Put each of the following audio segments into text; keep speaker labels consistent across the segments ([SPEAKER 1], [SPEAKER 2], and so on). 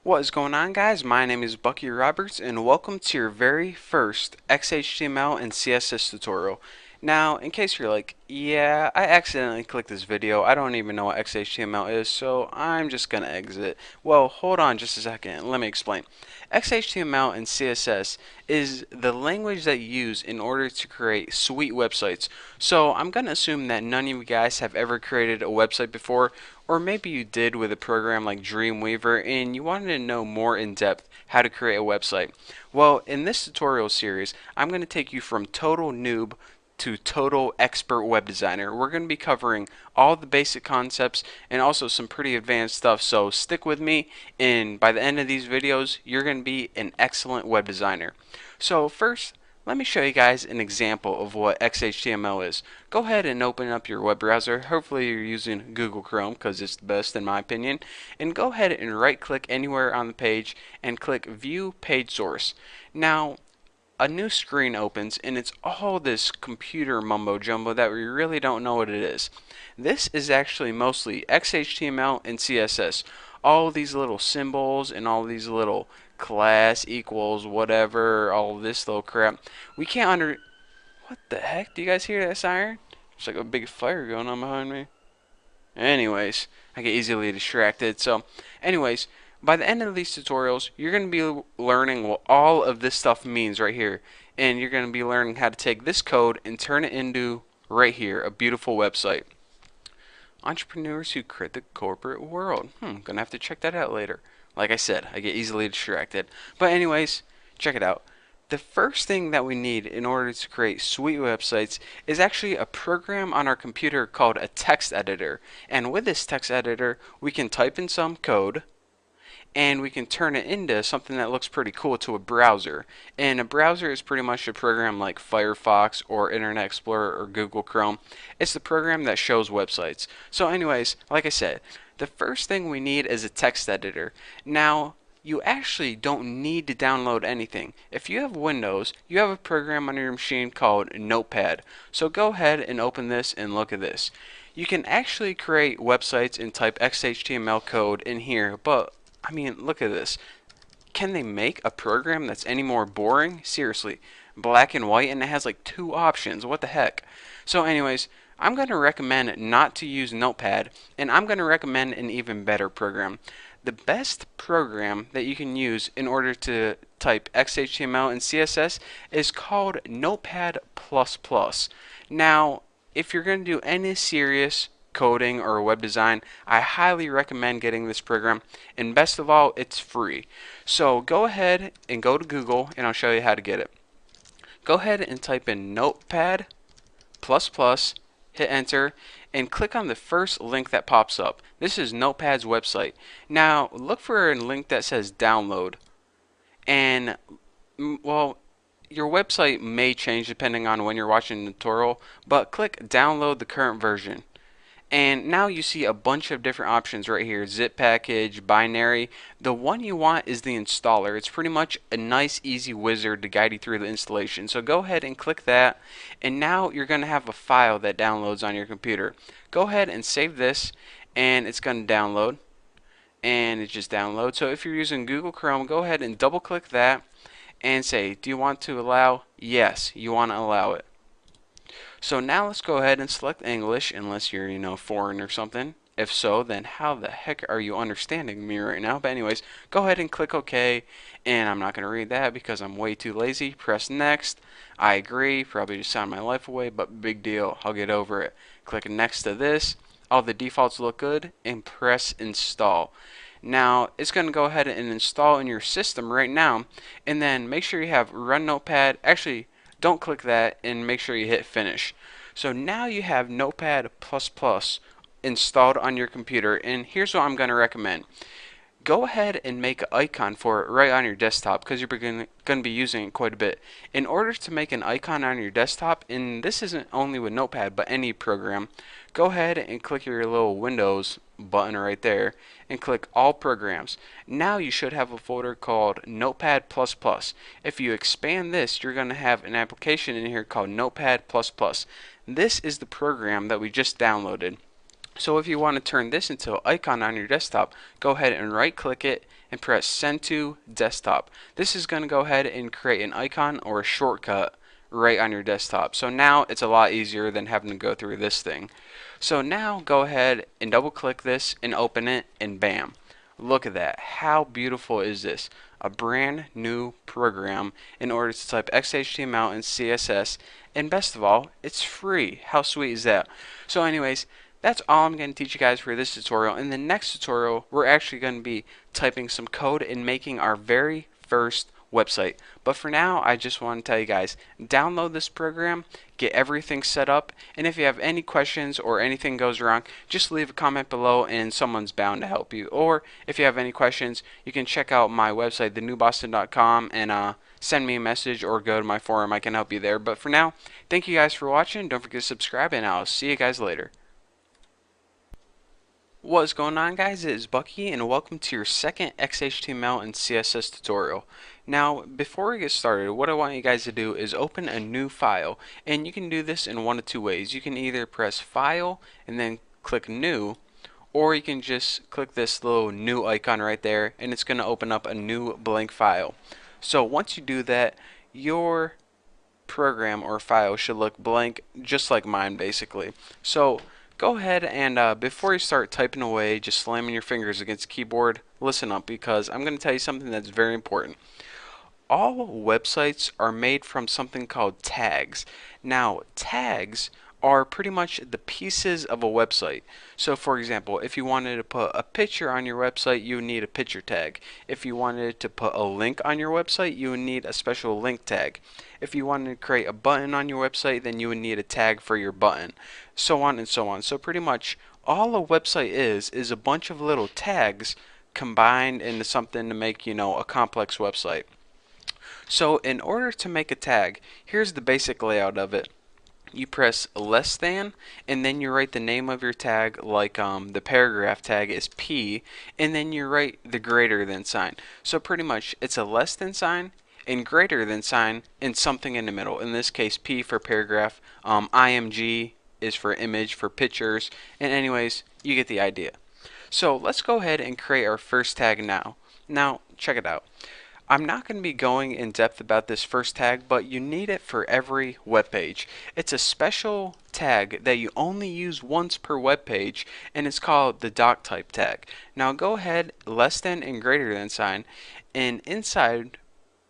[SPEAKER 1] What is going on, guys? My name is Bucky Roberts and welcome to your very first XHTML and CSS tutorial. Now, in case you're like, yeah, I accidentally clicked this video, I don't even know what XHTML is, so I'm just gonna exit. Well, hold on just a second, let me explain. XHTML and CSS is the language that you use in order to create sweet websites. So I'm gonna assume that none of you guys have ever created a website before, or maybe you did with a program like Dreamweaver and you wanted to know more in depth how to create a website. Well, in this tutorial series, I'm going to take you from total noob to total expert web designer. We're going to be covering all the basic concepts and also some pretty advanced stuff, so stick with me and by the end of these videos you're going to be an excellent web designer. So first, let me show you guys an example of what XHTML is. Go ahead and open up your web browser. Hopefully you're using Google Chrome because it's the best in my opinion. And go ahead and right click anywhere on the page and click View Page Source. Now, a new screen opens and it's all this computer mumbo jumbo that we really don't know what it is. This is actually mostly XHTML and CSS. All these little symbols and all these little class equals whatever, all this little crap. We can't what the heck? Do you guys hear that siren? It's like a big fire going on behind me. Anyways, I get easily distracted. So, anyways, by the end of these tutorials, you're going to be learning what all of this stuff means right here. And you're going to be learning how to take this code and turn it into, right here, a beautiful website. Entrepreneurs who create the corporate world. Gonna have to check that out later. Like I said, I get easily distracted. But anyways, check it out. The first thing that we need in order to create sweet websites is actually a program on our computer called a text editor. And with this text editor, we can type in some code and we can turn it into something that looks pretty cool to a browser. And a browser is pretty much a program like Firefox or Internet Explorer or Google Chrome. It's the program that shows websites. So anyways, like I said, the first thing we need is a text editor. Now, you actually don't need to download anything. If you have Windows, you have a program on your machine called Notepad. So go ahead and open this and look at this. You can actually create websites and type XHTML code in here, but I mean, look at this. Can they make a program that's any more boring? Seriously, black and white, and it has like 2 options. What the heck? So anyways, I'm going to recommend not to use Notepad, and I'm going to recommend an even better program. The best program that you can use in order to type XHTML and CSS is called Notepad++. Now, if you're going to do any serious coding or web design, I highly recommend getting this program, and best of all, it's free. So go ahead and go to Google and I'll show you how to get it. Go ahead and type in Notepad++, hit enter, and click on the first link that pops up. This is Notepad's website. Now look for a link that says download, and well, your website may change depending on when you're watching the tutorial, but click download the current version. And now you see a bunch of different options right here. Zip package, binary. The one you want is the installer. It's pretty much a nice easy wizard to guide you through the installation. So go ahead and click that, and now you're going to have a file that downloads on your computer. Go ahead and save this, and it's going to download, and it just downloads. So if you're using Google Chrome, go ahead and double click that and say, do you want to allow? Yes, you want to allow it. So now let's go ahead and select English, unless you're, foreign or something. If so, then how the heck are you understanding me right now? But anyways, go ahead and click OK, and I'm not going to read that because I'm way too lazy. Press next. I agree, probably just sound my life away, but big deal, I'll get over it. Click next to this. All the defaults look good, and press install. Now, it's going to go ahead and install in your system right now, and then make sure you have Run Notepad. Actually, don't click that and make sure you hit finish. So now you have Notepad++ installed on your computer, and here's what I'm going to recommend. Go ahead and make an icon for it right on your desktop because you're going to be using it quite a bit. In order to make an icon on your desktop, and this isn't only with Notepad but any program, go ahead and click your little Windows button right there and click all programs. Now you should have a folder called Notepad++. If you expand this, you're going to have an application in here called Notepad++. This is the program that we just downloaded. So if you want to turn this into an icon on your desktop, go ahead and right click it and press send to desktop. This is going to go ahead and create an icon or a shortcut right on your desktop. So now it's a lot easier than having to go through this thing. So now go ahead and double click this and open it, and bam. Look at that. How beautiful is this? A brand new program in order to type XHTML and CSS, and best of all, it's free. How sweet is that? So anyways, that's all I'm going to teach you guys for this tutorial. In the next tutorial, we're actually going to be typing some code and making our very first website. But for now, I just want to tell you guys, download this program, get everything set up, and if you have any questions or anything goes wrong, just leave a comment below and someone's bound to help you. Or if you have any questions, you can check out my website, thenewboston.com, and send me a message or go to my forum. I can help you there. But for now, thank you guys for watching. Don't forget to subscribe, and I'll see you guys later. What's going on, guys? It is Bucky, and welcome to your second XHTML and CSS tutorial. Now, before we get started, what I want you guys to do is open a new file, and you can do this in one of two ways. You can either press File and then click New, or you can just click this little new icon right there, and it's going to open up a new blank file. So once you do that, your program or file should look blank, just like mine basically. So go ahead and before you start typing away, just slamming your fingers against the keyboard, listen up, because I'm going to tell you something that's very important. All websites are made from something called tags. Now, tags are pretty much the pieces of a website. So for example, if you wanted to put a picture on your website, you would need a picture tag. If you wanted to put a link on your website, you would need a special link tag. If you wanted to create a button on your website, then you would need a tag for your button, so on and so on. So pretty much all a website is a bunch of little tags combined into something to make, a complex website. So in order to make a tag, here's the basic layout of it. You press less than, and then you write the name of your tag, like the paragraph tag is P, and then you write the greater than sign. So pretty much it's a less than sign and greater than sign and something in the middle. In this case, P for paragraph, IMG is for image, for pictures, and anyways, you get the idea. So let's go ahead and create our first tag now. Now, check it out. I'm not going to be going in depth about this first tag, but you need it for every web page. It's a special tag that you only use once per web page, and it's called the doc type tag. Now go ahead, less than and greater than sign, and inside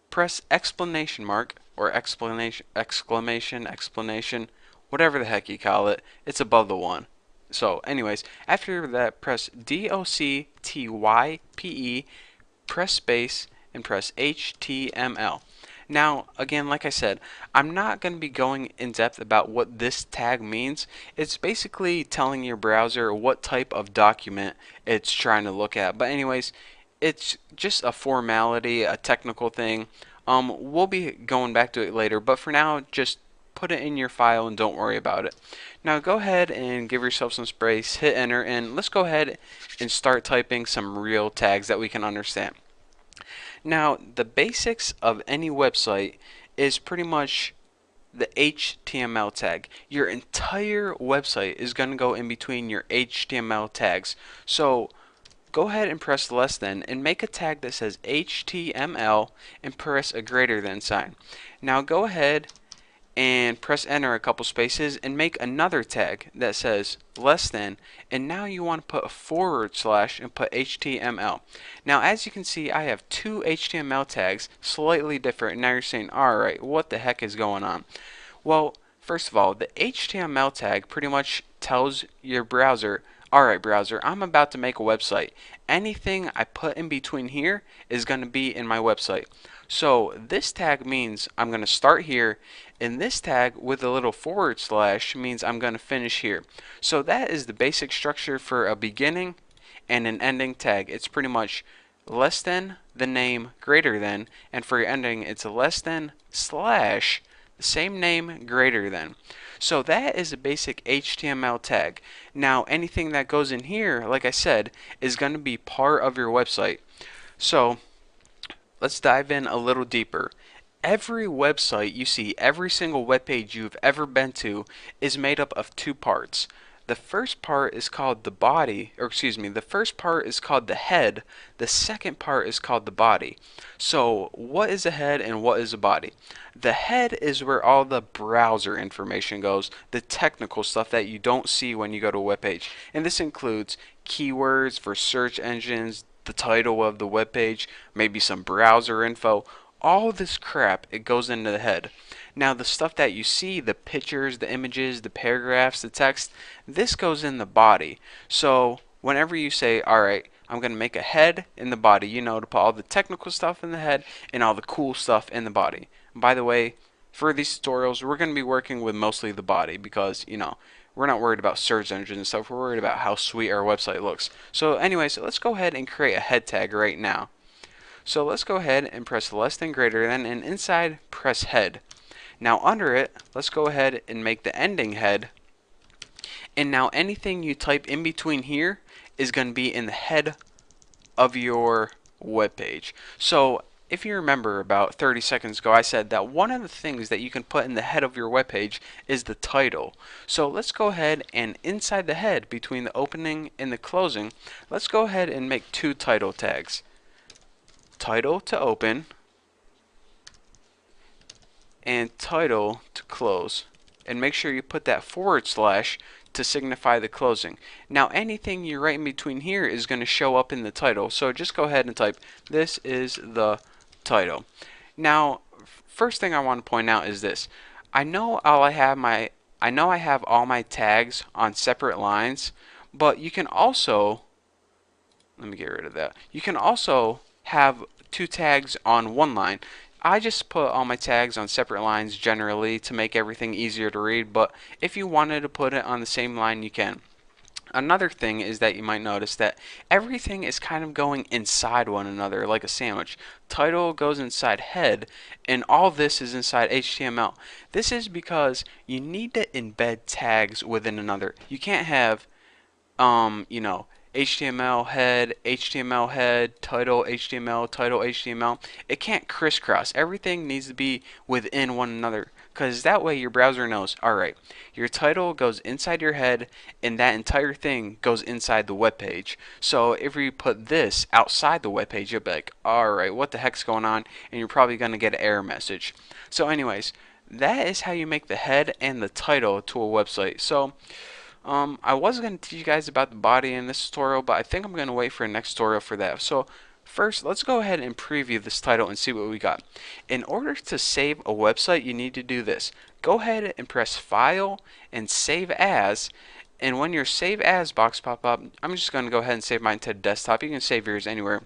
[SPEAKER 1] press exclamation mark or exclamation, whatever the heck you call it. It's above the one. So anyways, after that, press DOCTYPE, press space, and press HTML. Now, again, like I said, I'm not going to be going in depth about what this tag means. It's basically telling your browser what type of document it's trying to look at. But anyways, it's just a formality, a technical thing. We'll be going back to it later, but for now, just put it in your file and don't worry about it. Now go ahead and give yourself some space, hit enter, and let's go ahead and start typing some real tags that we can understand. Now, the basics of any website is pretty much the HTML tag. Your entire website is going to go in between your HTML tags. So go ahead and press less than and make a tag that says HTML and press a greater than sign. Now go ahead and press enter a couple spaces and make another tag that says less than, and now you want to put a forward slash and put HTML. Now as you can see, I have two HTML tags, slightly different. Now you're saying, alright, what the heck is going on? Well, first of all, the HTML tag pretty much tells your browser, alright browser, I'm about to make a website. Anything I put in between here is going to be in my website. So this tag means I'm going to start here, and this tag with a little forward slash means I'm going to finish here. So that is the basic structure for a beginning and an ending tag. It's pretty much less than, the name, greater than, and for your ending it's a less than slash the same name, greater than. So that is a basic HTML tag. Now anything that goes in here, like I said, is going to be part of your website. So let's dive in a little deeper. Every website you see, every single web page you've ever been to, is made up of two parts. The first part is called the body, or excuse me, the first part is called the head, the second part is called the body. So what is a head and what is a body? The head is where all the browser information goes, the technical stuff that you don't see when you go to a web page. And this includes keywords for search engines, the title of the web page, maybe some browser info. All this crap, it goes into the head. Now the stuff that you see, the pictures, the images, the paragraphs, the text, this goes in the body. So whenever you say, alright, I'm going to make a head in the body, you know, to put all the technical stuff in the head and all the cool stuff in the body. And by the way, for these tutorials, we're going to be working with mostly the body because, you know, we're not worried about search engines and stuff. We're worried about how sweet our website looks. So anyways, let's go ahead and create a head tag right now. So let's go ahead and press less than greater than, and inside press head. Now under it, let's go ahead and make the ending head. And now anything you type in between here is going to be in the head of your web page. So if you remember about 30 seconds ago, I said that one of the things that you can put in the head of your web page is the title. So let's go ahead and inside the head, between the opening and the closing, let's go ahead and make two title tags. Title to open and title to close, and make sure you put that / to signify the closing. Now anything you write in between here is going to show up in the title, so just go ahead and type this is the title. Now first thing I want to point out is this. I know I have all my tags on separate lines, but you can also, let me get rid of that, you can also have two tags on one line. I just put all my tags on separate lines generally to make everything easier to read, but if you wanted to put it on the same line, you can. Another thing is that you might notice that everything is kind of going inside one another like a sandwich. Title goes inside head, and all this is inside HTML. This is because you need to embed tags within another. You can't have, you know, HTML head, title HTML, title HTML. It can't crisscross. Everything needs to be within one another, because that way your browser knows, alright, your title goes inside your head and that entire thing goes inside the web page. So if you put this outside the web page, you'll be like, alright, what the heck's going on? And you're probably going to get an error message. So anyways, that is how you make the head and the title to a website. So I was going to teach you guys about the body in this tutorial, but I think I'm going to wait for a next tutorial for that. So first, let's go ahead and preview this title and see what we got. In order to save a website, you need to do this. Go ahead and press File and Save As. And when your Save As box pop up, I'm just going to go ahead and save mine to desktop. You can save yours anywhere.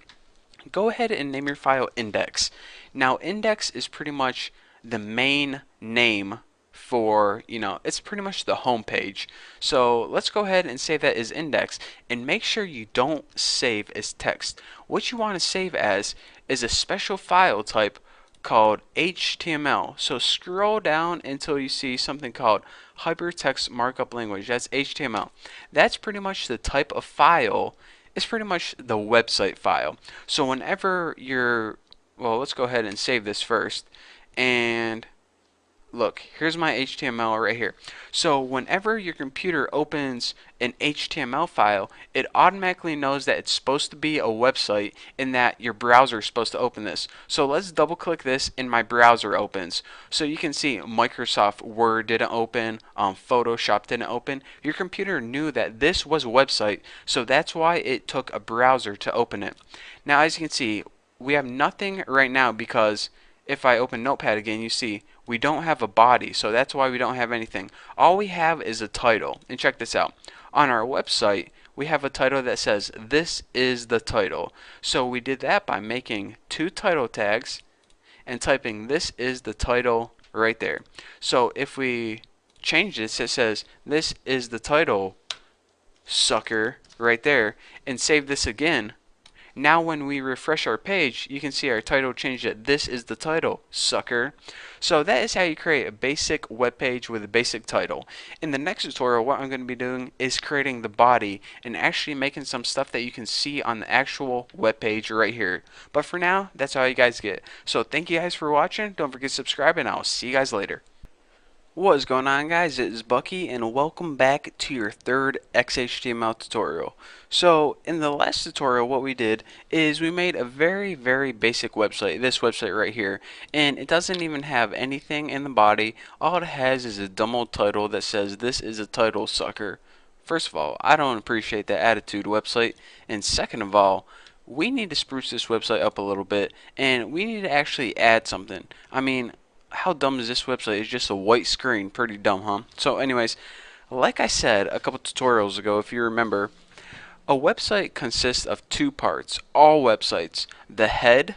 [SPEAKER 1] Go ahead and name your file index. Now, index is pretty much the main name for, you know, it's pretty much the home page. So let's go ahead and save that as index, and make sure you don't save as text. What you want to save as is a special file type called HTML. So scroll down until you see something called hypertext markup language. That's HTML. That's pretty much the type of file. It's pretty much the website file. So whenever you're, well, let's go ahead and save this first. And look, here's my HTML right here. So whenever your computer opens an HTML file, it automatically knows that it's supposed to be a website and that your browser is supposed to open this. So let's double click this and my browser opens. So you can see Microsoft Word didn't open, Photoshop didn't open. Your computer knew that this was a website, so that's why it took a browser to open it. Now as you can see, we have nothing right now because if I open Notepad again, you see we don't have a body, so that's why we don't have anything. All we have is a title. And check this out. On our website, we have a title that says, this is the title. So we did that by making two title tags and typing, this is the title right there. So if we change this, it says, this is the title, sucker, right there, and save this again. Now when we refresh our page, you can see our title changed it. This is the title, sucker. So that is how you create a basic web page with a basic title. In the next tutorial, what I'm going to be doing is creating the body and actually making some stuff that you can see on the actual web page right here. But for now, that's all you guys get. So thank you guys for watching. Don't forget to subscribe, and I'll see you guys later. What is going on, guys? It is Bucky and welcome back to your third XHTML tutorial. So in the last tutorial what we did is we made a very basic website, this website right here, and it doesn't even have anything in the body. All it has is a dumb old title that says this is a title sucker. First of all, I don't appreciate that attitude, website, and second of all, we need to spruce this website up a little bit and we need to actually add something. I mean, how dumb is this website? It's just a white screen. Pretty dumb, huh? So anyways, like I said a couple tutorials ago, if you remember, a website consists of two parts. All websites. The head,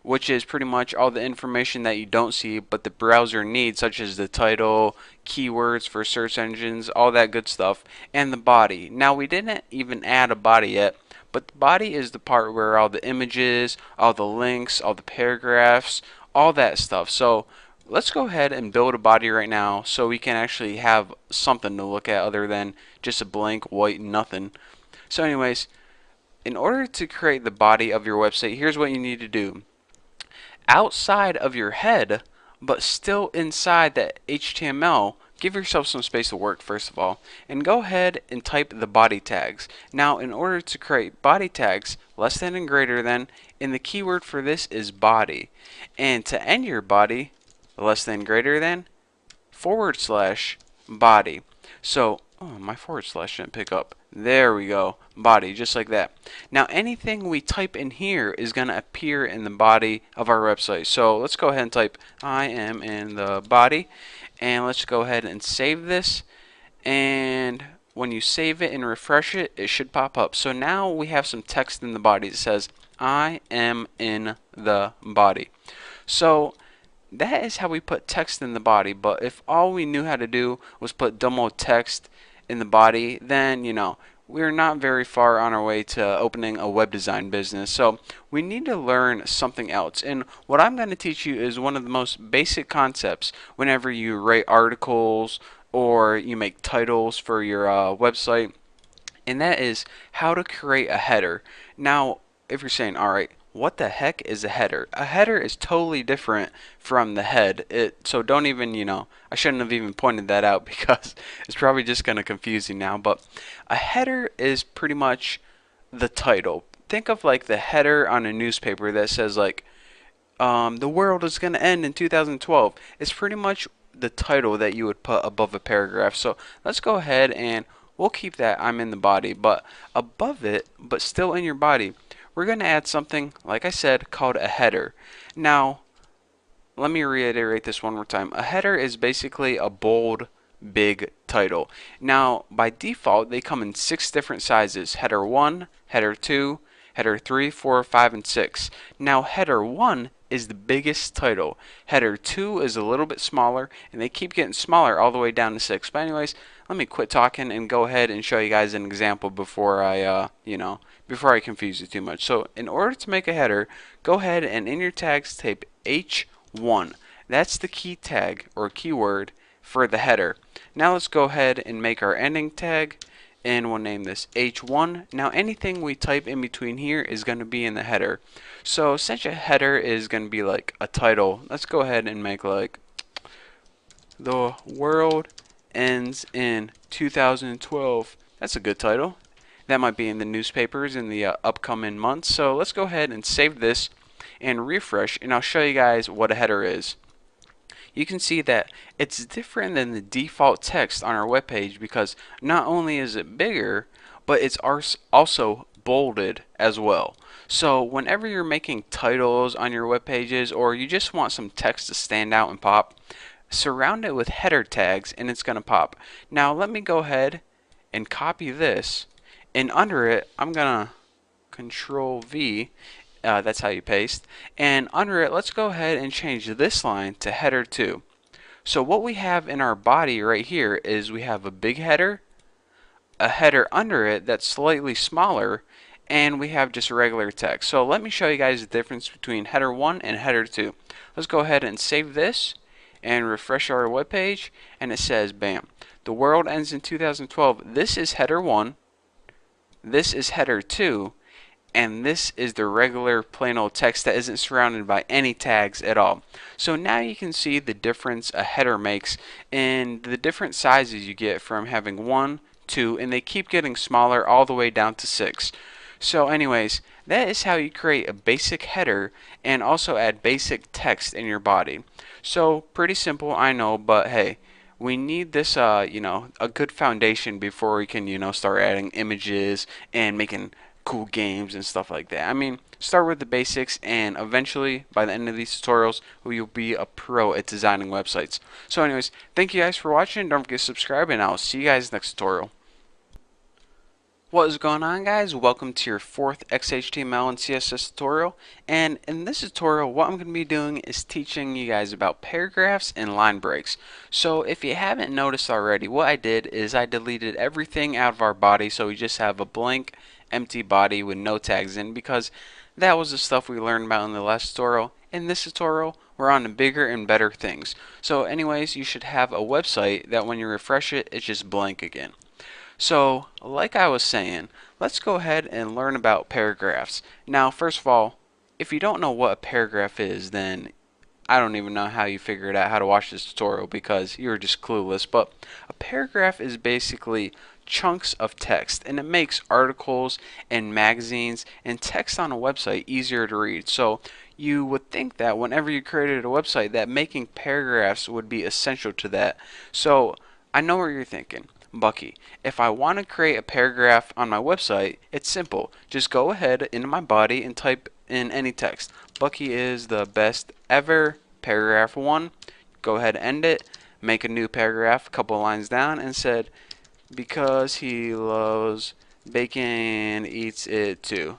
[SPEAKER 1] which is pretty much all the information that you don't see but the browser needs, such as the title, keywords for search engines, all that good stuff, and the body. Now, we didn't even add a body yet, but the body is the part where all the images, all the links, all the paragraphs, all that stuff. So let's go ahead and build a body right now so we can actually have something to look at other than just a blank white nothing. So anyways, in order to create the body of your website, here's what you need to do. Outside of your head, but still inside that HTML, give yourself some space to work first of all, and go ahead and type the body tags. Now, in order to create body tags, less than and greater than, and the keyword for this is body. And to end your body, less than greater than, / body. So, oh, my / didn't pick up. There we go, body, just like that. Now anything we type in here is going to appear in the body of our website. So let's go ahead and type I am in the body, and let's go ahead and save this, and when you save it and refresh it, it should pop up. So now we have some text in the body that says I am in the body. So that is how we put text in the body, but if all we knew how to do was put dumb old text in the body, then, you know, we're not very far on our way to opening a web design business. So we need to learn something else. And what I'm going to teach you is one of the most basic concepts whenever you write articles or you make titles for your website, and that is how to create a header. Now, if you're saying, alright, what the heck is a header? A header is totally different from the head. So don't even, you know, I shouldn't have even pointed that out because it's probably just going to confuse you now. But a header is pretty much the title. Think of like the header on a newspaper that says like, the world is going to end in 2012. It's pretty much the title that you would put above a paragraph. So let's go ahead and we'll keep that I'm in the body, but above it, but still in your body, we're going to add something, like I said, called a header. Now, let me reiterate this one more time. A header is basically a bold, big title. Now, by default, they come in 6 different sizes. Header 1, Header 2, Header 3, 4, 5, and 6. Now, Header 1 is the biggest title. Header 2 is a little bit smaller, and they keep getting smaller all the way down to 6. But anyways, let me quit talking and go ahead and show you guys an example before I, before I confuse you too much. So in order to make a header, go ahead and in your tags type H1. That's the key tag or keyword for the header. Now let's go ahead and make our ending tag, and we'll name this H1. Now anything we type in between here is going to be in the header. So since a header is going to be like a title, let's go ahead and make like the world ends in 2012. That's a good title. That might be in the newspapers in the upcoming months. So let's go ahead and save this and refresh, and I'll show you guys what a header is. You can see that it's different than the default text on our web page because not only is it bigger, but it's also bolded as well. So whenever you're making titles on your web pages or you just want some text to stand out and pop, surround it with header tags and it's going to pop. Now let me go ahead and copy this, and under it I'm going to Control V, that's how you paste, and under it let's go ahead and change this line to header 2. So what we have in our body right here is we have a big header, a header under it that's slightly smaller, and we have just regular text. So let me show you guys the difference between header 1 and header 2. Let's go ahead and save this and refresh our web page, and it says bam, the world ends in 2012. This is header 1, this is header 2, and this is the regular plain old text that isn't surrounded by any tags at all. So now you can see the difference a header makes and the different sizes you get from having 1, 2, and they keep getting smaller all the way down to 6. So anyways, that is how you create a basic header and also add basic text in your body. So pretty simple, I know, but hey, we need this a good foundation before we can start adding images and making cool games and stuff like that. I mean, start with the basics, and eventually by the end of these tutorials you'll be a pro at designing websites. So anyways, thank you guys for watching. Don't forget to subscribe, and I'll see you guys next tutorial. What is going on, guys? Welcome to your 4th XHTML and CSS tutorial, and in this tutorial what I'm going to be doing is teaching you guys about paragraphs and line breaks. So if you haven't noticed already, what I did is I deleted everything out of our body, so we just have a blank empty body with no tags in, because that was the stuff we learned about in the last tutorial. In this tutorial we're on to bigger and better things. So anyways, you should have a website that when you refresh it, it's just blank again. So, like I was saying, let's go ahead and learn about paragraphs. Now, first of all, if you don't know what a paragraph is, then I don't even know how you figured out how to watch this tutorial, because you're just clueless. But a paragraph is basically chunks of text, and it makes articles and magazines and text on a website easier to read. So you would think that whenever you created a website that making paragraphs would be essential to that. So I know what you're thinking. Bucky, if I want to create a paragraph on my website, it's simple. Just go ahead into my body and type in any text. Bucky is the best ever, paragraph 1. Go ahead and end it. Make a new paragraph a couple lines down and said, because he loves bacon, eats it too.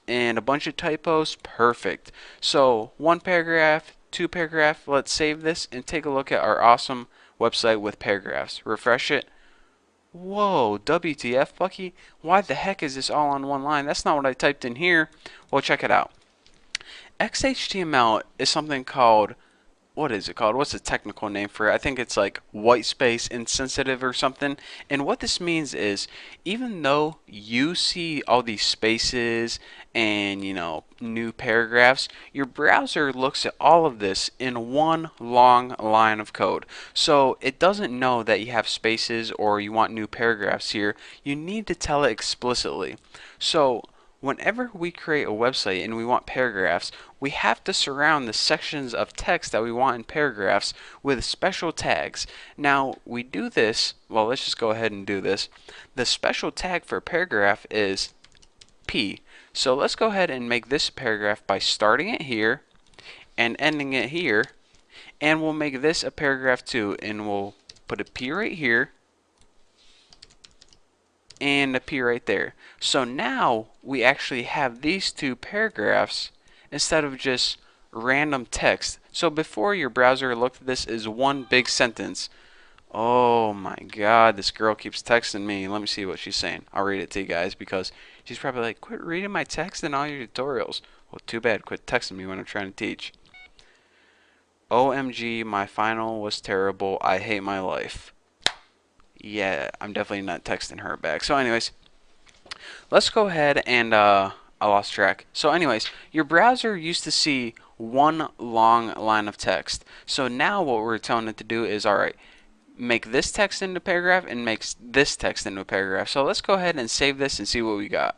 [SPEAKER 1] And a bunch of typos. Perfect. So 1 paragraph, 2 paragraph. Let's save this and take a look at our awesome website with paragraphs. Refresh it. Whoa, WTF, Bucky? Why the heck is this all on one line? That's not what I typed in here. Well, check it out. XHTML is something called, what is it called? What's the technical name for it? I think it's like white space insensitive or something. And what this means is, even though you see all these spaces and new paragraphs, your browser looks at all of this in one long line of code. So it doesn't know that you have spaces or you want new paragraphs here. You need to tell it explicitly. So whenever we create a website and we want paragraphs, we have to surround the sections of text that we want in paragraphs with special tags. Now, we do this, well, let's just go ahead and do this. The special tag for paragraph is P. So let's go ahead and make this paragraph by starting it here and ending it here. And we'll make this a paragraph too, and we'll put a P right here and a P right there. So now we actually have these 2 paragraphs instead of just random text. So before, your browser looked at this as one big sentence. Oh my god, this girl keeps texting me. Let me see what she's saying. I'll read it to you guys, because she's probably like, quit reading my text in all your tutorials. Well, too bad. Quit texting me when I'm trying to teach. OMG, my final was terrible. I hate my life. Yeah, I'm definitely not texting her back. So anyways, let's go ahead and I lost track. So anyways, your browser used to see one long line of text. So now what we're telling it to do is, alright, make this text into a paragraph and makes this text into a paragraph. So let's go ahead and save this and see what we got.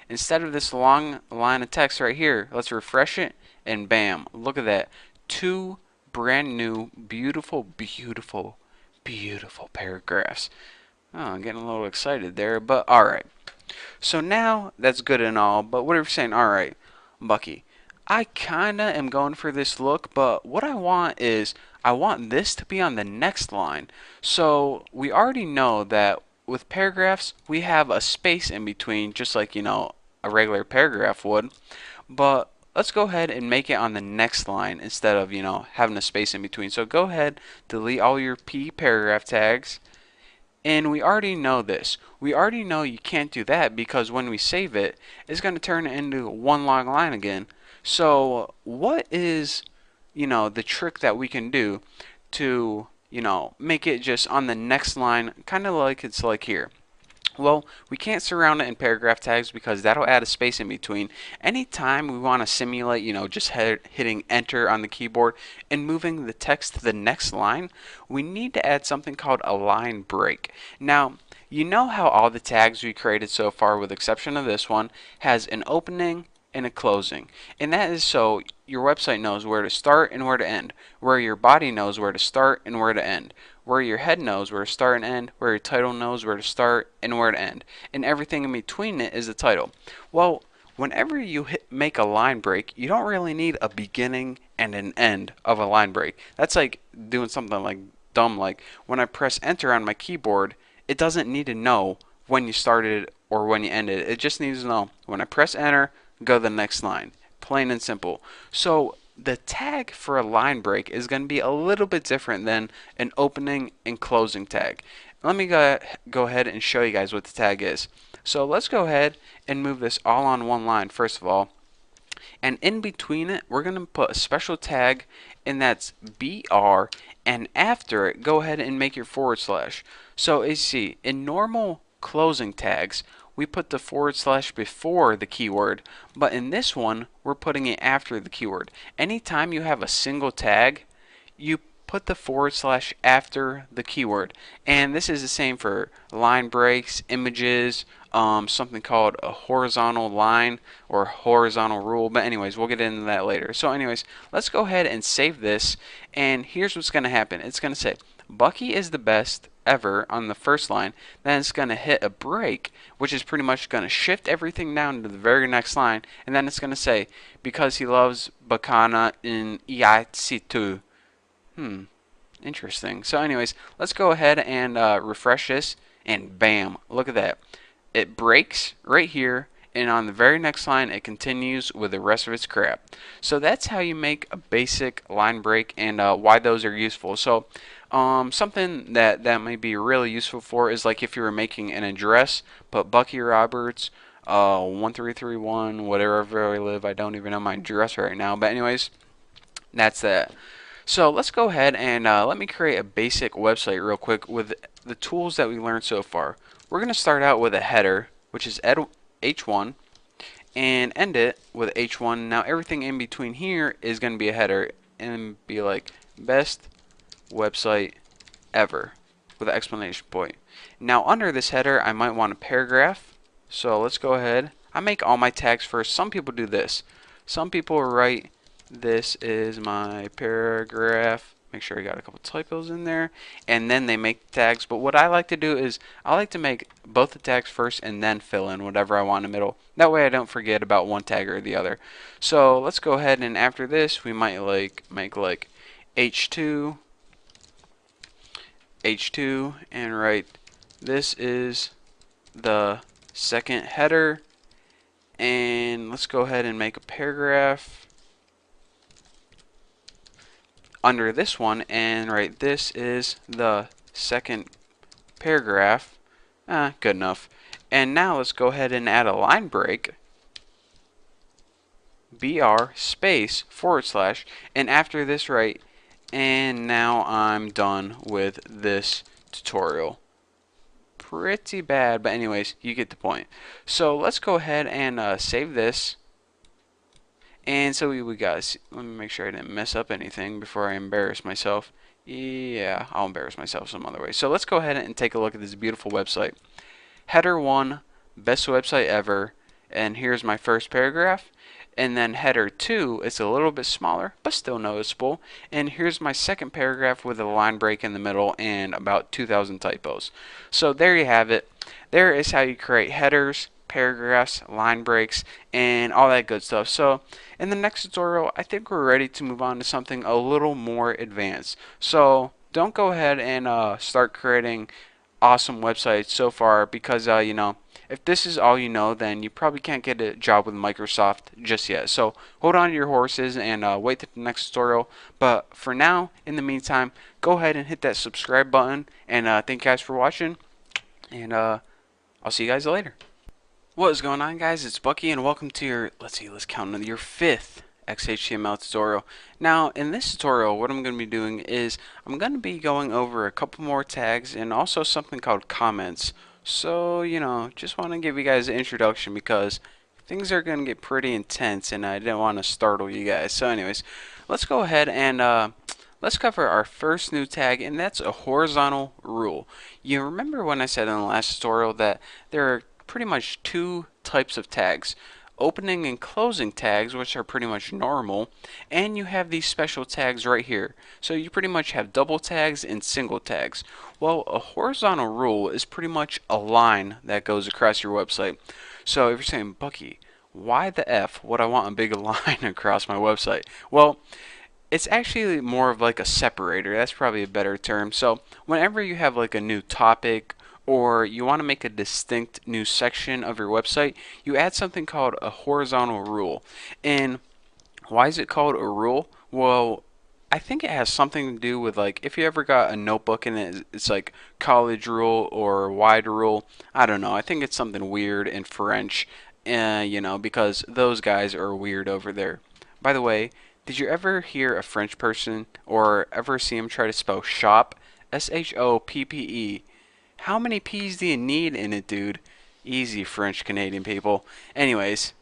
[SPEAKER 1] Instead of this long line of text right here, let's refresh it, and bam, look at that. 2 brand new, beautiful, beautiful, beautiful paragraphs. Oh, I'm getting a little excited there, but alright. So now that's good and all, but what are we saying? Alright, Bucky, I kinda am going for this look, but what I want is, I want this to be on the next line. So we already know that with paragraphs we have a space in between, just like a regular paragraph would. But let's go ahead and make it on the next line instead of having a space in between. So go ahead, delete all your P paragraph tags. And we already know this. We already know you can't do that, because when we save it, it's going to turn it into one long line again. So what is the trick that we can do to make it just on the next line, kind of like it's like here. Well, we can't surround it in paragraph tags because that'll add a space in between. Anytime we want to simulate, just hitting enter on the keyboard and moving the text to the next line, we need to add something called a line break. Now, you know how all the tags we created so far, with the exception of this one, has an opening and a closing. And that is so your website knows where to start and where to end, where your body knows where to start and where to end, where your head knows where to start and end, where your title knows where to start and where to end, and everything in between it is the title. Well, whenever you make a line break, you don't really need a beginning and an end of a line break. That's like doing something like dumb, like when I press enter on my keyboard, it doesn't need to know when you started or when you ended. It just needs to know when I press enter, go to the next line. Plain and simple. So the tag for a line break is going to be a little bit different than an opening and closing tag. Let me go ahead and show you guys what the tag is. So let's go ahead and move this all on one line first of all. And in between it, we're going to put a special tag, and that's BR, and after it, go ahead and make your /. So as you see, in normal closing tags, we put the / before the keyword, but in this one, we're putting it after the keyword. Anytime you have a single tag, you put the / after the keyword. And this is the same for line breaks, images, something called a horizontal line or horizontal rule. But anyways, we'll get into that later. So anyways, let's go ahead and save this. And here's what's going to happen. It's going to say, Bucky is the best ever on the first line. Then it's going to hit a break, which is pretty much going to shift everything down to the very next line. And then it's going to say, because he loves bacana in Iaitsitu. Interesting. So anyways, let's go ahead and refresh this, and bam, look at that. It breaks right here, and on the very next line it continues with the rest of its crap. So that's how you make a basic line break, and why those are useful. So something that may be really useful for is like if you were making an address, put Bucky Roberts 1331 whatever I live. I don't even know my address right now, but anyways, that's that. So let's go ahead and let me create a basic website real quick with the tools that we learned so far. We're going to start out with a header, which is H1, and end it with H1. Now everything in between here is going to be a header, and be like best website ever with an exclamation point. Now under this header, I might want a paragraph. So let's go ahead. I make all my tags first. Some people do this. Some people write, this is my paragraph. Make sure I got a couple typos in there, and then they make tags. But what I like to do is I like to make both the tags first and then fill in whatever I want in the middle. That way I don't forget about one tag or the other. So let's go ahead, and after this we might make like H2 and write, this is the second header, and let's go ahead and make a paragraph under this one and write, this is the second paragraph. Good enough. And now let's go ahead and add a line break, BR space / and after this write, and now I'm done with this tutorial. Pretty bad, but anyways, you get the point. So let's go ahead and save this. And so we got, let me make sure I didn't mess up anything before I embarrass myself. Yeah, I'll embarrass myself some other way. So let's go ahead and take a look at this beautiful website. Header 1, best website ever, and here's my first paragraph. And then header 2, it's a little bit smaller, but still noticeable. And here's my second paragraph with a line break in the middle and about 2,000 typos. So there you have it. There is how you create headers, paragraphs, line breaks, and all that good stuff. So in the next tutorial, I think we're ready to move on to something a little more advanced. So don't go ahead and start creating awesome websites so far, because you know, if this is all you know, then you probably can't get a job with Microsoft just yet. So hold on to your horses and wait till the next tutorial. But for now, in the meantime, go ahead and hit that subscribe button, and thank you guys for watching, and I'll see you guys later. What is going on, guys? It's Bucky, and welcome to your, let's count, your 5th XHTML tutorial. Now in this tutorial, what I'm going to be doing is I'm going to be going over a couple more tags and also something called comments. So, just want to give you guys an introduction because things are going to get pretty intense and I didn't want to startle you guys. So anyways, let's go ahead and let's cover our first new tag, and that's a horizontal rule. You remember when I said in the last tutorial that there are pretty much two types of tags. Opening and closing tags, which are pretty much normal, and you have these special tags right here. So you pretty much have double tags and single tags. Well, a horizontal rule is pretty much a line that goes across your website. So if you're saying, Bucky, why the F would I want a big line across my website? Well, it's actually more of like a separator. That's probably a better term. So whenever you have like a new topic or you want to make a distinct new section of your website, you add something called a horizontal rule. And why is it called a rule? Well, I think it has something to do with, like, if you ever got a notebook and it's like college rule or wide rule. I don't know. I think it's something weird in French, because those guys are weird over there. By the way, did you ever hear a French person or ever see him try to spell shop? S-H-O-P-P-E. How many P's do you need in it, dude? Easy, French Canadian people. Anyways,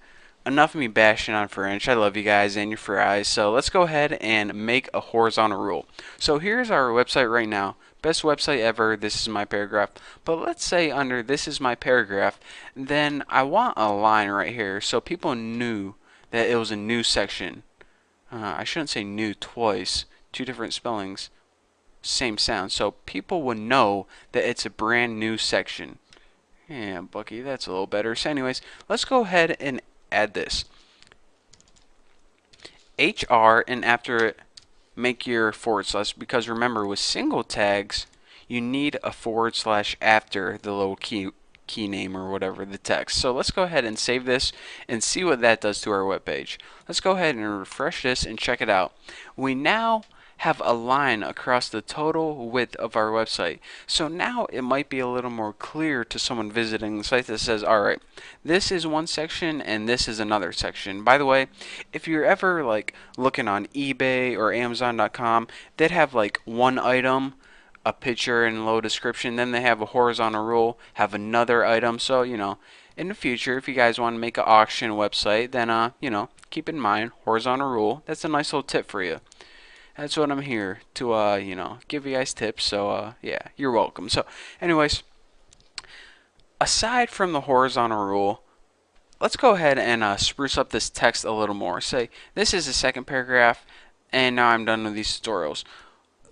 [SPEAKER 1] enough of me bashing on French. I love you guys and your fries. So let's go ahead and make a horizontal rule. So here's our website right now. Best website ever. This is my paragraph. But let's say under this is my paragraph, then I want a line right here so people knew that it was a new section. I shouldn't say new twice. Two different spellings. Same sound. So people would know that it's a brand new section. Yeah, Bucky, that's a little better. So anyways, let's go ahead and add this. HR, and after it, make your forward slash, because remember with single tags, you need a forward slash after the little key name or whatever, the text. So let's go ahead and save this and see what that does to our web page. Let's go ahead and refresh this and check it out. We now have a line across the total width of our website. So now it might be a little more clear to someone visiting the site that says, alright, this is one section and this is another section. By the way, if you're ever like looking on eBay or Amazon.com, they'd have like one item, a picture and low description, then they have a horizontal rule, have another item. So, in the future, if you guys want to make an auction website, then, keep in mind, horizontal rule. That's a nice little tip for you. That's what I'm here to, give you guys tips. So, yeah, you're welcome. So, anyways, aside from the horizontal rule, let's go ahead and spruce up this text a little more. Say, this is the second paragraph, and now I'm done with these tutorials.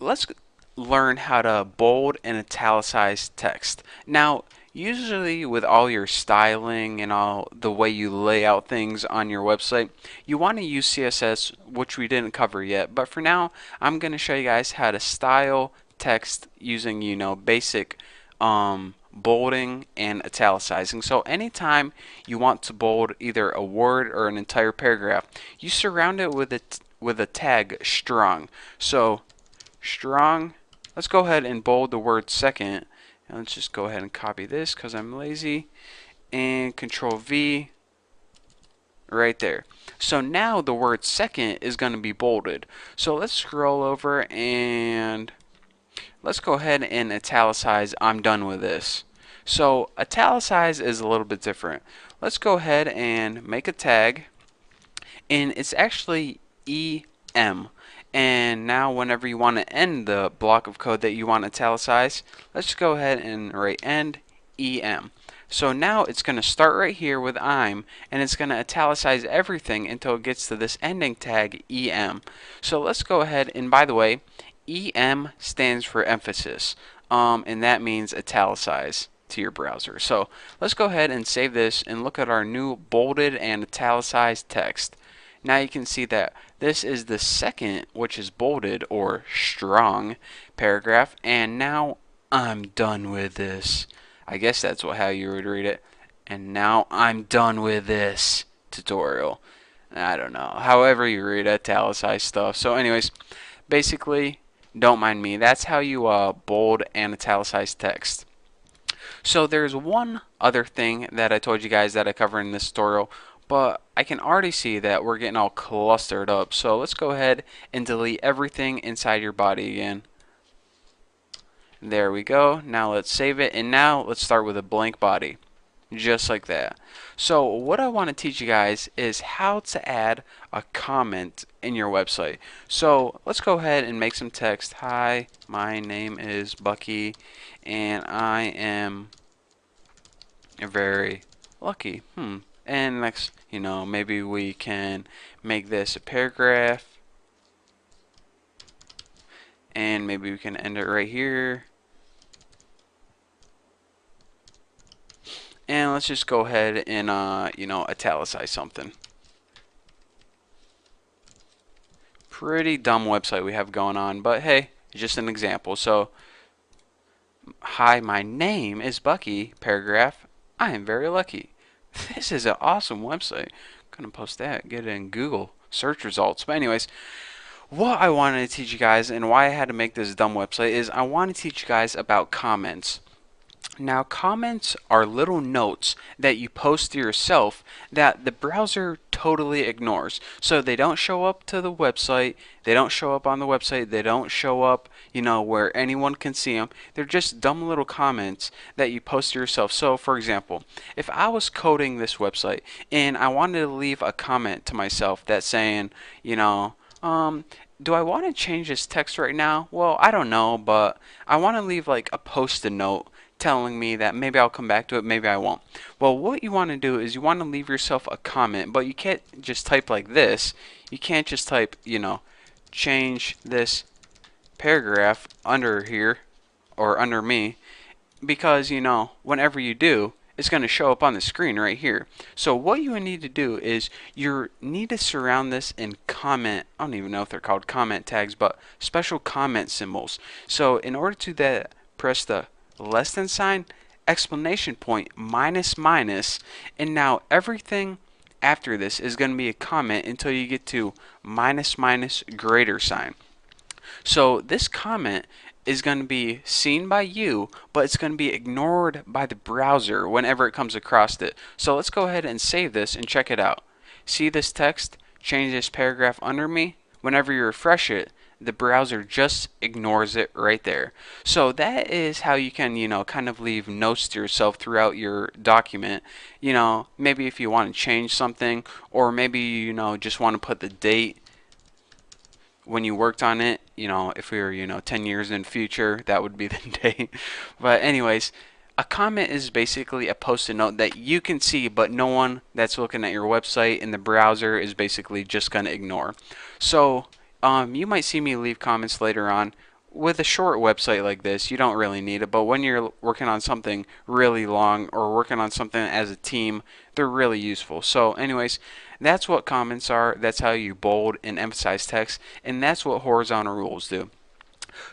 [SPEAKER 1] Let's learn how to bold and italicize text. Now, usually with all your styling and all the way you lay out things on your website, you want to use CSS, which we didn't cover yet. But for now, I'm going to show you guys how to style text using, basic bolding and italicizing. So anytime you want to bold either a word or an entire paragraph, you surround it with a tag strong. So strong. Let's go ahead and bold the word second. And let's just go ahead and copy this because I'm lazy. And Control V right there. So now the word second is going to be bolded. So let's scroll over and let's go ahead and italicize. I'm done with this. So italicize is a little bit different. Let's go ahead and make a tag. And it's actually EM. And now whenever you want to end the block of code that you want to italicize, let's just go ahead and write end EM. So now it's going to start right here with I'm, and it's going to italicize everything until it gets to this ending tag EM. So let's go ahead, and by the way, EM stands for emphasis, and that means italicize to your browser. So let's go ahead and save this and look at our new bolded and italicized text. Now you can see that this is the second, which is bolded or strong paragraph, and now I'm done with this. I guess that's how you would read it. And now I'm done with this tutorial. I don't know. However you read italicized stuff. So anyways, basically, don't mind me. That's how you bold and italicize text. So there's one other thing that I told you guys that I covered in this tutorial, but I can already see that we're getting all clustered up. So let's go ahead and delete everything inside your body again. There we go. Now let's save it, and now let's start with a blank body, just like that. So what I want to teach you guys is how to add a comment in your website. So let's go ahead and make some text. Hi, my name is Bucky, and I am very lucky. And next, maybe we can make this a paragraph, and maybe we can end it right here. And let's just go ahead and italicize something. Pretty dumb website we have going on, but hey, just an example. So, hi, my name is Bucky, paragraph, I am very lucky. This is an awesome website. I'm gonna post that, get it in Google search results. But anyways, what I wanted to teach you guys and why I had to make this dumb website is I want to teach you guys about comments. Now, comments are little notes that you post to yourself that the browser totally ignores. So they don't show up to the website, they don't show up on the website, they don't show up, where anyone can see them. They're just dumb little comments that you post to yourself. So, for example, if I was coding this website and I wanted to leave a comment to myself that's saying, do I want to change this text right now? Well, I don't know, but I want to leave like a post-it note telling me that maybe I'll come back to it, maybe I won't. Well, what you want to do is you want to leave yourself a comment, but you can't just type like this. You can't just type, change this paragraph under here or under me, because, whenever you do, it's going to show up on the screen right here. So what you need to do is you need to surround this in comment, I don't even know if they're called comment tags, but special comment symbols. So in order to that, press the less than sign, exclamation point, minus, and now everything after this is going to be a comment until you get to minus, greater sign. So this comment is going to be seen by you, but it's going to be ignored by the browser whenever it comes across it. So let's go ahead and save this and check it out. See this text, change this paragraph under me? Whenever you refresh it, the browser just ignores it right there. So that is how you can, kind of leave notes to yourself throughout your document. Maybe if you want to change something, or maybe just want to put the date when you worked on it. If we were 10 years in the future, that would be the date. But anyways, a comment is basically a post-it note that you can see, but no one that's looking at your website in the browser is basically just going to ignore. So you might see me leave comments later on. With a short website like this, you don't really need it, but when you're working on something really long or working on something as a team, they're really useful. So anyways, that's what comments are. That's how you bold and emphasize text, and that's what horizontal rules do.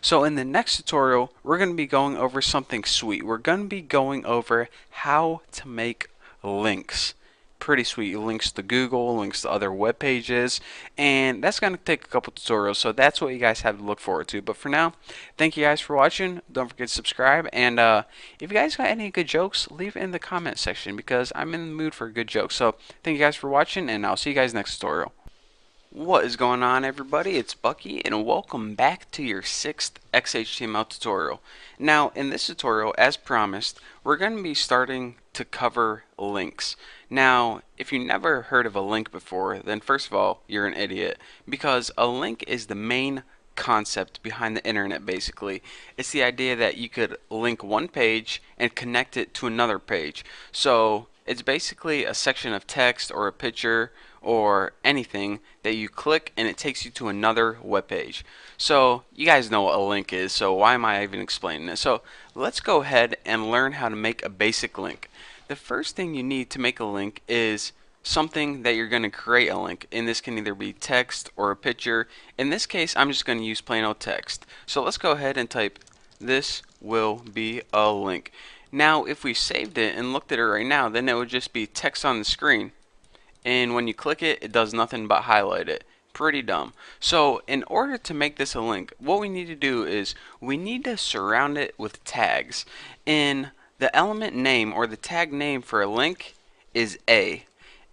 [SPEAKER 1] So in the next tutorial, we're going to be going over something sweet. We're going to be going over how to make links. Pretty sweet. Links to Google, links to other web pages, and that's going to take a couple tutorials, so that's what you guys have to look forward to. But for now, thank you guys for watching. Don't forget to subscribe, and if you guys got any good jokes, leave it in the comment section, because I'm in the mood for a good joke. So thank you guys for watching, and I'll see you guys next tutorial. What is going on, everybody? It's Bucky, and welcome back to your 6th XHTML tutorial. Now, in this tutorial, as promised, we're going to be starting to cover links. Now, if you never heard of a link before, then first of all, you're an idiot, because a link is the main concept behind the internet. Basically, it's the idea that you could link one page and connect it to another page. So it's basically a section of text or a picture or anything that you click and it takes you to another web page. So you guys know what a link is, so why am I even explaining it? So let's go ahead and learn how to make a basic link. The first thing you need to make a link is something that you're going to create a link. And this can either be text or a picture. In this case, I'm just going to use plain old text. So let's go ahead and type, "This will be a link." Now if we saved it and looked at it right now, then it would just be text on the screen, and when you click it, it does nothing but highlight it. Pretty dumb. So in order to make this a link, what we need to do is we need to surround it with tags. In the element name, or the tag name for a link, is A,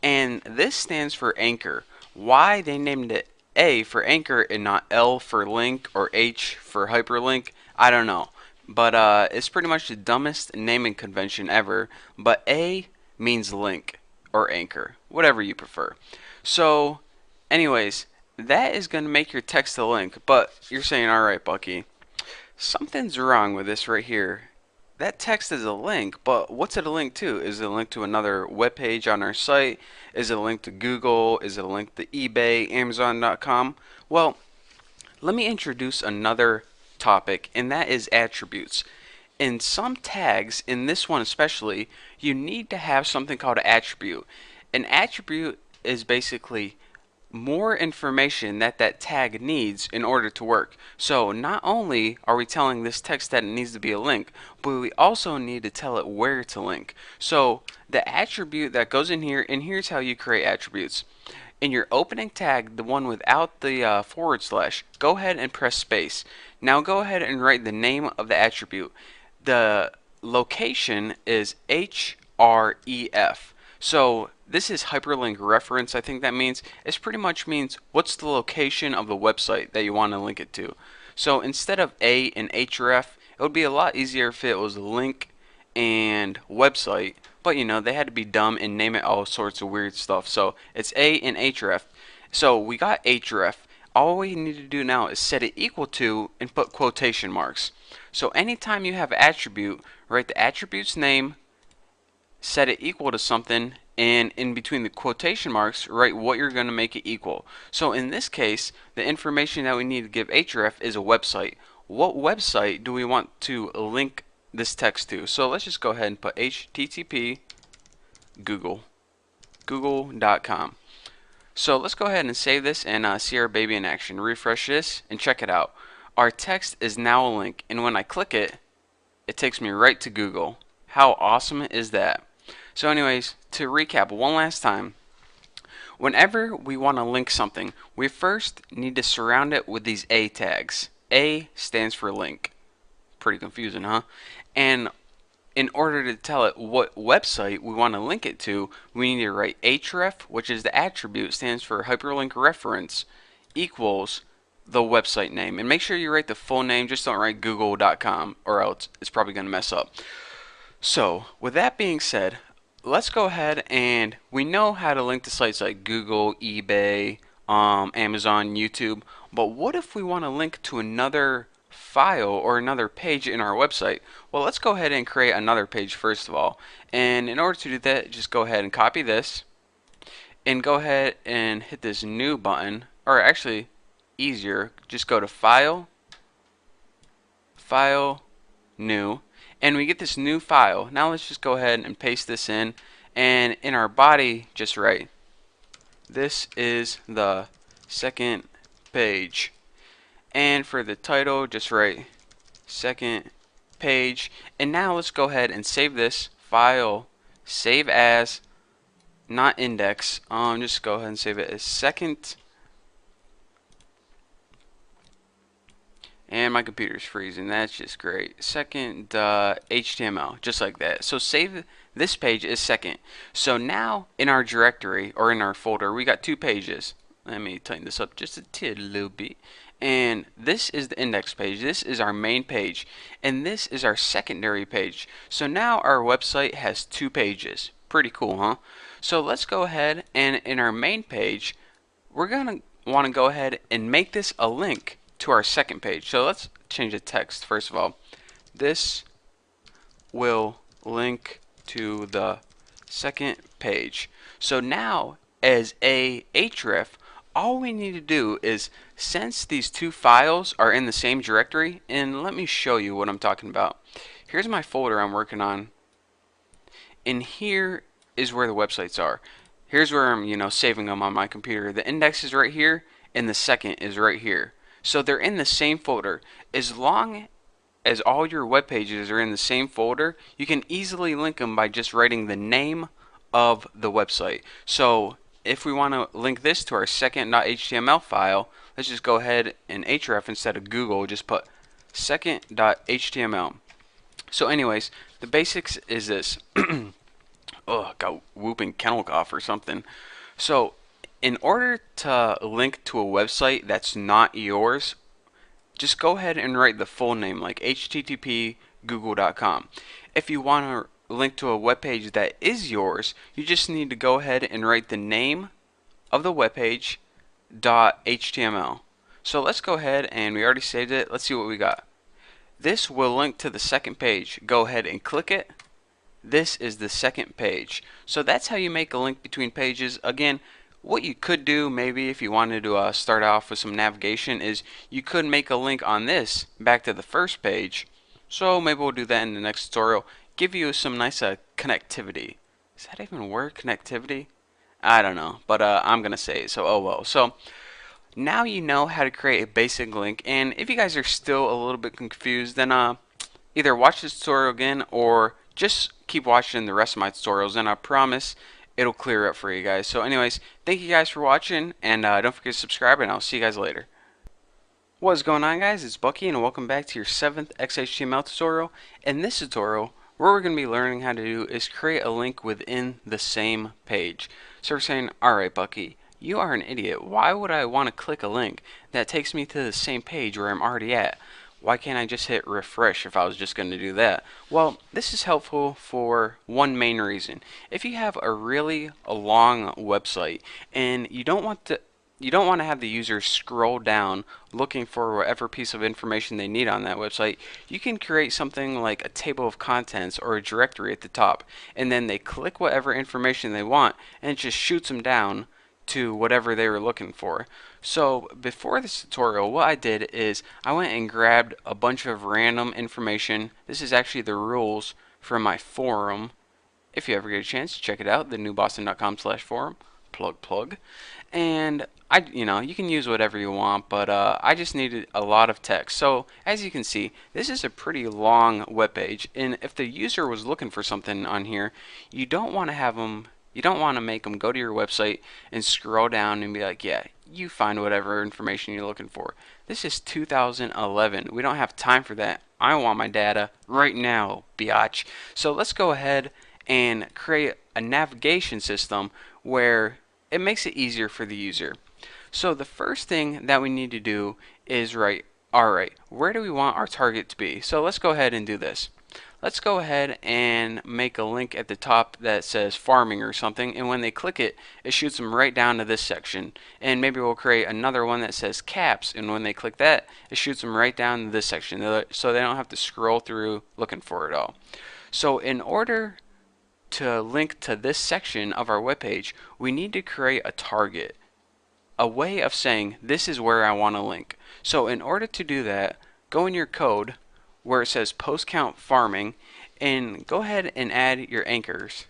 [SPEAKER 1] and this stands for anchor. Why they named it A for anchor and not L for link or H for hyperlink, I don't know. but it's pretty much the dumbest naming convention ever. But A means link or anchor, whatever you prefer. So anyways, that is going to make your text a link. But you're saying, alright Bucky, something's wrong with this right here. That text is a link, but what's it a link to? Is it a link to another web page on our site? Is it a link to Google? Is it a link to eBay, Amazon.com? Well, let me introduce another topic, and that is attributes. In some tags, in this one especially, you need to have something called an attribute. An attribute is basically more information that that tag needs in order to work. So not only are we telling this text that it needs to be a link, but we also need to tell it where to link. So the attribute that goes in here, and here's how you create attributes. In your opening tag, the one without the forward slash, go ahead and press space. Now go ahead and write the name of the attribute. The location is href. So this is hyperlink reference, I think that means. It pretty much means what's the location of the website that you want to link it to. So instead of A and href, it would be a lot easier if it was link and website. But you know, they had to be dumb and name it all sorts of weird stuff. So it's A and href. So we got href. All we need to do now is set it equal to and put quotation marks. So anytime you have an attribute, write the attribute's name, set it equal to something, and in between the quotation marks, write what you're going to make it equal. So in this case, the information that we need to give href is a website. What website do we want to link this text to? So let's just go ahead and put http google.com. So let's go ahead and save this and see our baby in action. Refresh this and check it out. Our text is now a link, and when I click it, it takes me right to Google. How awesome is that? So anyways, to recap one last time, whenever we want to link something, we first need to surround it with these A tags. A stands for link. Pretty confusing, huh? And in order to tell it what website we want to link it to, we need to write href, which is the attribute, stands for hyperlink reference, equals the website name. And make sure you write the full name, just don't write google.com or else it's probably going to mess up. So with that being said, let's go ahead, and we know how to link to sites like Google, eBay, Amazon, YouTube, but what if we want to link to another file or another page in our website? Well, let's go ahead and create another page first of all. And in order to do that, just go ahead and copy this and go ahead and hit this new button, or actually easier, just go to File, File, New, and we get this new file. Now let's just go ahead and paste this in, and in our body just write, this is the second page. And for the title, just write second page. And now let's go ahead and save this file, save as, not index, just go ahead and save it as second. And my computer's freezing, that's just great. Second HTML, just like that. So save this page as second. So now in our directory or in our folder, we got two pages. Let me tighten this up just a little bit. And this is the index page, this is our main page, and this is our secondary page. So now our website has two pages. Pretty cool, huh? So let's go ahead, and in our main page, we're gonna want to go ahead and make this a link to our second page. So let's change the text first of all. This will link to the second page. So now as a href, all we need to do is, since these two files are in the same directory, and let me show you what I'm talking about. Here's my folder I'm working on, and here is where the websites are. Here's where I'm saving them on my computer. The index is right here and the second is right here. So they're in the same folder. As long as all your web pages are in the same folder, you can easily link them by just writing the name of the website. So if we want to link this to our second.html file, let's just go ahead and href instead of Google, just put second.html. So anyways, the basics is this. Oh, got whooping kennel cough or something. So in order to link to a website that's not yours, just go ahead and write the full name, like http google.com. If you want to link to a web page that is yours, you just need to go ahead and write the name of the web page .html. So let's go ahead, and we already saved it. Let's see what we got. This will link to the second page. Go ahead and click it. This is the second page. So that's how you make a link between pages. Again, what you could do, maybe if you wanted to start off with some navigation, is you could make a link on this back to the first page. So maybe we'll do that in the next tutorial. Give you some nice connectivity. Does that even work, connectivity? I don't know, but I'm gonna say it, so oh well. So now you know how to create a basic link, and if you guys are still a little bit confused, then either watch this tutorial again or just keep watching the rest of my tutorials, and I promise it'll clear up for you guys. So anyways, thank you guys for watching, and don't forget to subscribe, and I'll see you guys later. What's going on, guys? It's Bucky, and welcome back to your 7th XHTML tutorial. In this tutorial, what we're going to be learning how to do is create a link within the same page. So we're saying, alright Bucky, you are an idiot. Why would I want to click a link that takes me to the same page where I'm already at? Why can't I just hit refresh if I was just going to do that? Well, this is helpful for one main reason. If you have a really long website and you don't want to have the user scroll down looking for whatever piece of information they need on that website, you can create something like a table of contents or a directory at the top, and then they click whatever information they want and it just shoots them down to whatever they were looking for. So before this tutorial, what I did is I went and grabbed a bunch of random information. This is actually the rules from my forum. If you ever get a chance, check it out, thenewboston.com/forum. Plug. And you can use whatever you want, but I just needed a lot of text. So as you can see, this is a pretty long web page, and if the user was looking for something on here, you don't want to make them go to your website and scroll down and be like, yeah, you find whatever information you're looking for. This is 2011. We don't have time for that. I want my data right now, biatch. So let's go ahead and create a navigation system where it makes it easier for the user. So the first thing that we need to do is write, alright, where do we want our target to be? So let's go ahead and do this. Let's go ahead and make a link at the top that says farming or something, and when they click it, it shoots them right down to this section. And maybe we'll create another one that says caps, and when they click that, it shoots them right down to this section, so they don't have to scroll through looking for it all. So in order to link to this section of our webpage, we need to create a target, a way of saying this is where I want to link. So in order to do that, go in your code where it says post count farming and go ahead and add your anchors.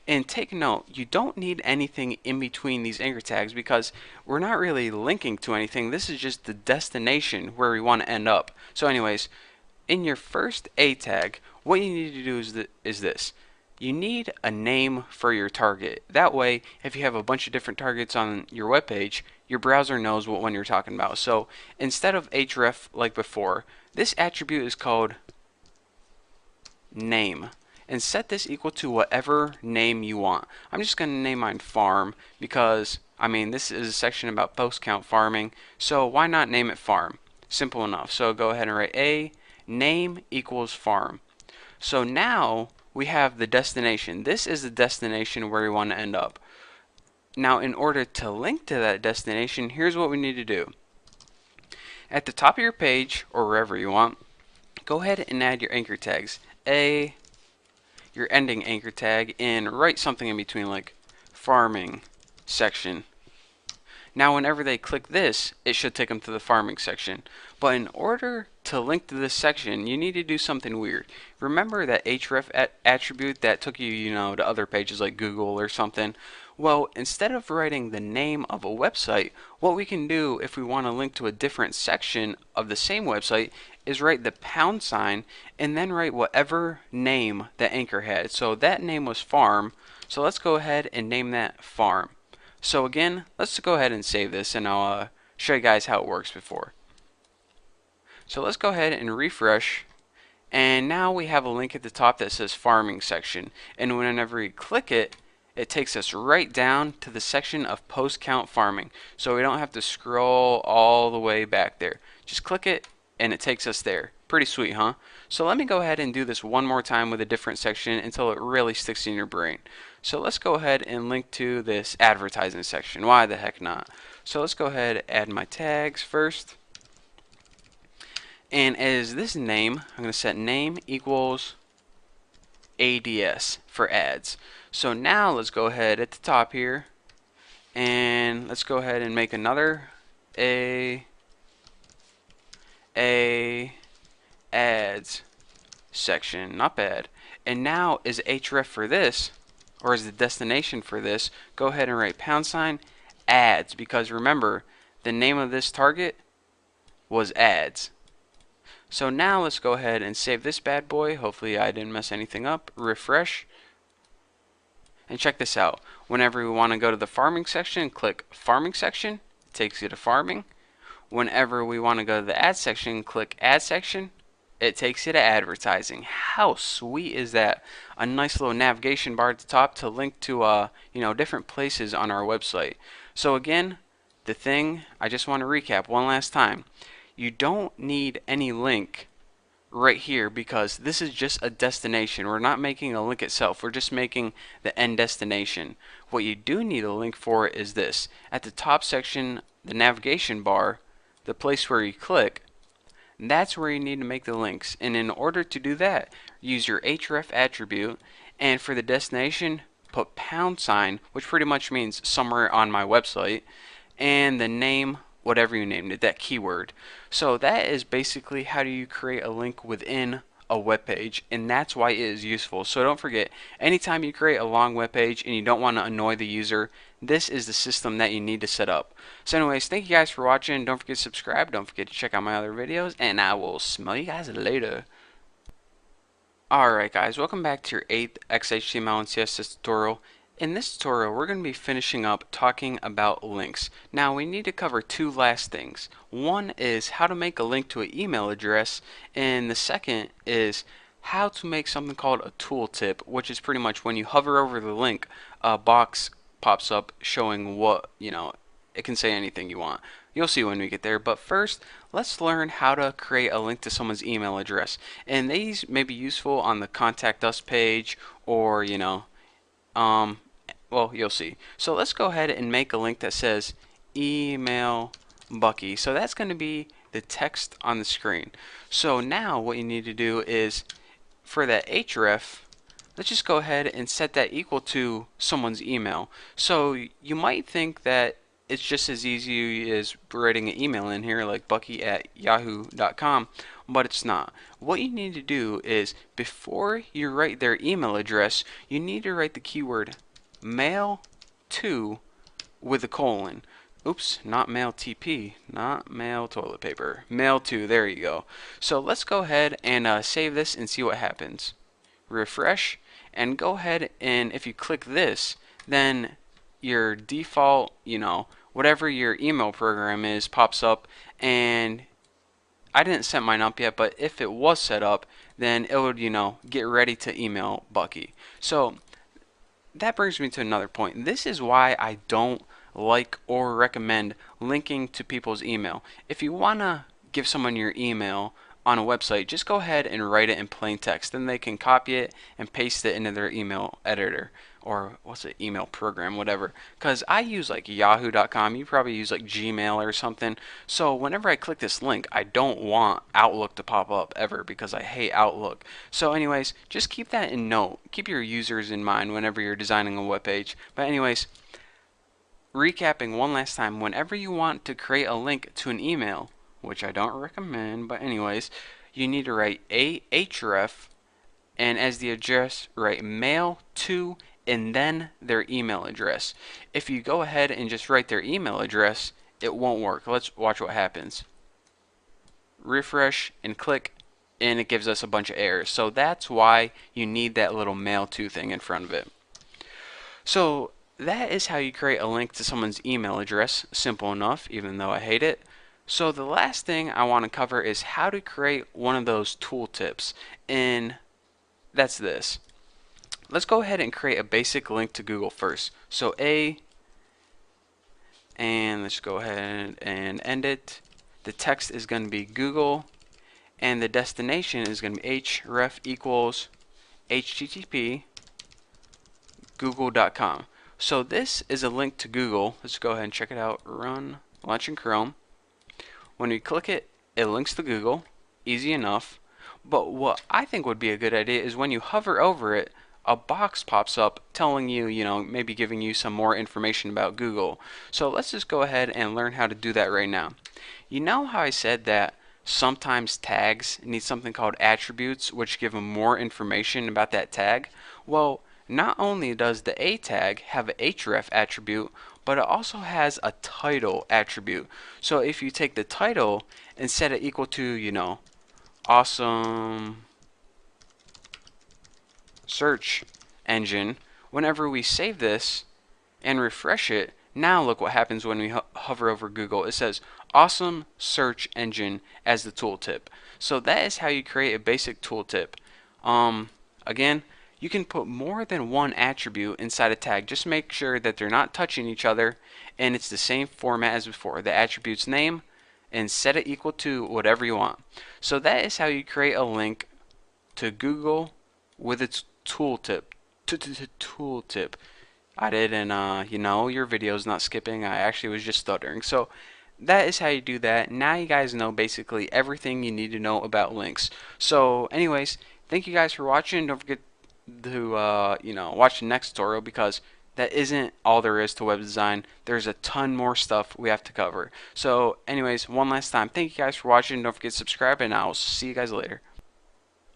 [SPEAKER 1] And take note, you don't need anything in between these anchor tags because we're not really linking to anything. This is just the destination where we want to end up. So anyways, in your first A tag, what you need to do is this. You need a name for your target. That way, if you have a bunch of different targets on your web page, your browser knows what one you're talking about. So instead of href like before, this attribute is called name. And set this equal to whatever name you want. I'm just going to name mine farm because, this is a section about post count farming. So why not name it farm? Simple enough. So go ahead and write a name equals farm. So now we have the destination. This is the destination where we want to end up. Now in order to link to that destination, here's what we need to do. At the top of your page, or wherever you want, go ahead and add your anchor tags. Your ending anchor tag, and write something in between like farming section. Now whenever they click this, it should take them to the farming section. But in order to link to this section, you need to do something weird. Remember that href attribute that took you, to other pages like Google or something? Well, instead of writing the name of a website, what we can do if we want to link to a different section of the same website is write the # and then write whatever name the anchor had. So that name was farm, so let's go ahead and name that farm. So again, let's go ahead and save this, and I'll show you guys how it works before. So let's go ahead and refresh, and now we have a link at the top that says farming section, and whenever we click it, it takes us right down to the section of post count farming. So we don't have to scroll all the way back there. Just click it and it takes us there. Pretty sweet, huh? So let me go ahead and do this one more time with a different section until it really sticks in your brain. So let's go ahead and link to this advertising section. Why the heck not? So let's go ahead and add my tags first. And as this name, I'm going to set name equals ADS for ads. So now let's go ahead at the top here and let's go ahead and make another ads section, not bad. And now is href for this, or is the destination for this, go ahead and write # ads, because remember the name of this target was ads. So now let's go ahead and save this bad boy. Hopefully I didn't mess anything up. Refresh. And check this out. Whenever we want to go to the farming section, click farming section. It takes you to farming. Whenever we want to go to the ad section, click ad section. It takes you to advertising. How sweet is that? A nice little navigation bar at the top to link to different places on our website. So again, the thing, I just want to recap one last time. You don't need any link right here because this is just a destination. We're not making a link itself. We're just making the end destination. What you do need a link for is this. At the top section, the navigation bar, the place where you click, that's where you need to make the links. And in order to do that, use your href attribute, and for the destination, put #, which pretty much means somewhere on my website, and the name, whatever you named it, that keyword. So that is basically how do you create a link within a web page, and that's why it is useful. So don't forget, anytime you create a long web page and you don't want to annoy the user, this is the system that you need to set up. So anyways, thank you guys for watching. Don't forget to subscribe. Don't forget to check out my other videos, and I will smell you guys later. Alright guys, welcome back to your 8th XHTML and CSS tutorial. In this tutorial, we're going to be finishing up talking about links. Now, we need to cover two last things. One is how to make a link to an email address, and the second is how to make something called a tooltip, which is pretty much when you hover over the link, a box pops up showing what, it can say anything you want. You'll see when we get there, but first, let's learn how to create a link to someone's email address. And these may be useful on the Contact Us page, or, well, you'll see. So let's go ahead and make a link that says email Bucky. So that's going to be the text on the screen. So now what you need to do is for that href, let's just go ahead and set that equal to someone's email. So you might think that it's just as easy as writing an email in here like bucky@yahoo.com, but it's not. What you need to do is before you write their email address, you need to write the keyword mail to with a colon. Oops, not mail TP, not mail toilet paper. Mail to, there you go. So let's go ahead and save this and see what happens. Refresh, and go ahead and if you click this, then your default, whatever your email program is pops up, and I didn't set mine up yet, but if it was set up, then it would, get ready to email Bucky. So that brings me to another point. This is why I don't like or recommend linking to people's email. If you want to give someone your email on a website, just go ahead and write it in plain text. Then they can copy it and paste it into their email editor, or what's it, email program, whatever. Because I use like yahoo.com, you probably use like Gmail or something. So whenever I click this link, I don't want Outlook to pop up ever because I hate Outlook. So anyways, just keep that in note. Keep your users in mind whenever you're designing a web page. But anyways, recapping one last time, whenever you want to create a link to an email, which I don't recommend, but anyways, you need to write href, and as the address, write mail to, and then their email address. If you go ahead and just write their email address, it won't work. Let's watch what happens. Refresh and click, and it gives us a bunch of errors. So that's why you need that little mail to thing in front of it. So that is how you create a link to someone's email address. Simple enough, even though I hate it. So the last thing I want to cover is how to create one of those tooltips, and that's this. let's go ahead and create a basic link to Google first. So and let's go ahead and end it. The text is going to be Google, and the destination is going to be href equals http google.com. So this is a link to Google. Let's go ahead and check it out. Run, launch in Chrome. When we click it, it links to Google. Easy enough. But what I think would be a good idea is when you hover over it, a box pops up telling you, maybe giving you some more information about Google. So let's just go ahead and learn how to do that right now. You know how I said that sometimes tags need something called attributes, which give them more information about that tag? Well, not only does the A tag have an href attribute, but it also has a title attribute. So if you take the title and set it equal to, awesome search engine, whenever we save this and refresh it, now look what happens when we hover over Google. It says awesome search engine as the tooltip. So that is how you create a basic tooltip. Again, you can put more than one attribute inside a tag. Just make sure that they're not touching each other and it's the same format as before. The attribute's name, and set it equal to whatever you want. So that is how you create a link to Google with its tooltip. Tooltip. I did, and your video's not skipping. I actually was just stuttering. So that is how you do that. Now you guys know basically everything you need to know about links. So anyways, thank you guys for watching. Don't forget to watch the next tutorial, because that isn't all there is to web design. There's a ton more stuff we have to cover. So anyways, one last time, thank you guys for watching. Don't forget to subscribe, and I'll see you guys later.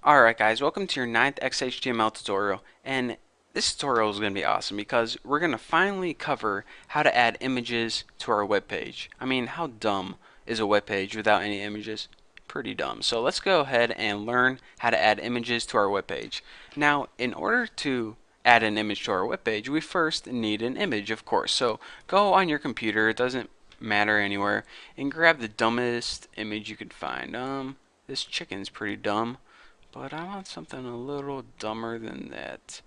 [SPEAKER 1] Alright guys, welcome to your 9th XHTML tutorial, and this tutorial is going to be awesome because we're going to finally cover how to add images to our web page. I mean, how dumb is a web page without any images? Pretty dumb. So let's go ahead and learn how to add images to our web page. Now, in order to add an image to our web page, we first need an image, of course. So go on your computer, it doesn't matter anywhere, and grab the dumbest image you can find. This chicken's pretty dumb, but I want something a little dumber than that.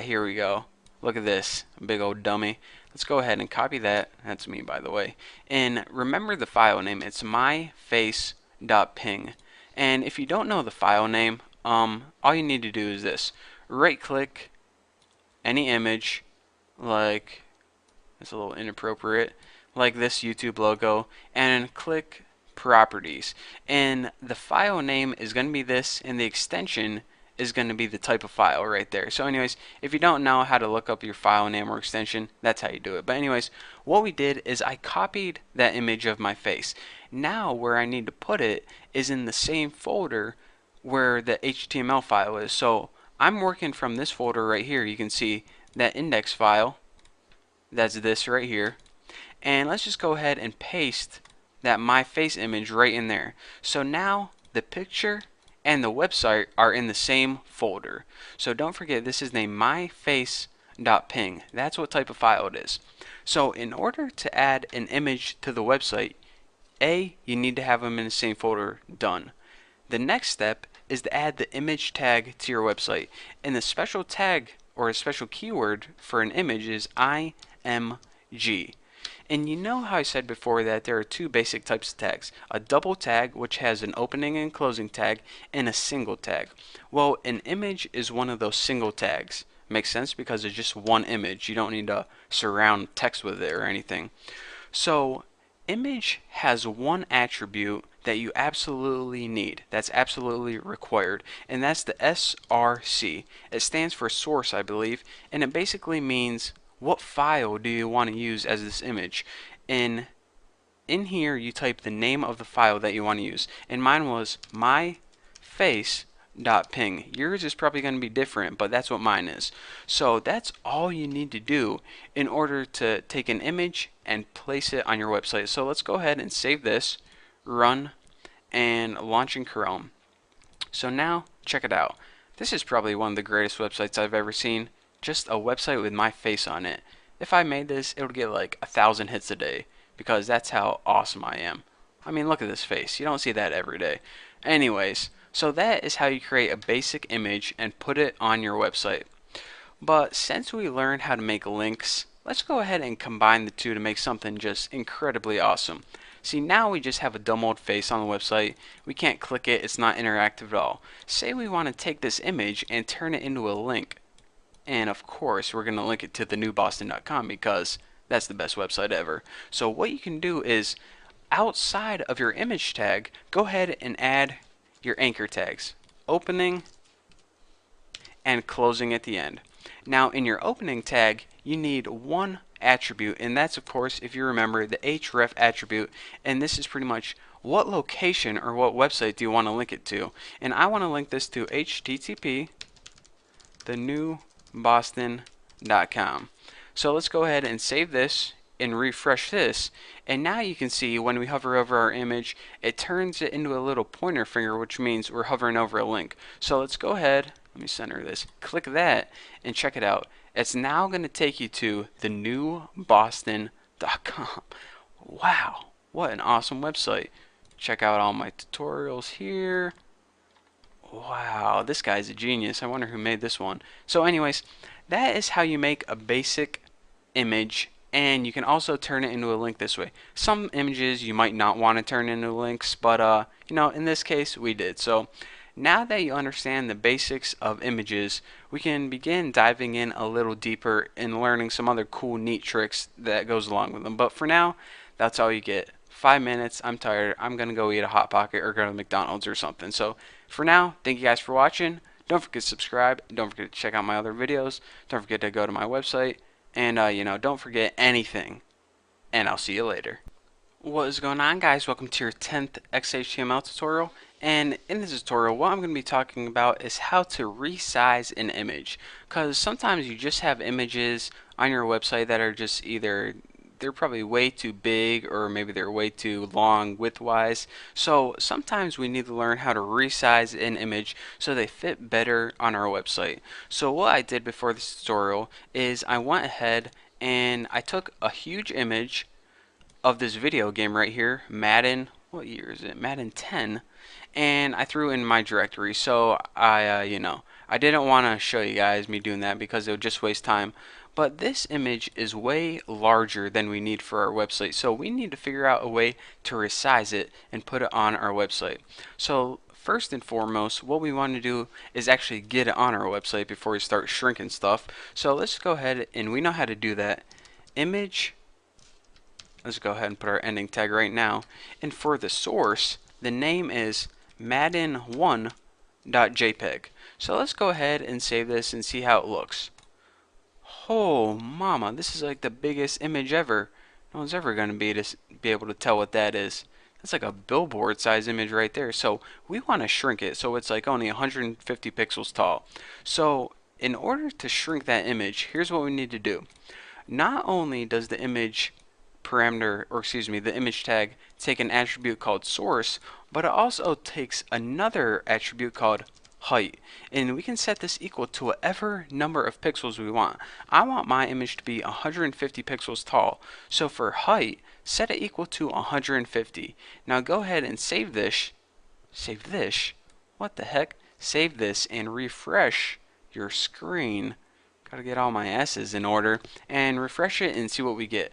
[SPEAKER 1] Here we go. Look at this, big old dummy. Let's go ahead and copy that. That's me, by the way. And remember the file name. It's myface.png. And if you don't know the file name, all you need to do is this. Right-click any image, like, it's a little inappropriate, like this YouTube logo, and click Properties, and the file name is going to be this, and the extension is going to be the type of file right there. So anyways, if you don't know how to look up your file name or extension, that's how you do it. But anyways, what we did is I copied that image of my face. Now where I need to put it is in the same folder where the HTML file is. So I'm working from this folder right here. You can see that index file, that's this right here, and let's just go ahead and paste that my face image right in there. So now the picture and the website are in the same folder. So don't forget, this is named myface.png. That's what type of file it is. So in order to add an image to the website, you need to have them in the same folder. Done. The next step is to add the image tag to your website, and the special tag or a special keyword for an image is img. And you know how I said before that there are two basic types of tags: a double tag, which has an opening and closing tag, and a single tag. Well, an image is one of those single tags. Makes sense because it's just one image. You don't need to surround text with it or anything. So image has one attribute that you absolutely need, that's absolutely required, and that's the src. It stands for source, I believe, and it basically means what file do you want to use as this image. In here you type the name of the file that you want to use, and mine was myface.png. Yours is probably going to be different, but that's what mine is. So that's all you need to do in order to take an image and place it on your website. So let's go ahead and save this, run, and launch in Chrome. So now check it out. This is probably one of the greatest websites I've ever seen. Just a website with my face on it. If I made this, it would get like 1,000 hits a day, because that's how awesome I am. I mean, look at this face. You don't see that every day. Anyways, so that is how you create a basic image and put it on your website. But since we learned how to make links, let's go ahead and combine the two to make something just incredibly awesome. See, now we just have a dumb old face on the website. We can't click it, it's not interactive at all. Say we want to take this image and turn it into a link. And of course, we're going to link it to thenewboston.com because that's the best website ever. So what you can do is, outside of your image tag, go ahead and add your anchor tags. Opening and closing at the end. Now in your opening tag, you need one attribute, and that's of course, if you remember, the href attribute, and this is pretty much what location or what website do you want to link it to. And I want to link this to http thenewboston.com. So let's go ahead and save this and refresh this, and now you can see when we hover over our image, it turns it into a little pointer finger, which means we're hovering over a link. So let's go ahead, let me center this, click that and check it out. It's now going to take you to thenewboston.com. Wow, what an awesome website. Check out all my tutorials here. Wow, this guy's a genius. I wonder who made this one. So anyways, that is how you make a basic image, and you can also turn it into a link this way. Some images you might not want to turn into links, but you know, in this case we did. So now that you understand the basics of images, we can begin diving in a little deeper and learning some other cool, neat tricks that goes along with them. But for now, that's all you get. 5 minutes, I'm tired, I'm gonna go eat a Hot Pocket or go to McDonald's or something. So for now, thank you guys for watching. Don't forget to subscribe, don't forget to check out my other videos, don't forget to go to my website, and you know, don't forget anything, and I'll see you later. What is going on, guys? Welcome to your 10th XHTML tutorial, and in this tutorial what I'm going to be talking about is how to resize an image, because sometimes you just have images on your website that are just either they're probably way too big or maybe they're way too long width-wise. So sometimes we need to learn how to resize an image so they fit better on our website. So what I did before this tutorial is I went ahead and I took a huge image of this video game right here, Madden, what year is it? Madden 10, and I threw it in my directory. So I you know, I didn't want to show you guys me doing that because it would just waste time. But this image is way larger than we need for our website, so we need to figure out a way to resize it and put it on our website. So first and foremost, what we want to do is actually get it on our website before we start shrinking stuff. So let's go ahead, and we know how to do that. Image, let's go ahead and put our ending tag right now, and for the source, the name is madden1.jpg. So let's go ahead and save this and see how it looks. Oh mama, this is like the biggest image ever. No one's ever going to be able to tell what that is. That's like a billboard size image right there. So we want to shrink it so it's like only 150 pixels tall. So in order to shrink that image, here's what we need to do. Not only does the image parameter, or excuse me, the image tag take an attribute called source, but it also takes another attribute called height, and we can set this equal to whatever number of pixels we want. I want my image to be 150 pixels tall, so for height, set it equal to 150. Now go ahead and save this, what the heck, save this and refresh your screen. Gotta get all my S's in order, and refresh it and see what we get.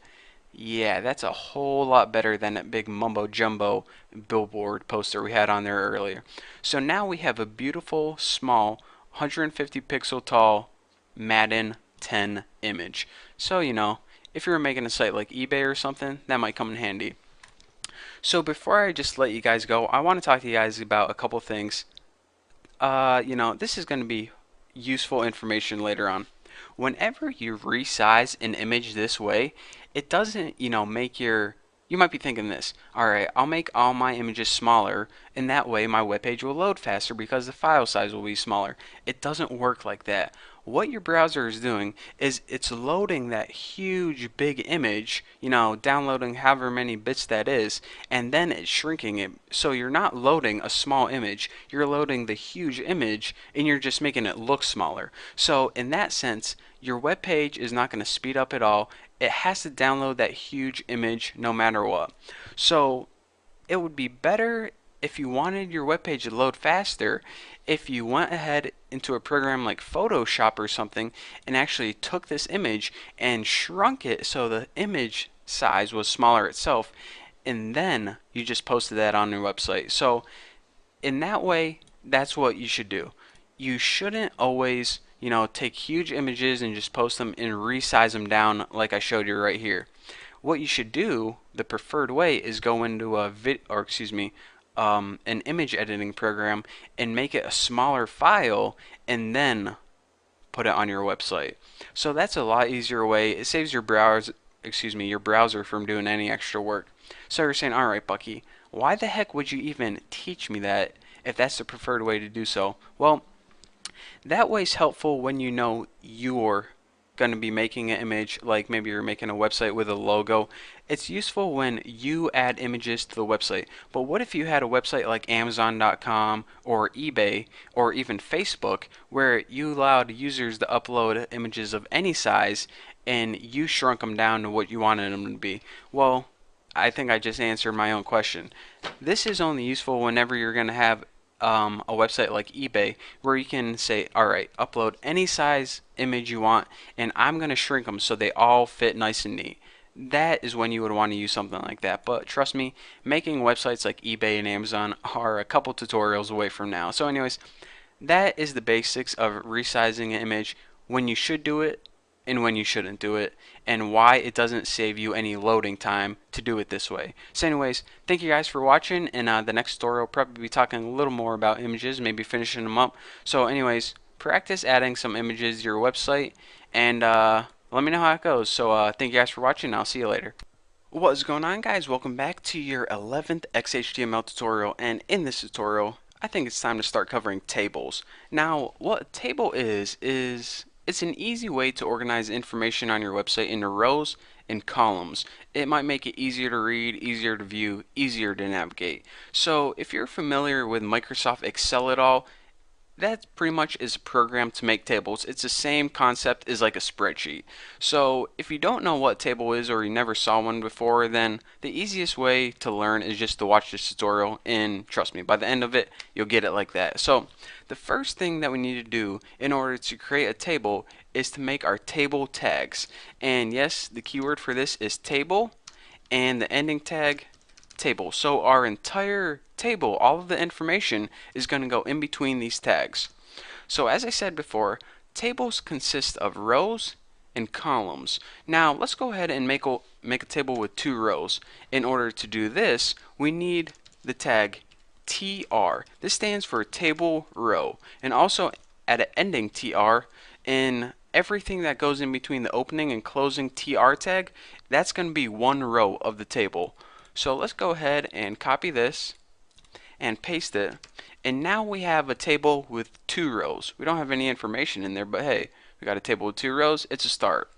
[SPEAKER 1] Yeah, that's a whole lot better than that big mumbo jumbo billboard poster we had on there earlier. So now we have a beautiful, small, 150 pixel tall Madden 10 image. So, you know, if you're making a site like eBay or something, that might come in handy. So before I just let you guys go, I want to talk to you guys about a couple things. You know, this is going to be useful information later on. Whenever you resize an image this way, it doesn't, you know, make your, you might be thinking this, alright, I'll make all my images smaller, and that way my web page will load faster because the file size will be smaller. It doesn't work like that. What your browser is doing is it's loading that huge big image, you know, downloading however many bits that is, and then it's shrinking it. So you're not loading a small image, you're loading the huge image, and you're just making it look smaller. So in that sense, your web page is not going to speed up at all. It has to download that huge image no matter what. So it would be better if you wanted your web page to load faster, if you went ahead into a program like Photoshop or something and actually took this image and shrunk it so the image size was smaller itself, and then you just posted that on your website. So in that way, that's what you should do. You shouldn't always, take huge images and just post them and resize them down like I showed you right here. What you should do, the preferred way, is go into an image editing program and make it a smaller file and then put it on your website. So that's a lot easier way. It saves your browser from doing any extra work. So you're saying, all right, Bucky, why the heck would you even teach me that if that's the preferred way to do so? Well, that way's helpful when you know you're going to be making an image, like maybe you're making a website with a logo. It's useful when you add images to the website. But what if you had a website like Amazon.com or eBay or even Facebook where you allowed users to upload images of any size and you shrunk them down to what you wanted them to be? Well, I think I just answered my own question. This is only useful whenever you're going to have a website like eBay where you can say, alright, upload any size image you want and I'm going to shrink them so they all fit nice and neat. That is when you would want to use something like that. But trust me, making websites like eBay and Amazon are a couple tutorials away from now. So anyways, that is the basics of resizing an image, when you should do it and when you shouldn't do it, and why it doesn't save you any loading time to do it this way. So anyways, thank you guys for watching, and the next tutorial will probably be talking a little more about images, maybe finishing them up. So anyways, practice adding some images to your website, and let me know how it goes. So thank you guys for watching, and I'll see you later. What is going on, guys? Welcome back to your 11th XHTML tutorial, and in this tutorial I think it's time to start covering tables. Now, what a table is it's an easy way to organize information on your website into rows and columns. It might make it easier to read, easier to view, easier to navigate. So if you're familiar with Microsoft Excel at all, that pretty much is a program to make tables. It's the same concept as like a spreadsheet. So if you don't know what a table is or you never saw one before, then the easiest way to learn is just to watch this tutorial, and trust me, by the end of it you'll get it like that. So the first thing that we need to do in order to create a table is to make our table tags. And yes, the keyword for this is table and the ending tag table. So our entire table, all of the information, is going to go in between these tags. So as I said before, tables consist of rows and columns. Now let's go ahead and make a table with 2 rows. In order to do this, we need the tag TR. This stands for table row, and also at an ending TR, in everything that goes in between the opening and closing TR tag, that's going to be 1 row of the table. So let's go ahead and copy this and paste it, and now we have a table with 2 rows. We don't have any information in there, but hey, we got a table with 2 rows. It's a start.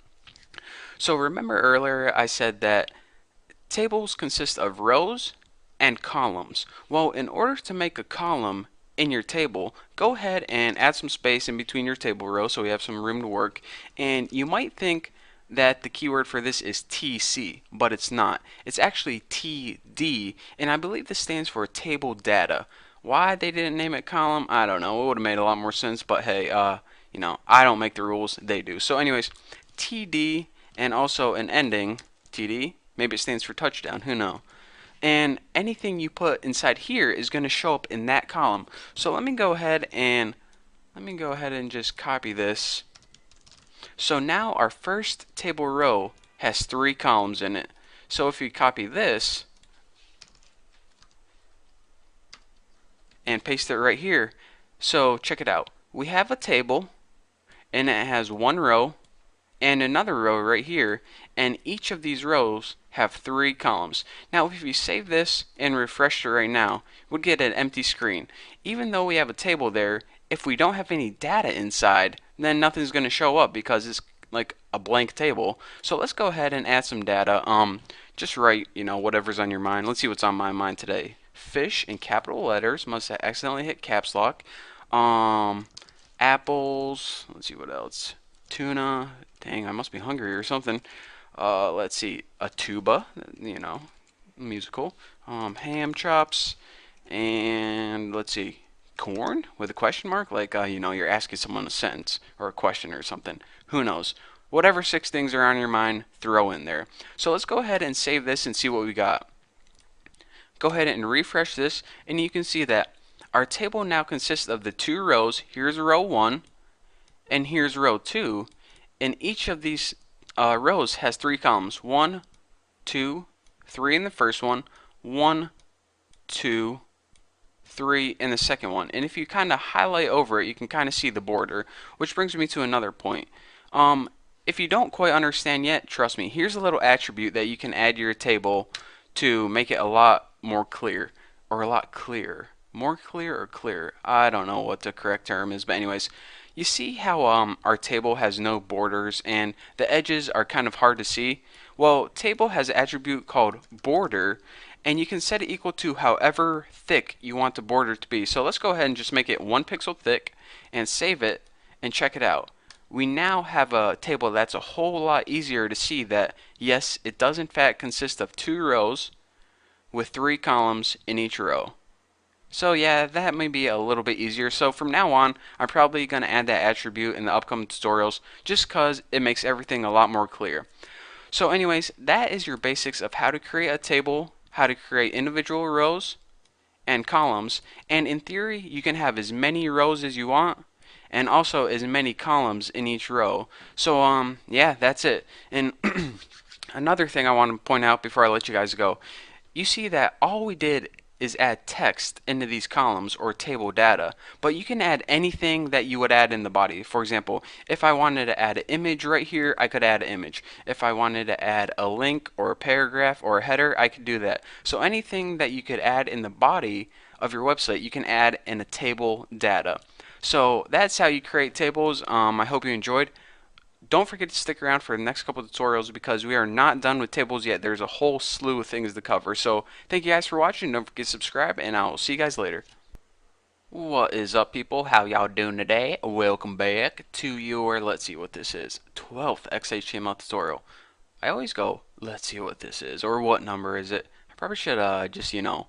[SPEAKER 1] So remember earlier I said that tables consist of rows and columns. Well, in order to make a column in your table, go ahead and add some space in between your table rows so we have some room to work. And you might think that the keyword for this is TC, but it's not. It's actually TD, and I believe this stands for table data. Why they didn't name it column, I don't know. It would have made a lot more sense, but hey, I don't make the rules, they do. So anyways, TD, and also an ending TD, maybe it stands for touchdown, who knows. And anything you put inside here is going to show up in that column. So let me go ahead and just copy this. So now our first table row has 3 columns in it. So if you copy this and paste it right here, so check it out. We have a table and it has 1 row and another row right here, and each of these rows have 3 columns. Now if you save this and refresh it right now, we'd get an empty screen. Even though we have a table there, if we don't have any data inside, then nothing's going to show up because it's like a blank table. So let's go ahead and add some data. Just write, whatever's on your mind. Let's see what's on my mind today. Fish in capital letters. Must have accidentally hit caps lock. Apples. Let's see what else. Tuna. Dang, I must be hungry or something. Let's see. A tuba. Musical. Ham chops. and let's see, corn with a question mark, like you know, you're asking someone a sentence or a question or something. Who knows? Whatever 6 things are on your mind, throw in there. So let's go ahead and save this and see what we got. Go ahead and refresh this, and you can see that our table now consists of the 2 rows. Here's row 1, and here's row 2, and each of these rows has 3 columns. 1, 2, 3 in the first one, 1, 2, 3 in the second one. And if you kind of highlight over it, you can kind of see the border, which brings me to another point. If you don't quite understand yet, trust me, here's a little attribute that you can add to your table to make it a lot more clear, or a lot clearer. More clear or clear? I don't know what the correct term is, but anyways, you see how our table has no borders and the edges are kind of hard to see? Well, table has an attribute called border, and you can set it equal to however thick you want the border to be. So let's go ahead and just make it 1 pixel thick and save it and check it out. We now have a table that's a whole lot easier to see that yes, it does in fact consist of 2 rows with 3 columns in each row. So yeah, that may be a little bit easier. So from now on, I'm probably going to add that attribute in the upcoming tutorials just because it makes everything a lot more clear. So anyways, that is your basics of how to create a table, how to create individual rows and columns, and in theory you can have as many rows as you want and also as many columns in each row. So yeah, that's it. And another thing I want to point out before I let you guys go, you see that all we did is add text into these columns or table data, but you can add anything that you would add in the body. For example, if I wanted to add an image right here, I could add an image. If I wanted to add a link or a paragraph or a header, I could do that. So anything that you could add in the body of your website, you can add in a table data. So that's how you create tables. I hope you enjoyed. Don't forget to stick around for the next couple of tutorials because we are not done with tables yet. There's a whole slew of things to cover. So thank you guys for watching. Don't forget to subscribe, and I'll see you guys later. What is up, people? How y'all doing today? Welcome back to your, let's see what this is, 12th XHTML tutorial. I always go, let's see what this is, or what number is it? I probably should just, you know,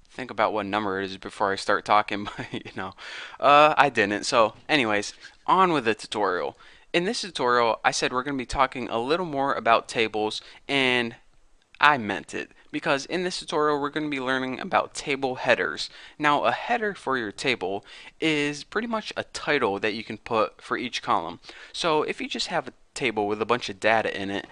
[SPEAKER 1] think about what number it is before I start talking, but you know, I didn't. So anyways, on with the tutorial. In this tutorial, I said we're going to be talking a little more about tables, and I meant it, because in this tutorial we're going to be learning about table headers. Now, a header for your table is pretty much a title that you can put for each column. So if you just have a table with a bunch of data in it,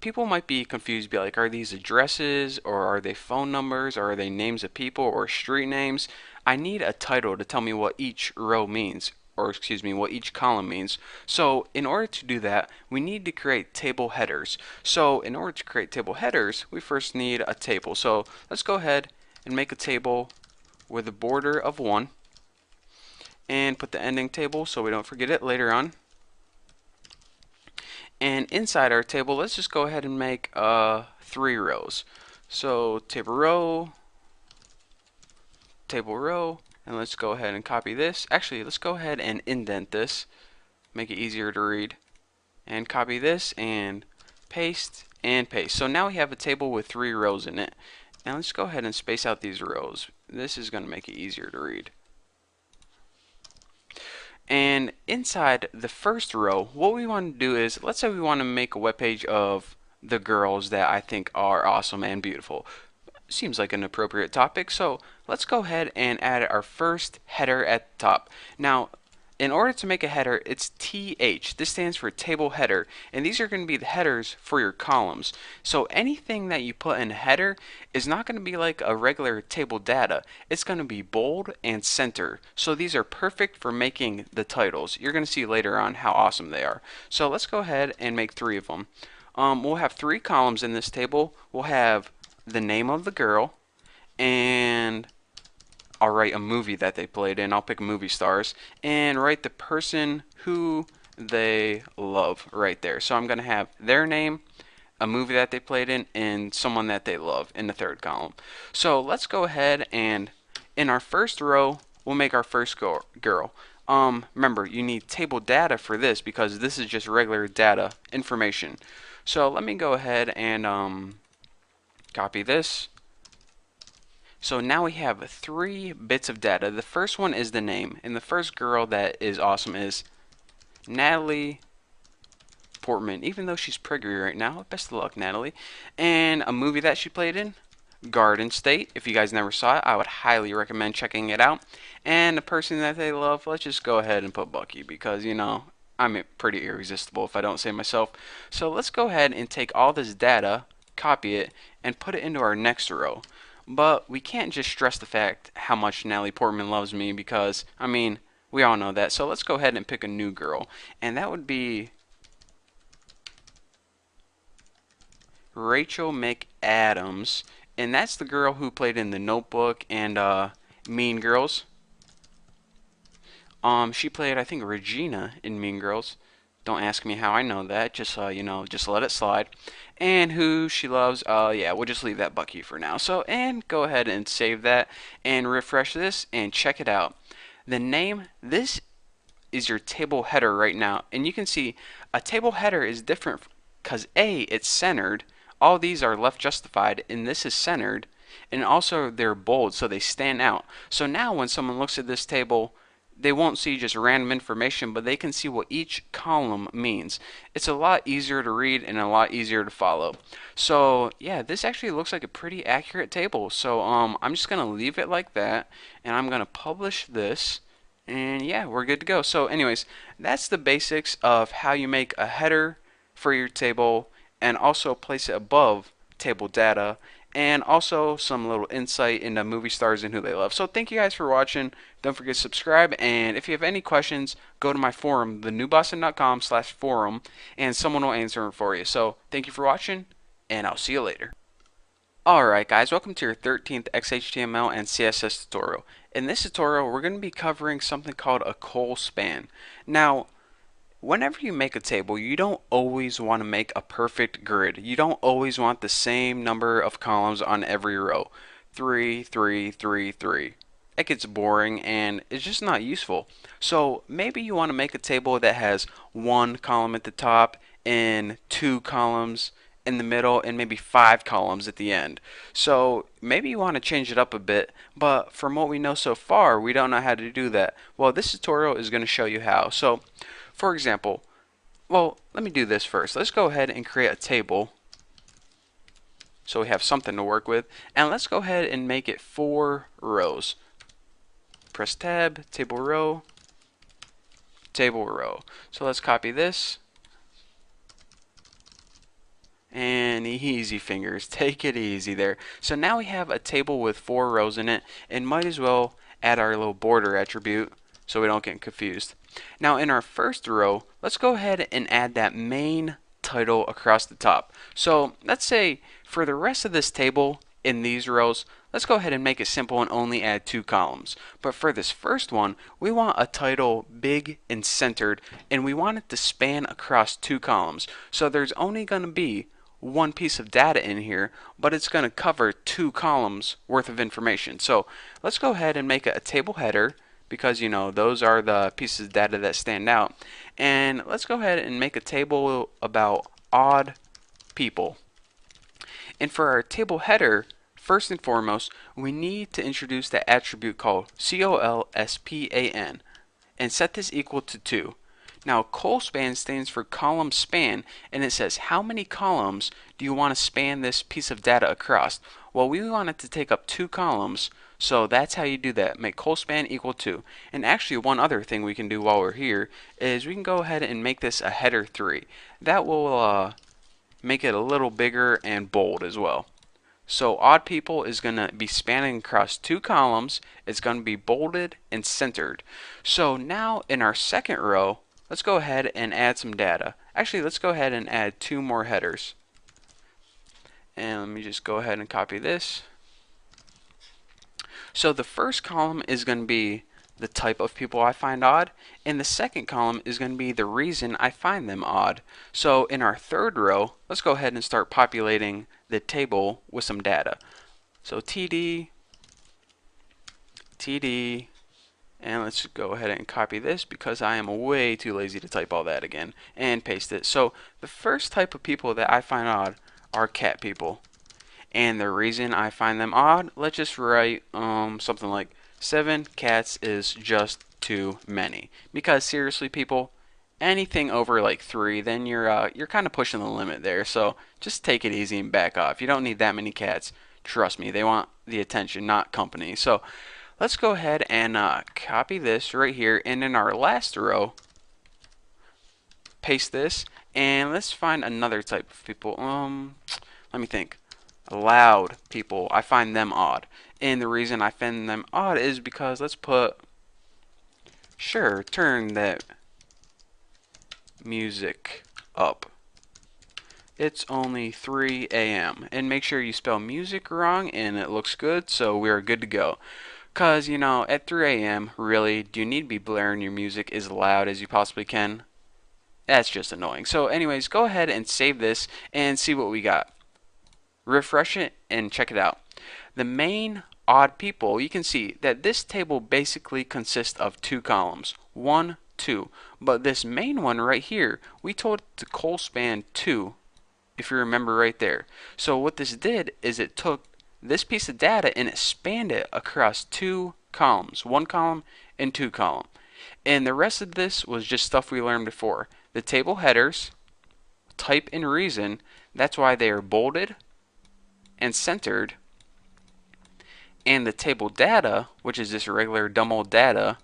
[SPEAKER 1] people might be confused, be like, are these addresses, or are they phone numbers, or are they names of people, or street names? I need a title to tell me what each row means, or excuse me, what each column means. So in order to do that, we need to create table headers. So in order to create table headers, we first need a table. So let's go ahead and make a table with a border of 1 and put the ending table so we don't forget it later on. And inside our table, let's just go ahead and make 3 rows. So table row, and let's go ahead and copy this. Actually, let's go ahead and indent this, make it easier to read, and copy this and paste and paste. So now we have a table with 3 rows in it. Now let's go ahead and space out these rows. This is going to make it easier to read. And inside the first row, what we want to do is, let's say we want to make a web page of the girls that I think are awesome and beautiful. Seems like an appropriate topic, so let's go ahead and add our first header at the top. Now, in order to make a header, it's TH. This stands for table header, and these are going to be the headers for your columns. So anything that you put in a header is not going to be like a regular table data. It's going to be bold and center. So these are perfect for making the titles. You're going to see later on how awesome they are. So let's go ahead and make 3 of them. We'll have 3 columns in this table. We'll have the name of the girl, and I'll write a movie that they played in. I'll pick movie stars and write the person who they love right there. So I'm going to have their name, a movie that they played in, and someone that they love in the 3rd column. So let's go ahead and in our first row, we'll make our first girl. Remember, you need table data for this because this is just regular data information. So let me go ahead and copy this. So now we have 3 bits of data. The first one is the name, and the first girl that is awesome is Natalie Portman, even though she's priggery right now. Best of luck, Natalie. And a movie that she played in, Garden State. If you guys never saw it, I would highly recommend checking it out. And the person that they love, let's just go ahead and put Bucky, because, you know, I'm pretty irresistible if I don't say myself. So let's go ahead and take all this data, copy it, and put it into our next row. But we can't just stress the fact how much Natalie Portman loves me, because, I mean, we all know that. So let's go ahead and pick a new girl. And that would be Rachel McAdams. And that's the girl who played in The Notebook and Mean Girls. She played, I think, Regina in Mean Girls. Don't ask me how I know that. Just you know, just let it slide. And who she loves, yeah, we'll just leave that Bucky for now. So, and go ahead and save that and refresh this and check it out. The name, this is your table header right now, and you can see a table header is different because A, it's centered. All these are left justified, and this is centered, and also they're bold, so they stand out. So now when someone looks at this table, they won't see just random information, but they can see what each column means. It's a lot easier to read and a lot easier to follow. So yeah, this actually looks like a pretty accurate table. So I'm just gonna leave it like that, and I'm gonna publish this, and yeah, we're good to go. So anyways, that's the basics of how you make a header for your table and also place it above table data, and also some little insight into movie stars and who they love. So thank you guys for watching. Don't forget to subscribe, and if you have any questions, go to my forum, thenewboston.com/forum, and someone will answer them for you. So thank you for watching, and I'll see you later. Alright guys, welcome to your 13th XHTML and CSS tutorial. In this tutorial, we're going to be covering something called a col span. Now, whenever you make a table, you don't always want to make a perfect grid. You don't always want the same number of columns on every row. 3, 3, 3, 3. It gets boring and it's just not useful. So maybe you want to make a table that has 1 column at the top and 2 columns in the middle and maybe 5 columns at the end. So maybe you want to change it up a bit, but from what we know so far, we don't know how to do that. Well, this tutorial is going to show you how. So for example, well, let me do this first. Let's go ahead and create a table so we have something to work with, and let's go ahead and make it 4 rows. Press tab, table row, table row. So let's copy this, and easy fingers, take it easy there. So now we have a table with 4 rows in it, and might as well add our little border attribute so we don't get confused. Now in our first row, let's go ahead and add that main title across the top. So let's say for the rest of this table in these rows, let's go ahead and make it simple and only add 2 columns. But for this first one, we want a title big and centered, and we want it to span across 2 columns. So there's only going to be 1 piece of data in here, but it's going to cover 2 columns worth of information. So let's go ahead and make it a table header, because you know those are the pieces of data that stand out. And let's go ahead and make a table about odd people. And for our table header, first and foremost, we need to introduce the attribute called colspan and set this equal to 2. Now col span stands for column span, and it says how many columns do you want to span this piece of data across. Well, we want it to take up 2 columns, so that's how you do that. Make col span equal 2. And actually one other thing we can do while we're here is we can go ahead and make this a header 3. That will make it a little bigger and bold as well. So odd people is going to be spanning across 2 columns. It's going to be bolded and centered. So now in our second row, let's go ahead and add some data. Actually, let's go ahead and add 2 more headers. And let me just go ahead and copy this. So the first column is going to be the type of people I find odd, and the second column is going to be the reason I find them odd. So in our third row, let's go ahead and start populating the table with some data. So TD, TD, and let's go ahead and copy this because I am way too lazy to type all that again, and paste it. So the first type of people that I find odd are cat people. And the reason I find them odd, let's just write something like 7 cats is just too many. Because seriously, people, anything over like 3, then you're kind of pushing the limit there. So just take it easy and back off. You don't need that many cats. Trust me, they want the attention, not company. So let's go ahead and copy this right here, and in our last row, paste this, and let's find another type of people. Let me think. Loud people. I find them odd, and the reason I find them odd is because let's put, sure, turn that music up. It's only 3 a.m. and make sure you spell music wrong and it looks good, so we're good to go. Cause you know, at 3 a.m. really, do you need to be blaring your music as loud as you possibly can? That's just annoying. So anyways, go ahead and save this and see what we got. Refresh it and check it out. The main odd people, you can see that this table basically consists of 2 columns. 1, 2. But this main one right here, we told it to col span 2, if you remember right there. So what this did is it took this piece of data and it spanned it across 2 columns. 1 column and 2 column. And the rest of this was just stuff we learned before. The table headers, type and reason, that's why they are bolded and centered. And the table data, which is this regular dumb old data,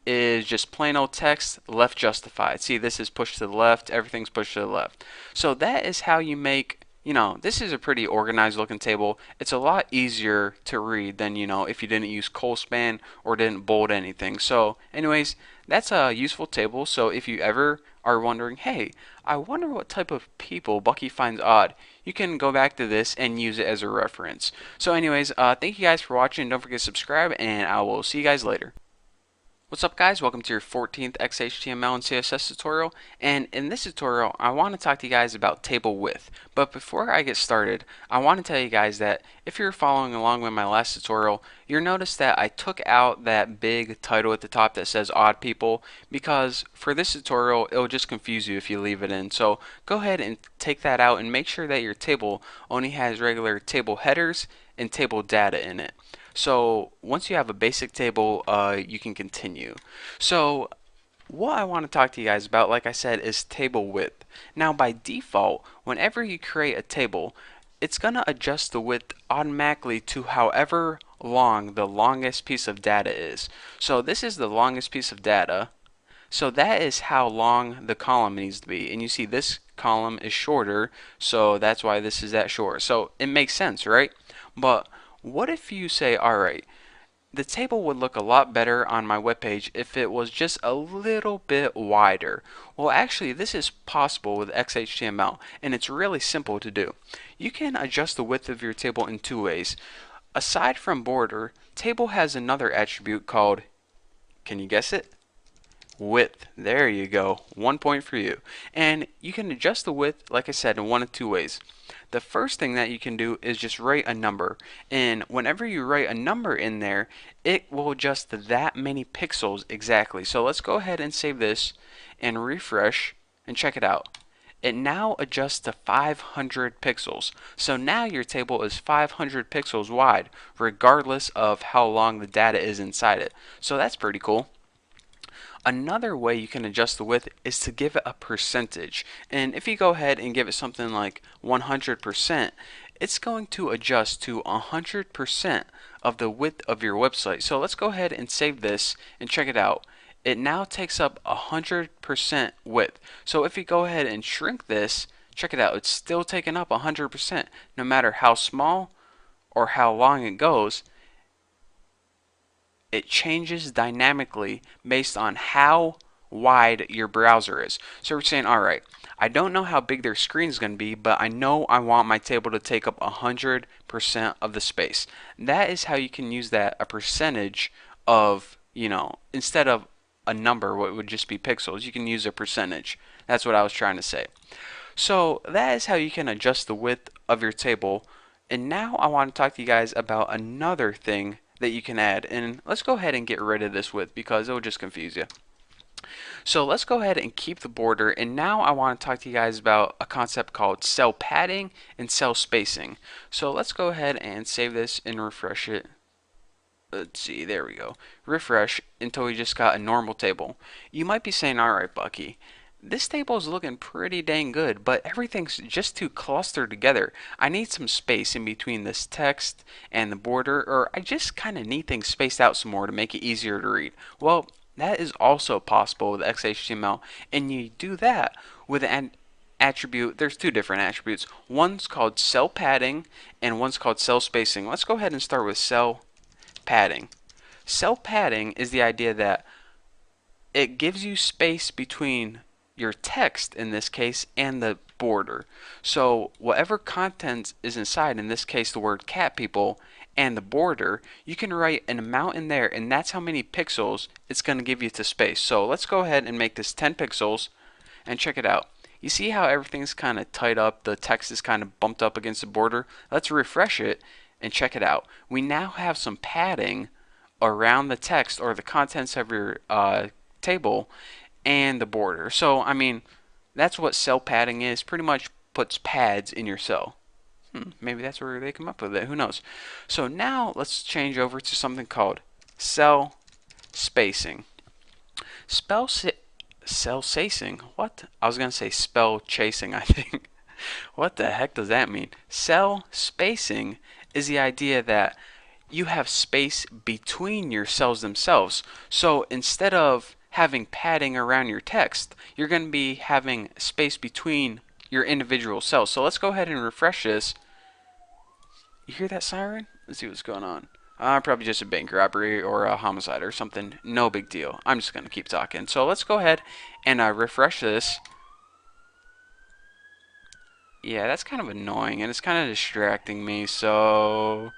[SPEAKER 1] is just plain old text, left justified. See, this is pushed to the left, everything's pushed to the left. So that is how you make, you know, this is a pretty organized looking table. It's a lot easier to read than, you know, if you didn't use col span or didn't bold anything. So anyways, that's a useful table. So if you ever are wondering, hey, I wonder what type of people Bucky finds odd, you can go back to this and use it as a reference. So anyways, thank you guys for watching. Don't forget to subscribe, and I will see you guys later. What's up, guys? Welcome to your 14th XHTML and CSS tutorial, and in this tutorial I want to talk to you guys about table width. But before I get started, I want to tell you guys that if you're following along with my last tutorial, you'll notice that I took out that big title at the top that says odd people, because for this tutorial it'll just confuse you if you leave it in. So go ahead and take that out and make sure that your table only has regular table headers and table data in it. So once you have a basic table, you can continue. So what I want to talk to you guys about, like I said, is table width. Now by default, whenever you create a table, it's going to adjust the width automatically to however long the longest piece of data is. So this is the longest piece of data. So that is how long the column needs to be. And you see this column is shorter, so that's why this is that short. So it makes sense, right? But what if you say, alright, the table would look a lot better on my webpage if it was just a little bit wider? Well, actually, this is possible with XHTML, and it's really simple to do. You can adjust the width of your table in 2 ways. Aside from border, table has another attribute called, can you guess it? Width. There you go. 1 point for you. And you can adjust the width, like I said, in 1 of 2 ways. The first thing that you can do is just write a number, and whenever you write a number in there, it will adjust to that many pixels exactly. So let's go ahead and save this and refresh and check it out. It now adjusts to 500 pixels. So now your table is 500 pixels wide, regardless of how long the data is inside it. So that's pretty cool. Another way you can adjust the width is to give it a percentage. And if you go ahead and give it something like 100%, it's going to adjust to 100% of the width of your website. So let's go ahead and save this and check it out. It now takes up 100% width. So if you go ahead and shrink this, check it out, it's still taking up 100%. No matter how small or how long it goes, it changes dynamically based on how wide your browser is. So we're saying, alright, I don't know how big their screen is going to be, but I know I want my table to take up 100% of the space. That is how you can use that, a percentage of, you know, instead of a number, what would just be pixels, you can use a percentage. That's what I was trying to say. So that is how you can adjust the width of your table. And now I want to talk to you guys about another thing that you can add, and let's go ahead and get rid of this width because it will just confuse you. So let's go ahead and keep the border, and now I want to talk to you guys about a concept called cell padding and cell spacing. So let's go ahead and save this and refresh it. Let's see, there we go. Refresh until we just got a normal table. You might be saying, alright Bucky, this table is looking pretty dang good, but everything's just too clustered together. I need some space in between this text and the border, or I just kind of need things spaced out some more to make it easier to read. Well, that is also possible with XHTML, and you do that with an attribute. There's two different attributes. One's called cell padding, and one's called cell spacing. Let's go ahead and start with cell padding. Cell padding is the idea that it gives you space between your text, in this case, and the border. So whatever content is inside, in this case the word cat people, and the border, you can write an amount in there, and that's how many pixels it's going to give you to space. So let's go ahead and make this 10 pixels and check it out. You see how everything's kind of tied up, the text is kind of bumped up against the border? Let's refresh it and check it out. We now have some padding around the text or the contents of your table and the border. So I mean, that's what cell padding is. Pretty much puts pads in your cell. Maybe that's where they come up with it. Who knows? So now let's change over to something called cell spacing. Cell spacing? What? I was gonna say spell chasing, I think. What the heck does that mean? Cell spacing is the idea that you have space between your cells themselves. So instead of having padding around your text, you're going to be having space between your individual cells. So let's go ahead and refresh this. You hear that siren? Let's see what's going on. Probably just a bank robbery or a homicide or something. No big deal. I'm just going to keep talking. So let's go ahead and refresh this. Yeah, that's kind of annoying, and it's kind of distracting me, so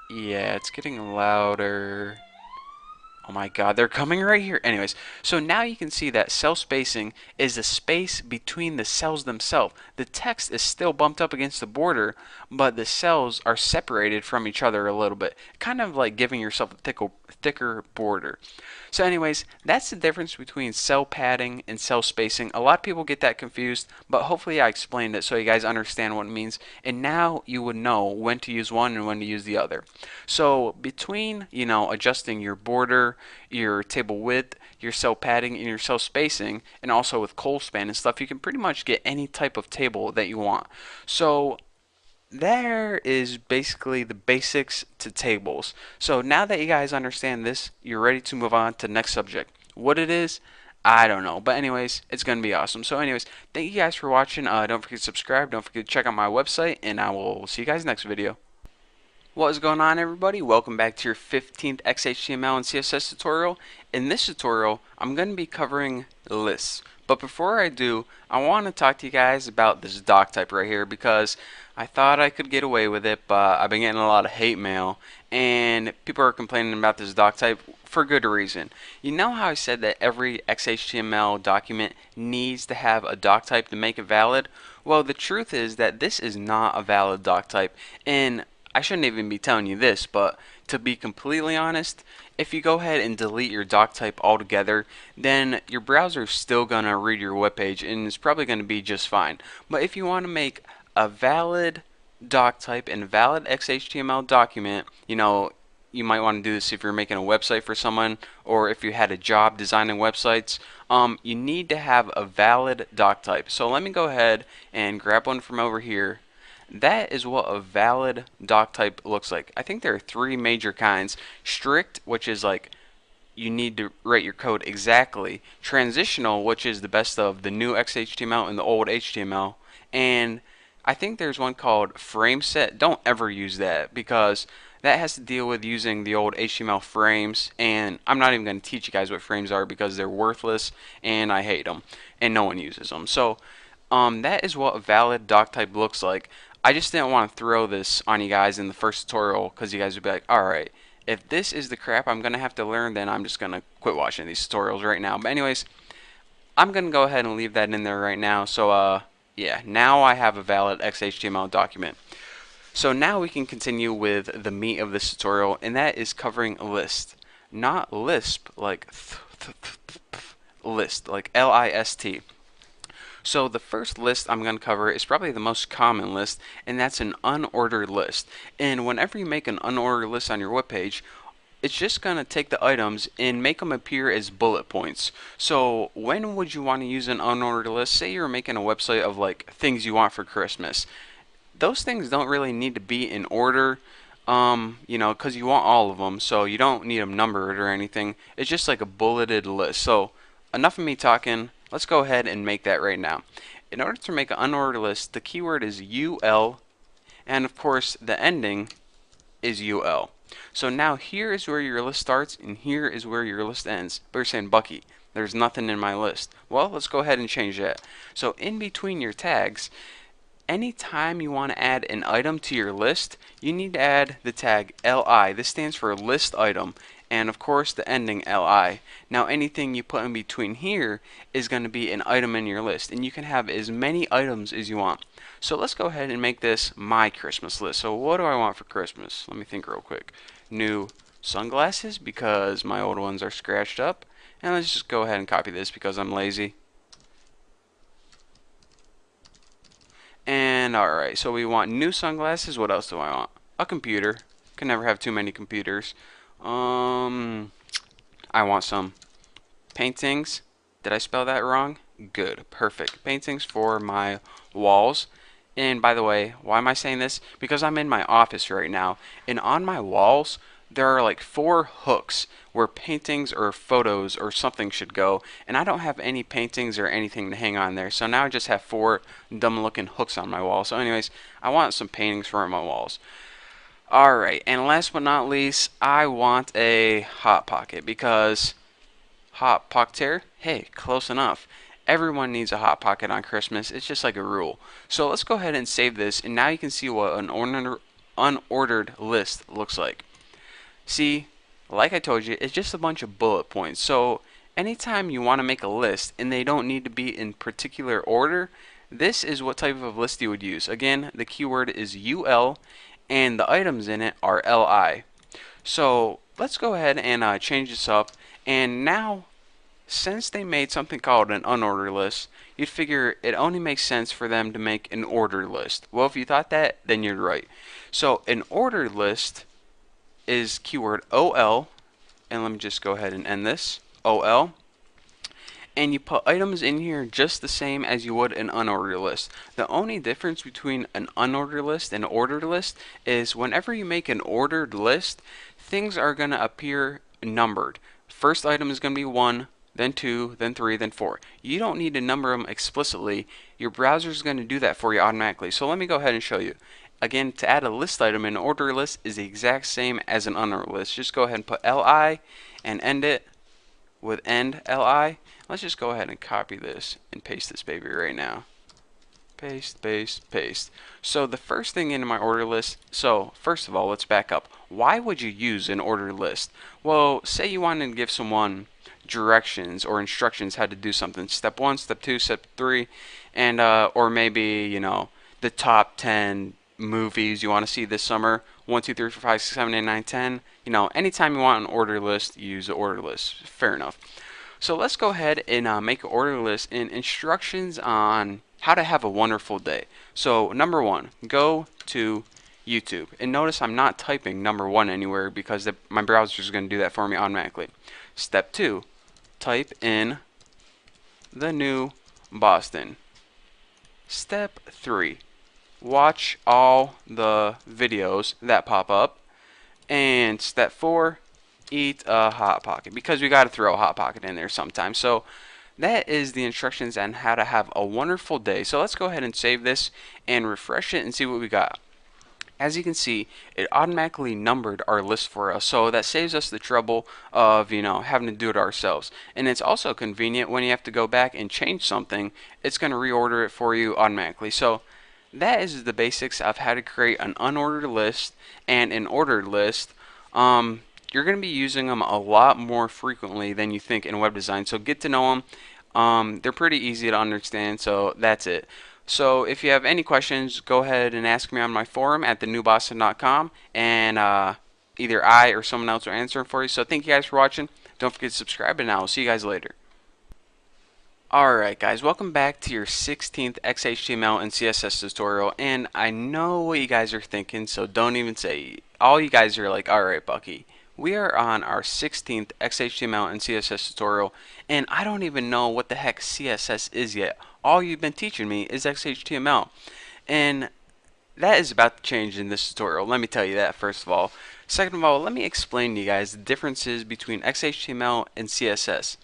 [SPEAKER 1] yeah, it's getting louder. Oh my god, they're coming right here. Anyways, so now you can see that cell spacing is the space between the cells themselves. The text is still bumped up against the border, but the cells are separated from each other a little bit. Kind of like giving yourself a thicker border. So anyways, that's the difference between cell padding and cell spacing. A lot of people get that confused, but hopefully I explained it so you guys understand what it means. And now you would know when to use one and when to use the other. So between, adjusting your border, your table width, your cell padding, and your cell spacing, and also with col span and stuff, you can pretty much get any type of table that you want. So there is basically the basics to tables. So now that you guys understand this, you're ready to move on to the next subject. What it is, I don't know. But anyways, it's going to be awesome. So anyways, thank you guys for watching. Don't forget to subscribe. Don't forget to check out my website. And I will see you guys next video. What is going on, everybody? Welcome back to your 15th XHTML and CSS tutorial. In this tutorial, I'm going to be covering lists. But before I do, I want to talk to you guys about this doc type right here because I thought I could get away with it, but I've been getting a lot of hate mail and people are complaining about this doc type for good reason. You know how I said that every XHTML document needs to have a doc type to make it valid? Well, the truth is that this is not a valid doc type, and I shouldn't even be telling you this, but to be completely honest, if you go ahead and delete your doc type altogether, then your browser is still going to read your web page and it's probably going to be just fine. But if you want to make a valid doc type and a valid XHTML document, you might want to do this if you're making a website for someone or if you had a job designing websites. You need to have a valid doc type. So let me go ahead and grab one from over here. That is what a valid doc type looks like. I think there are three major kinds. Strict, which is like you need to write your code exactly. Transitional, which is the best of the new XHTML and the old HTML. And I think there's one called frame set. Don't ever use that because that has to deal with using the old HTML frames, and I'm not even going to teach you guys what frames are because they're worthless and I hate them and no one uses them. So that is what a valid doc type looks like. I just didn't want to throw this on you guys in the first tutorial because you guys would be like, alright, if this is the crap I'm going to have to learn, then I'm just going to quit watching these tutorials right now. But anyways, I'm going to go ahead and leave that in there right now. So yeah, now I have a valid XHTML document. So now we can continue with the meat of this tutorial, and that is covering a list. Not Lisp like list, like L-I-S-T. So the first list I'm going to cover is probably the most common list, and that's an unordered list. And whenever you make an unordered list on your web page, it's just going to take the items and make them appear as bullet points. So when would you want to use an unordered list? Say you're making a website of like things you want for Christmas. Those things don't really need to be in order, you know, because you want all of them, so you don't need them numbered or anything. It's just like a bulleted list. So enough of me talking. Let's go ahead and make that right now. In order to make an unordered list, the keyword is UL, and of course the ending is UL. So now here is where your list starts and here is where your list ends. But you're saying, Bucky, there's nothing in my list. Well, let's go ahead and change that. So in between your tags, anytime you want to add an item to your list, you need to add the tag LI. This stands for list item, and of course the ending LI. Now anything you put in between here is going to be an item in your list, and you can have as many items as you want. So let's go ahead and make this my Christmas list. So what do I want for Christmas? Let me think real quick. New sunglasses because my old ones are scratched up, and let's just go ahead and copy this because I'm lazy. And alright, so we want new sunglasses. What else do I want? A computer. Can never have too many computers. I want some paintings. Did I spell that wrong? Good. Perfect. Paintings for my walls. And by the way, why am I saying this? Because I'm in my office right now, and on my walls there are like 4 hooks where paintings or photos or something should go, and I don't have any paintings or anything to hang on there. So now I just have 4 dumb looking hooks on my wall. So anyways, I want some paintings for my walls. Alright, and last but not least, I want a hot pocket because hot pocket, hey, close enough. Everyone needs a hot pocket on Christmas. It's just like a rule. So let's go ahead and save this, and now you can see what an unordered list looks like. See, like I told you, it's just a bunch of bullet points. So anytime you want to make a list and they don't need to be in particular order, this is what type of list you would use. Again, the keyword is UL and the items in it are LI. So let's go ahead and change this up. And now, since they made something called an unordered list, you'd figure it only makes sense for them to make an ordered list. Well, if you thought that, then you're right. So an ordered list is keyword OL, and let me just go ahead and end this, OL, and you put items in here just the same as you would an unordered list. The only difference between an unordered list and an ordered list is whenever you make an ordered list, things are going to appear numbered. First item is going to be 1, then 2, then 3, then 4. You don't need to number them explicitly. Your browser is going to do that for you automatically. So let me go ahead and show you. Again, to add a list item in an ordered list is the exact same as an unordered list. Just go ahead and put LI and end it with end LI. Let's just go ahead and copy this and paste this baby right now. Paste, paste, paste. So the first thing in my order list, so first of all, let's back up. Why would you use an ordered list? Well, say you wanted to give someone directions or instructions how to do something. Step 1, step 2, step 3, and or maybe, you know, the top 10 movies you want to see this summer, 1, 2, 3, 4, 5, 6, 7, 8, 9, 10. You know, anytime you want an order list, use an order list. Fair enough. So let's go ahead and make an order list and instructions on how to have a wonderful day. So number 1, go to YouTube, and notice I'm not typing number 1 anywhere because my browser is going to do that for me automatically. Step 2, type in the new Boston. Step 3, watch all the videos that pop up. And step 4, eat a hot pocket, because we got to throw a hot pocket in there sometime. So that is the instructions on how to have a wonderful day. So let's go ahead and save this and refresh it and see what we got. As you can see, it automatically numbered our list for us, so that saves us the trouble of, you know, having to do it ourselves. And it's also convenient when you have to go back and change something, it's going to reorder it for you automatically. So that is the basics of how to create an unordered list and an ordered list. You're going to be using them a lot more frequently than you think in web design, so get to know them. They're pretty easy to understand, so that's it. So if you have any questions, go ahead and ask me on my forum at thenewboston.com, and either I or someone else will answer them for you. So thank you guys for watching. Don't forget to subscribe, and I will see you guys later. Alright guys, welcome back to your 16th XHTML and CSS tutorial, and I know what you guys are thinking, so don't even say. All you guys are like, alright Bucky, we are on our 16th XHTML and CSS tutorial, and I don't even know what the heck CSS is yet. All you've been teaching me is XHTML, and that is about to change in this tutorial. Let me tell you that first of all. Second of all, let me explain to you guys the differences between XHTML and CSS.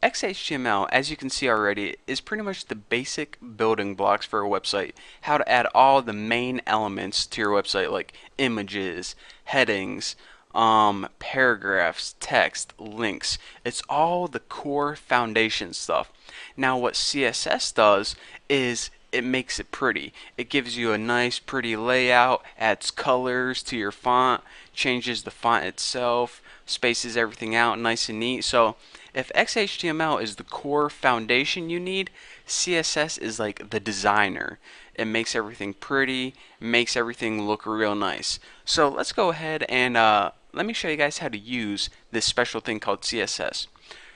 [SPEAKER 1] XHTML, as you can see already, is pretty much the basic building blocks for a website. How to add all the main elements to your website, like images, headings, paragraphs, text, links. It's all the core foundation stuff. Now what CSS does is it makes it pretty. It gives you a nice pretty layout, adds colors to your font, changes the font itself, spaces everything out nice and neat. So if XHTML is the core foundation you need, CSS is like the designer. It makes everything pretty, makes everything look real nice. So let's go ahead and let me show you guys how to use this special thing called CSS.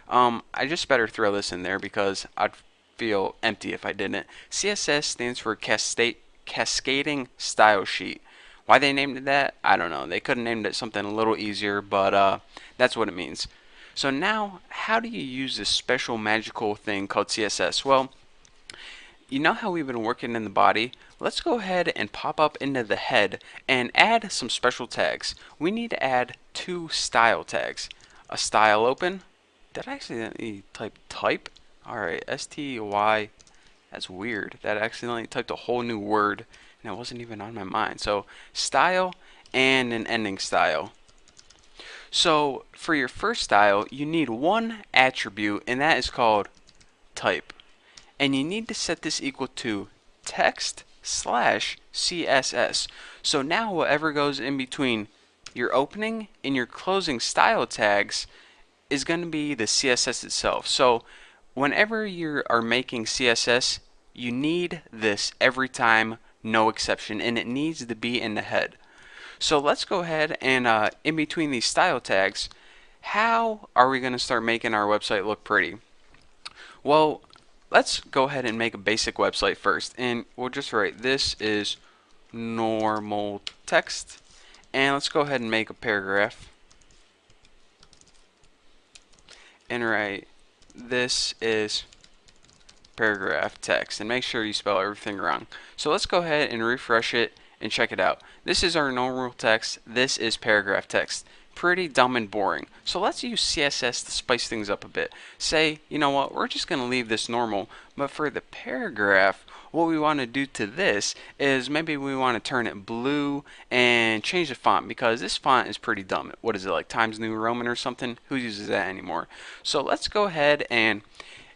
[SPEAKER 1] I just better throw this in there because I'd feel empty if I didn't. CSS stands for Cascading Style Sheet. Why they named it that, I don't know. They could have named it something a little easier, but that's what it means. So now, how do you use this special magical thing called CSS? Well, you know how we've been working in the body? Let's go ahead and pop up into the head and add some special tags. We need to add 2 style tags. A style open. Did I accidentally type? Alright, STY. That's weird. That accidentally typed a whole new word and it wasn't even on my mind. So, style and an ending style. So for your first style, you need one attribute, and that is called type. And you need to set this equal to text/CSS. So now whatever goes in between your opening and your closing style tags is going to be the CSS itself. So whenever you are making CSS, you need this every time, no exception, and it needs to be in the head. So let's go ahead and in between these style tags, how are we going to start making our website look pretty? Well, let's go ahead and make a basic website first, and we'll just write this is normal text, and let's go ahead and make a paragraph and write this is paragraph text, and make sure you spell everything wrong. So let's go ahead and refresh it and check it out. This is our normal text. This is paragraph text. Pretty dumb and boring. So let's use CSS to spice things up a bit. Say, you know what, we're just going to leave this normal, but for the paragraph, what we want to do to this is maybe we want to turn it blue and change the font, because this font is pretty dumb. What is it, like Times New Roman or something? Who uses that anymore? So let's go ahead and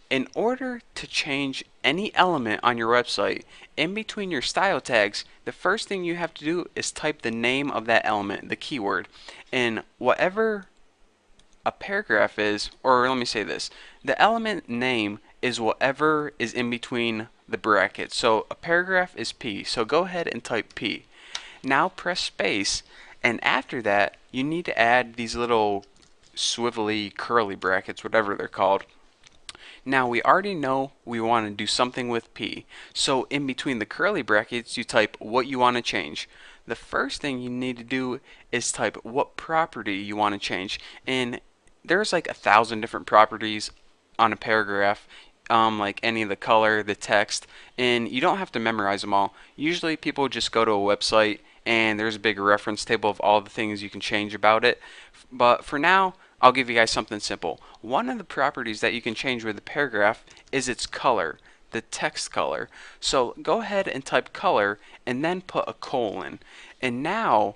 [SPEAKER 1] in order to change any element on your website, in between your style tags, the first thing you have to do is type the name of that element, the keyword. And whatever a paragraph is, or let me say this, the element name is whatever is in between the brackets. So a paragraph is P, so go ahead and type P. Now press space, and after that, you need to add these little swivelly curly brackets, whatever they're called. Now we already know we want to do something with P, so in between the curly brackets you type what you want to change. The first thing you need to do is type what property you want to change, and there's like 1,000 different properties on a paragraph, like any of the color, the text, and you don't have to memorize them all. Usually people just go to a website and there's a big reference table of all the things you can change about it, but for now I'll give you guys something simple. One of the properties that you can change with the paragraph is its color, the text color. So go ahead and type color and then put a colon. And now,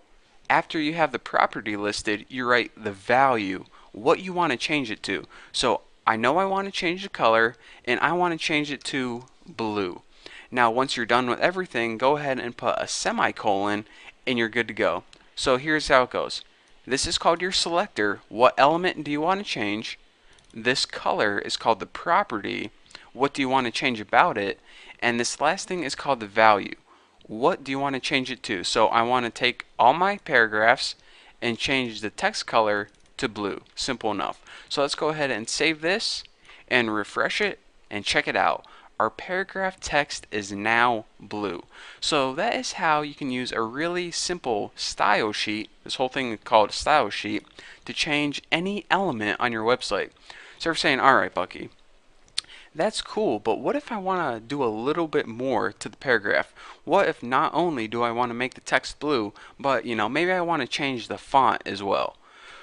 [SPEAKER 1] after you have the property listed, you write the value, what you want to change it to. So I know I want to change the color, and I want to change it to blue. Now once you're done with everything, go ahead and put a semicolon and you're good to go. So here's how it goes. This is called your selector. What element do you want to change? This color is called the property. What do you want to change about it? And this last thing is called the value. What do you want to change it to? So I want to take all my paragraphs and change the text color to blue. Simple enough. So let's go ahead and save this and refresh it and check it out. Our paragraph text is now blue. So that is how you can use a really simple style sheet, this whole thing is called a style sheet, to change any element on your website. So we're saying, alright Bucky, that's cool, but what if I want to do a little bit more to the paragraph? What if not only do I want to make the text blue, but maybe I want to change the font as well?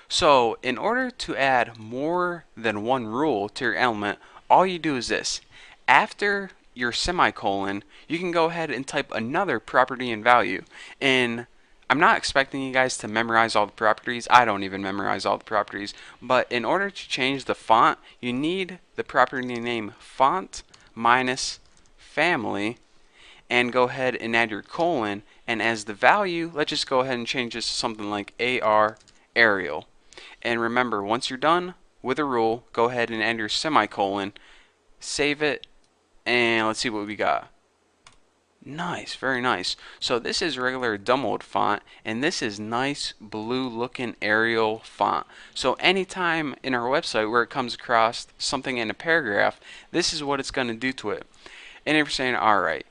[SPEAKER 1] So in order to add more than one rule to your element, all you do is this. After your semicolon, you can go ahead and type another property and value. And I'm not expecting you guys to memorize all the properties. I don't even memorize all the properties. But in order to change the font, you need the property name font minus family, and go ahead and add your colon. And as the value, let's just go ahead and change this to something like AR Arial. And remember, once you're done with a rule, go ahead and add your semicolon, save it, and let's see what we got. Nice, very nice. So this is regular dumb old font, and this is nice blue looking Arial font. So anytime in our website where it comes across something in a paragraph, this is what it's going to do to it. And if you're saying, alright,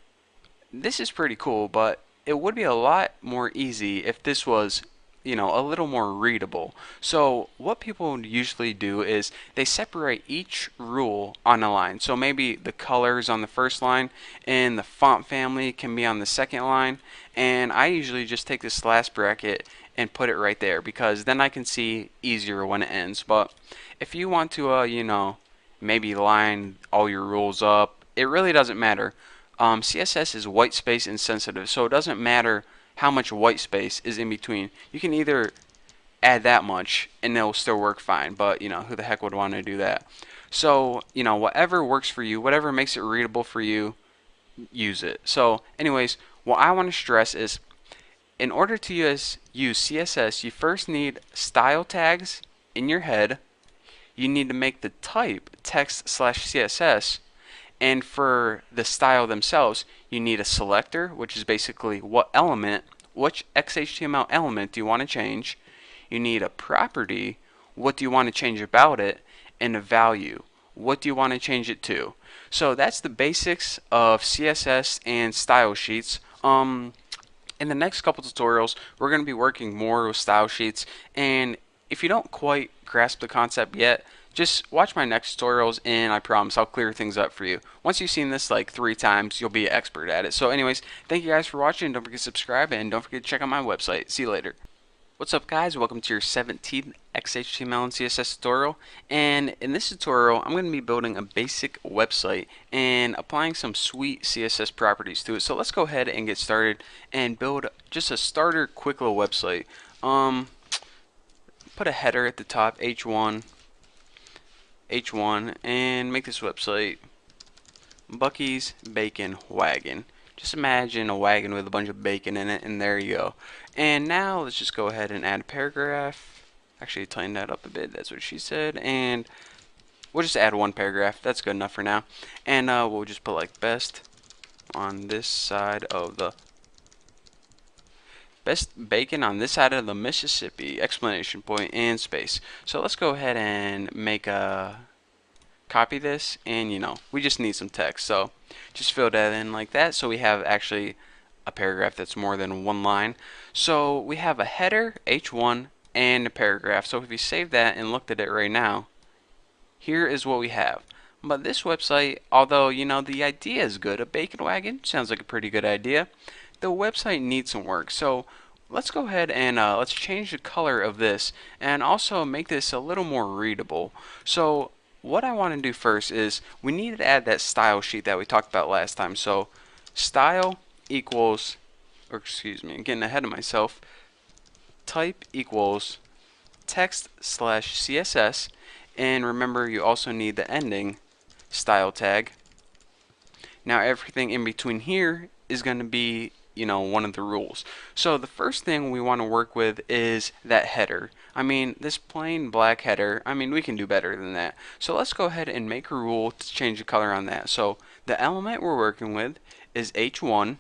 [SPEAKER 1] this is pretty cool, but it would be a lot more easy if this was a little more readable. So what people usually do is they separate each rule on a line. So maybe the colors on the first line and the font family can be on the second line, and I usually just take this last bracket and put it right there, because then I can see easier when it ends. But if you want to maybe line all your rules up, it really doesn't matter. CSS is white space insensitive, so it doesn't matter how much white space is in between. You can either add that much and it'll still work fine, but who the heck would want to do that? So whatever works for you, whatever makes it readable for you, use it. So anyways, what I want to stress is, in order to use CSS, you first need style tags in your head. You need to make the type text/CSS. And for the style themselves, you need a selector, which is basically which XHTML element do you want to change. You need a property, what do you want to change about it, and a value, what do you want to change it to. So that's the basics of CSS and style sheets. In the next couple tutorials, we're going to be working more with style sheets, and if you don't quite grasp the concept yet, just watch my next tutorials and I promise I'll clear things up for you. Once you've seen this like 3 times, you'll be an expert at it. So anyways, thank you guys for watching. Don't forget to subscribe and don't forget to check out my website. See you later. What's up guys? Welcome to your 17th XHTML and CSS tutorial. And in this tutorial, I'm going to be building a basic website and applying some sweet CSS properties to it. So let's go ahead and get started and build just a starter quick little website. Put a header at the top, H1, and make this website Bucky's Bacon Wagon. Just imagine a wagon with a bunch of bacon in it, and there you go. And now let's just go ahead and add a paragraph. Actually, tighten that up a bit, that's what she said. And we'll just add one paragraph, that's good enough for now. And we'll just put like best on this side of the best bacon on this side of the Mississippi, exclamation point and space. So let's go ahead and make a copy this, and we just need some text, so just fill that in like that, so we have actually a paragraph that's more than one line. So we have a header, H1, and a paragraph. So if you save that and looked at it right now, here is what we have. But this website, although the idea is good, a bacon wagon sounds like a pretty good idea, the website needs some work. So let's go ahead and let's change the color of this and also make this a little more readable. So what I want to do first is we need to add that style sheet that we talked about last time. So style equals, or excuse me, I'm getting ahead of myself, type equals text/CSS, and remember you also need the ending style tag. Now everything in between here is going to be one of the rules. So the first thing we want to work with is that header. I mean, this plain black header, I mean, we can do better than that. So let's go ahead and make a rule to change the color on that. So the element we're working with is H1,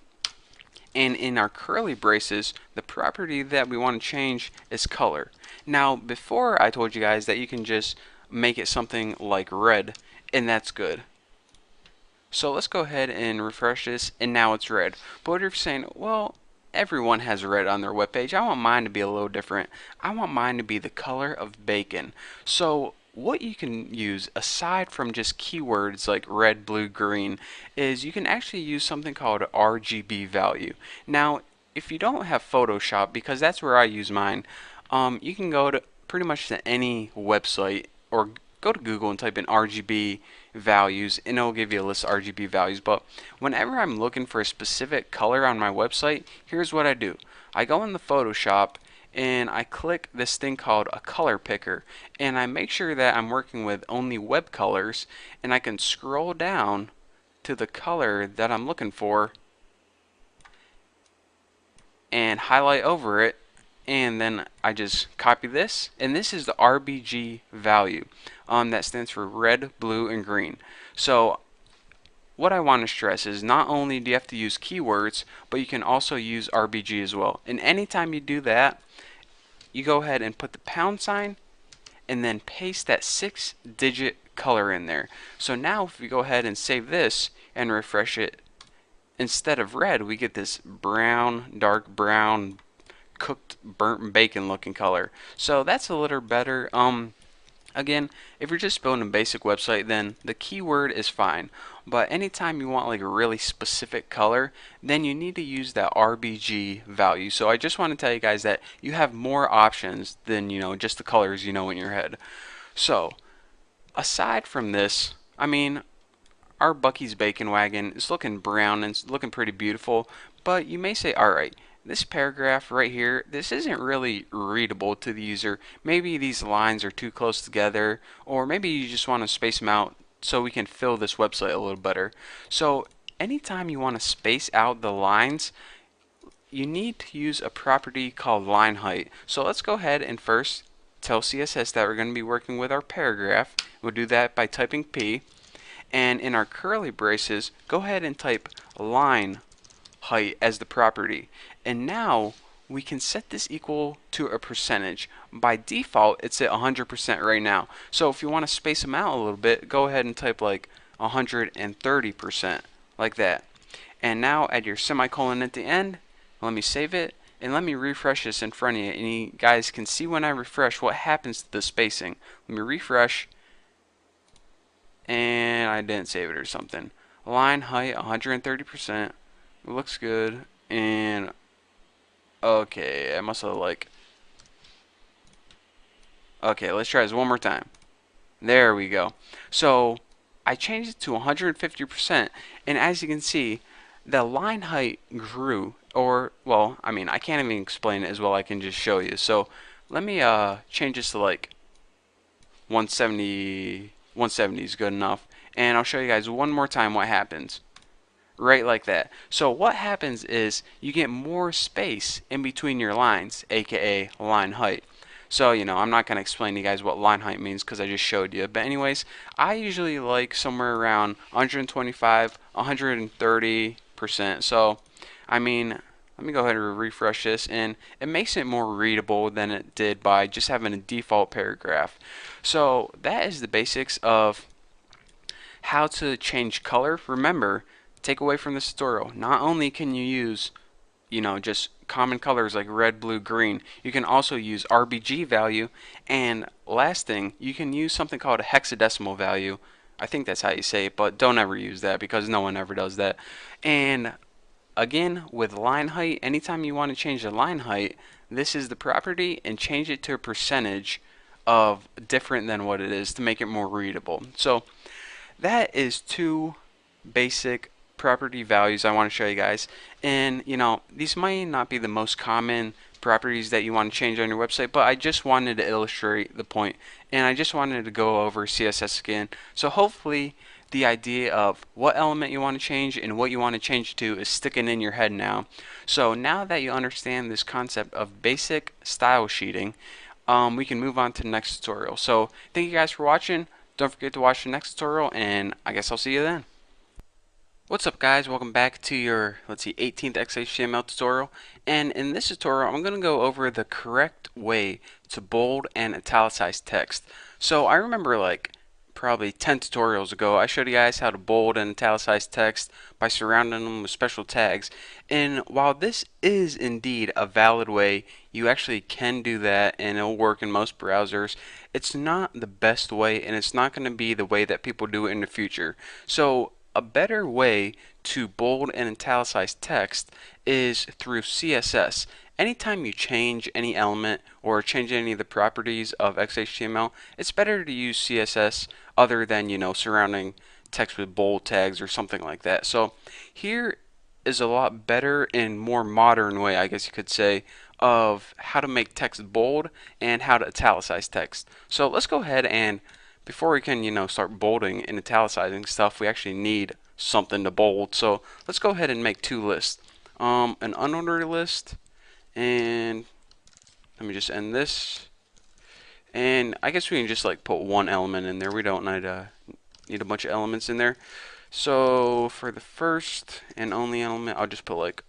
[SPEAKER 1] And in our curly braces, the property that we want to change is color. Now, before I told you guys that you can just make it something like red, and that's good. So let's go ahead and refresh this, and now it's red. But what if you're saying, well, everyone has red on their webpage. I want mine to be a little different. I want mine to be the color of bacon. So what you can use aside from just keywords like red, blue, green is you can actually use something called RGB value. Now, if you don't have Photoshop, because that's where I use mine, you can go to pretty much to any website or go to Google and type in RGB values and it'll give you a list of RGB values. But whenever I'm looking for a specific color on my website, here's what I do. I go in the Photoshop and I click this thing called a color picker, and I make sure that I'm working with only web colors, and I can scroll down to the color that I'm looking for and highlight over it, and then I just copy this, and this is the RGB value that stands for red, blue, and green. So what I want to stress is not only do you have to use keywords, but you can also use RGB as well. And anytime you do that, you go ahead and put the pound sign and then paste that 6-digit color in there. So now if we go ahead and save this and refresh it, instead of red we get this brown, dark brown, cooked burnt bacon looking color. So that's a little better. Again, if you're just building a basic website, then the keyword is fine. But anytime you want like a really specific color, then you need to use that RGB value. So I just want to tell you guys that you have more options than, just the colors in your head. So aside from this, I mean, our Bucky's Bacon Wagon is looking brown and it's looking pretty beautiful, but you may say, alright, this paragraph right here, this isn't really readable to the user. Maybe these lines are too close together, or maybe you just want to space them out so we can fill this website a little better. So anytime you want to space out the lines, you need to use a property called line height. So let's go ahead and first tell CSS that we're going to be working with our paragraph. We'll do that by typing P, and in our curly braces, go ahead and type line height as the property. And now we can set this equal to a percentage. By default, it's at 100% right now. So if you want to space them out a little bit, go ahead and type like 130%, like that. And now add your semicolon at the end. Let me save it, and let me refresh this in front of you, and you guys can see when I refresh what happens to the spacing. Let me refresh, and I didn't save it or something. Line height 130%. It looks good. And okay, I must have okay, let's try this one more time. There we go. So I changed it to 150%, and as you can see, the line height grew. Or, well, I mean, I can't even explain it as well. I can just show you. So let me change this to like 170. 170 is good enough, and I'll show you guys one more time what happens. Right like that. So what happens is you get more space in between your lines, aka line height. So I'm not going to explain to you guys what line height means because I just showed you. But anyways, I usually like somewhere around 125, 130%. So I mean, let me go ahead and refresh this, and it makes it more readable than it did by just having a default paragraph. So that is the basics of how to change color. Remember, take away from this tutorial, not only can you use just common colors like red, blue, green, you can also use RGB value, and last thing, you can use something called a hexadecimal value. I think that's how you say it, but don't ever use that because no one ever does that. And again, with line height, anytime you want to change the line height, this is the property, and change it to a percentage of different than what it is to make it more readable. So that is two basic property values I want to show you guys. And these might not be the most common properties that you want to change on your website, but I just wanted to illustrate the point, and I just wanted to go over CSS again. So hopefully the idea of what element you want to change and what you want to change to is sticking in your head now. So now that you understand this concept of basic style sheeting, we can move on to the next tutorial. So thank you guys for watching. Don't forget to watch the next tutorial, and I guess I'll see you then. What's up guys, welcome back to your, 18th XHTML tutorial, and in this tutorial I'm going to go over the correct way to bold and italicize text. So I remember probably 10 tutorials ago I showed you guys how to bold and italicize text by surrounding them with special tags, and while this is indeed a valid way, you actually can do that and it'll work in most browsers, it's not the best way and it's not going to be the way that people do it in the future. So a better way to bold and italicize text is through CSS. Anytime you change any element or change any of the properties of XHTML, it's better to use CSS other than, surrounding text with bold tags or something like that. So here is a lot better and more modern way, I guess you could say, of how to make text bold and how to italicize text. So let's go ahead and before we can, start bolding and italicizing stuff, we actually need something to bold. So let's go ahead and make two lists. An unordered list, and let me just end this. And I guess we can just put one element in there. We don't need a bunch of elements in there. So for the first and only element, I'll just put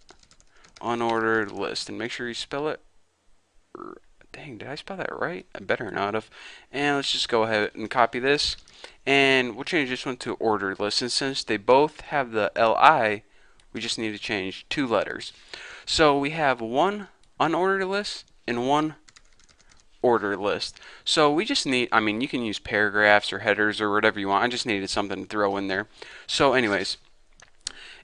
[SPEAKER 1] unordered list, and make sure you spell it. Dang, did I spell that right? I better not have. And let's just go ahead and copy this, and we'll change this one to ordered list. And since they both have the li, we just need to change two letters. So we have one unordered list and one ordered list. So we just need, you can use paragraphs or headers or whatever you want. I just needed something to throw in there. So anyways,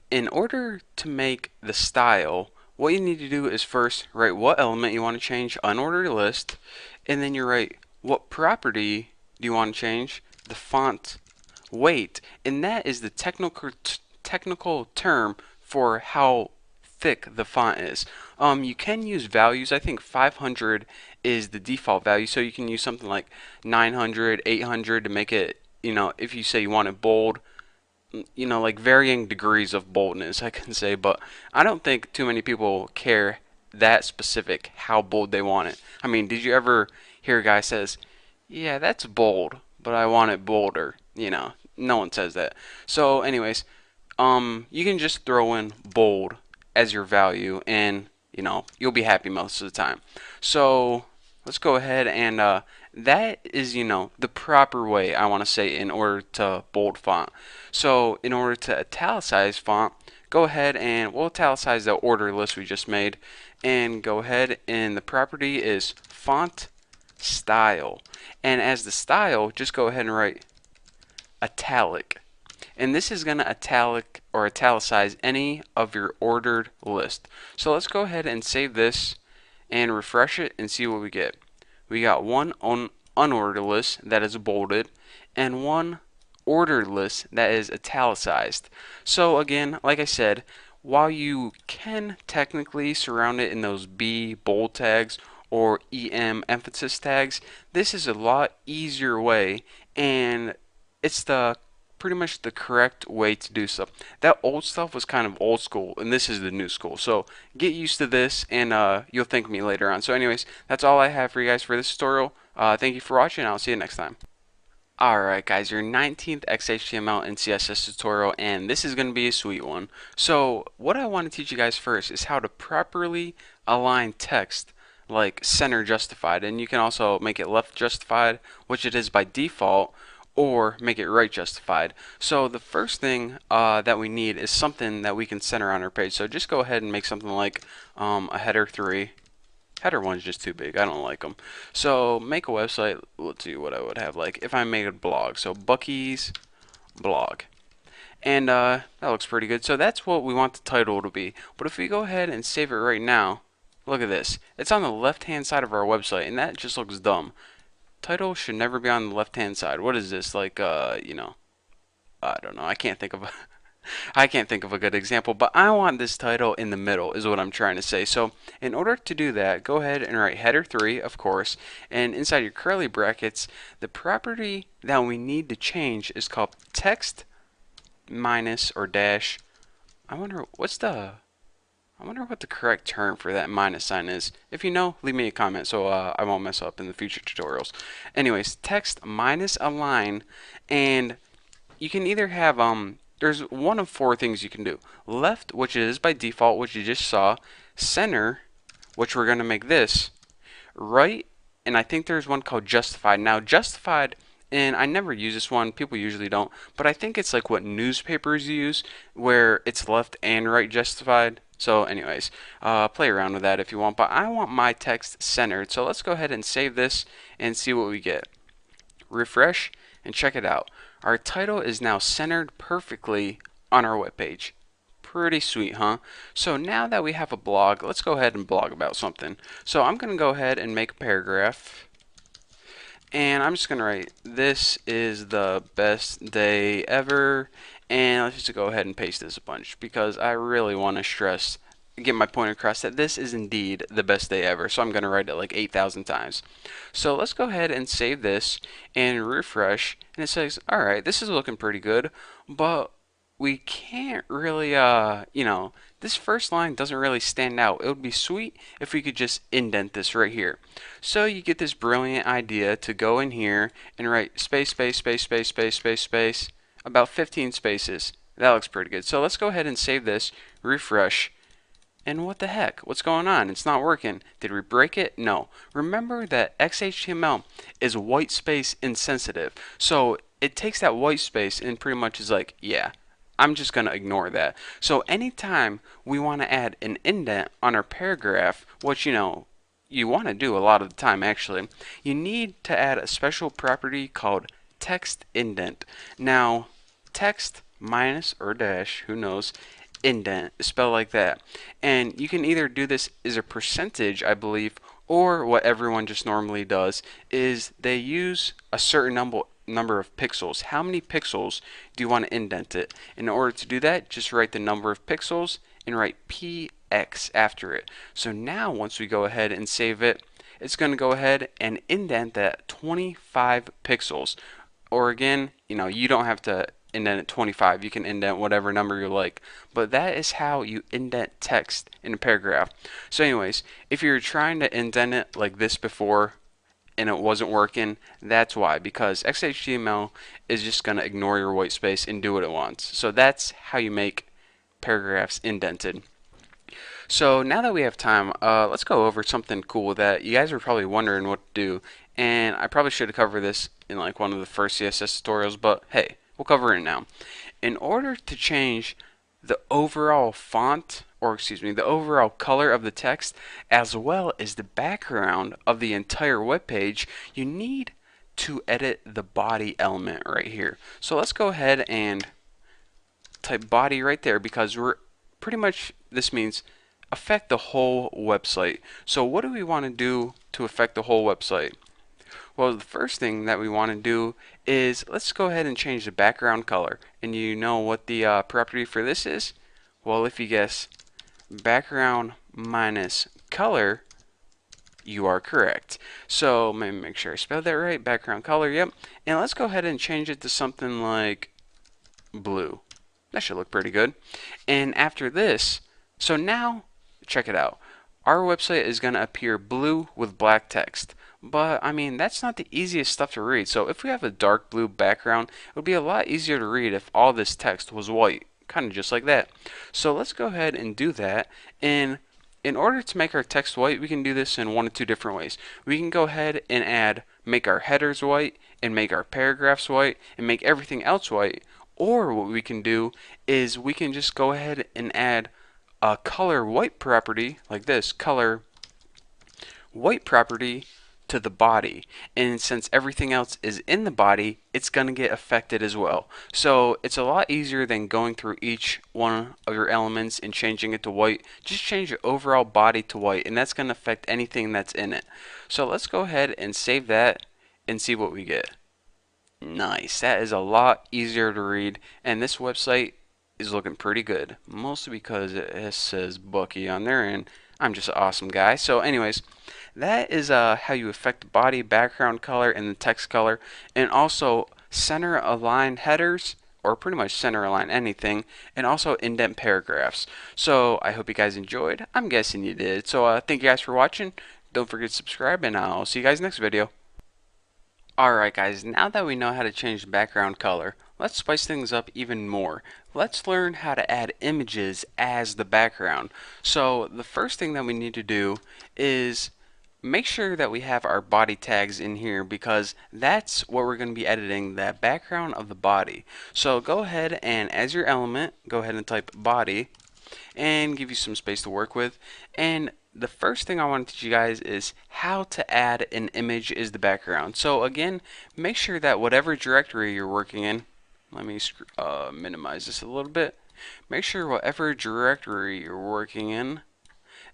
[SPEAKER 1] in order to make the style, what you need to do is first write what element you want to change, unordered list, and then you write what property do you want to change, the font weight, and that is the technical term for how thick the font is. You can use values. I think 500 is the default value, so you can use something like 900, 800 to make it, if you say you want it bold, varying degrees of boldness, I can say, but I don't think too many people care that specific how bold they want it. Did you ever hear a guy says, yeah, that's bold, but I want it bolder? No one says that. So anyways, you can just throw in bold as your value, and you'll be happy most of the time. So let's go ahead and that is, the proper way, I want to say, in order to bold font. So in order to italicize font, go ahead and we'll italicize the order list we just made, and go ahead, and the property is font style. And as the style, just go ahead and write italic. And this is going to italic or italicize any of your ordered list. So let's go ahead and save this and refresh it and see what we get. We got one unordered list that is bolded and one ordered list that is italicized. So again, like I said, while you can technically surround it in those B bold tags or EM emphasis tags, this is a lot easier way, and it's pretty much the correct way to do stuff. That old stuff was kind of old school, and this is the new school. So get used to this, and you'll thank me later on. So anyways, that's all I have for you guys for this tutorial. Thank you for watching, and I'll see you next time. Alright guys, your 19th XHTML and CSS tutorial, and this is going to be a sweet one. So what I want to teach you guys first is how to properly align text like center justified, and you can also make it left justified, which it is by default, or make it right justified. So the first thing that we need is something that we can center on our page. So just go ahead and make something like a header 3. Header 1 is just too big. I don't like them. So make a website. Let's see what I would have if I made a blog. So Bucky's blog. And that looks pretty good. So that's what we want the title to be. But if we go ahead and save it right now, look at this. It's on the left hand side of our website, and that just looks dumb. Title should never be on the left hand side. What is this, I don't know, I can't think of a good example, but I want this title in the middle is what I'm trying to say. So in order to do that, go ahead and write header 3, of course, and inside your curly brackets, the property that we need to change is called text minus or dash. I wonder what the correct term for that minus sign is. If you know, leave me a comment so I won't mess up in the future tutorials. Anyways, text minus a line, and you can either have there's one of four things you can do. Left, which is by default, which you just saw. Center, which we're going to make this. Right, and I think there's one called justified. Now justified, and I never use this one, people usually don't, but I think it's like what newspapers use, where it's left and right justified. So anyways, play around with that if you want, but I want my text centered. So let's go ahead and save this and see what we get. Refresh and check it out. Our title is now centered perfectly on our web page. Pretty sweet, huh? So now that we have a blog, let's go ahead and blog about something. So I'm going to go ahead and make a paragraph. And I'm just going to write, this is the best day ever. And let's just go ahead and paste this a bunch because I really want to get my point across that this is indeed the best day ever. So I'm going to write it like 8,000 times. So let's go ahead and save this and refresh. And it says, alright, this is looking pretty good, but we can't really, this first line doesn't really stand out. It would be sweet if we could just indent this right here. So you get this brilliant idea to go in here and write space, space, space, space, space, space, space, about 15 spaces. That looks pretty good. So let's go ahead and save this, refresh, and what the heck? What's going on? It's not working. Did we break it? No. Remember that XHTML is white space insensitive. So it takes that white space and pretty much is like, yeah, I'm just going to ignore that. So anytime we want to add an indent on our paragraph, which you want to do a lot of the time actually, you need to add a special property called text indent. Now, text minus or dash, who knows, indent is spelled like that. And you can either do this as a percentage, I believe, or what everyone just normally does is they use a certain number of pixels. How many pixels do you want to indent it? In order to do that, just write the number of pixels and write px after it. So now once we go ahead and save it, it's going to go ahead and indent that 25 pixels. Or again, you don't have to indent it 25. You can indent whatever number you like. But that is how you indent text in a paragraph. So anyways, if you're trying to indent it like this before and it wasn't working, that's why. Because XHTML is just going to ignore your white space and do what it wants. So that's how you make paragraphs indented. So now that we have time, let's go over something cool that you guys are probably wondering what to do. And I probably should have covered this in like one of the first CSS tutorials, but hey, we'll cover it now. In order to change the overall font, or excuse me, the overall color of the text, as well as the background of the entire web page, you need to edit the body element right here. So let's go ahead and type body right there because we're pretty much, this means affect the whole website. So what do we want to do to affect the whole website? Well, the first thing that we want to do is let's go ahead and change the background color. And you know what the property for this is? Well, if you guess background minus color, you are correct. So let me make sure I spelled that right. Background color, yep. And let's go ahead and change it to something like blue. That should look pretty good. And after this, so now check it out. Our website is going to appear blue with black text. But I mean, that's not the easiest stuff to read. So if we have a dark blue background, it would be a lot easier to read if all this text was white, kind of just like that. So let's go ahead and do that. And in order to make our text white, we can do this in one of two different ways. We can go ahead and make our headers white and make our paragraphs white and make everything else white. Or what we can do is we can just go ahead and add a color white property like this, color white property to the body, and since everything else is in the body, it's going to get affected as well. So it's a lot easier than going through each one of your elements and changing it to white. Just change your overall body to white, and that's going to affect anything that's in it. So let's go ahead and save that and see what we get. Nice, that is a lot easier to read, and this website is looking pretty good, mostly because it says Bucky on there, and I'm just an awesome guy. So anyways, that is how you affect the body, background color, and the text color, and also center align headers, or pretty much center align anything, and also indent paragraphs. So I hope you guys enjoyed. I'm guessing you did. So thank you guys for watching. Don't forget to subscribe, and I'll see you guys next video. Alright guys, now that we know how to change the background color, let's spice things up even more. Let's learn how to add images as the background. So the first thing that we need to do is make sure that we have our body tags in here, because that's what we're going to be editing, that background of the body. So go ahead and as your element, go ahead and type body and give you some space to work with. And the first thing I want to teach you guys is how to add an image as the background. So again, make sure that whatever directory you're working in, let me minimize this a little bit. Make sure whatever directory you're working in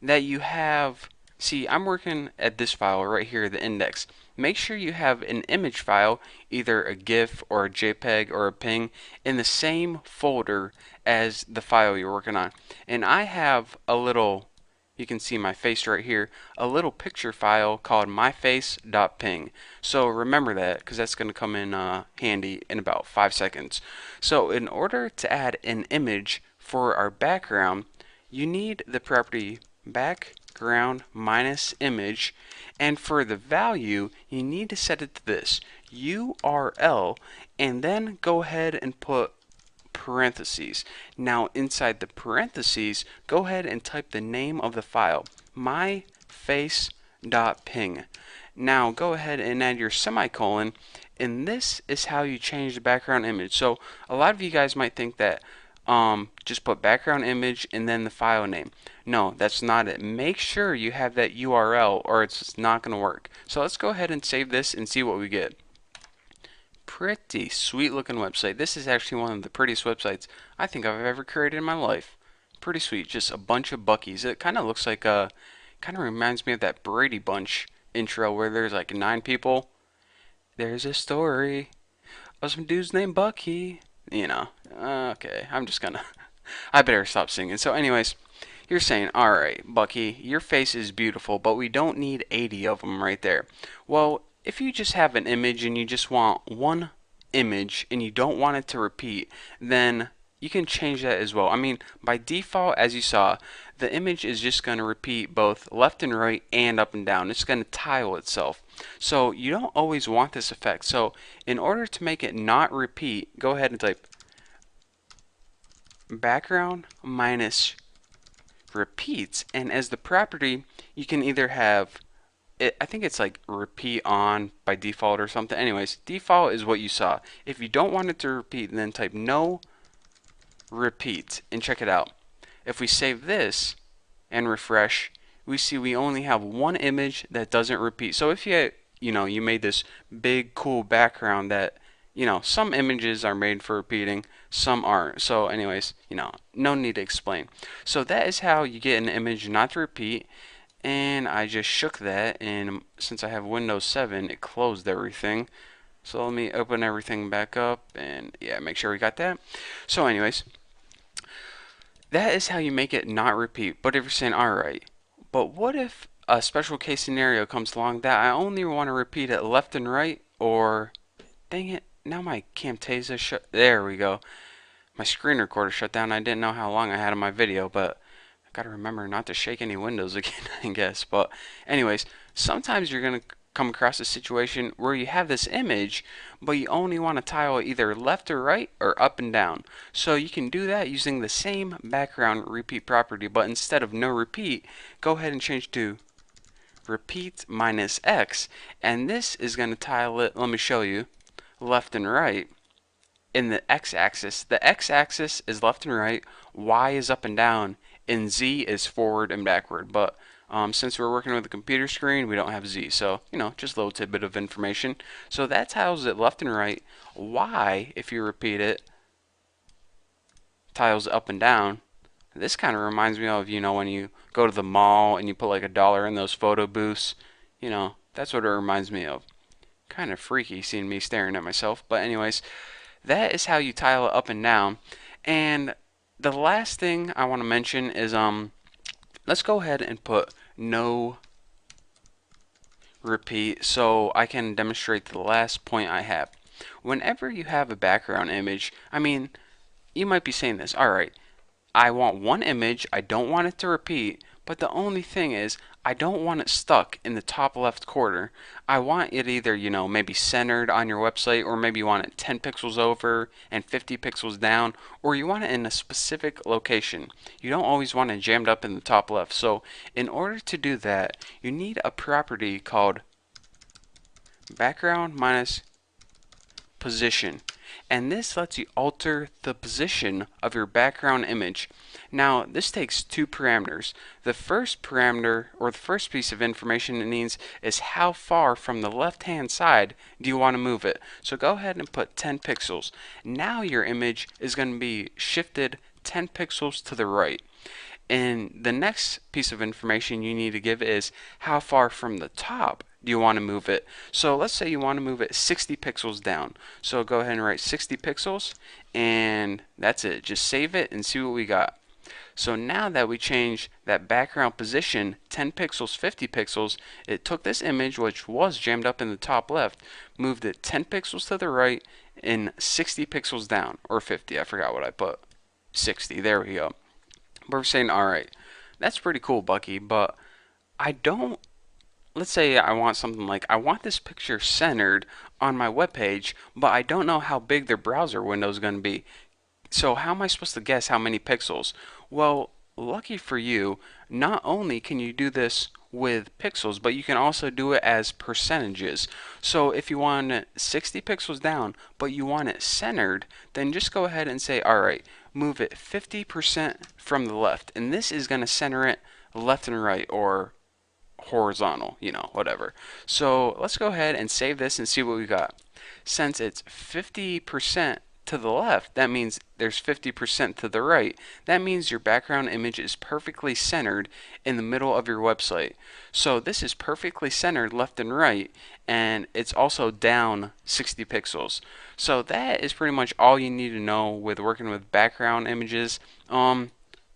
[SPEAKER 1] that you have, see, I'm working at this file right here, the index. Make sure you have an image file, either a GIF or a JPEG or a PNG, in the same folder as the file you're working on. And I have a little, you can see my face right here, a little picture file called myface.png. So remember that, because that's going to come in handy in about 5 seconds. So in order to add an image for our background, you need the property background minus image, and for the value you need to set it to this URL, and then go ahead and put parentheses. Now inside the parentheses, go ahead and type the name of the file, myface.png. Now go ahead and add your semicolon, and this is how you change the background image. So a lot of you guys might think that just put background image and then the file name. No, that's not it. Make sure you have that URL or it's not going to work. So let's go ahead and save this and see what we get. Pretty sweet looking website. This is actually one of the prettiest websites I think I've ever created in my life. Pretty sweet. Just a bunch of Buckies. It kind of looks like kind of reminds me of that Brady Bunch intro where there's like 9 people. There's a story of some dudes named Bucky. You know, okay, I'm just gonna, I better stop singing. So anyways, you're saying, alright, Bucky, your face is beautiful, but we don't need 80 of them right there. Well, if you just have an image and you just want one image and you don't want it to repeat, then you can change that as well. I mean, by default, as you saw, the image is just going to repeat both left and right and up and down. It's going to tile itself. So you don't always want this effect. So in order to make it not repeat, go ahead and type background minus repeats, and as the property you can either have it, I think it's like repeat on by default or something. Anyways, default is what you saw. If you don't want it to repeat, then type no repeat and check it out. If we save this and refresh, we see we only have one image that doesn't repeat. So if you made this big cool background that, some images are made for repeating, some aren't. So anyways, no need to explain. So that is how you get an image not to repeat. And I just shook that, and since I have Windows 7, it closed everything. So let me open everything back up, and yeah, make sure we got that. So anyways, that is how you make it not repeat. But if you're saying, alright, but what if a special case scenario comes along that I only want to repeat it left and right, or, dang it, now my Camtasia shut, there we go. My screen recorder shut down. I didn't know how long I had on my video, but I gotta remember not to shake any windows again, I guess. But anyways, sometimes you're gonna come across a situation where you have this image, but you only want to tile either left or right or up and down. So you can do that using the same background repeat property, but instead of no repeat, go ahead and change to repeat minus X, and this is going to tile it, let me show you, left and right in the X-axis. The X-axis is left and right, Y is up and down, and Z is forward and backward. But since we're working with a computer screen, we don't have Z, so just a little tidbit of information. So that tiles it left and right. Y, if you repeat it, tiles up and down. This kind of reminds me of when you go to the mall and you put like $1 in those photo booths. That's what it reminds me of. Kind of freaky seeing me staring at myself, but anyways, that is how you tile it up and down. And the last thing I want to mention is let's go ahead and put no repeat so I can demonstrate the last point I have. Whenever you have a background image, I mean, you might be saying this, alright, I want one image, I don't want it to repeat, but the only thing is I don't want it stuck in the top left corner. I want it either, maybe centered on your website, or maybe you want it 10 pixels over and 50 pixels down, or you want it in a specific location. You don't always want it jammed up in the top left. So in order to do that, you need a property called background minus position, and this lets you alter the position of your background image. Now this takes two parameters. The first parameter, or the first piece of information it needs, is how far from the left hand side do you want to move it. So go ahead and put 10 pixels. Now your image is going to be shifted 10 pixels to the right. And the next piece of information you need to give is how far from the top do you want to move it. So let's say you want to move it 60 pixels down. So go ahead and write 60 pixels, and that's it. Just save it and see what we got. So now that we changed that background position 10 pixels, 50 pixels, it took this image, which was jammed up in the top left, moved it 10 pixels to the right and 60 pixels down, or 50, I forgot what I put. 60, there we go. But we're saying, alright, that's pretty cool, Bucky, but let's say I want something like, I want this picture centered on my web page, but I don't know how big their browser window is going to be. So how am I supposed to guess how many pixels? Well, lucky for you, not only can you do this with pixels, but you can also do it as percentages. So if you want it 60 pixels down, but you want it centered, then just go ahead and say, alright, move it 50% from the left. And this is going to center it left and right, or horizontal, whatever. So let's go ahead and save this and see what we got. Since it's 50% to the left, that means there's 50% to the right. That means your background image is perfectly centered in the middle of your website. So this is perfectly centered left and right, and it's also down 60 pixels. So that is pretty much all you need to know with working with background images.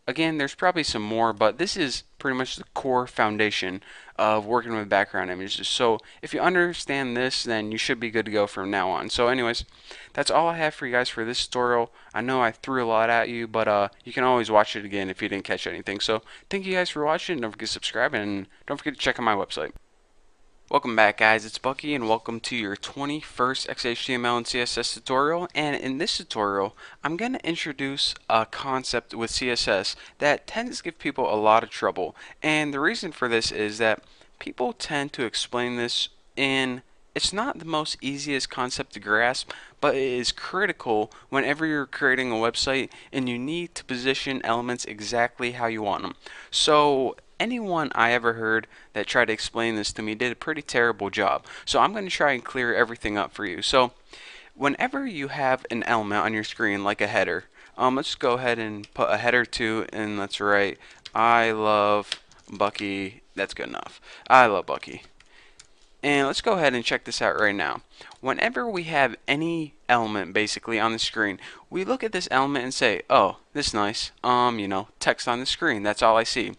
[SPEAKER 1] Again, there's probably some more, but this is pretty much the core foundation of working with background images. So if you understand this, then you should be good to go from now on. So anyways, that's all I have for you guys for this tutorial. I know I threw a lot at you, but you can always watch it again if you didn't catch anything. So thank you guys for watching. Don't forget to subscribe, and don't forget to check out my website. Welcome back, guys. It's Bucky, and welcome to your 21st XHTML and CSS tutorial. And in this tutorial, I'm going to introduce a concept with CSS that tends to give people a lot of trouble. And the reason for this is that people tend to explain this in, it's not the most easiest concept to grasp, but it is critical whenever you're creating a website and you need to position elements exactly how you want them. So anyone I ever heard that tried to explain this to me did a pretty terrible job. So I'm going to try and clear everything up for you. So whenever you have an element on your screen like a header, let's go ahead and put a header 2, and let's write I love Bucky. That's good enough. I love Bucky. And let's go ahead and check this out right now. Whenever we have any element basically on the screen, we look at this element and say, oh, this is nice. Text on the screen. That's all I see.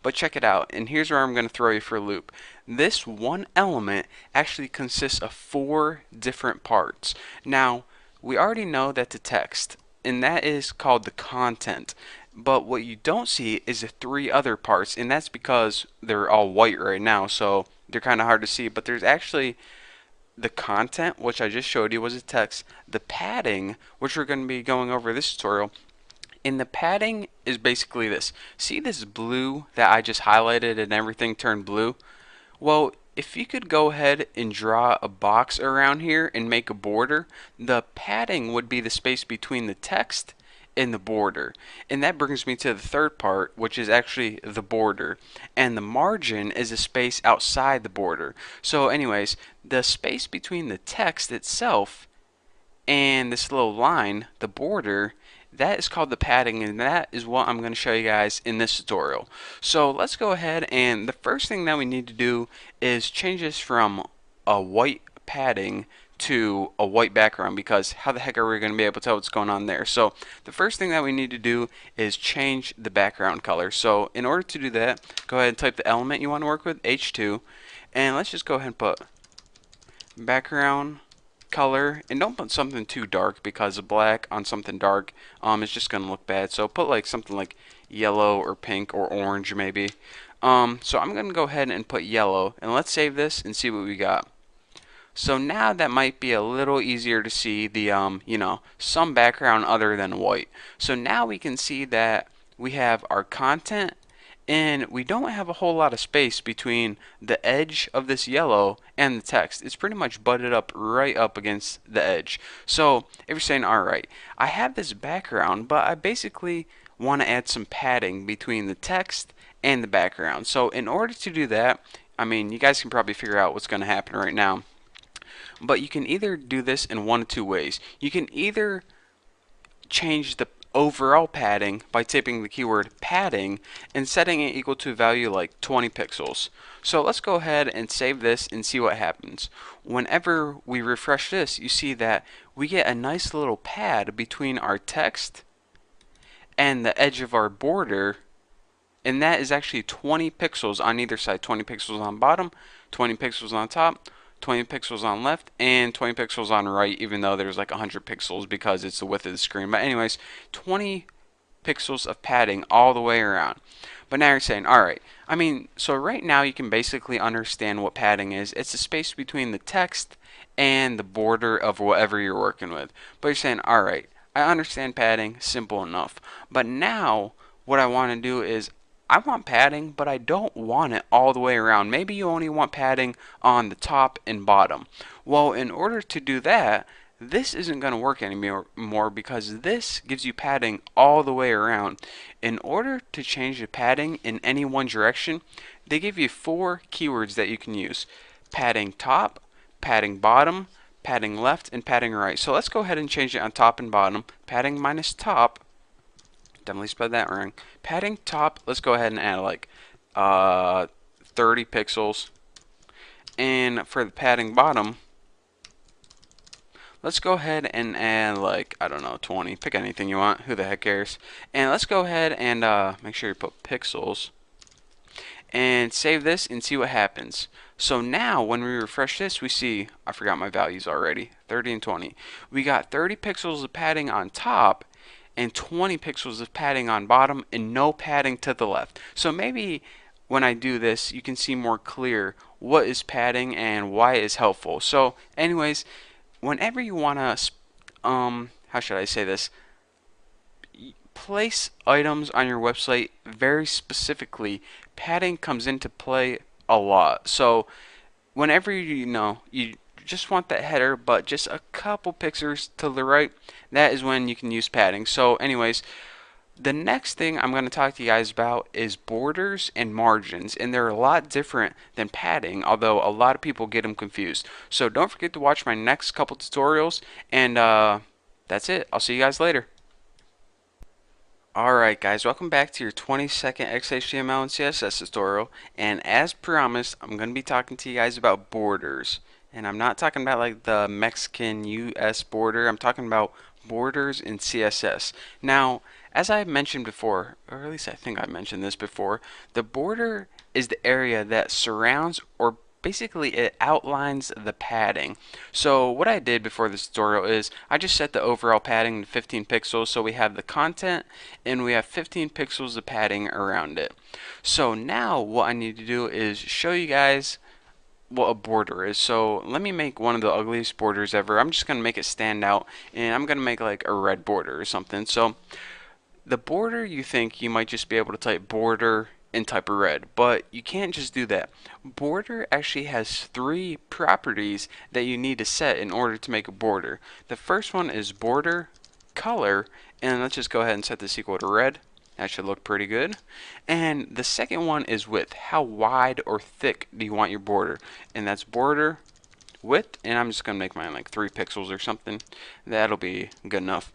[SPEAKER 1] But check it out, and here's where I'm going to throw you for a loop. This one element actually consists of 4 different parts. Now, we already know that the text, and that is called the content. But what you don't see is the 3 other parts, and that's because they're all white right now, so they're kind of hard to see. But there's actually the content, which I just showed you was a text, the padding, which we're going to be going over this tutorial. And the padding is basically this. See this blue that I just highlighted and everything turned blue? Well, if you could go ahead and draw a box around here and make a border, the padding would be the space between the text and the border. And that brings me to the third part, which is actually the border. And the margin is a space outside the border. So anyways, the space between the text itself and this little line, the border, that is called the padding, and that is what I'm going to show you guys in this tutorial. So let's go ahead, and the first thing that we need to do is change this from a white padding to a white background, because how the heck are we going to be able to tell what's going on there? So the first thing that we need to do is change the background color. So in order to do that, go ahead and type the element you want to work with, H2, and let's just go ahead and put background color, and don't put something too dark, because a black on something dark is just going to look bad. So put like something like yellow or pink or orange maybe. So I'm going to go ahead and put yellow, and let's save this and see what we got. So now that might be a little easier to see the, you know, some background other than white. So now we can see that we have our content, and we don't have a whole lot of space between the edge of this yellow and the text. It's pretty much butted up right up against the edge. So if you're saying, alright, I have this background, but I basically want to add some padding between the text and the background. So in order to do that, I mean, you guys can probably figure out what's going to happen right now. But you can either do this in one of two ways. You can either change the overall padding by typing the keyword padding and setting it equal to a value like 20 pixels. So let's go ahead and save this and see what happens. Whenever we refresh this, you see that we get a nice little pad between our text and the edge of our border, and that is actually 20 pixels on either side. 20 pixels on bottom, 20 pixels on top, 20 pixels on left, and 20 pixels on right, even though there's like 100 pixels because it's the width of the screen. But anyways, 20 pixels of padding all the way around. But now you're saying, alright, I mean, so right now you can basically understand what padding is. It's the space between the text and the border of whatever you're working with. But you're saying, alright, I understand padding, simple enough. But now, what I want to do is, I want padding, but I don't want it all the way around. Maybe you only want padding on the top and bottom. Well, in order to do that, this isn't going to work anymore because this gives you padding all the way around. In order to change the padding in any one direction, they give you 4 keywords that you can use. Padding top, padding bottom, padding left, and padding right. So let's go ahead and change it on top and bottom. Padding minus top. Definitely spelled that wrong. Padding top, let's go ahead and add like 30 pixels. And for the padding bottom, let's go ahead and add like, I don't know, 20. Pick anything you want. Who the heck cares? And let's go ahead and make sure you put pixels. And save this and see what happens. So now when we refresh this, we see, I forgot my values already, 30 and 20. We got 30 pixels of padding on top and 20 pixels of padding on bottom and no padding to the left. So maybe when I do this, you can see more clear what is padding and why it is helpful. So anyways, whenever you want to, how should I say this? Place items on your website very specifically, padding comes into play a lot. So whenever you just want that header, but just a couple pixels to the right, that is when you can use padding. So anyways, the next thing I'm going to talk to you guys about is borders and margins, and they're a lot different than padding, although a lot of people get them confused. So don't forget to watch my next couple tutorials, and that's it. I'll see you guys later. Alright guys, welcome back to your 20-second XHTML and CSS tutorial, and as promised, I'm going to be talking to you guys about borders. And I'm not talking about like the Mexican-US border, I'm talking about borders in CSS. Now, as I mentioned before, or at least I think I mentioned this before, the border is the area that surrounds, or basically it outlines the padding. So what I did before this tutorial is I just set the overall padding to 15 pixels, so we have the content and we have 15 pixels of padding around it. So now what I need to do is show you guys what a border is. So let me make one of the ugliest borders ever. I'm just going to make it stand out, and I'm going to make like a red border or something. So the border, you think you might just be able to type border and type a red, but you can't just do that. Border actually has 3 properties that you need to set in order to make a border. The first one is border color, and let's just go ahead and set this equal to red. That should look pretty good. And the second one is width. How wide or thick do you want your border? And that's border width, and I'm just going to make mine like 3 pixels or something. That'll be good enough.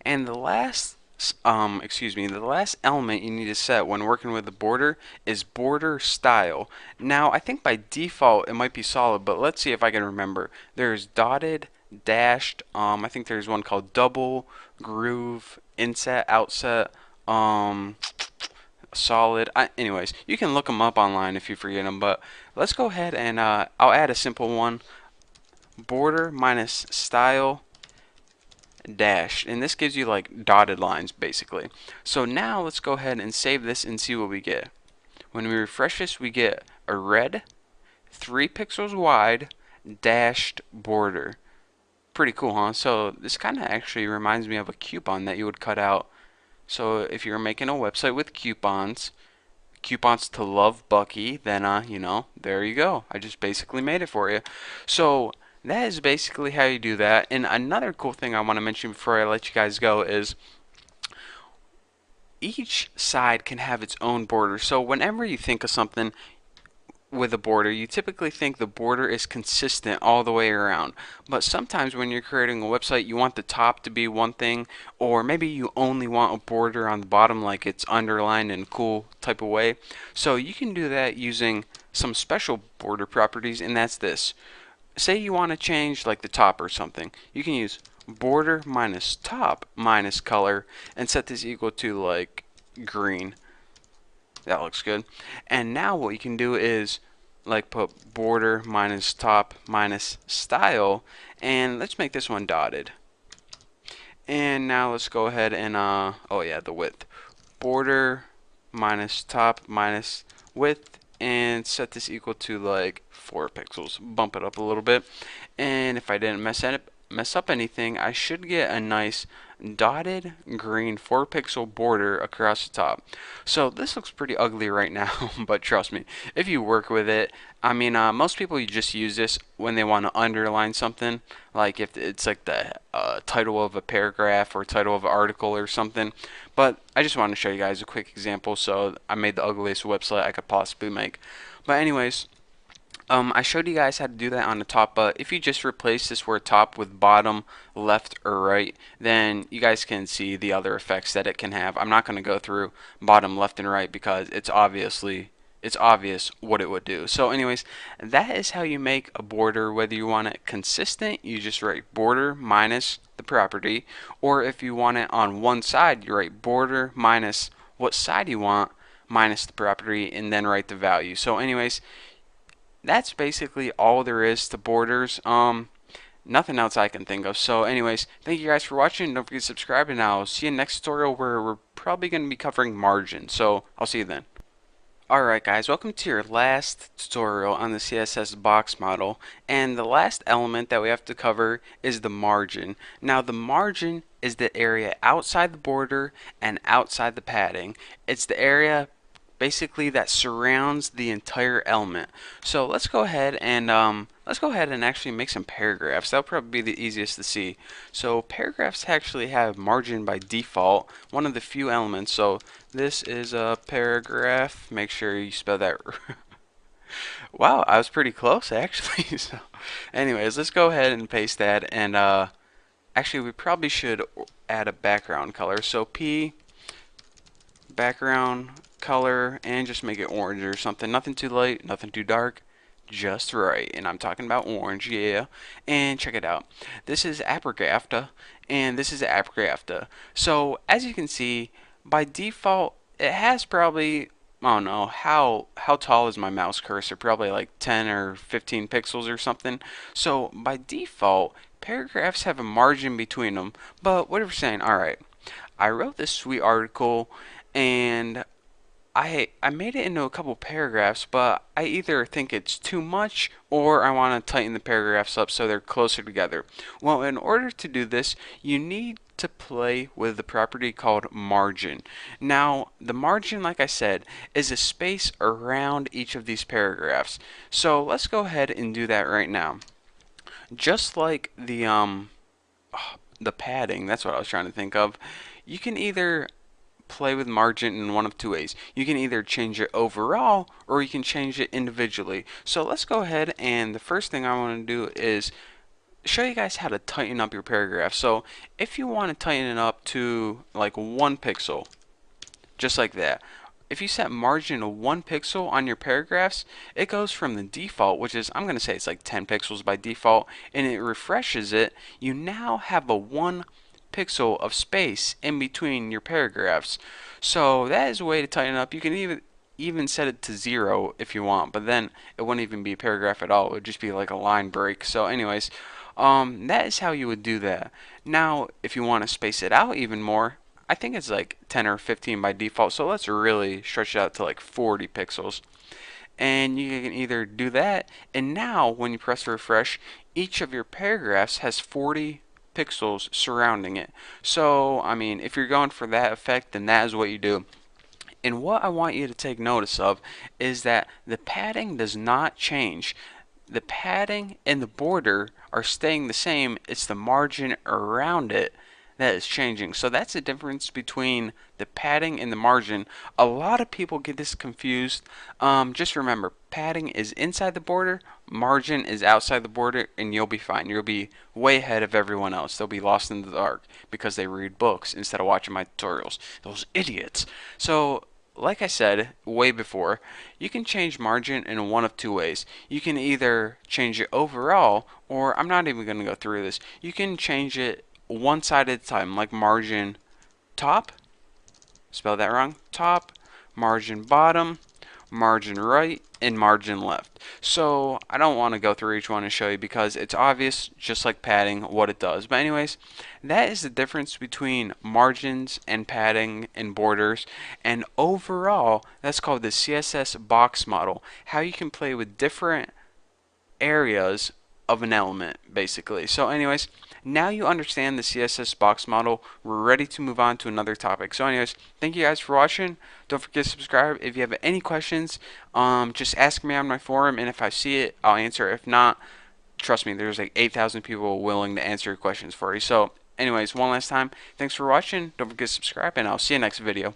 [SPEAKER 1] And the last the last element you need to set when working with the border is border style. Now, I think by default it might be solid, but let's see if I can remember. There's dotted, dashed, I think there's one called double, groove, inset, outset, solid. Anyways, you can look them up online if you forget them, but let's go ahead and I'll add a simple one. Border minus style dash, and this gives you like dotted lines basically. So now let's go ahead and save this and see what we get. When we refresh this, we get a red 3 pixels wide dashed border. Pretty cool, huh? So this kind of actually reminds me of a coupon that you would cut out. So if you're making a website with coupons to love Bucky, then you know, there you go. I just basically made it for you. So that is basically how you do that. And another cool thing I want to mention before I let you guys go is each side can have its own border. So whenever you think of something with a border, you typically think the border is consistent all the way around. But sometimes when you're creating a website, you want the top to be one thing, or maybe you only want a border on the bottom, like it's underlined in a cool type of way. So you can do that using some special border properties, and that's this. Say you want to change like the top or something. You can use border minus top minus color and set this equal to like green. That looks good. And now what you can do is like put border minus top minus style, and let's make this one dotted. And now let's go ahead and oh yeah, the width. Border minus top minus width, and set this equal to like 4 pixels. Bump it up a little bit. And if I didn't mess up anything, I should get a nice dotted green 4 pixel border across the top. So this looks pretty ugly right now, but trust me, if you work with it, I mean, most people you just use this when they want to underline something, like if it's like the title of a paragraph or title of an article or something. But I just wanted to show you guys a quick example, so I made the ugliest website I could possibly make. But anyways, I showed you guys how to do that on the top, but if you just replace this word top with bottom, left, or right, then you guys can see the other effects that it can have. I'm not going to go through bottom, left, and right because it's obvious what it would do. So anyways, that is how you make a border. Whether you want it consistent, you just write border minus the property, or if you want it on one side, you write border minus what side you want minus the property, and then write the value. So anyways, that's basically all there is to borders. Nothing else I can think of. So anyways, thank you guys for watching. Don't forget to subscribe, and I'll see you next tutorial where we're probably going to be covering margin. So I'll see you then. Alright guys, welcome to your last tutorial on the CSS box model, and the last element that we have to cover is the margin. Now the margin is the area outside the border and outside the padding. It's the area basically that surrounds the entire element. So let's go ahead and actually make some paragraphs. That'll probably be the easiest to see. So paragraphs actually have margin by default, one of the few elements. So this is a paragraph. Make sure you spell that. Wow, I was pretty close actually. So anyways, let's go ahead and paste that, and actually we probably should add a background color. So P background color, and just make it orange or something. Nothing too light, nothing too dark, just right. And I'm talking about orange, yeah. And check it out. This is abracafta, and this is abracafta. So as you can see, by default, it has probably, I don't know, how tall is my mouse cursor? Probably like 10 or 15 pixels or something. So by default, paragraphs have a margin between them. But what are we saying? Alright, I wrote this sweet article, and I made it into a couple paragraphs, but I either think it's too much or I want to tighten the paragraphs up so they're closer together. Well, in order to do this, you need to play with the property called margin. Now, the margin, like I said, is a space around each of these paragraphs. So let's go ahead and do that right now. Just like the padding, that's what I was trying to think of. You can either play with margin in one of two ways. You can either change it overall or you can change it individually. So let's go ahead, and the first thing I want to do is show you guys how to tighten up your paragraph. So if you want to tighten it up to like 1 pixel, just like that, if you set margin to 1 pixel on your paragraphs, it goes from the default, which is, I'm going to say it's like 10 pixels by default, and it refreshes it. You now have a 1 pixel of space in between your paragraphs. So that is a way to tighten up. You can even set it to 0 if you want, but then it wouldn't even be a paragraph at all. It would just be like a line break. So anyways, that is how you would do that. Now if you want to space it out even more, I think it's like 10 or 15 by default, so let's really stretch it out to like 40 pixels. And you can either do that, and now when you press refresh, each of your paragraphs has 40 pixels surrounding it. So, I mean, if you're going for that effect, then that is what you do. And what I want you to take notice of is that the padding does not change. The padding and the border are staying the same. It's the margin around it that is changing. So that's the difference between the padding and the margin. A lot of people get this confused. Just remember, padding is inside the border, margin is outside the border, and you'll be fine. You'll be way ahead of everyone else. They'll be lost in the dark because they read books instead of watching my tutorials. Those idiots. So, like I said way before, you can change margin in one of two ways. You can either change it overall, or I'm not even going to go through this. You can change it one side at a time, like margin top, spell that wrong, top, margin bottom, margin right, and margin left. So I don't want to go through each one and show you because it's obvious, just like padding, what it does. But anyways, that is the difference between margins and padding and borders. And overall, that's called the CSS box model. How you can play with different areas of an element, basically. So anyways, now you understand the CSS box model, we're ready to move on to another topic. So anyways, thank you guys for watching. Don't forget to subscribe. If you have any questions, just ask me on my forum, and if I see it, I'll answer. If not, trust me, there's like 8,000 people willing to answer your questions for you. So anyways, one last time, thanks for watching. Don't forget to subscribe, and I'll see you next video.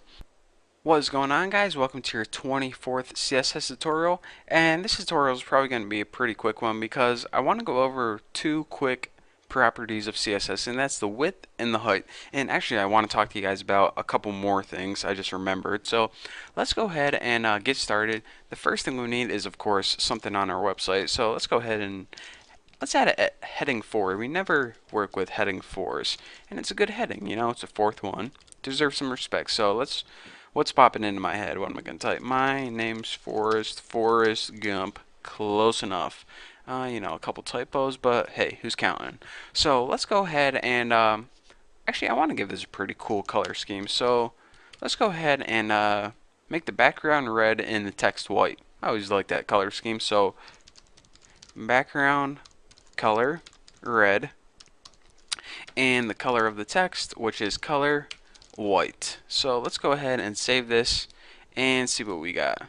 [SPEAKER 1] What is going on, guys? Welcome to your 24th CSS tutorial, and this tutorial is probably going to be a pretty quick one because I want to go over two quick properties of CSS, and that's the width and the height. And actually, I want to talk to you guys about a couple more things I just remembered. So let's go ahead and get started. The first thing we need is, of course, something on our website. So let's go ahead and let's add a heading 4. We never work with heading 4s, and it's a good heading. You know, it's a fourth one. Deserves some respect. So what's popping into my head? What am I going to type? My name's Forrest Gump. Close enough. You know, a couple typos, but hey, who's counting? So let's go ahead and actually, I want to give this a pretty cool color scheme. So let's go ahead and make the background red and the text white. I always like that color scheme. So background color red, and the color of the text, which is color white. So let's go ahead and save this and see what we got.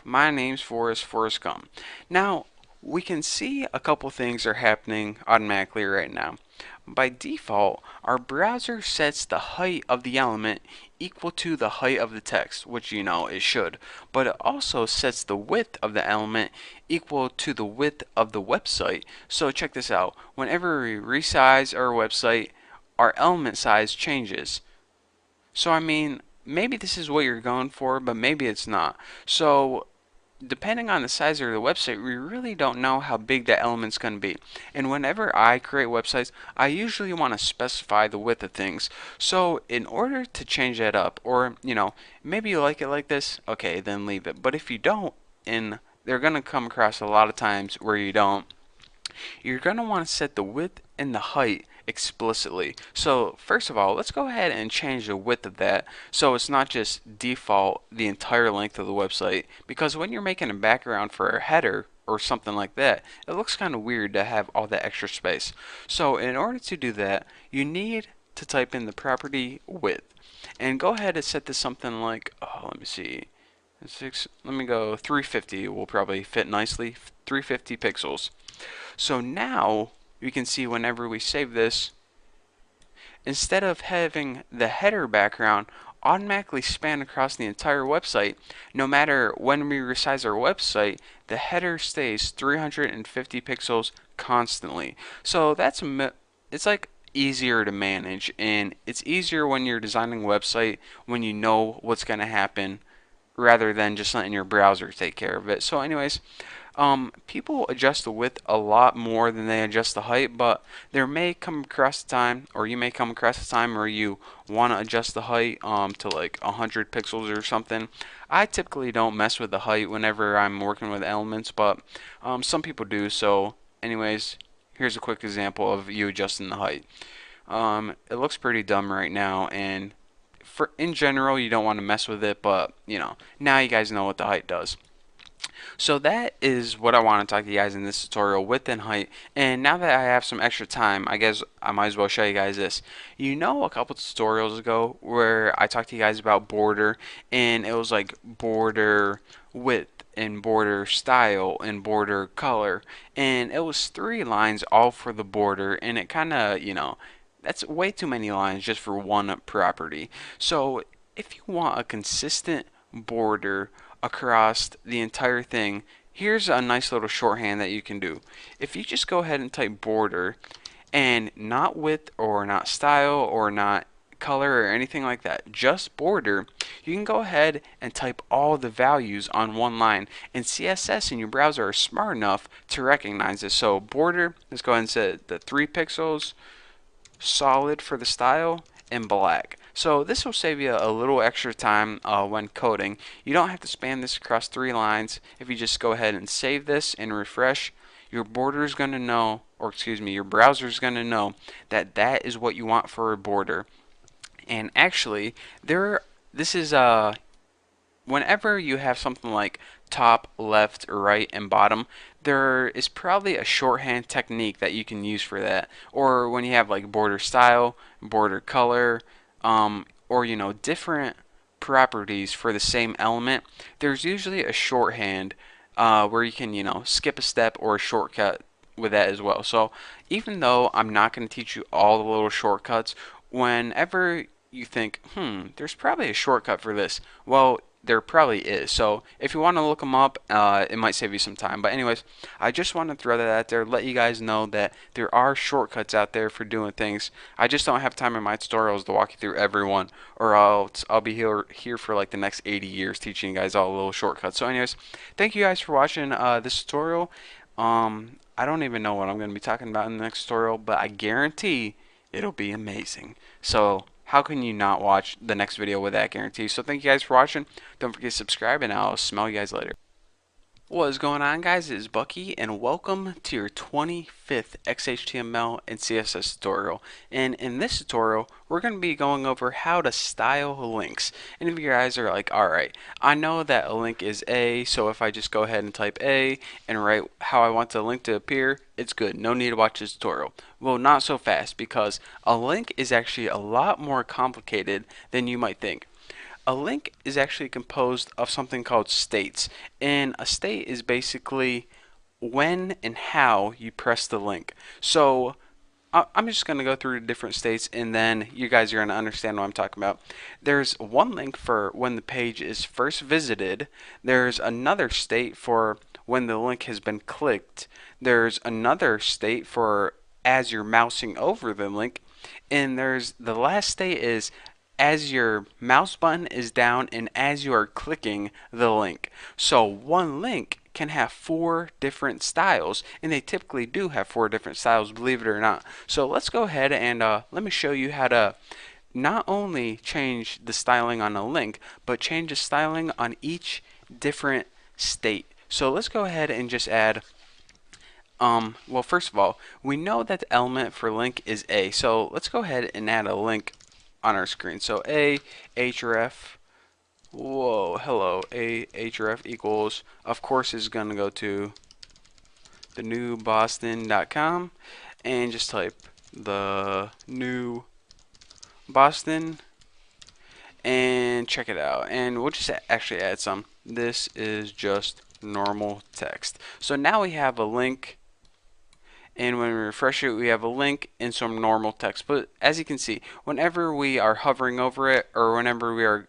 [SPEAKER 1] My name's Forrest Gump. Now we can see a couple things are happening automatically right now. By default, our browser sets the height of the element equal to the height of the text, which you know it should, but it also sets the width of the element equal to the width of the website. So check this out. Whenever we resize our website, our element size changes. So I mean, maybe this is what you're going for, but maybe it's not. So depending on the size of the website, we really don't know how big that element's going to be. And whenever I create websites, I usually want to specify the width of things. So in order to change that up, or you know, maybe you like it like this, okay, then leave it. But if you don't, and they're going to come across a lot of times where you don't, you're going to want to set the width and the height explicitly. So first of all, let's go ahead and change the width of that so it's not just default the entire length of the website, because when you're making a background for a header or something like that, it looks kind of weird to have all that extra space. So in order to do that, you need to type in the property width, and go ahead and set this something like, let me see, let me go 350 will probably fit nicely, 350 pixels. So now you can see whenever we save this, instead of having the header background automatically span across the entire website, no matter when we resize our website, the header stays 350 pixels constantly. So it's like easier to manage, and it's easier when you're designing a website when you know what's going to happen rather than just letting your browser take care of it. So anyways, people adjust the width a lot more than they adjust the height, but there may come across a time, or you may come across a time where you want to adjust the height to like 100 pixels or something. I typically don't mess with the height whenever I'm working with elements, but some people do. So anyways, here's a quick example of you adjusting the height. It looks pretty dumb right now, and in general you don't want to mess with it, but you know, now you guys know what the height does. So that is what I want to talk to you guys in this tutorial, width and height. And now that I have some extra time, I guess I might as well show you guys this. You know, a couple tutorials ago where I talked to you guys about border, and it was like border width and border style and border color, and it was 3 lines all for the border, and it kind of, you know, that's way too many lines just for one property. So if you want a consistent border across the entire thing, here's a nice little shorthand that you can do. If you just go ahead and type border, and not width or not style or not color or anything like that, just border, you can go ahead and type all the values on one line, and CSS in your browser are smart enough to recognize this. So border, let's go ahead and set the 3 pixels, solid for the style, and black. So this will save you a little extra time when coding. You don't have to span this across 3 lines. If you just go ahead and save this and refresh, your border is going to know, or excuse me, your browser is going to know that that is what you want for a border. And actually, this is whenever you have something like top, left, right, and bottom, there is probably a shorthand technique that you can use for that. Or when you have like border style, border color, or you know, different properties for the same element, there's usually a shorthand where you can, you know, skip a step or a shortcut with that as well. So even though I'm not going to teach you all the little shortcuts, whenever you think, there's probably a shortcut for this, well, there probably is. So if you want to look them up, it might save you some time. But anyways, I just want to throw that out there, let you guys know that there are shortcuts out there for doing things. I just don't have time in my tutorials to walk you through every one, or I'll be here for like the next 80 years teaching you guys all the little shortcuts. So anyways, thank you guys for watching this tutorial. I don't even know what I'm going to be talking about in the next tutorial, but I guarantee it'll be amazing. So how can you not watch the next video with that guarantee? So thank you guys for watching. Don't forget to subscribe, and I'll smell you guys later. What is going on, guys? It is Bucky, and welcome to your 25th XHTML and CSS tutorial. And in this tutorial, we're going to be going over how to style links. And if you guys are like, alright, I know that a link is A, so if I just go ahead and type A and write how I want the link to appear, it's good. No need to watch this tutorial. Well, not so fast, because a link is actually a lot more complicated than you might think. A link is actually composed of something called states, and a state is basically when and how you press the link. So I'm just going to go through the different states, and then you guys are going to understand what I'm talking about. There's one link for when the page is first visited. There's another state for when the link has been clicked. There's another state for as you're mousing over the link, and there's the last state is as your mouse button is down and as you are clicking the link. So one link can have 4 different styles, and they typically do have 4 different styles, believe it or not. So let's go ahead and let me show you how to not only change the styling on a link, but change the styling on each different state. So let's go ahead and just add well, first of all, we know that the element for link is A, so let's go ahead and add a link on our screen. So a href, a href equals, of course, is going to go to the new boston.com, and just type the new Boston and check it out, and we'll just actually add some. This is just normal text. So now we have a link, and when we refresh it, we have a link and some normal text. But as you can see, whenever we are hovering over it, or whenever we are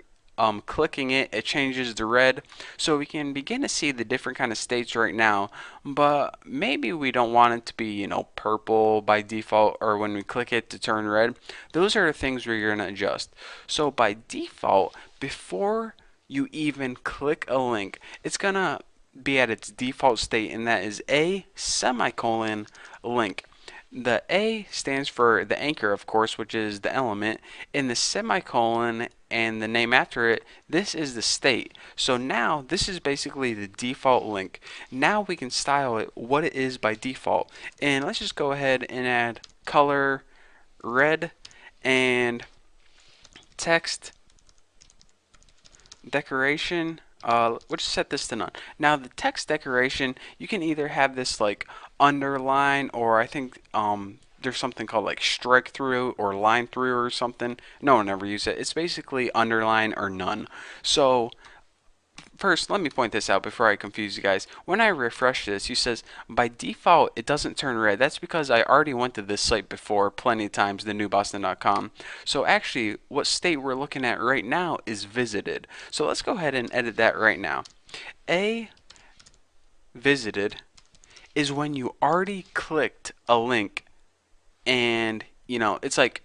[SPEAKER 1] clicking it, it changes to red. So we can begin to see the different kind of states right now, but maybe we don't want it to be, you know, purple by default, or when we click it to turn red. Those are the things where you're going to adjust. So by default, before you even click a link, it's going to be at its default state, and that is a semicolon link. The A stands for the anchor, of course, which is the element, and the semicolon and the name after it, this is the state. So now this is basically the default link. Now we can style it what it is by default. And let's just go ahead and add color red, and text decoration, we'll just set this to none. Now the text decoration, you can either have this like underline, or I think there's something called like strike through or line through or something. No one ever used it. It's basically underline or none. So first, let me point this out before I confuse you guys. When I refresh this, you says by default it doesn't turn red. That's because I already went to this site before plenty of times, thenewboston.com. So actually, what state we're looking at right now is visited. So let's go ahead and edit that right now. A visited is when you already clicked a link, and you know it's like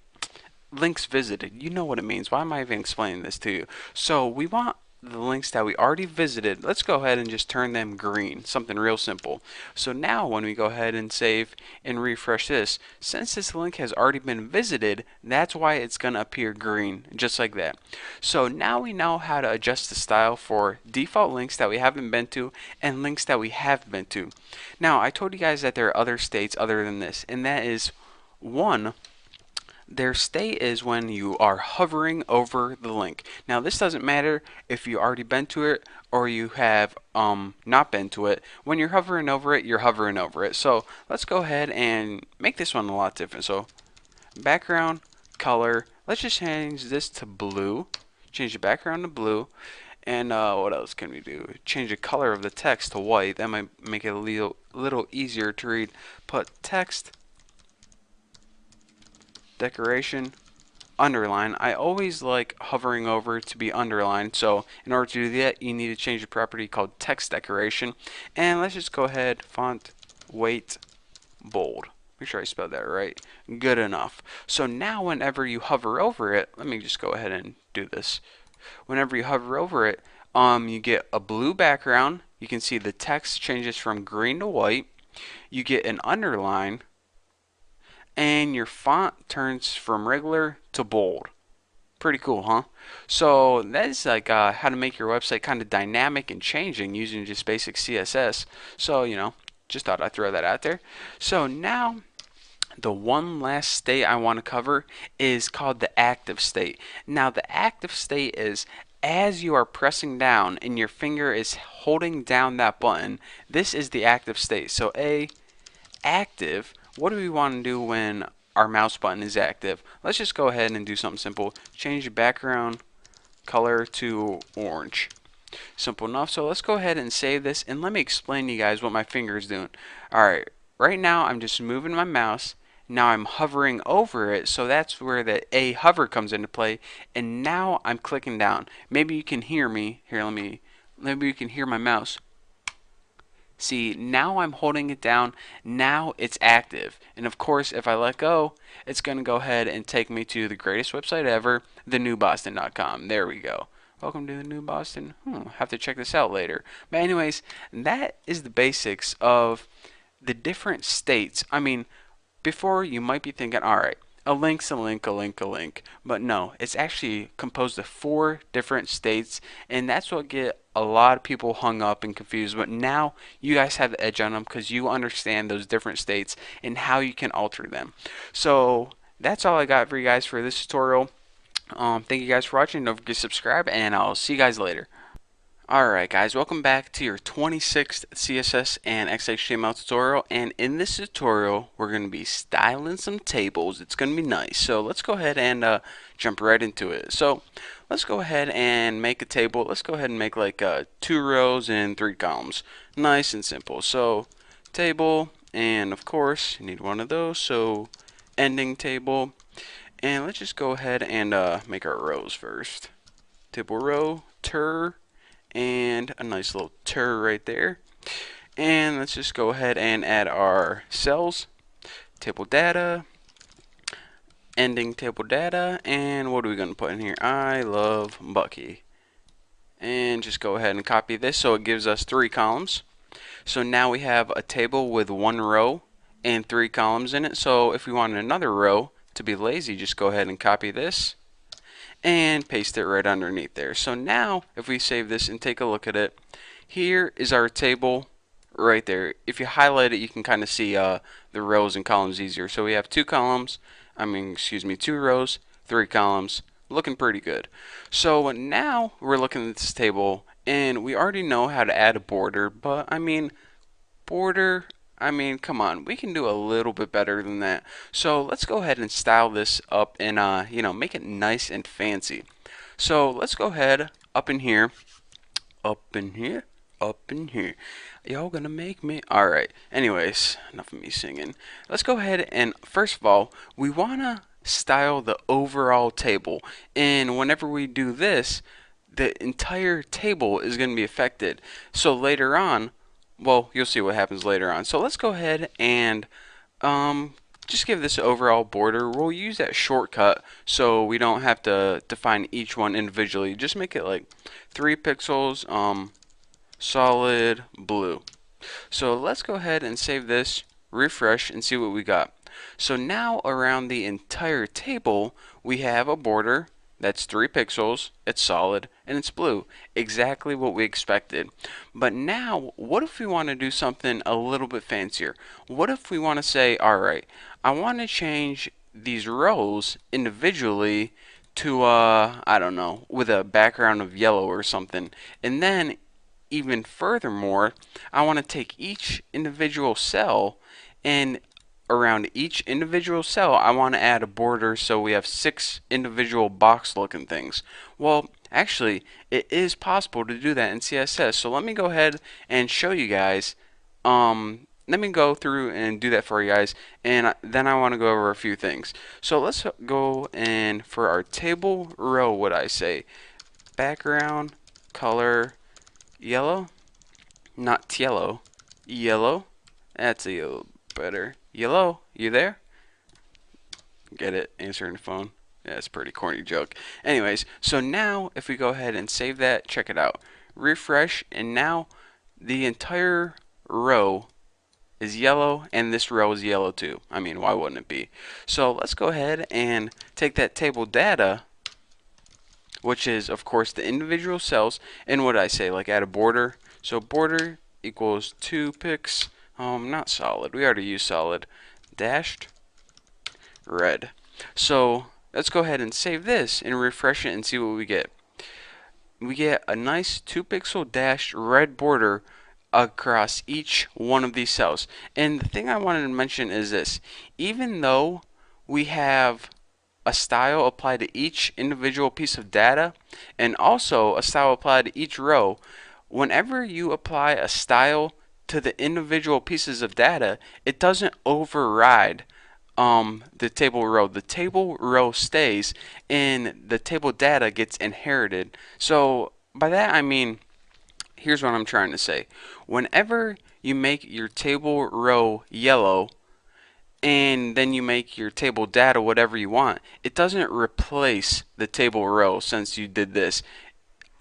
[SPEAKER 1] links visited. You know what it means. Why am I even explaining this to you? So we want the links that we already visited. Let's go ahead and just turn them green. Something real simple. So now when we go ahead and save and refresh this, since this link has already been visited, that's why it's going to appear green, just like that. So now we know how to adjust the style for default links that we haven't been to and links that we have been to. Now I told you guys that there are other states other than this, and that is one, their state is when you are hovering over the link. Now this doesn't matter if you already been to it or you have not been to it. When you're hovering over it, you're hovering over it. So let's go ahead and make this one a lot different. So background color, let's just change this to blue. Change the background to blue. And what else can we do? Change the color of the text to white. That might make it a little easier to read. Put text decoration underline. I always like hovering over to be underlined, so in order to do that you need to change a property called text decoration. And let's just go ahead, font weight bold. Make sure I spelled that right. Good enough. So now whenever you hover over it, let me just go ahead and do this. Whenever you hover over it, you get a blue background. You can see the text changes from green to white. You get an underline, and your font turns from regular to bold. Pretty cool, huh? So that's like how to make your website kind of dynamic and changing using just basic CSS. So, you know, just thought I'd throw that out there. So now the one last state I want to cover is called the active state. Now the active state is as you are pressing down and your finger is holding down that button, this is the active state. So active, what do we want to do when our mouse button is active? Let's just go ahead and do something simple. Change the background color to orange. Simple enough. So let's go ahead and save this, and let me explain to you guys what my finger is doing. Alright, right now I'm just moving my mouse. Now I'm hovering over it, so that's where the A hover comes into play, and now I'm clicking down. Maybe you can hear me. Here, maybe you can hear my mouse. See, now I'm holding it down. Now it's active. And of course, if I let go, it's going to go ahead and take me to the greatest website ever, thenewboston.com. There we go. Welcome to the New Boston. Have to check this out later. But anyways, that is the basics of the different states. I mean, before you might be thinking, alright, a link's a link, a link, a link. But no, it's actually composed of 4 different states, and that's what get a lot of people hung up and confused. But now you guys have the edge on them because you understand those different states and how you can alter them. So that's all I got for you guys for this tutorial. Thank you guys for watching. Don't forget to subscribe, and I'll see you guys later. Alright guys, welcome back to your 26th CSS and XHTML tutorial, and in this tutorial we're going to be styling some tables. It's going to be nice, so let's go ahead and jump right into it. So let's go ahead and make a table. Let's go ahead and make like 2 rows and 3 columns. Nice and simple. So table, and of course you need one of those, so ending table. And let's just go ahead and make our rows first. Table row, tur, and a nice little tur right there. And let's just go ahead and add our cells. Table data, ending table data, and what are we going to put in here? I love Bucky. And just go ahead and copy this so it gives us 3 columns. So now we have a table with 1 row and 3 columns in it. So if we want another row, to be lazy, just go ahead and copy this and paste it right underneath there. So now if we save this and take a look at it, here is our table right there. If you highlight it, you can kind of see the rows and columns easier. So we have 2 columns, excuse me, 2 rows, 3 columns, looking pretty good. So now we're looking at this table, and we already know how to add a border, but border, come on, we can do a little bit better than that. So let's go ahead and style this up and, make it nice and fancy. So let's go ahead up in here, Y'all gonna make me. Alright, anyways, enough of me singing. Let's go ahead and, first of all, we wanna style the overall table. And whenever we do this, the entire table is gonna be affected. So later on, well, you'll see what happens later on. So let's go ahead and just give this overall border. We'll use that shortcut so we don't have to define each one individually. Just make it like 3 pixels, solid blue. So let's go ahead and save this, refresh, and see what we got. So now around the entire table we have a border that's 3 pixels, it's solid, and it's blue. Exactly what we expected. But now, what if we want to do something a little bit fancier? What if we want to say, alright, I want to change these rows individually to, I don't know, with a background of yellow or something. And then, even furthermore, I want to take each individual cell, and around each individual cell I want to add a border so we have 6 individual box looking things. Well, actually it is possible to do that in CSS, so let me go ahead and show you guys. Let me go through and do that for you guys, and then I want to go over a few things. So let's go, and for our table row, what I say, background color yellow, not yellow, yellow. That's a little better. Yellow, you there? Get it? Answering the phone. Yeah, it's a pretty corny joke. Anyways, so now if we go ahead and save that, check it out. Refresh, and now the entire row is yellow, and this row is yellow too. I mean, why wouldn't it be? So let's go ahead and take that table data, which is of course the individual cells, and what did I say, like add a border. So border equals 2 pix, not solid, we already used solid, dashed red. So let's go ahead and save this and refresh it and see what we get. We get a nice 2 pixel dashed red border across each one of these cells. And the thing I wanted to mention is this: even though we have a style applied to each individual piece of data and also a style applied to each row, whenever you apply a style to the individual pieces of data, it doesn't override the table row. The table row stays and the table data gets inherited. So by that I mean, here's what I'm trying to say. Whenever you make your table row yellow and then you make your table data whatever you want, it doesn't replace the table row. Since you did this,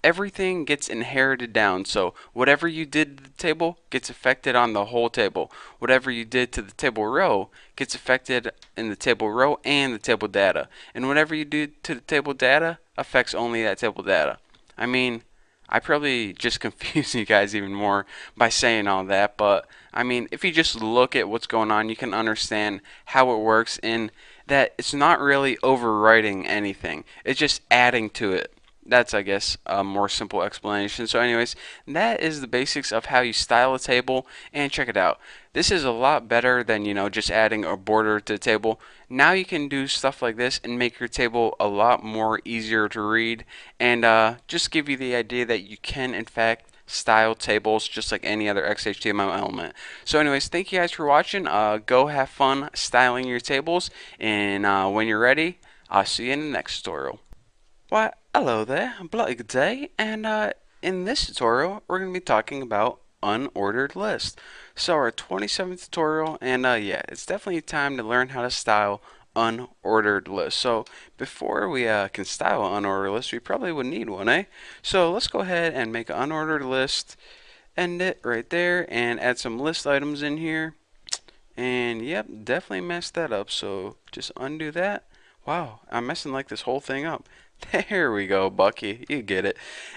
[SPEAKER 1] everything gets inherited down. So whatever you did to the table gets affected on the whole table. Whatever you did to the table row gets affected in the table row and the table data. And whatever you do to the table data affects only that table data. I mean, I probably just confused you guys even more by saying all that, but I mean, if you just look at what's going on, you can understand how it works, and that it's not really overwriting anything. It's just adding to it. That's, I guess, a more simple explanation. So anyways, that is the basics of how you style a table, and check it out. This is a lot better than, just adding a border to the table. Now you can do stuff like this and make your table a lot more easier to read, and just give you the idea that you can, in fact, style tables just like any other XHTML element. So anyways, thank you guys for watching. Go have fun styling your tables, and when you're ready, I'll see you in the next tutorial. Why, hello there, bloody good day, and in this tutorial we're going to be talking about unordered lists. So our 27th tutorial, and yeah, it's definitely time to learn how to style unordered lists. So before we can style an unordered list, we probably would need one, eh? So let's go ahead and make an unordered list, end it right there, and add some list items in here. And yep, definitely messed that up, so just undo that. Wow, I'm messing like this whole thing up. There we go, Bucky. You get it.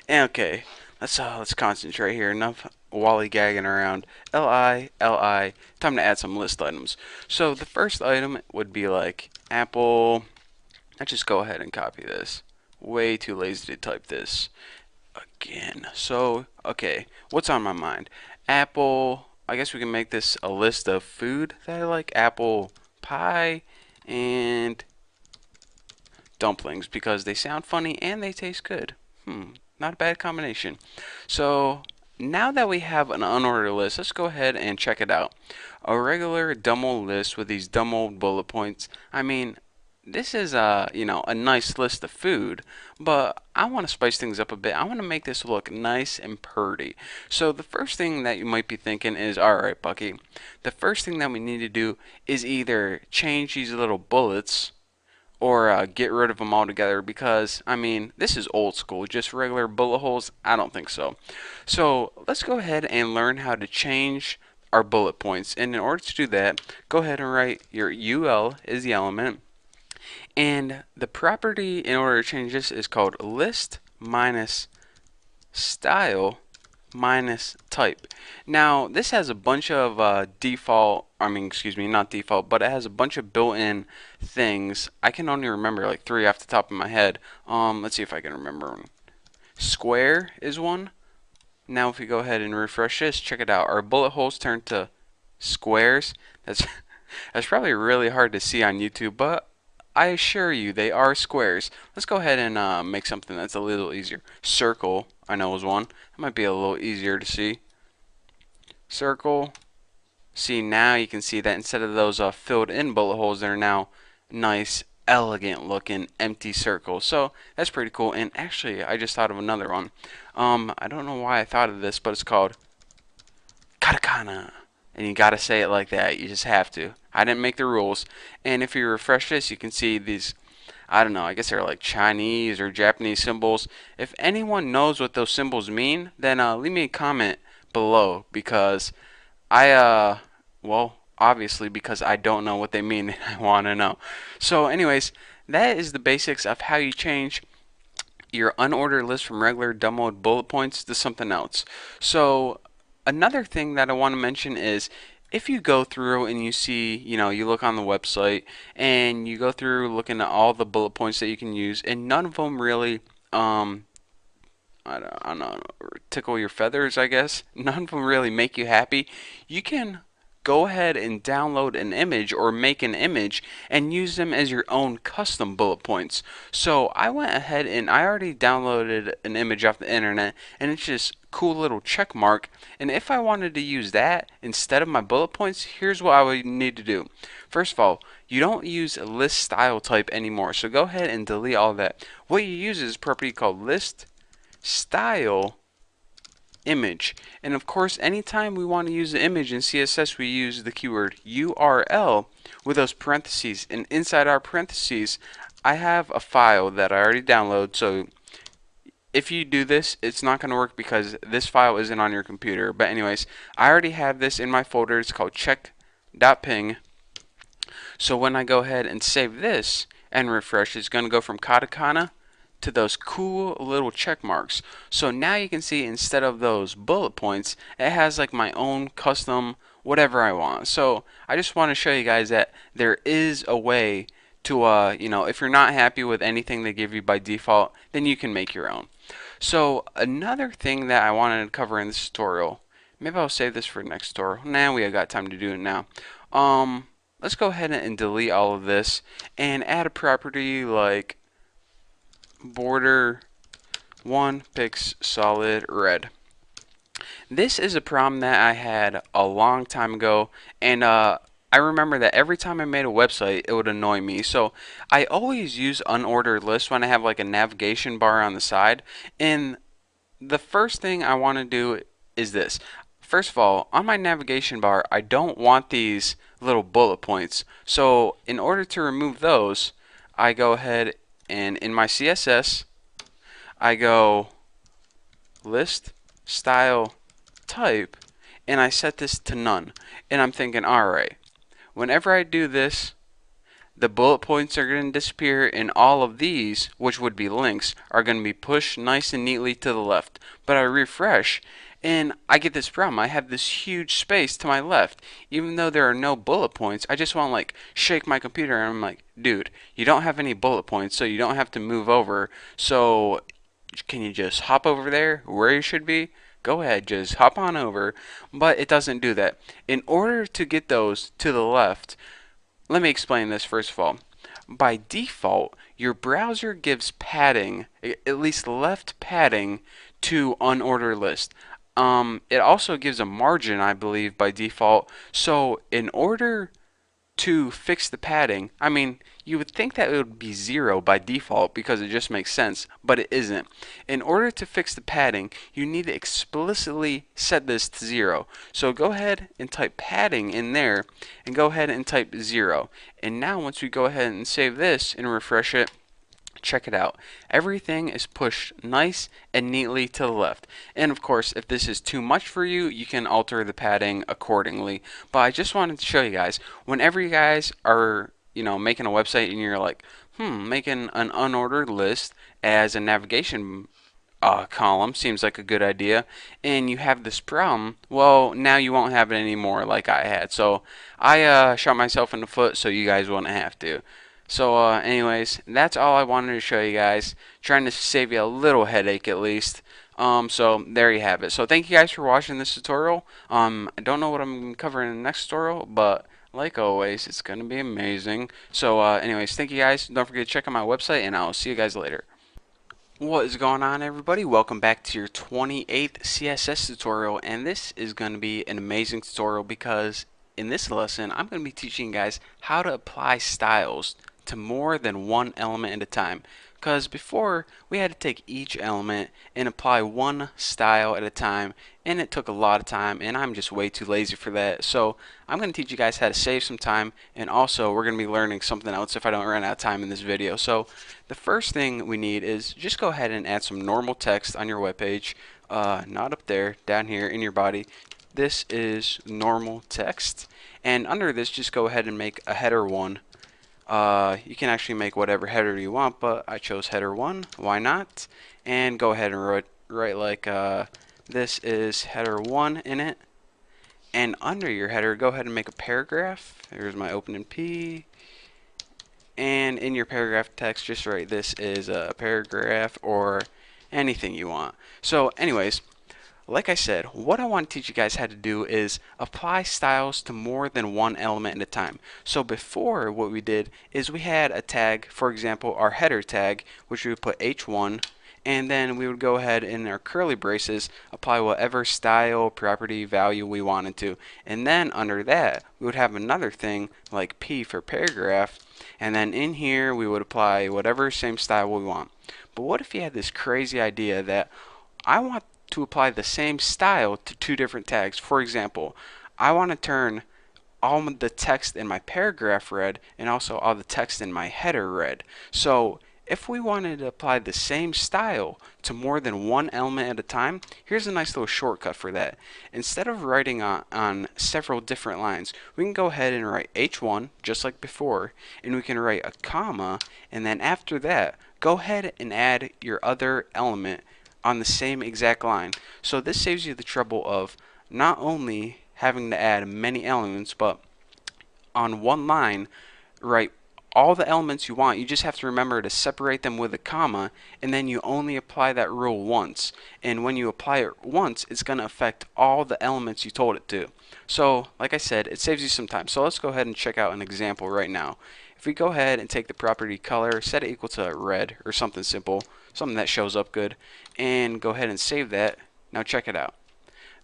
[SPEAKER 1] Okay, let's concentrate here. Enough lollygagging around. Li. Time to add some list items. So the first item would be like apple. Let's just go ahead and copy this. Way too lazy to type this again. So okay, what's on my mind? Apple. I guess we can make this a list of food that I like. Apple pie and dumplings because they sound funny and they taste good. Not a bad combination. So now that we have an unordered list, let's go ahead and check it out. A regular dumb old list with these dumb old bullet points. I mean, this is a nice list of food, but I want to spice things up a bit. I want to make this look nice and pretty. So the first thing that you might be thinking is, alright Bucky, the first thing that we need to do is either change these little bullets or get rid of them altogether, because I mean this is old school. Just regular bullet holes? I don't think so. So let's go ahead and learn how to change our bullet points, and in order to do that, go ahead and write your ul is the element, and the property in order to change this is called list minus style minus type. Now this has a bunch of not default, but it has a bunch of built-in things. I can only remember like 3 off the top of my head. Let's see if I can remember one. Square is one. Now if we go ahead and refresh this, check it out. Our bullet holes turn to squares. That's probably really hard to see on YouTube, but I assure you they are squares. Let's go ahead and make something that's a little easier. Circle, I know, is one. That might be a little easier to see. Circle. See, now you can see that instead of those filled in bullet holes, they're now nice, elegant looking empty circles. So that's pretty cool. And actually, I just thought of another one. I don't know why I thought of this, but it's called katakana. And you gotta say it like that. You just have to. I didn't make the rules. And if you refresh this, you can see these, I don't know, I guess they're like Chinese or Japanese symbols. If anyone knows what those symbols mean, then leave me a comment below, because well, obviously because I don't know what they mean and I want to know. So anyways, that is the basics of how you change your unordered list from regular dumb old bullet points to something else. So another thing that I want to mention is, if you go through and you see, you look on the website and you go through looking at all the bullet points that you can use, and none of them really, I don't know, tickle your feathers, I guess. None of them really make you happy. You can go ahead and download an image or make an image and use them as your own custom bullet points. So I went ahead and I already downloaded an image off the internet, and it's just cool little check mark. And if I wanted to use that instead of my bullet points, here's what I would need to do. First of all, you don't use list style type anymore, so go ahead and delete all that. What you use is a property called list style image. And of course, anytime we want to use the image in CSS, we use the keyword URL with those parentheses, and inside our parentheses I have a file that I already downloaded. So if you do this, it's not going to work because this file isn't on your computer. But anyways, I already have this in my folder. It's called check.ping. So when I go ahead and save this and refresh, it's going to go from katakana to those cool little check marks. So now you can see, instead of those bullet points, it has like my own custom whatever I want. So I just want to show you guys that there is a way to if you're not happy with anything they give you by default, then you can make your own. So another thing that I wanted to cover in this tutorial, maybe I'll save this for next tutorial. Now we have got time to do it now. Let's go ahead and delete all of this and add a property like border 1 pix solid red. This is a problem that I had a long time ago, and I remember that every time I made a website it would annoy me. So I always use unordered lists when I have like a navigation bar on the side. And the first thing I want to do is this. First of all, on my navigation bar, I don't want these little bullet points. So in order to remove those, I go ahead and in my CSS, I go list style type, and I set this to none. And I'm thinking, alright, whenever I do this, the bullet points are going to disappear, and all of these, which would be links, are going to be pushed nice and neatly to the left. But I refresh, and I get this problem. I have this huge space to my left. Even though there are no bullet points, I just want to like shake my computer, and I'm like, dude, you don't have any bullet points, so you don't have to move over. So can you just hop over there where you should be? Go ahead, just hop on over. But it doesn't do that. In order to get those to the left, let me explain this first of all. By default, your browser gives padding, at least left padding, to unordered list. It also gives a margin, I believe, by default. So in order to fix the padding, I mean, you would think that it would be 0 by default because it just makes sense, but it isn't. In order to fix the padding, you need to explicitly set this to 0. So go ahead and type padding in there, and go ahead and type 0. And now once we go ahead and save this and refresh it, check it out. Everything is pushed nice and neatly to the left. And of course, if this is too much for you, you can alter the padding accordingly. But I just wanted to show you guys, whenever you guys are, making a website and you're like, making an unordered list as a navigation column seems like a good idea, and you have this problem, well, now you won't have it anymore like I had. So I shot myself in the foot so you guys wouldn't have to. So anyways, that's all I wanted to show you guys, trying to save you a little headache at least. So there you have it. So thank you guys for watching this tutorial. I don't know what I'm covering in the next tutorial, but like always, it's going to be amazing. So anyways, thank you guys. Don't forget to check out my website, and I'll see you guys later. What is going on, everybody? Welcome back to your 28th CSS tutorial, and this is going to be an amazing tutorial because in this lesson, I'm going to be teaching you guys how to apply styles to more than one element at a time. Because before, we had to take each element and apply one style at a time, and it took a lot of time, and I'm just way too lazy for that. So I'm going to teach you guys how to save some time, and also we're going to be learning something else if I don't run out of time in this video. So the first thing we need is just go ahead and add some normal text on your web page. Not up there, down here in your body. This is normal text, and under this just go ahead and make a header 1. You can actually make whatever header you want, but I chose header 1, why not? And go ahead and write like this is header 1 in it, and under your header go ahead and make a paragraph. There's my opening P, and in your paragraph text just write this is a paragraph or anything you want. So anyways, like I said, what I want to teach you guys how to do is apply styles to more than one element at a time. So before, what we did is we had a tag, for example, our header tag, which we would put h1, and then we would go ahead in our curly braces apply whatever style, property, value we wanted to. And then under that, we would have another thing like p for paragraph, and then in here we would apply whatever same style we want. But what if you had this crazy idea that I want to apply the same style to two different tags? For example, I want to turn all the text in my paragraph red and also all the text in my header red. So if we wanted to apply the same style to more than one element at a time, here's a nice little shortcut for that. Instead of writing on several different lines, we can go ahead and write h1 just like before, and we can write a comma, and then after that go ahead and add your other element on the same exact line. So this saves you the trouble of not only having to add many elements, but on one line write all the elements you want. You just have to remember to separate them with a comma, and then you only apply that rule once. And when you apply it once, it's going to affect all the elements you told it to. So like I said, it saves you some time. So let's go ahead and check out an example right now. If we go ahead and take the property color, set it equal to red or something simple, something that shows up good, and go ahead and save that. Now check it out.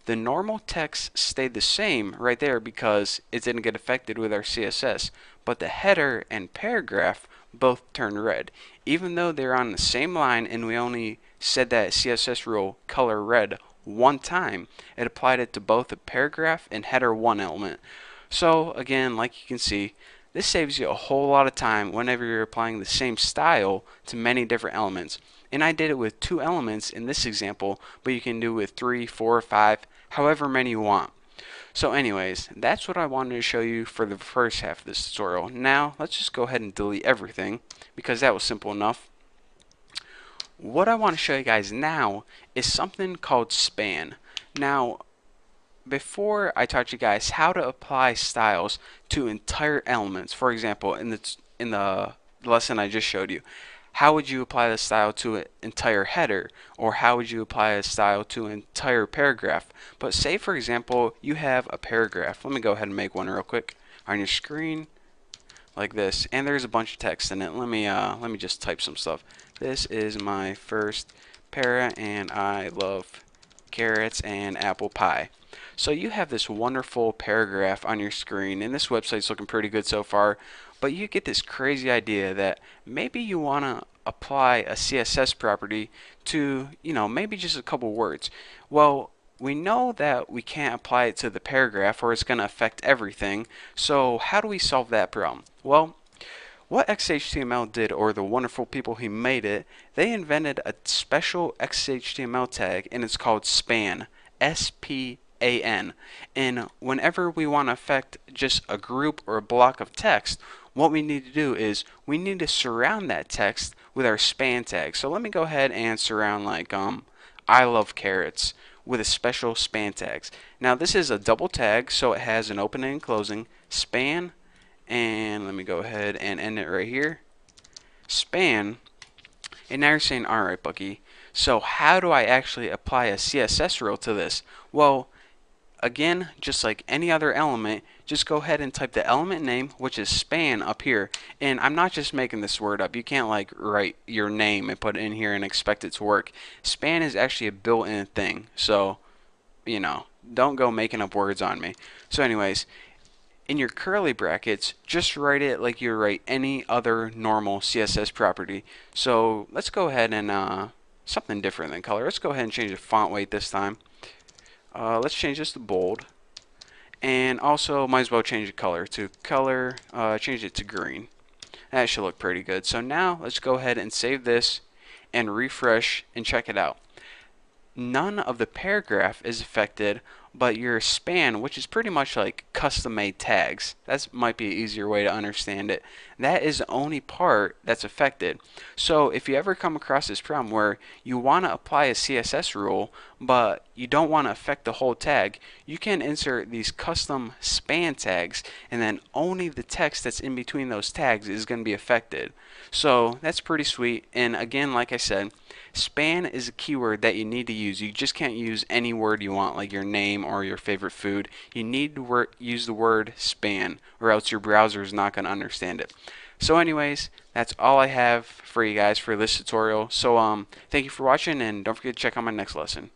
[SPEAKER 1] The normal text stayed the same right there because it didn't get affected with our CSS, but the header and paragraph both turned red. Even though they're on the same line and we only said that CSS rule color red one time, it applied it to both the paragraph and header 1 element. So again, like you can see, this saves you a whole lot of time whenever you're applying the same style to many different elements. And I did it with 2 elements in this example, but you can do it with 3, 4, 5, however many you want. So anyways, that's what I wanted to show you for the first half of this tutorial. Now let's just go ahead and delete everything because that was simple enough. What I want to show you guys now is something called span. Now before I taught you guys how to apply styles to entire elements, for example in the lesson I just showed you, how would you apply the style to an entire header, or how would you apply a style to an entire paragraph? But say for example you have a paragraph. Let me go ahead and make one real quick on your screen like this, and there's a bunch of text in it. Let me just type some stuff. This is my first para and I love carrots and apple pie. So you have this wonderful paragraph on your screen, and this website's looking pretty good so far, but you get this crazy idea that maybe you want to apply a CSS property to, maybe just a couple words. Well, we know that we can't apply it to the paragraph or it's going to affect everything. So how do we solve that problem? Well, what XHTML did, or the wonderful people who made it, they invented a special XHTML tag, and it's called span. S-P-A-N. And whenever we want to affect just a group or a block of text, what we need to do is we need to surround that text with our span tag. So let me go ahead and surround like I love carrots with a special span tags. Now this is a double tag, so it has an opening and closing. Span, and let me go ahead and end it right here. Span. And now you're saying, alright Bucky, so how do I actually apply a CSS rule to this? Well, again, just like any other element, just go ahead and type the element name, which is span, up here. And I'm not just making this word up. You can't like write your name and put it in here and expect it to work. Span is actually a built-in thing, so don't go making up words on me. So anyways, in your curly brackets, just write it like you write any other normal CSS property. So let's go ahead and something different than color. Let's go ahead and change the font weight this time. Let's change this to bold, and also might as well change the color to change it to green. That should look pretty good. So now let's go ahead and save this and refresh and check it out. None of the paragraph is affected, but your span, which is pretty much like custom made tags, that might be an easier way to understand it, that is the only part that's affected. So if you ever come across this problem where you want to apply a CSS rule but you don't want to affect the whole tag, you can insert these custom span tags, and then only the text that's in between those tags is going to be affected. So that's pretty sweet. And again, like I said, span is a keyword that you need to use. You just can't use any word you want, like your name or your favorite food. You need to use the word span, or else your browser is not going to understand it. So anyways, that's all I have for you guys for this tutorial. So thank you for watching, and don't forget to check out my next lesson.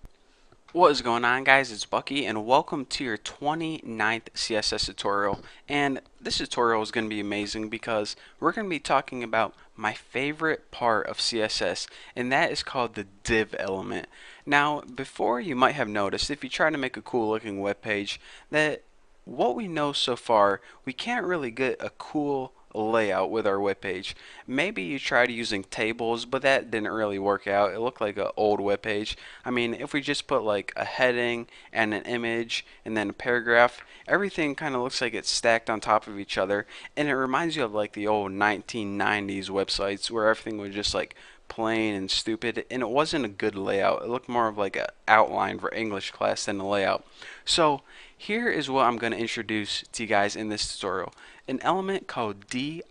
[SPEAKER 1] What is going on, guys? It's Bucky, and welcome to your 29th CSS tutorial. And this tutorial is going to be amazing because we're going to be talking about my favorite part of CSS, and that is called the div element. Now, before, you might have noticed, if you try to make a cool looking web page, that what we know so far, we can't really get a cool layout with our web page. Maybe you tried using tables, but that didn't really work out. It looked like an old web page. I mean, if we just put like a heading and an image and then a paragraph, everything kind of looks like it's stacked on top of each other, and it reminds you of like the old 1990s websites where everything was just like plain and stupid, and it wasn't a good layout. It looked more of like an outline for English class than a layout. So here is what I'm going to introduce to you guys in this tutorial. An element called div,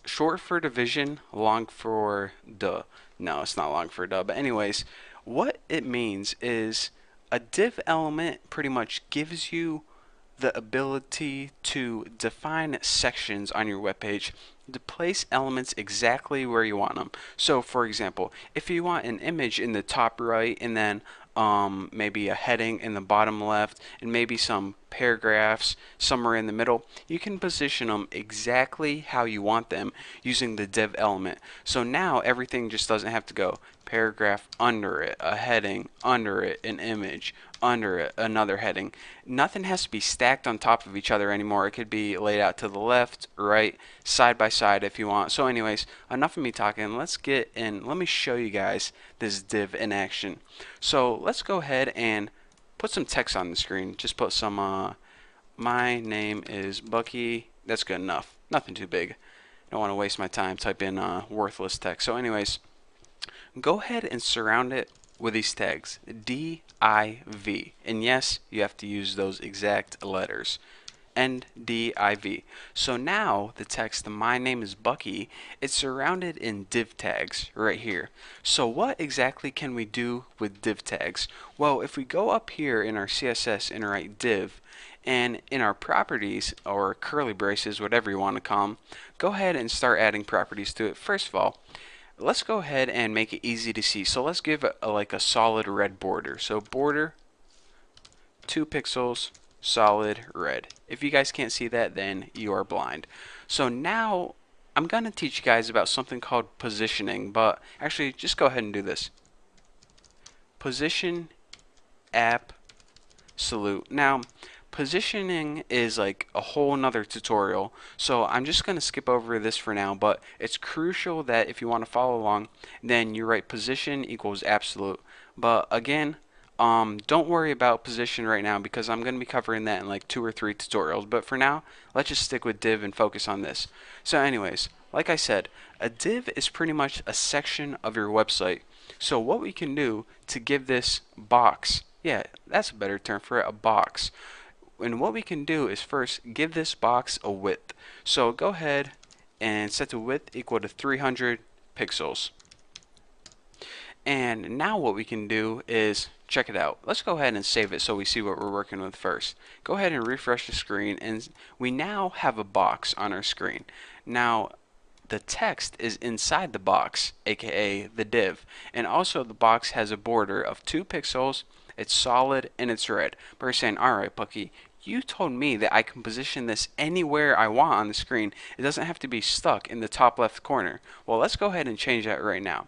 [SPEAKER 1] short for division, long for duh. No, it's not long for duh, but anyways, what it means is a div element pretty much gives you the ability to define sections on your web page, to place elements exactly where you want them. So for example, if you want an image in the top right, and then maybe a heading in the bottom left, and maybe some paragraphs somewhere in the middle, you can position them exactly how you want them using the div element. So now everything just doesn't have to go paragraph under it, a heading under it, an image under it, another heading. Nothing has to be stacked on top of each other anymore. It could be laid out to the left, right, side by side if you want. So anyways, enough of me talking. Let's get in. Let me show you guys this div in action. So let's go ahead and put some text on the screen. Just put some my name is Bucky. That's good enough. Nothing too big. Don't want to waste my time type in worthless text. So anyways, go ahead and surround it with these tags, div, and yes, you have to use those exact letters, and div. So now the text, my name is Bucky, it's surrounded in div tags right here. So what exactly can we do with div tags? Well, if we go up here in our CSS and write div, and in our properties, or curly braces, whatever you want to call them, go ahead and start adding properties to it. First of all, let's go ahead and make it easy to see. So let's give it like a solid red border. So border 2 pixels solid red. If you guys can't see that, then you are blind. So now I'm gonna teach you guys about something called positioning, but actually just go ahead and do this. Position absolute. Now positioning is like a whole nother tutorial, so I'm just going to skip over this for now, but it's crucial that if you want to follow along, then you write position equals absolute. But again, don't worry about position right now because I'm going to be covering that in like 2 or 3 tutorials, but for now, let's just stick with div and focus on this. So anyways, like I said, a div is pretty much a section of your website. So what we can do to give this box, yeah, that's a better term for it, a box. And what we can do is first give this box a width. So go ahead and set the width equal to 300 pixels. And now what we can do is check it out. Let's go ahead and save it so we see what we're working with first. Go ahead and refresh the screen, and we now have a box on our screen. Now the text is inside the box, aka the div, and also the box has a border of 2 pixels. It's solid and it's red. But we're saying, alright Bucky, you told me that I can position this anywhere I want on the screen. It doesn't have to be stuck in the top left corner. Well, let's go ahead and change that right now.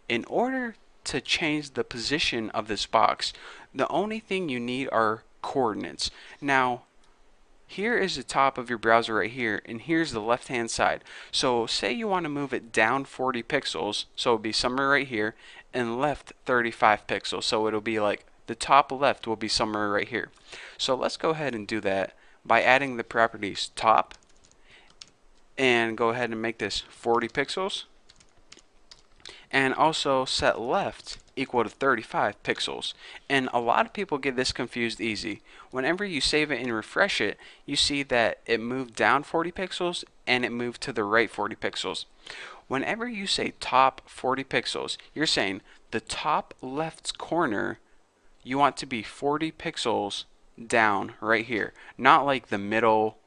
[SPEAKER 1] In order to change the position of this box, the only thing you need are coordinates. Now, here is the top of your browser right here, and here's the left hand side. So say you want to move it down 40 pixels, so it'll be somewhere right here, and left 35 pixels, so it'll be like the top left will be somewhere right here. So let's go ahead and do that by adding the properties top, and go ahead and make this 40 pixels, and also set left equal to 35 pixels. And a lot of people get this confused easy. Whenever you save it and refresh it, you see that it moved down 40 pixels and it moved to the right 40 pixels. Whenever you say top 40 pixels, you're saying the top left corner you want to be 40 pixels down right here, not like the middle.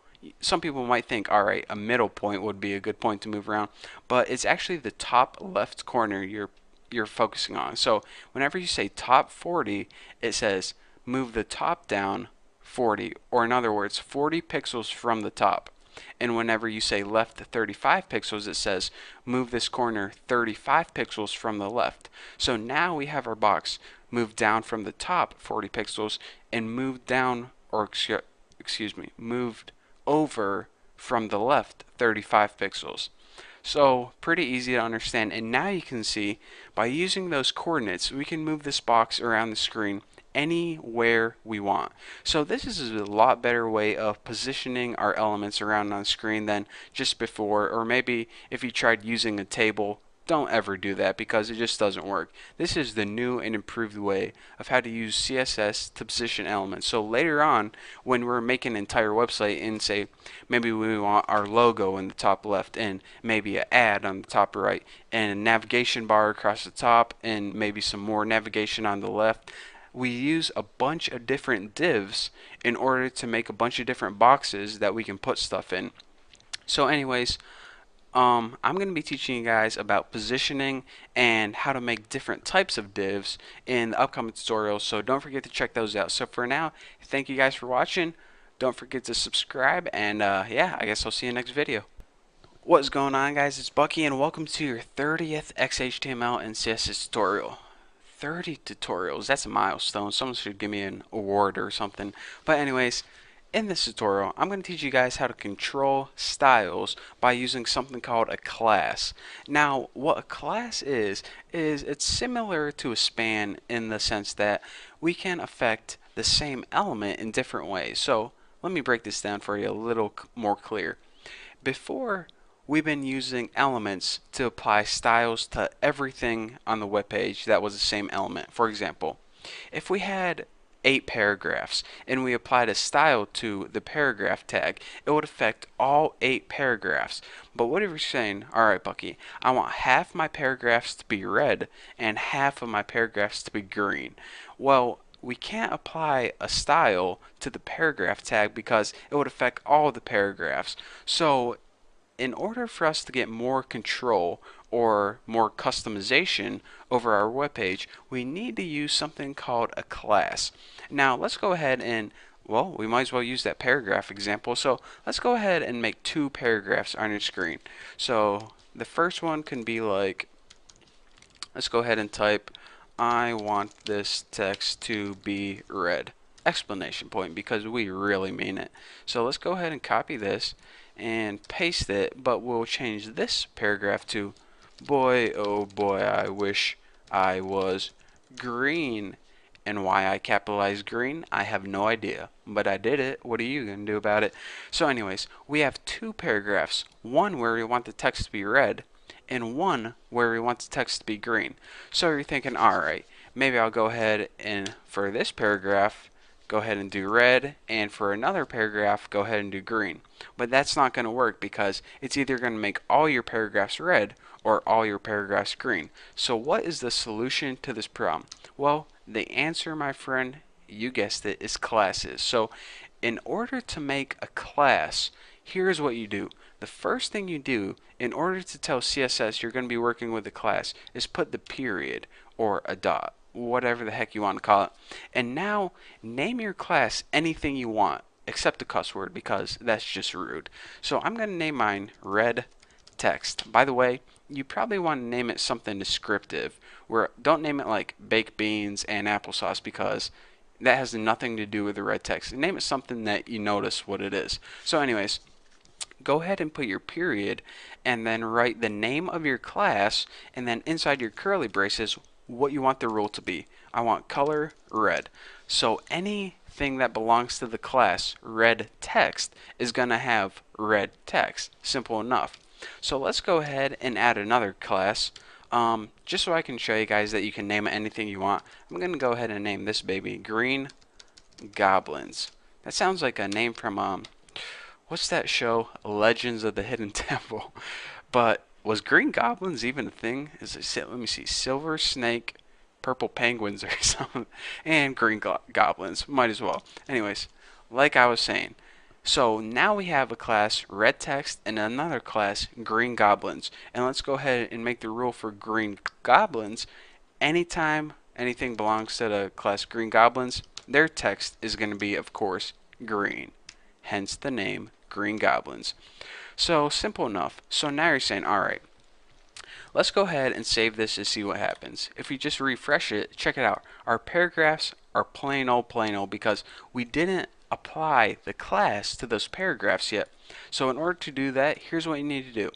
[SPEAKER 1] Some people might think, alright, a middle point would be a good point to move around, but it's actually the top left corner you're focusing on. So whenever you say top 40, it says move the top down 40, or in other words 40 pixels from the top. And whenever you say left 35 pixels, it says move this corner 35 pixels from the left. So now we have our box moved down from the top 40 pixels and moved down, or excuse me, moved over from the left 35 pixels. So pretty easy to understand, and now you can see by using those coordinates we can move this box around the screen anywhere we want. So this is a lot better way of positioning our elements around on the screen than just before, or maybe if you tried using a table. Don't ever do that because it just doesn't work. This is the new and improved way of how to use CSS to position elements. So later on, when we're making an entire website and say maybe we want our logo in the top left and maybe an ad on the top right and a navigation bar across the top and maybe some more navigation on the left, we use a bunch of different divs in order to make a bunch of different boxes that we can put stuff in. So anyways, I'm going to be teaching you guys about positioning and how to make different types of divs in the upcoming tutorials, so don't forget to check those out. So for now, thank you guys for watching. Don't forget to subscribe, and yeah, I guess I'll see you next video. What's going on, guys? It's Bucky, and welcome to your 30th XHTML and CSS tutorial. 30 tutorials, that's a milestone. Someone should give me an award or something. But anyways, in this tutorial, I'm going to teach you guys how to control styles by using something called a class. Now, what a class is it's similar to a span in the sense that we can affect the same element in different ways. So let me break this down for you a little more clear. Before, we've been using elements to apply styles to everything on the web page that was the same element. For example, if we had 8 paragraphs and we applied a style to the paragraph tag, it would affect all 8 paragraphs. But what if you're saying, alright Bucky, I want half my paragraphs to be red and half of my paragraphs to be green. Well, we can't apply a style to the paragraph tag because it would affect all the paragraphs. So in order for us to get more control or more customization over our web page, we need to use something called a class. Now let's go ahead and, well, we might as well use that paragraph example. So let's go ahead and make 2 paragraphs on your screen. So the first one can be like, let's go ahead and type, I want this text to be red! Exclamation point, because we really mean it. So let's go ahead and copy this and paste it, but we'll change this paragraph to, boy oh boy, I wish I was green. And why I capitalized green, I have no idea, but I did it. What are you going to do about it? So anyways, we have 2 paragraphs, one where we want the text to be red and one where we want the text to be green. So you're thinking, alright, maybe I'll go ahead and for this paragraph go ahead and do red, and for another paragraph go ahead and do green. But that's not going to work because it's either going to make all your paragraphs red or all your paragraphs green. So what is the solution to this problem? Well, the answer, my friend, you guessed it, is classes. So in order to make a class, here's what you do. The first thing you do in order to tell CSS you're going to be working with a class is put the period or a dot, whatever the heck you want to call it. And now name your class anything you want except a cuss word because that's just rude. So I'm going to name mine red text. By the way, you probably want to name it something descriptive. Don't name it like baked beans and applesauce because that has nothing to do with the red text. Name it something that you notice what it is. So anyways, go ahead and put your period and then write the name of your class and then inside your curly braces what you want the rule to be. I want color red. So anything that belongs to the class red text is going to have red text. Simple enough. So let's go ahead and add another class just so I can show you guys that you can name it anything you want. I'm going to go ahead and name this baby Green Goblins. That sounds like a name from what's that show? Legends of the Hidden Temple. But was Green Goblins even a thing? Let me see. Silver Snake, Purple Penguins or something. And Green Goblins. Might as well. Anyways, like I was saying. So now we have a class red text and another class green goblins. And let's go ahead and make the rule for green goblins. Anytime anything belongs to the class green goblins, their text is going to be, of course, green. Hence the name Green Goblins. So simple enough. So now you're saying, alright, let's go ahead and save this to see what happens. If we just refresh it, check it out. Our paragraphs are plain old because we didn't apply the class to those paragraphs yet. So in order to do that, here's what you need to do.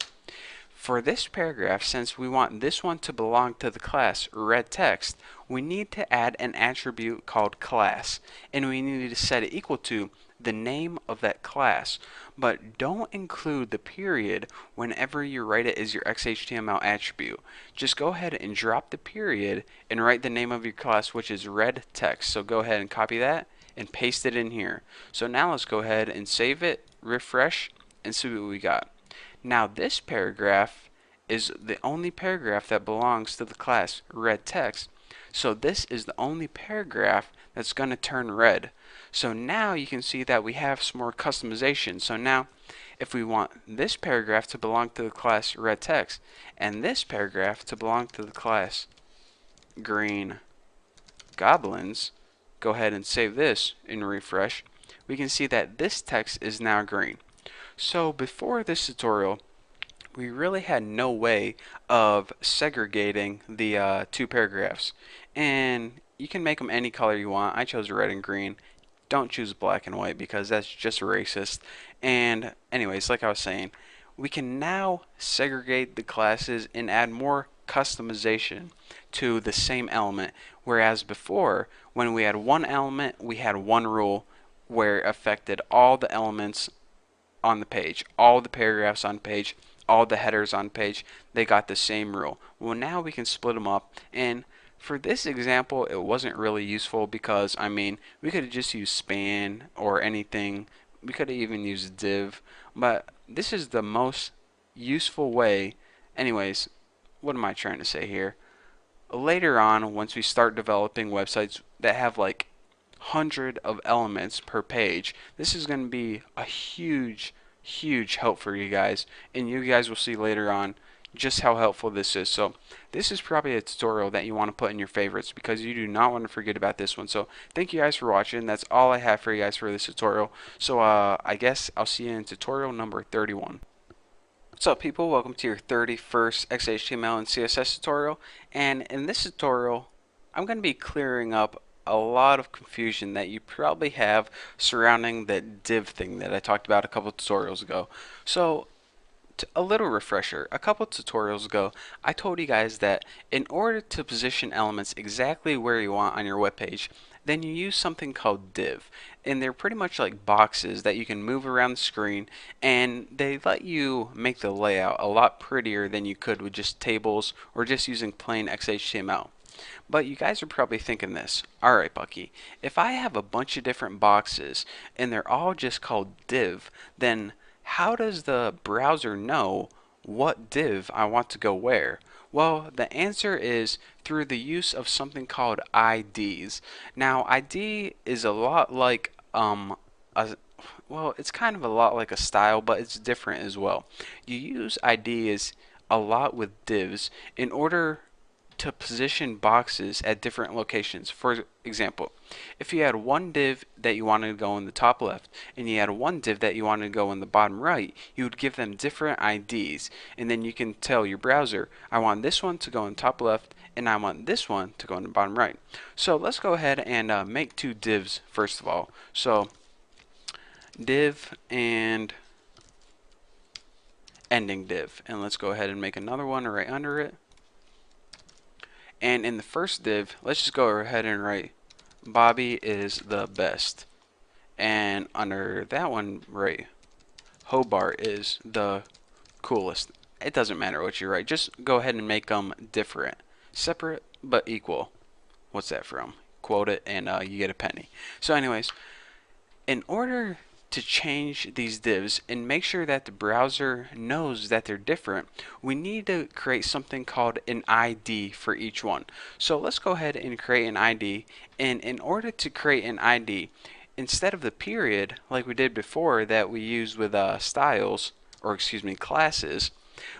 [SPEAKER 1] For this paragraph, since we want this one to belong to the class red text, we need to add an attribute called class, and we need to set it equal to the name of that class. But don't include the period whenever you write it as your XHTML attribute. Just go ahead and drop the period and write the name of your class, which is red text. So go ahead and copy that and paste it in here. So now let's go ahead and save it, refresh, and see what we got. Now this paragraph is the only paragraph that belongs to the class red text. So this is the only paragraph that's going to turn red. So now you can see that we have some more customization. So now if we want this paragraph to belong to the class red text and this paragraph to belong to the class green goblins, go ahead and save this and refresh. We can see that this text is now green. So before this tutorial, we really had no way of segregating the 2 paragraphs. And you can make them any color you want. I chose red and green. Don't choose black and white because that's just racist. And anyways, like I was saying, we can now segregate the classes and add more customization to the same element, whereas before, when we had one element, we had one rule where it affected all the elements on the page, all the paragraphs on page, all the headers on page. They got the same rule. Well, now we can split them up, and for this example it wasn't really useful because I mean we could have just used span or anything. We could have even used div, but this is the most useful way. Anyways, what am I trying to say here? Later on, once we start developing websites that have like 100 of elements per page, this is going to be a huge help for you guys, and you guys will see later on just how helpful this is. So this is probably a tutorial that you want to put in your favorites because you do not want to forget about this one. So thank you guys for watching. That's all I have for you guys for this tutorial. So I guess I'll see you in tutorial number 31. What's up, people? Welcome to your 31st XHTML and CSS tutorial, and in this tutorial I'm going to be clearing up a lot of confusion that you probably have surrounding the div thing that I talked about a couple tutorials ago. So a little refresher, a couple tutorials ago I told you guys that in order to position elements exactly where you want on your web page, then you use something called div, and they're pretty much like boxes that you can move around the screen, and they let you make the layout a lot prettier than you could with just tables or just using plain XHTML. But you guys are probably thinking this: alright, Bucky, if I have a bunch of different boxes and they're all just called div, then how does the browser know what div I want to go where? Well, the answer is through the use of something called IDs. Now, ID is a lot like it's kind of a lot like a style, but it's different as well. You use IDs a lot with divs in order to position boxes at different locations. For example, if you had one div that you wanted to go in the top left and you had one div that you wanted to go in the bottom right, you would give them different IDs, and then you can tell your browser, I want this one to go in the top left and I want this one to go in the bottom right. So let's go ahead and make two divs first of all. So div and ending div, and let's go ahead and make another one right under it. And in the first div, let's just go ahead and write Bobby is the best. And under that one, write Hobart is the coolest. It doesn't matter what you write. Just go ahead and make them different. Separate but equal. What's that from? Quote it and you get a penny. So anyways, in order to change these divs and make sure that the browser knows that they're different, we need to create something called an ID for each one. So let's go ahead and create an ID, and in order to create an ID, instead of the period like we did before that we used with styles, or excuse me, classes,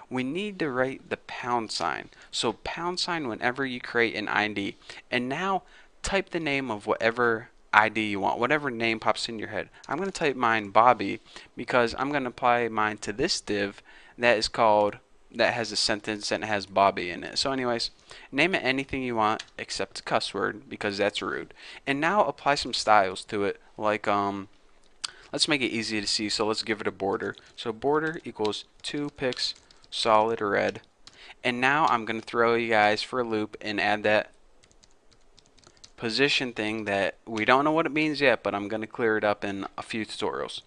[SPEAKER 1] we need to write the pound sign. So pound sign whenever you create an ID, and now type the name of whatever ID you want, whatever name pops in your head. I'm going to type mine Bobby because I'm going to apply mine to this div that has a sentence and it has Bobby in it. So anyways, name it anything you want except a cuss word because that's rude. And now apply some styles to it, like let's make it easy to see, so let's give it a border. So border equals 2 pixels solid red. And now I'm going to throw you guys for a loop and add that position thing that we don't know what it means yet, but I'm going to clear it up in a few tutorials.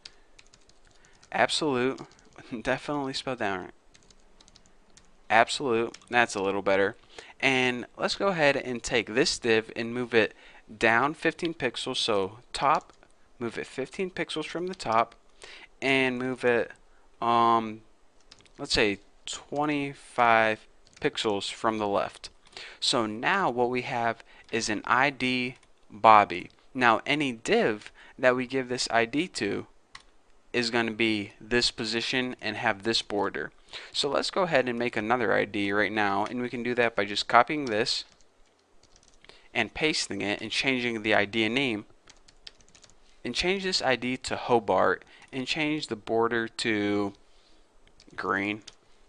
[SPEAKER 1] Absolute, definitely spelled down right. Absolute, that's a little better. And let's go ahead and take this div and move it down 15 pixels. So top, move it 15 pixels from the top, and move it let's say 25 pixels from the left. So now what we have is an ID Bobby. Now any div that we give this ID to is going to be this position and have this border. So let's go ahead and make another ID right now, and we can do that by just copying this and pasting it and changing the ID name, and change this ID to Hobart, and change the border to green.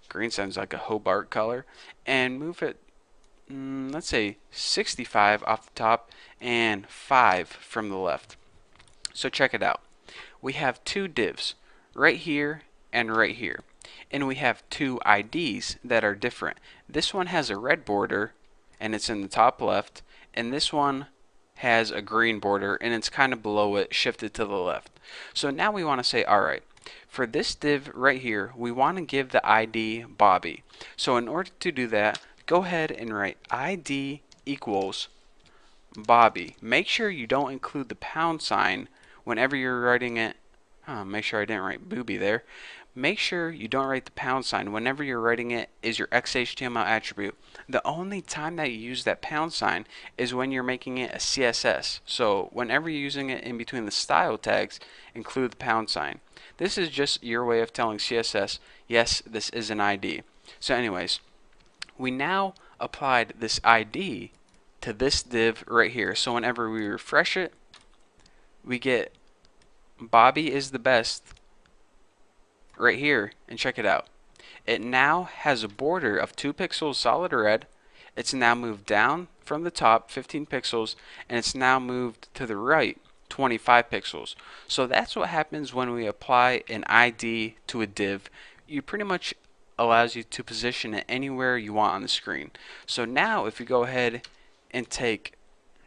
[SPEAKER 1] Green sounds like a Hobart color, and move it let's say 65 off the top and 5 from the left. So check it out. We have two divs right here and right here. and we have two IDs that are different. This one has a red border and it's in the top left, and this one has a green border and it's kind of below it, shifted to the left. So now we want to say, alright, for this div right here, we want to give the ID Bobby. So in order to do that, go ahead and write ID equals Bobby. Make sure you don't include the pound sign whenever you're writing it. Make sure I didn't write booby there. Make sure you don't write the pound sign whenever you're writing it is your XHTML attribute. The only time that you use that pound sign is when you're making it a CSS. So whenever you're using it in between the style tags, include the pound sign. This is just your way of telling CSS, yes, this is an ID. So anyways, we now applied this ID to this div right here. So whenever we refresh it, we get Bobby is the best right here, and check it out. It now has a border of 2 pixels solid red. It's now moved down from the top 15 pixels, and it's now moved to the right 25 pixels. So that's what happens when we apply an ID to a div. You pretty much allows you to position it anywhere you want on the screen. So now if you go ahead and take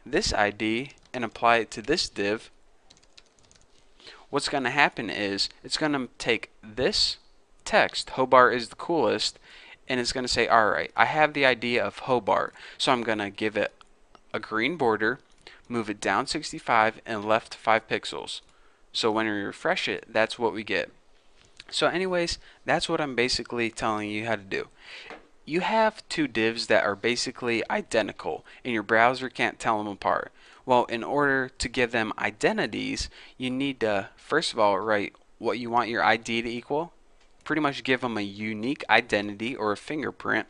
[SPEAKER 1] this ID and apply it to this div, what's going to happen is it's going to take this text, Hobart is the coolest, and it's going to say, alright, I have the idea of Hobart, so I'm going to give it a green border, move it down 65 and left 5 pixels. So when we refresh it, that's what we get. So anyways, that's what I'm basically telling you how to do. You have two divs that are basically identical and your browser can't tell them apart. Well, in order to give them identities, you need to first of all write what you want your ID to equal, pretty much give them a unique identity or a fingerprint,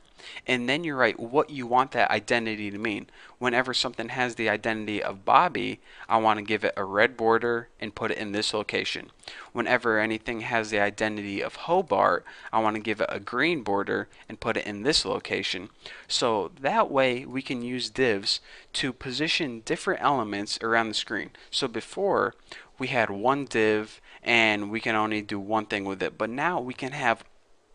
[SPEAKER 1] and then you write what you want that identity to mean. Whenever something has the identity of Bobby, I want to give it a red border and put it in this location. Whenever anything has the identity of Hobart, I want to give it a green border and put it in this location. So that way we can use divs to position different elements around the screen. So before we had one div and we can only do one thing with it, but now we can have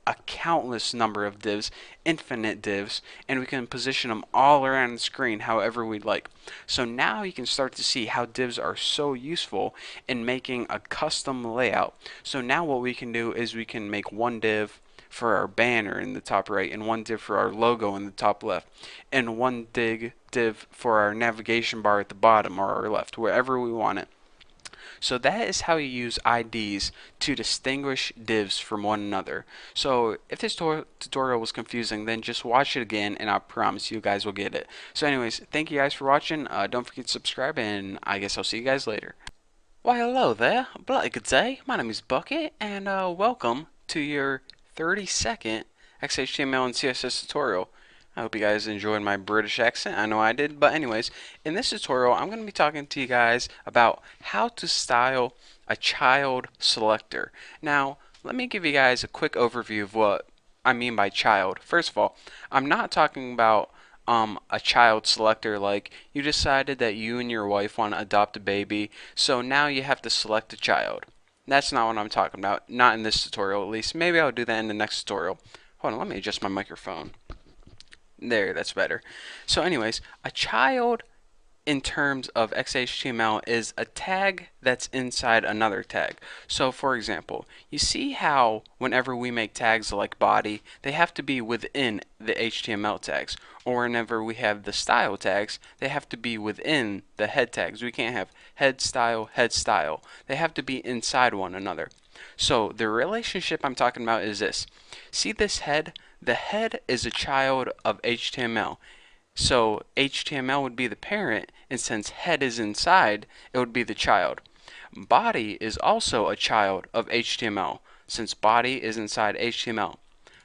[SPEAKER 1] a countless number of divs, infinite divs, and we can position them all around the screen however we'd like. So now you can start to see how divs are so useful in making a custom layout. So now what we can do is we can make one div for our banner in the top right, and one div for our logo in the top left, and one div for our navigation bar at the bottom or our left, wherever we want it. So that is how you use IDs to distinguish divs from one another. So if this tutorial was confusing, then just watch it again and I promise you guys will get it. So anyways, thank you guys for watching. Don't forget to subscribe, and I guess I'll see you guys later. Why hello there, bloody good day. My name is Bucket, and welcome to your 30-second XHTML and CSS tutorial. I hope you guys enjoyed my British accent. I know I did. But anyways, in this tutorial, I'm going to be talking to you guys about how to style a child selector. Now, let me give you guys a quick overview of what I mean by child. First of all, I'm not talking about a child selector like you decided that you and your wife want to adopt a baby, so now you have to select a child. That's not what I'm talking about. Not in this tutorial, at least. Maybe I'll do that in the next tutorial. Hold on, let me adjust my microphone. There, that's better. So anyways, a child in terms of XHTML is a tag that's inside another tag. So for example, you see how whenever we make tags like body, they have to be within the HTML tags, or whenever we have the style tags, they have to be within the head tags. We can't have head style. They have to be inside one another. So the relationship I'm talking about is this. See this head? The head is a child of HTML. So HTML would be the parent, and since head is inside, it would be the child. Body is also a child of HTML, since body is inside HTML.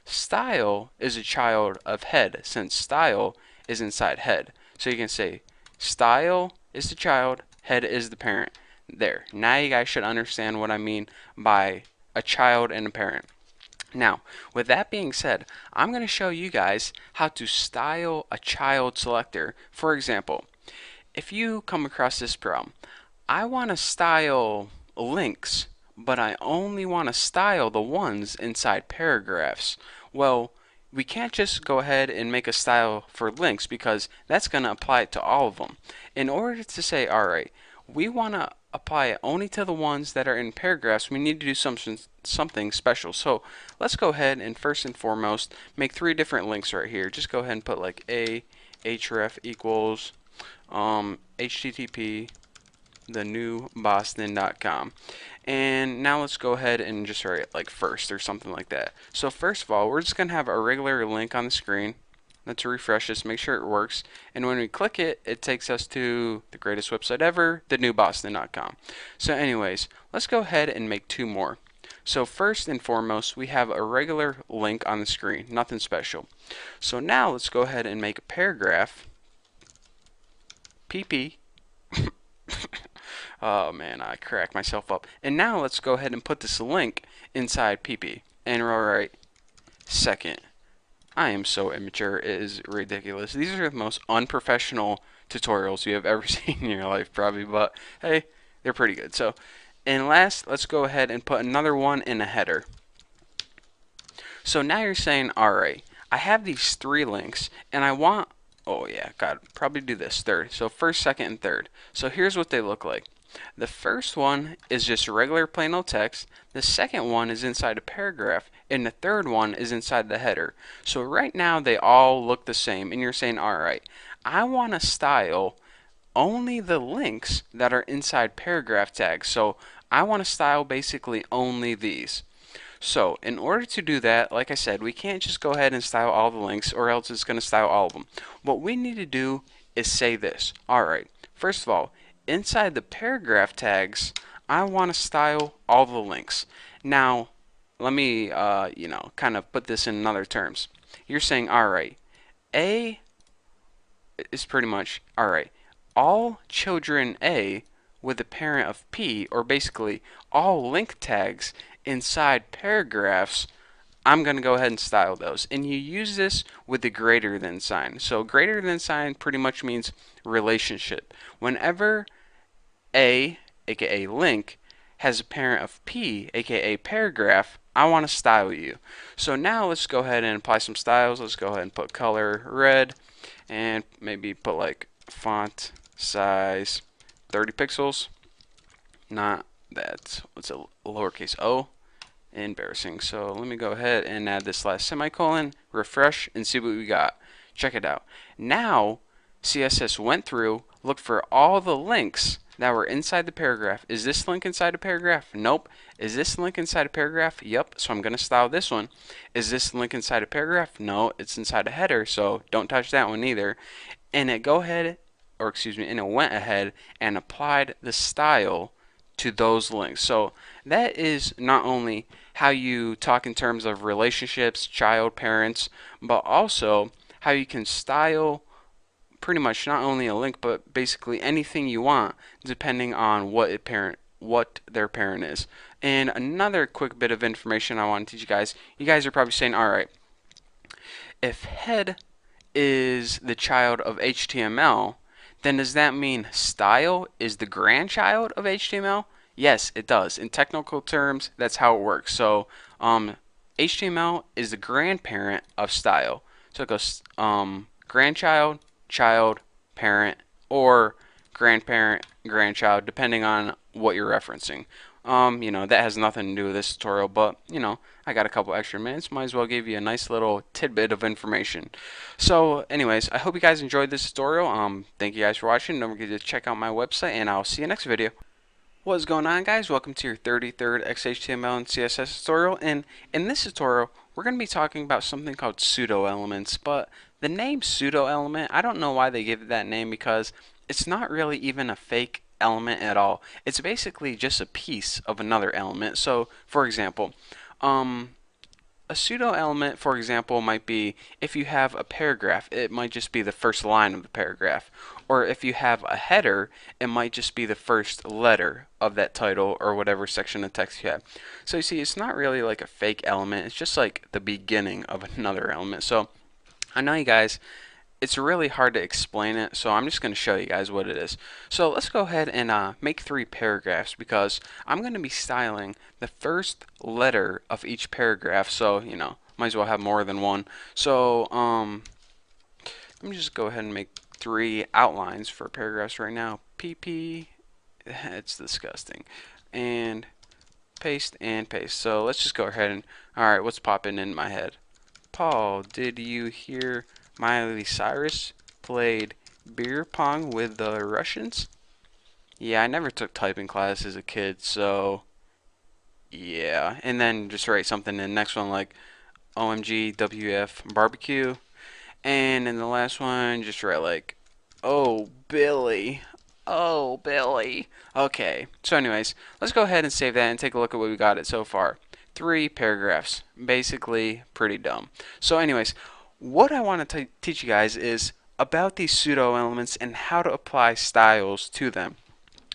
[SPEAKER 1] Style is a child of head, since style is inside head. So you can say style is the child, head is the parent. There. Now you guys should understand what I mean by a child and a parent. Now, with that being said, I'm going to show you guys how to style a child selector. For example, if you come across this problem, I want to style links, but I only want to style the ones inside paragraphs. Well, we can't just go ahead and make a style for links because that's going to apply to all of them. In order to say, alright, we want to apply it only to the ones that are in paragraphs, we need to do something special. So let's go ahead and first and foremost make 3 different links right here. Just go ahead and put like a href equals http thenewboston.com. And now let's go ahead and just write like first or something like that. So first of all, we're just going to have a regular link on the screen. Let's refresh this, make sure it works. And when we click it, it takes us to the greatest website ever, thenewboston.com. So anyways, let's go ahead and make 2 more. So first and foremost, we have a regular link on the screen, nothing special. So now let's go ahead and make a paragraph, pp. Oh man, I cracked myself up. And now let's go ahead and put this link inside pp. And we'll write second. I am so immature, it is ridiculous. These are the most unprofessional tutorials you have ever seen in your life probably, but hey, they're pretty good. So, and last, let's go ahead and put another one in a header. So now you're saying, alright, I have these 3 links and I want, oh yeah, gotta probably do this, third. So first, second, and third. So here's what they look like. The first one is just regular plain old text, the second one is inside a paragraph, and the third one is inside the header. So right now they all look the same, and you're saying, alright, I want to style only the links that are inside paragraph tags. So I want to style basically only these. So in order to do that, like I said, we can't just go ahead and style all the links or else it's going to style all of them. What we need to do is say this. Alright, first of all, inside the paragraph tags, I want to style all the links. Now, let me, kind of put this in other terms. You're saying, alright, A is pretty much, alright, all children A with a parent of P, or basically all link tags inside paragraphs, I'm going to go ahead and style those. And you use this with the greater than sign. So greater than sign pretty much means relationship. Whenever A, aka link, has a parent of P, aka paragraph, I want to style you. So now let's go ahead and apply some styles. Let's go ahead and put color red and maybe put like font size 30 pixels. Not that, what's a lowercase o? Embarrassing. So let me go ahead and add this last semicolon, refresh, and see what we got. Check it out. Now CSS went through, looked for all the links that were inside the paragraph. Is this link inside a paragraph? Nope. Is this link inside a paragraph? Yep. So I'm going to style this one. Is this link inside a paragraph? No, it's inside a header, so don't touch that one either. And it and it went ahead and applied the style to those links. So that is not only how you talk in terms of relationships, child, parents, but also how you can style pretty much not only a link, but basically anything you want, depending on what their parent is. And another quick bit of information I want to teach you guys. You guys are probably saying, alright, if head is the child of HTML, then does that mean style is the grandchild of HTML? Yes, it does. In technical terms, that's how it works. So HTML is the grandparent of style. So it goes grandchild, child, parent, or grandparent, grandchild, depending on what you're referencing. That has nothing to do with this tutorial, but, I got a couple extra minutes. Might as well give you a nice little tidbit of information. So, anyways, I hope you guys enjoyed this tutorial. Thank you guys for watching. Don't forget to check out my website, and I'll see you next video. What's going on, guys? Welcome to your 33rd XHTML and CSS tutorial. And in this tutorial, we're going to be talking about something called pseudo elements. But the name pseudo element, I don't know why they give it that name, because it's not really even a fake element at all. It's basically just a piece of another element. So, for example, a pseudo element, for example, might be if you have a paragraph, it might just be the first line of the paragraph. Or if you have a header, it might just be the first letter of that title or whatever section of text you have. So you see, it's not really like a fake element. It's just like the beginning of another element. So I know you guys, it's really hard to explain it, so I'm just going to show you guys what it is. So let's go ahead and make 3 paragraphs, because I'm going to be styling the first letter of each paragraph, so you know, might as well have more than one. So let me just go ahead and make 3 outlines for paragraphs right now. PP, it's disgusting, and paste and paste. So let's just go ahead and, alright, what's popping in my head? Paul, did you hear Miley Cyrus played beer pong with the Russians? Yeah, I never took typing class as a kid, so yeah. And then just write something in the next one like OMG WF barbecue. And in the last one, just write like, oh Billy, oh Billy. Okay, so anyways, let's go ahead and save that and take a look at what we got it so far. 3 paragraphs, basically pretty dumb. So anyways, what I want to teach you guys is about these pseudo elements and how to apply styles to them.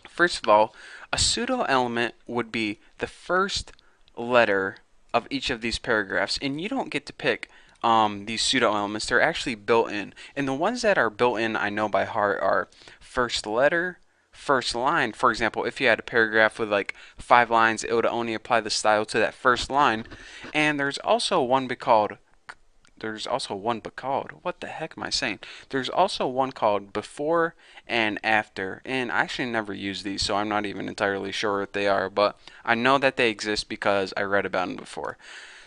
[SPEAKER 1] First of all, a pseudo element would be the first letter of each of these paragraphs, and you don't get to pick these pseudo elements. They're actually built in, and the ones that are built in I know by heart are first letter, first line. For example, if you had a paragraph with like 5 lines, it would only apply the style to that first line. And there's also one called what the heck am I saying? There's also one called before and after, and I actually never use these, so I'm not even entirely sure what they are, but I know that they exist because I read about them before.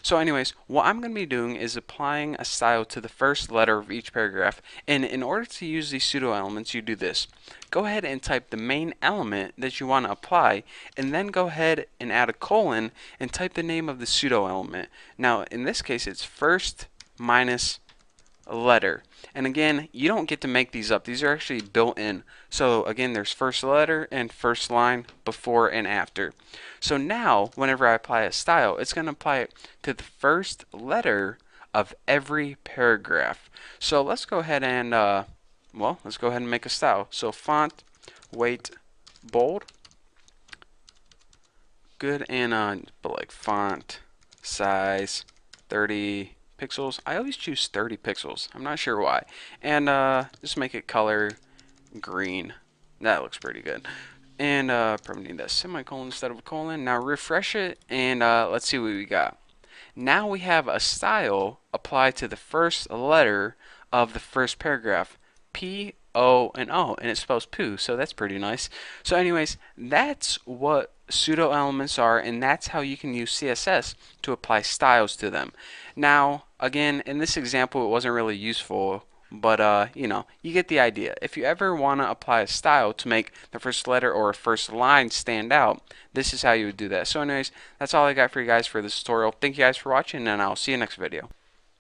[SPEAKER 1] So anyways, what I'm going to be doing is applying a style to the first letter of each paragraph, and in order to use these pseudo elements, you do this. Go ahead and type the main element that you want to apply, and then go ahead and add a colon and type the name of the pseudo element. Now in this case, it's first minus a letter. And again, you don't get to make these up. These are actually built in. So again, there's first letter and first line, before and after. So now, whenever I apply a style, it's going to apply it to the first letter of every paragraph. So let's go ahead and, let's go ahead and make a style. So font, weight, bold. Good, and but like font size 30 pixels. I always choose 30 pixels. I'm not sure why. And just make it color green. That looks pretty good. And probably need that semicolon instead of a colon. Now refresh it, and let's see what we got. Now we have a style applied to the first letter of the first paragraph. P, O, and O, and it spells poo, so that's pretty nice. So anyways, that's what pseudo elements are, and that's how you can use CSS to apply styles to them. Now again, in this example it wasn't really useful, but you know, you get the idea. If you ever want to apply a style to make the first letter or first line stand out, this is how you would do that. So anyways, that's all I got for you guys for this tutorial. Thank you guys for watching, and I'll see you next video.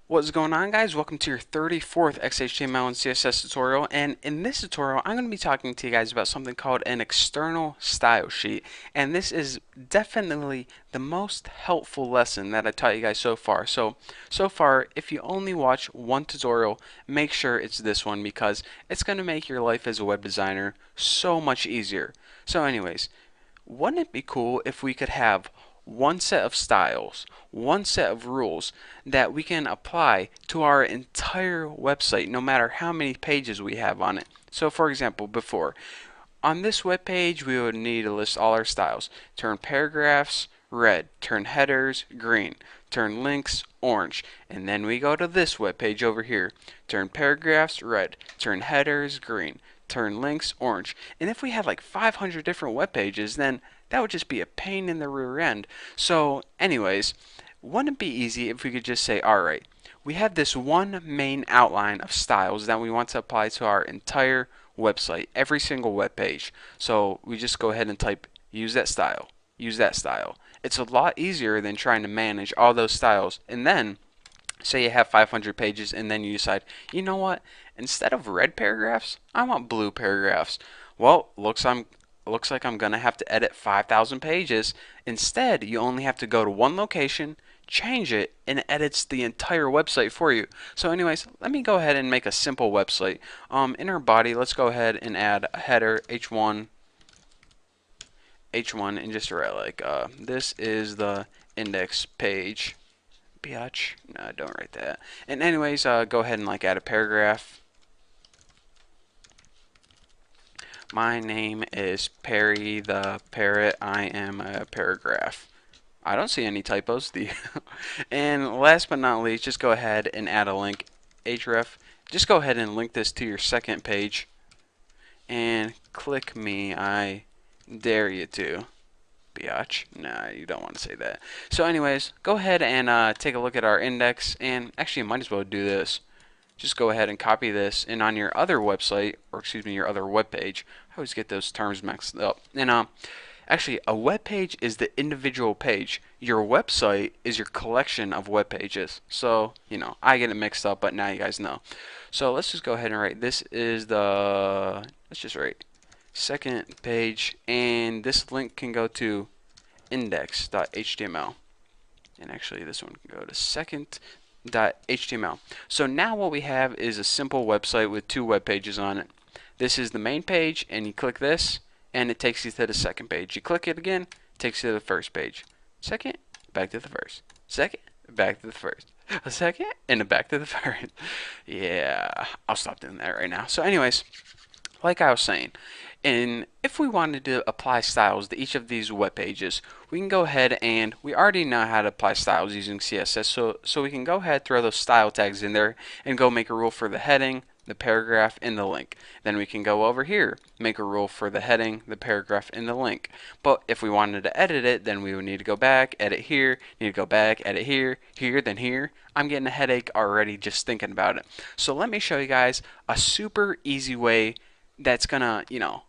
[SPEAKER 1] What's going on, guys? Welcome to your 34th XHTML and CSS tutorial, and in this tutorial I'm going to be talking to you guys about something called an external style sheet, and this is definitely the most helpful lesson that I taught you guys so far. So far, if you only watch one tutorial, make sure it's this one, because it's going to make your life as a web designer so much easier. So anyways, wouldn't it be cool if we could have one set of styles, one set of rules that we can apply to our entire website, no matter how many pages we have on it? So for example, before, on this web page we would need to list all our styles. Turn paragraphs red, turn headers green, turn links orange, and then we go to this web page over here. Turn paragraphs red, turn headers green, turn links orange. And if we had like 500 different web pages, then that would just be a pain in the rear end. So anyways, wouldn't it be easy if we could just say, alright, we have this one main outline of styles that we want to apply to our entire website, every single web page. So we just go ahead and type use that style, use that style. It's a lot easier than trying to manage all those styles. And then say you have 500 pages, and then you decide, you know what, instead of red paragraphs, I want blue paragraphs. Well, looks like I'm gonna have to edit 5,000 pages. Instead, you only have to go to one location, change it, and it edits the entire website for you. So anyways, let me go ahead and make a simple website. In our body, let's go ahead and add a header h1, and just write like this is the index page. Biatch. No, don't write that. And anyways, go ahead and like add a paragraph. My name is Perry the Parrot. I am a paragraph. I don't see any typos. And last but not least, just go ahead and add a link. href. Just go ahead and link this to your second page. And click me. I dare you to. Biatch. Nah, you don't want to say that. So anyways, go ahead and take a look at our index. And actually, you might as well do this. Just go ahead and copy this, and on your other website, or excuse me, your other web page, I always get those terms mixed up. And actually, a web page is the individual page. Your website is your collection of web pages. So, you know, I get it mixed up, but now you guys know. So let's just go ahead and write, this is the, let's just write second page, and this link can go to index.html. And actually, this one can go to second.html. So now what we have is a simple website with two web pages on it. This is the main page, and you click this, and it takes you to the second page. You click it again, it takes you to the first page. Second, back to the first. Second, back to the first. A second, and back to the first. Yeah, I'll stop doing that right now. So anyways, like I was saying, and if we wanted to apply styles to each of these web pages, we can go ahead, and we already know how to apply styles using CSS, so we can go ahead, throw those style tags in there, and go make a rule for the heading, the paragraph, and the link. Then we can go over here, make a rule for the heading, the paragraph, and the link. But if we wanted to edit it, then we would need to go back, edit here, need to go back, edit here, here, then here. I'm getting a headache already just thinking about it. So let me show you guys a super easy way that's gonna, you know,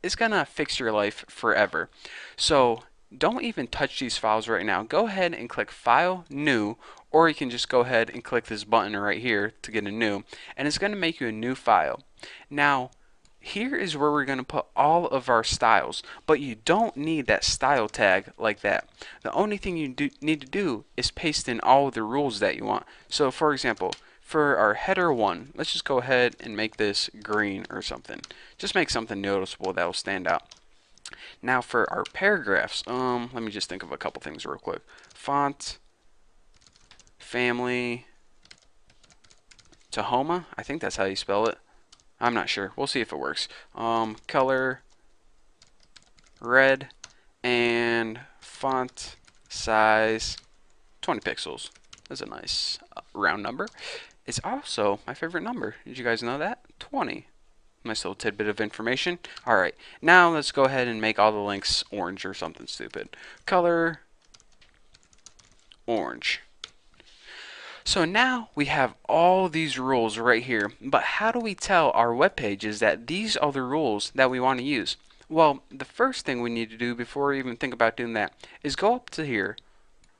[SPEAKER 1] it's gonna fix your life forever. So don't even touch these files right now. Go ahead and click File, New, or you can just go ahead and click this button right here to get a new, and it's gonna make you a new file. Now, here is where we're gonna put all of our styles, but you don't need that style tag like that. The only thing you need to do is paste in all of the rules that you want. So for example, for our header 1, let's just go ahead and make this green or something. Just make something noticeable that will stand out. Now for our paragraphs, let me just think of a couple things real quick. Font, family, Tahoma, I think that's how you spell it. I'm not sure. We'll see if it works. Color, red, and font size 20 pixels. That's a nice round number. It's also my favorite number. Did you guys know that? 20. Nice little tidbit of information. Alright, now let's go ahead and make all the links orange or something stupid. Color, orange. So now we have all these rules right here, but how do we tell our web pages that these are the rules that we want to use? Well, the first thing we need to do before we even think about doing that is go up to here,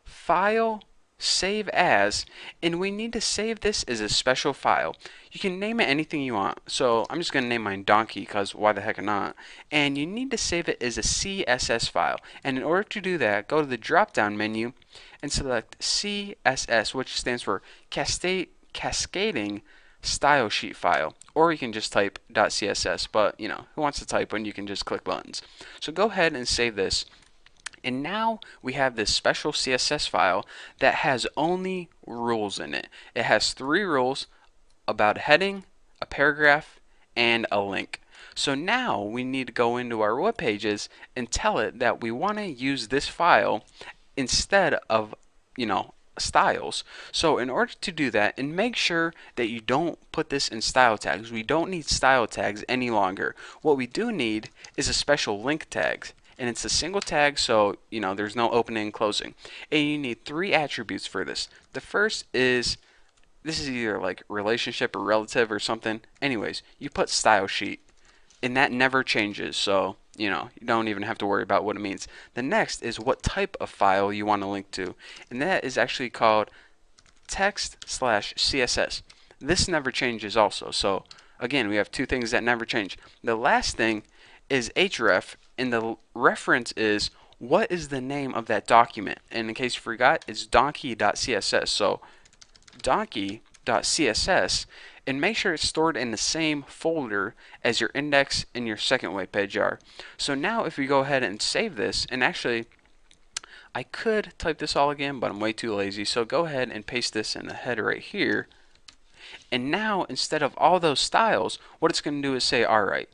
[SPEAKER 1] File, Save As, and we need to save this as a special file. You can name it anything you want, so I'm just going to name mine Donkey because why the heck not. And you need to save it as a CSS file, and in order to do that, go to the drop down menu and select CSS, which stands for Cascading Style Sheet File, or you can just type .css, but you know, who wants to type when you can just click buttons? So go ahead and save this. And now we have this special CSS file that has only rules in it. It has 3 rules about a heading, a paragraph, and a link. So now we need to go into our web pages and tell it that we want to use this file instead of, you know, styles. So in order to do that, and make sure that you don't put this in style tags. We don't need style tags any longer. What we do need is a special link tag. And it's a single tag, so you know there's no opening and closing. And you need 3 attributes for this. The first is, this is either like relationship or relative or something. Anyways, you put style sheet, and that never changes, so you know you don't even have to worry about what it means. The next is what type of file you want to link to, and that is actually called text/CSS. This never changes also. So again, we have 2 things that never change. The last thing is href, and the reference is what is the name of that document. And in case you forgot, it's donkey.css. So donkey.css, and make sure it's stored in the same folder as your index and your second web page are. So now if we go ahead and save this, and actually I could type this all again, but I'm way too lazy, so go ahead and paste this in the header right here. And now instead of all those styles, what it's going to do is say, alright,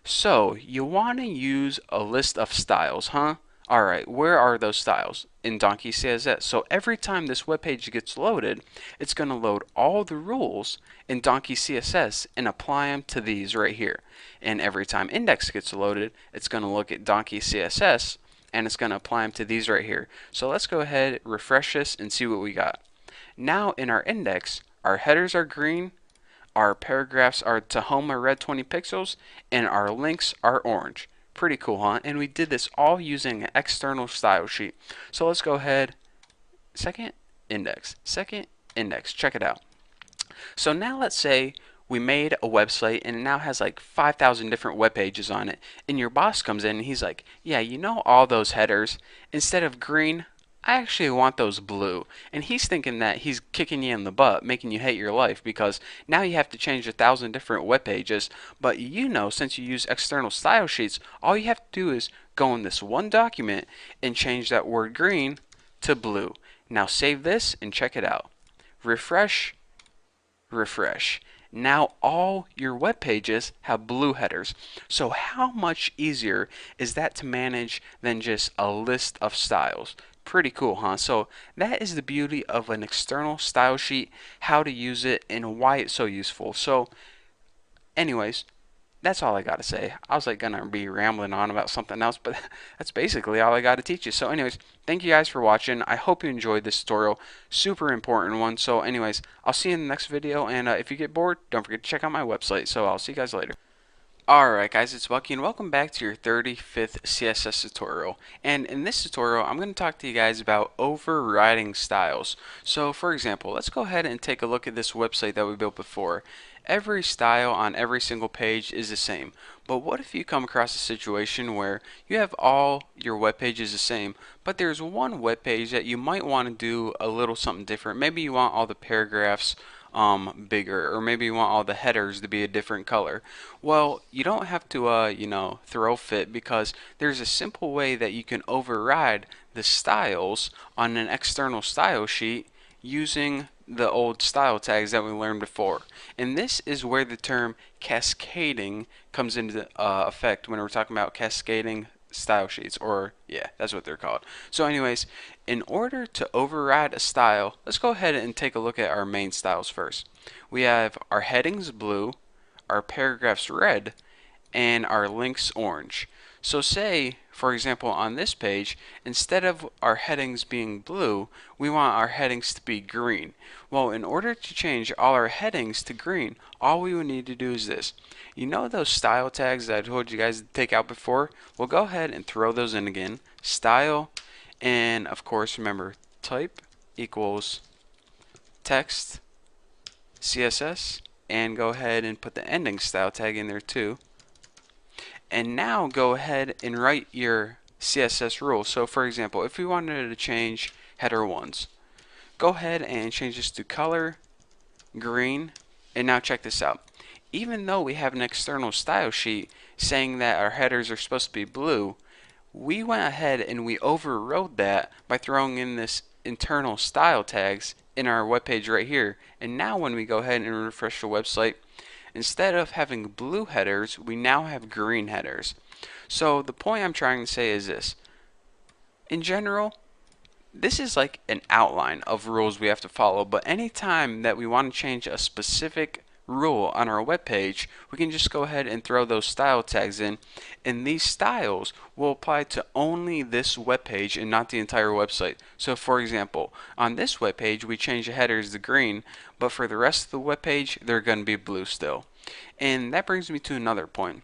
[SPEAKER 1] So you want to use a list of styles, huh? Alright, where are those styles? In Donkey CSS. So every time this web page gets loaded, it's going to load all the rules in Donkey CSS and apply them to these right here. And every time index gets loaded, it's going to look at Donkey CSS and it's going to apply them to these right here. So let's go ahead, refresh this, and see what we got. Now in our index, our headers are green, our paragraphs are to home are red 20 pixels, and our links are orange. Pretty cool, huh? And we did this all using an external style sheet. So let's go ahead, second index, check it out. So now let's say we made a website and it now has like 5,000 different web pages on it, and your boss comes in and he's like, yeah, you know, all those headers, instead of green, I actually want those blue. And he's thinking that he's kicking you in the butt, making you hate your life, because now you have to change 1,000 different web pages. But you know, since you use external style sheets, all you have to do is go in this one document and change that word green to blue. Now save this and check it out. Refresh, refresh. Now all your web pages have blue headers. So how much easier is that to manage than just a list of styles? Pretty cool, huh? So that is the beauty of an external style sheet, how to use it, and why it's so useful. So anyways, that's all I got to say. I was like gonna be rambling on about something else, but that's basically all I got to teach you. So anyways, thank you guys for watching. I hope you enjoyed this tutorial. Super important one. So anyways, I'll see you in the next video, and if you get bored, don't forget to check out my website. So I'll see you guys later. Alright guys, it's Bucky and welcome back to your 35th CSS tutorial. And in this tutorial, I'm going to talk to you guys about overriding styles. So for example, let's go ahead and take a look at this website that we built before. Every style on every single page is the same. But what if you come across a situation where you have all your web pages the same, but there's one web page that you might want to do a little something different. Maybe you want all the paragraphs bigger, or maybe you want all the headers to be a different color. Well, you don't have to you know, throw fit, because there's a simple way that you can override the styles on an external style sheet using the old style tags that we learned before. And this is where the term cascading comes into effect when we're talking about cascading style sheets, or yeah, that's what they're called. So anyways, in order to override a style, let's go ahead and take a look at our main styles first. We have our headings blue, our paragraphs red, and our links orange. So say, for example, on this page, instead of our headings being blue, we want our headings to be green. Well, in order to change all our headings to green, all we would need to do is this. You know those style tags that I told you guys to take out before? Well, go ahead and throw those in again. Style, and of course, remember, type equals text CSS, and go ahead and put the ending style tag in there too. And now go ahead and write your CSS rule. So for example, if we wanted to change header ones, go ahead and change this to color green. And now check this out. Even though we have an external style sheet saying that our headers are supposed to be blue, we went ahead and we overrode that by throwing in this internal style tags in our web page right here. And now when we go ahead and refresh the website, instead of having blue headers, we now have green headers. So the point I'm trying to say is this. In general, this is like an outline of rules we have to follow, but anytime that we want to change a specific rule on our web page, we can just go ahead and throw those style tags in, and these styles will apply to only this web page and not the entire website. So for example, on this web page we change the headers to green, but for the rest of the web page they're going to be blue still. And that brings me to another point.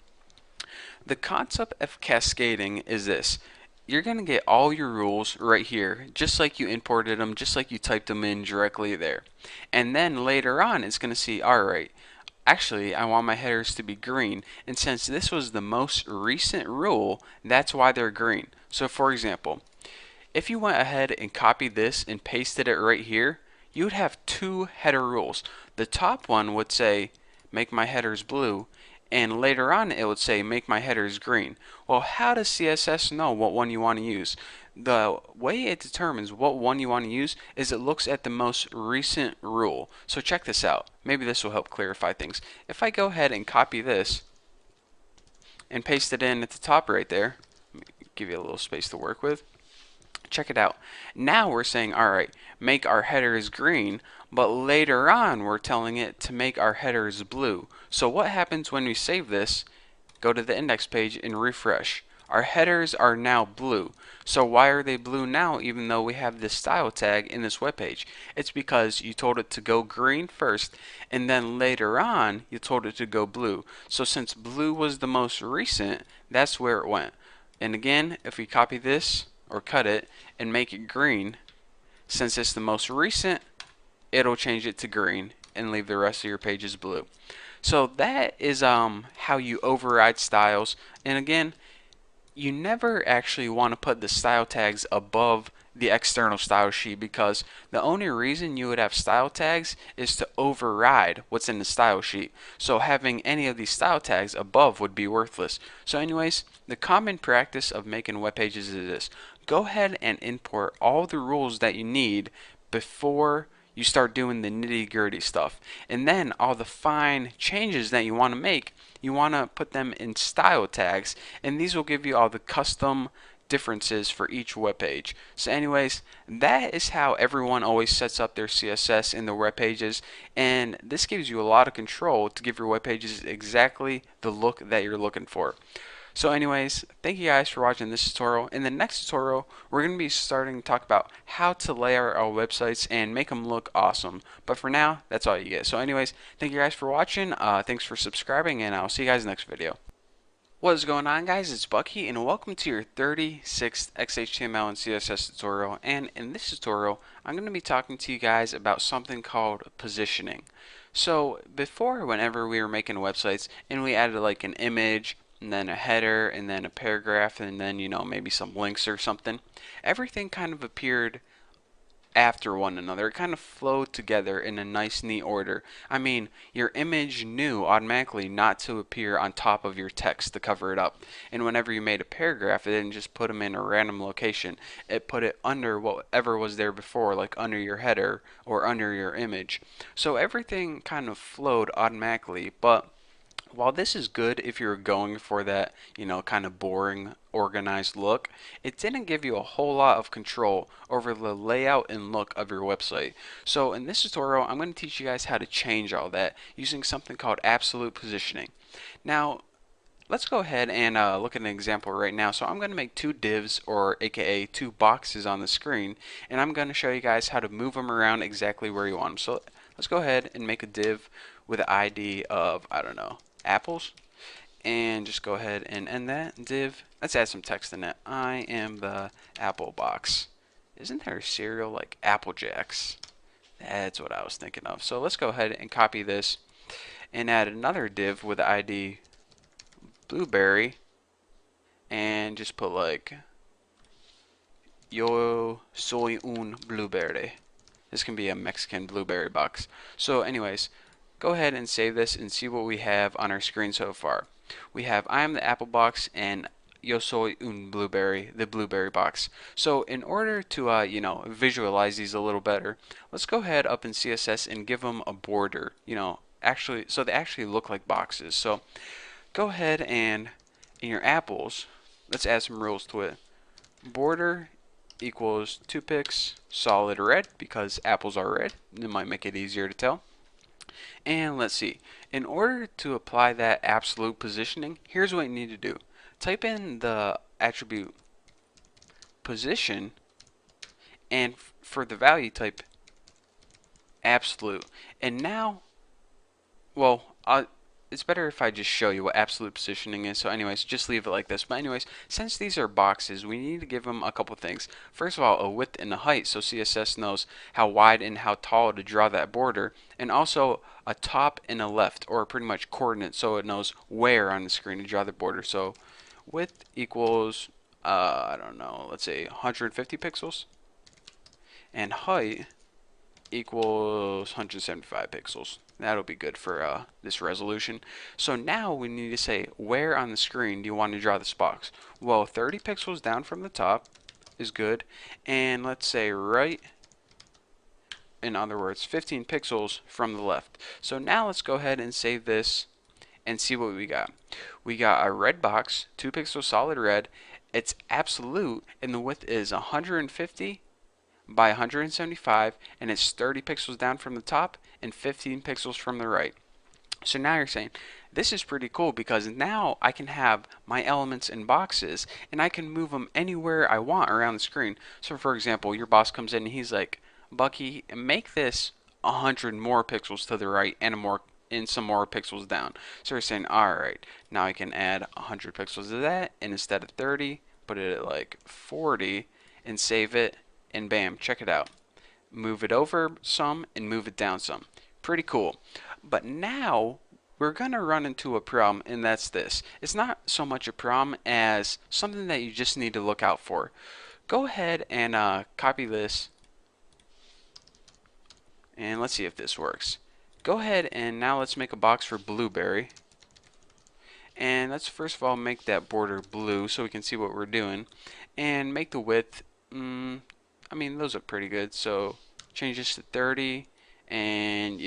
[SPEAKER 1] The concept of cascading is this. You're going to get all your rules right here, just like you imported them, just like you typed them in directly there. And then later on, it's going to see, alright, actually, I want my headers to be green. And since this was the most recent rule, that's why they're green. So for example, if you went ahead and copied this and pasted it right here, you would have two header rules. The top one would say, make my headers blue, and later on it would say make my headers green. Well, how does CSS know what one you want to use? The way it determines what one you want to use is it looks at the most recent rule. So check this out. Maybe this will help clarify things. If I go ahead and copy this and paste it in at the top right there. Let me give you a little space to work with. Check it out. Now we're saying, alright, make our headers green, but later on we're telling it to make our headers blue. So what happens when we save this? Go to the index page and refresh. Our headers are now blue. So why are they blue now even though we have this style tag in this web page? It's because you told it to go green first and then later on you told it to go blue. So since blue was the most recent, that's where it went. And again, if we copy this or cut it and make it green, since it's the most recent, it'll change it to green and leave the rest of your pages blue. So that is how you override styles. And again, you never actually want to put the style tags above the external style sheet, because the only reason you would have style tags is to override what's in the style sheet. So having any of these style tags above would be worthless. So anyways, the common practice of making web pages is this. Go ahead and import all the rules that you need before you start doing the nitty-gritty stuff, and then all the fine changes that you want to make, you want to put them in style tags, and these will give you all the custom differences for each web page. So anyways, that is how everyone always sets up their CSS in their web pages, and this gives you a lot of control to give your web pages exactly the look that you're looking for. So anyways, thank you guys for watching this tutorial. In the next tutorial, we're going to be starting to talk about how to layout our websites and make them look awesome. But for now, that's all you get. So anyways, thank you guys for watching. Thanks for subscribing, and I'll see you guys in the next video. What is going on, guys? It's Bucky, and welcome to your 36th XHTML and CSS tutorial. And in this tutorial, I'm going to be talking to you guys about something called positioning. So before, whenever we were making websites and we added like an image, and then a header, and then a paragraph, and then, you know, maybe some links or something, everything kind of appeared after one another. It kind of flowed together in a nice, neat order. I mean, your image knew automatically not to appear on top of your text to cover it up. And whenever you made a paragraph, it didn't just put them in a random location. It put it under whatever was there before, like under your header or under your image. So everything kind of flowed automatically. But while this is good if you're going for that, you know, kind of boring, organized look, it didn't give you a whole lot of control over the layout and look of your website. So in this tutorial, I'm going to teach you guys how to change all that using something called absolute positioning. Now, let's go ahead and look at an example right now. So I'm going to make two divs, or aka two boxes on the screen, and I'm going to show you guys how to move them around exactly where you want them. So let's go ahead and make a div with an ID of, I don't know, apples, and just go ahead and end that div. Let's add some text in it. I am the apple box. Isn't there a cereal like Apple Jacks? That's what I was thinking of. So let's go ahead and copy this and add another div with the ID blueberry, and just put like yo soy un blueberry. This can be a Mexican blueberry box. So anyways, go ahead and save this and see what we have on our screen so far. We have I am the apple box and yo soy un blueberry, the blueberry box. So in order to you know, visualize these a little better, let's go ahead up in CSS and give them a border, you know, actually, so they actually look like boxes. So go ahead and in your apples, let's add some rules to it. Border equals 2 pixels solid red, because apples are red. It might make it easier to tell. And let's see, in order to apply that absolute positioning, here's what you need to do. Type in the attribute position, and for the value type absolute. And now, well, it's better if I just show you what absolute positioning is. So anyways, just leave it like this. But anyways, since these are boxes, we need to give them a couple things. First of all, a width and a height, so CSS knows how wide and how tall to draw that border. And also a top and a left, or pretty much coordinates, so it knows where on the screen to draw the border. So width equals, I don't know, let's say 150 pixels. And height equals 175 pixels. That'll be good for this resolution. So now we need to say, where on the screen do you want to draw this box? Well, 30 pixels down from the top is good, and let's say right, in other words, 15 pixels from the left. So now let's go ahead and save this and see what we got. We got a red box, 2 pixels solid red. It's absolute, and the width is 150 by 175, and it's 30 pixels down from the top and 15 pixels from the right. So now you're saying, this is pretty cool because now I can have my elements in boxes and I can move them anywhere I want around the screen. So for example, your boss comes in and he's like, Bucky, make this 100 more pixels to the right and some more pixels down. So you're saying, alright, now I can add 100 pixels to that, and instead of 30, put it at like 40 and save it, and bam, check it out. Move it over some and move it down some. Pretty cool. But now we're going to run into a problem, and that's this. It's not so much a problem as something that you just need to look out for. Go ahead and copy this, and let's see if this works. Go ahead and now let's make a box for blueberry. And let's first of all make that border blue so we can see what we're doing. And make the width, I mean, those look pretty good. So change this to 30 and,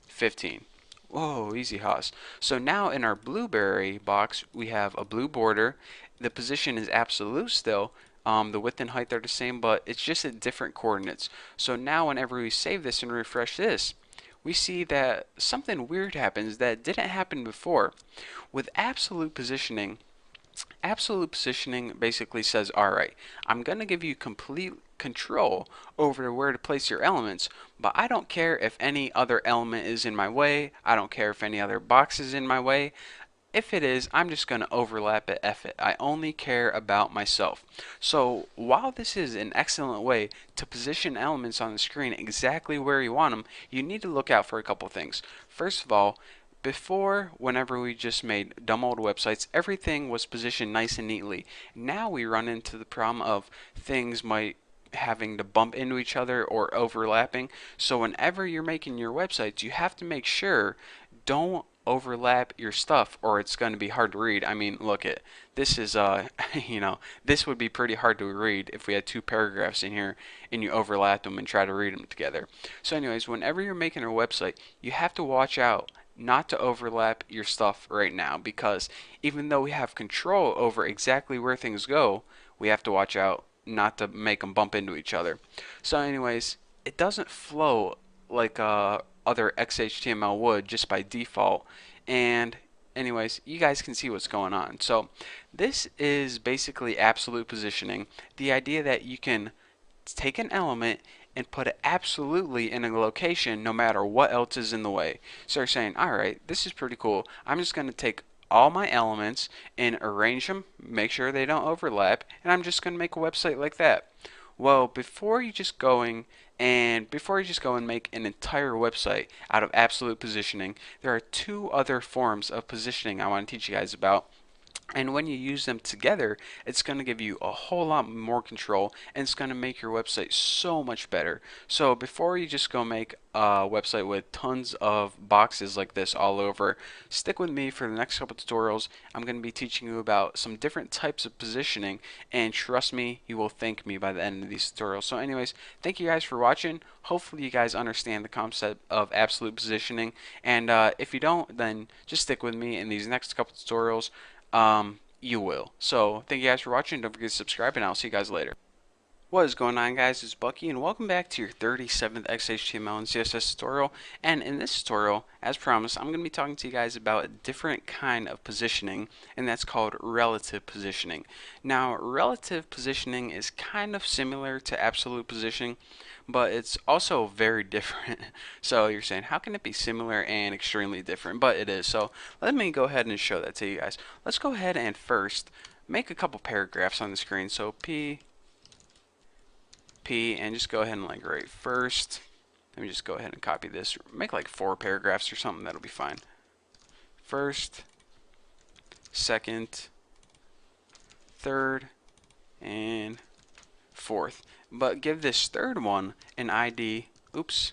[SPEAKER 1] 15. Whoa, easy hoss. So now in our blueberry box, we have a blue border. The position is absolute still. The width and height are the same, but it's just at different coordinates. So now whenever we save this and refresh this, we see that something weird happens that didn't happen before. With absolute positioning basically says, alright, I'm going to give you complete control over where to place your elements, but I don't care if any other element is in my way. I don't care if any other box is in my way. If it is, I'm just going to overlap it, F it. I only care about myself. So while this is an excellent way to position elements on the screen exactly where you want them, you need to look out for a couple things. First of all, before, whenever we just made dumb old websites, everything was positioned nice and neatly. Now we run into the problem of things might having to bump into each other or overlapping. So whenever you're making your websites, you have to make sure don't overlap your stuff or it's going to be hard to read. I mean, look at this is this would be pretty hard to read if we had 2 paragraphs in here and you overlapped them and try to read them together. So anyways, whenever you're making a website, you have to watch out not to overlap your stuff right now, because even though we have control over exactly where things go, we have to watch out not to make them bump into each other. So anyways, it doesn't flow like other XHTML would just by default. And anyways, you guys can see what's going on. So this is basically absolute positioning. The idea that you can take an element and put it absolutely in a location no matter what else is in the way. So you're saying, alright, this is pretty cool. I'm just going to take all my elements and arrange them, make sure they don't overlap, and I'm just going to make a website like that. Well, before you just go and make an entire website out of absolute positioning, there are 2 other forms of positioning I want to teach you guys about. And when you use them together, it's going to give you a whole lot more control, and it's going to make your website so much better. So before you just go make a website with tons of boxes like this all over, stick with me for the next couple tutorials. I'm going to be teaching you about some different types of positioning, and trust me, you will thank me by the end of these tutorials. So anyways, thank you guys for watching. Hopefully you guys understand the concept of absolute positioning, and if you don't, then just stick with me in these next couple tutorials. You will. So thank you guys for watching. Don't forget to subscribe, and I'll see you guys later. What is going on, guys? It's Bucky, and welcome back to your 37th XHTML and CSS tutorial. And in this tutorial, as promised, I'm going to be talking to you guys about a different kind of positioning, and that's called relative positioning. Now, relative positioning is kind of similar to absolute positioning, but it's also very different. So you're saying, how can it be similar and extremely different? But it is. So let me go ahead and show that to you guys. Let's go ahead and first make a couple paragraphs on the screen. So P, and just go ahead and like write first. Let me just go ahead and copy this. Make like 4 paragraphs or something. That'll be fine. First, second, third, and fourth. But give this third one an ID. Oops.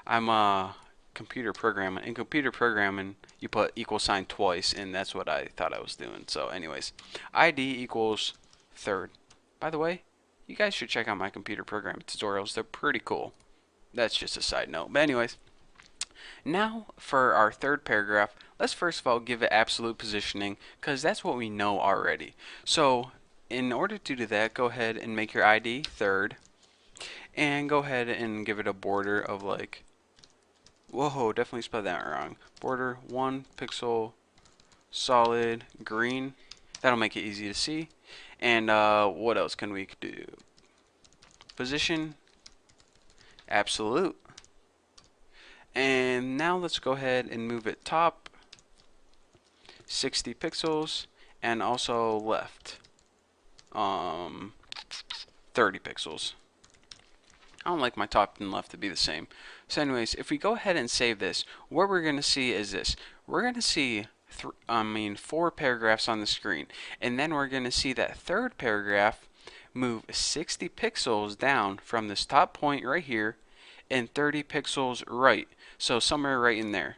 [SPEAKER 1] I'm computer programming. In computer programming, you put =sign twice, and that's what I thought I was doing. So anyways, ID equals third. By the way, you guys should check out my computer programming tutorials. They're pretty cool. That's just a side note. But anyways, Now for our third paragraph, let's first of all give it absolute positioning because that's what we know already. So in order to do that, go ahead and make your ID third and go ahead and give it a border of like, whoa, definitely spelled that wrong. Border 1 pixel solid green. That'll make it easy to see. And what else can we do? Position absolute. And now let's go ahead and move it top 60 pixels and also left 30 pixels. I don't like my top and left to be the same. So anyways, if we go ahead and save this, what we're going to see is this. We're going to see 4 paragraphs on the screen, and then we're going to see that third paragraph move 60 pixels down from this top point right here and 30 pixels right, so somewhere right in there.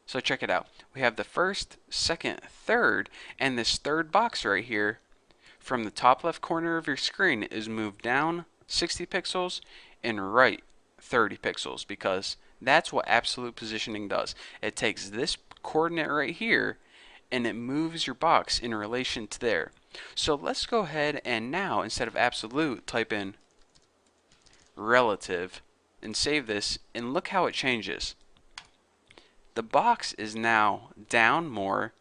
[SPEAKER 1] So check it out. We have the first, second, third, and this third box right here from the top left corner of your screen is moved down 60 pixels and right 30 pixels, because that's what absolute positioning does. It takes this coordinate right here and it moves your box in relation to there. So let's go ahead and now, instead of absolute, type in relative and save this, and look how it changes. The box is now down more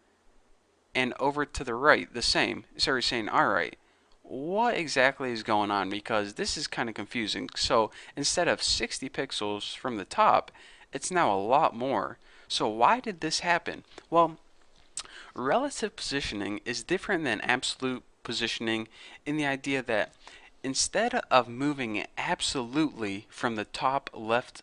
[SPEAKER 1] and over to the right the same. So we're saying, alright, what exactly is going on? Because this is kind of confusing. So instead of 60 pixels from the top, it's now a lot more. So why did this happen? Well, relative positioning is different than absolute positioning in the idea that instead of moving it absolutely from the top left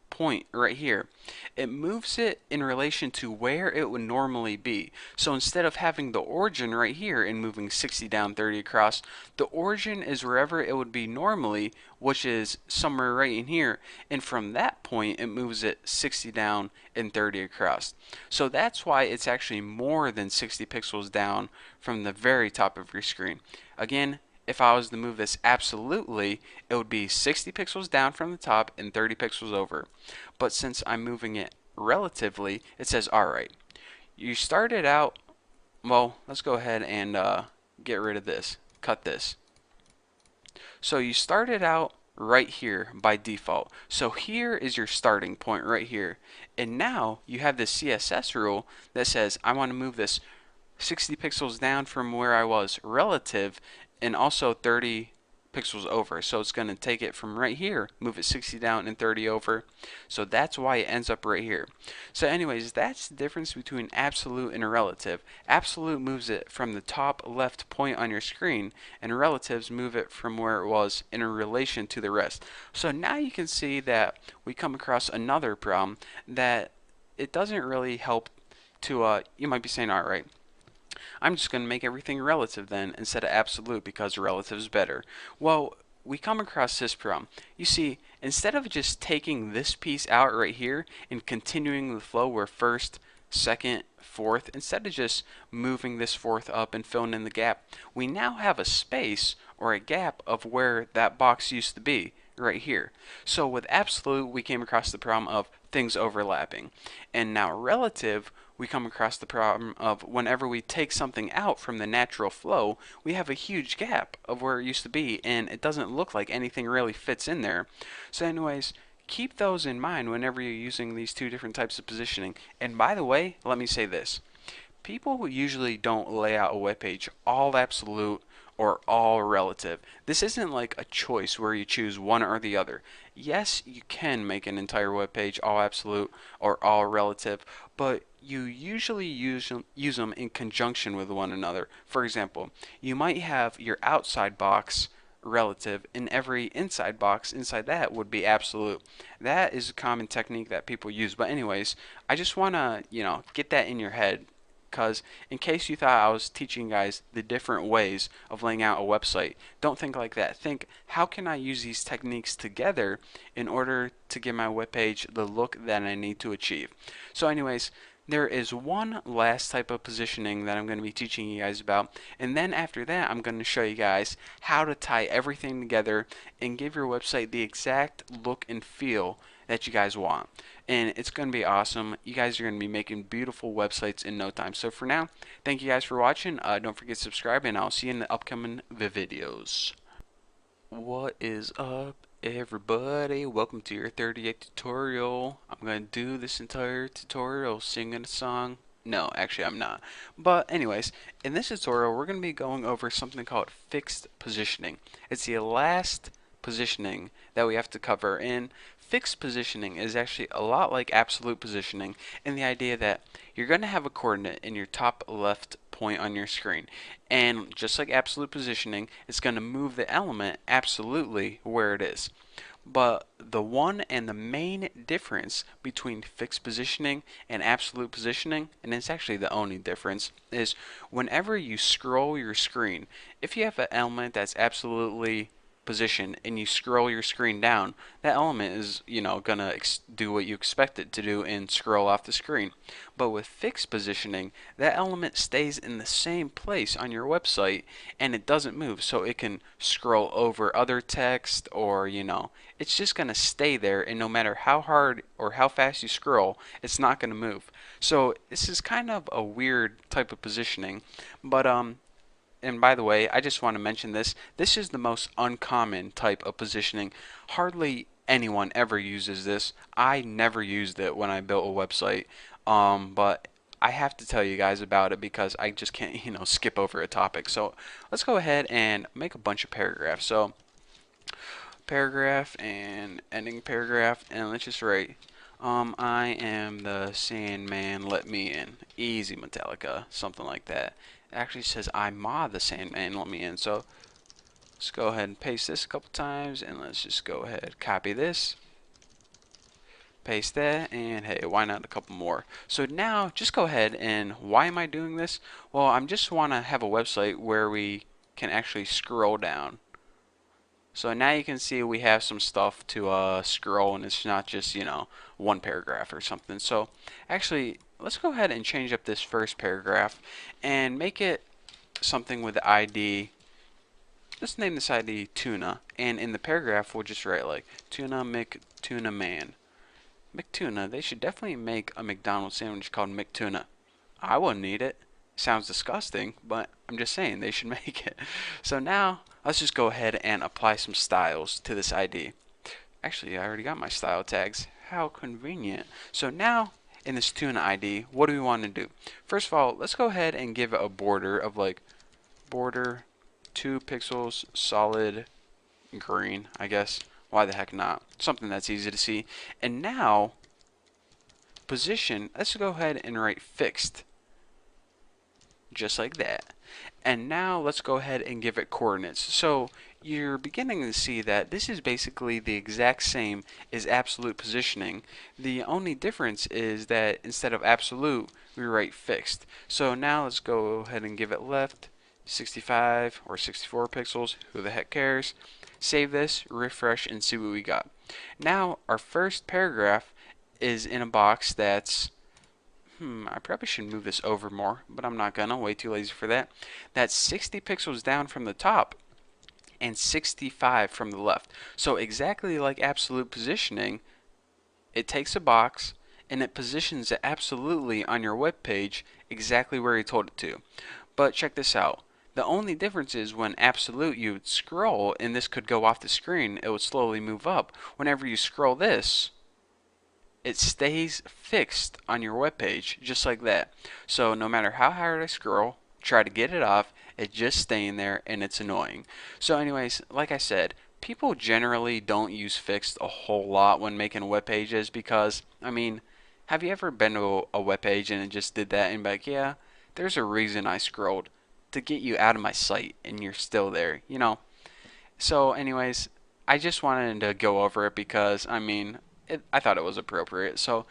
[SPEAKER 1] point right here, it moves it in relation to where it would normally be. So instead of having the origin right here and moving 60 down 30 across, the origin is wherever it would be normally, which is somewhere right in here, and from that point it moves it 60 down and 30 across. So that's why it's actually more than 60 pixels down from the very top of your screen. Again, if I was to move this absolutely, it would be 60 pixels down from the top and 30 pixels over. But since I'm moving it relatively, it says, alright, you started out, well, let's go ahead and get rid of this, cut this. So you started out right here by default. So here is your starting point right here. And now you have this CSS rule that says, I want to move this 60 pixels down from where I was relative, and also 30 pixels over. So it's going to take it from right here, move it 60 down and 30 over. So that's why it ends up right here. So anyways, that's the difference between absolute and relative. Absolute moves it from the top left point on your screen, and relatives move it from where it was in relation to the rest. So now you can see that we come across another problem that it doesn't really help to, you might be saying, alright, I'm just going to make everything relative then instead of absolute because relative is better. Well, we come across this problem. You see, instead of just taking this piece out right here and continuing the flow where first, second, fourth, instead of just moving this fourth up and filling in the gap, we now have a space or a gap of where that box used to be right here. So with absolute, we came across the problem of things overlapping. And now relative, we come across the problem of whenever we take something out from the natural flow, we have a huge gap of where it used to be, and it doesn't look like anything really fits in there. So anyways, keep those in mind whenever you're using these two different types of positioning. And by the way, let me say this. People usually don't lay out a web page all absolute or all relative. This isn't like a choice where you choose one or the other. Yes, you can make an entire web page all absolute or all relative, but you usually use them in conjunction with one another. For example, you might have your outside box relative and every inside box inside that would be absolute. That is a common technique that people use. But anyways, I just want to, get that in your head, because in case you thought I was teaching you guys the different ways of laying out a website, don't think like that. Think, how can I use these techniques together in order to give my webpage the look that I need to achieve? So anyways, there is one last type of positioning that I'm going to be teaching you guys about, and then after that I'm going to show you guys how to tie everything together and give your website the exact look and feel that you guys want. And it's going to be awesome. You guys are going to be making beautiful websites in no time. So for now, thank you guys for watching. Don't forget to subscribe, and I'll see you in the upcoming videos. What is up, everybody? Welcome to your 38th tutorial. I'm going to do this entire tutorial singing a song. No, actually I'm not. But anyways, in this tutorial we're going to be going over something called fixed positioning. It's the last positioning that we have to cover, and fixed positioning is actually a lot like absolute positioning in the idea that you're going to have a coordinate in your top left point on your screen, and just like absolute positioning, it's going to move the element absolutely where it is. But the one and the main difference between fixed positioning and absolute positioning, and it's actually the only difference, is whenever you scroll your screen, if you have an element that's absolutely position and you scroll your screen down, that element is, gonna do what you expect it to do and scroll off the screen. But with fixed positioning, that element stays in the same place on your website and it doesn't move, so it can scroll over other text, or it's just gonna stay there, and no matter how hard or how fast you scroll, it's not gonna move. So this is kind of a weird type of positioning, but and by the way, I just want to mention this. This is the most uncommon type of positioning. Hardly anyone ever uses this. I never used it when I built a website. But I have to tell you guys about it because I just can't, skip over a topic. So let's go ahead and make a bunch of paragraphs. So paragraph and ending paragraph, and let's just write, I am the Sandman, let me in. Easy, Metallica, something like that. It actually says I'm the Sandman, let me in. So let's go ahead and paste this a couple times, and let's just go ahead, copy this, paste that, and hey, why not a couple more? So now just go ahead, and why am I doing this? Well, I just want to have a website where we can actually scroll down. So now you can see we have some stuff to scroll, and it's not just, one paragraph or something. So actually, let's go ahead and change up this first paragraph and make it something with the ID. Let's name this ID Tuna, and in the paragraph we'll just write like Tuna McTuna Man. McTuna, they should definitely make a McDonald's sandwich called McTuna. I wouldn't eat it. Sounds disgusting, but I'm just saying they should make it. So now let's just go ahead and apply some styles to this ID. Actually, I already got my style tags. How convenient. So now in this Tuna ID, what do we want to do? First of all, let's go ahead and give it a border of like border 2 pixels solid green, I guess. Why the heck not? Something that's easy to see. And now position, let's go ahead and write fixed. Just like that. And now let's go ahead and give it coordinates. So you're beginning to see that this is basically the exact same as absolute positioning. The only difference is that instead of absolute, we write fixed. So now let's go ahead and give it left 65 or 64 pixels. Who the heck cares? Save this, refresh, and see what we got. Now our first paragraph is in a box that's I probably should move this over more, but I'm not gonna. Way too lazy for that. That's 60 pixels down from the top and 65 from the left. So exactly like absolute positioning, it takes a box and it positions it absolutely on your web page exactly where you told it to. But check this out. The only difference is when absolute you would scroll and this could go off the screen, it would slowly move up. Whenever you scroll this, it stays fixed on your web page just like that. So no matter how hard I scroll, try to get it off, it's just staying there, and it's annoying. So anyways, like I said, people generally don't use fixed a whole lot when making web pages because, I mean, have you ever been to a web page and it just did that and be like, yeah, there's a reason I scrolled to get you out of my site and you're still there, So anyways, I just wanted to go over it because, I mean, I thought it was appropriate. So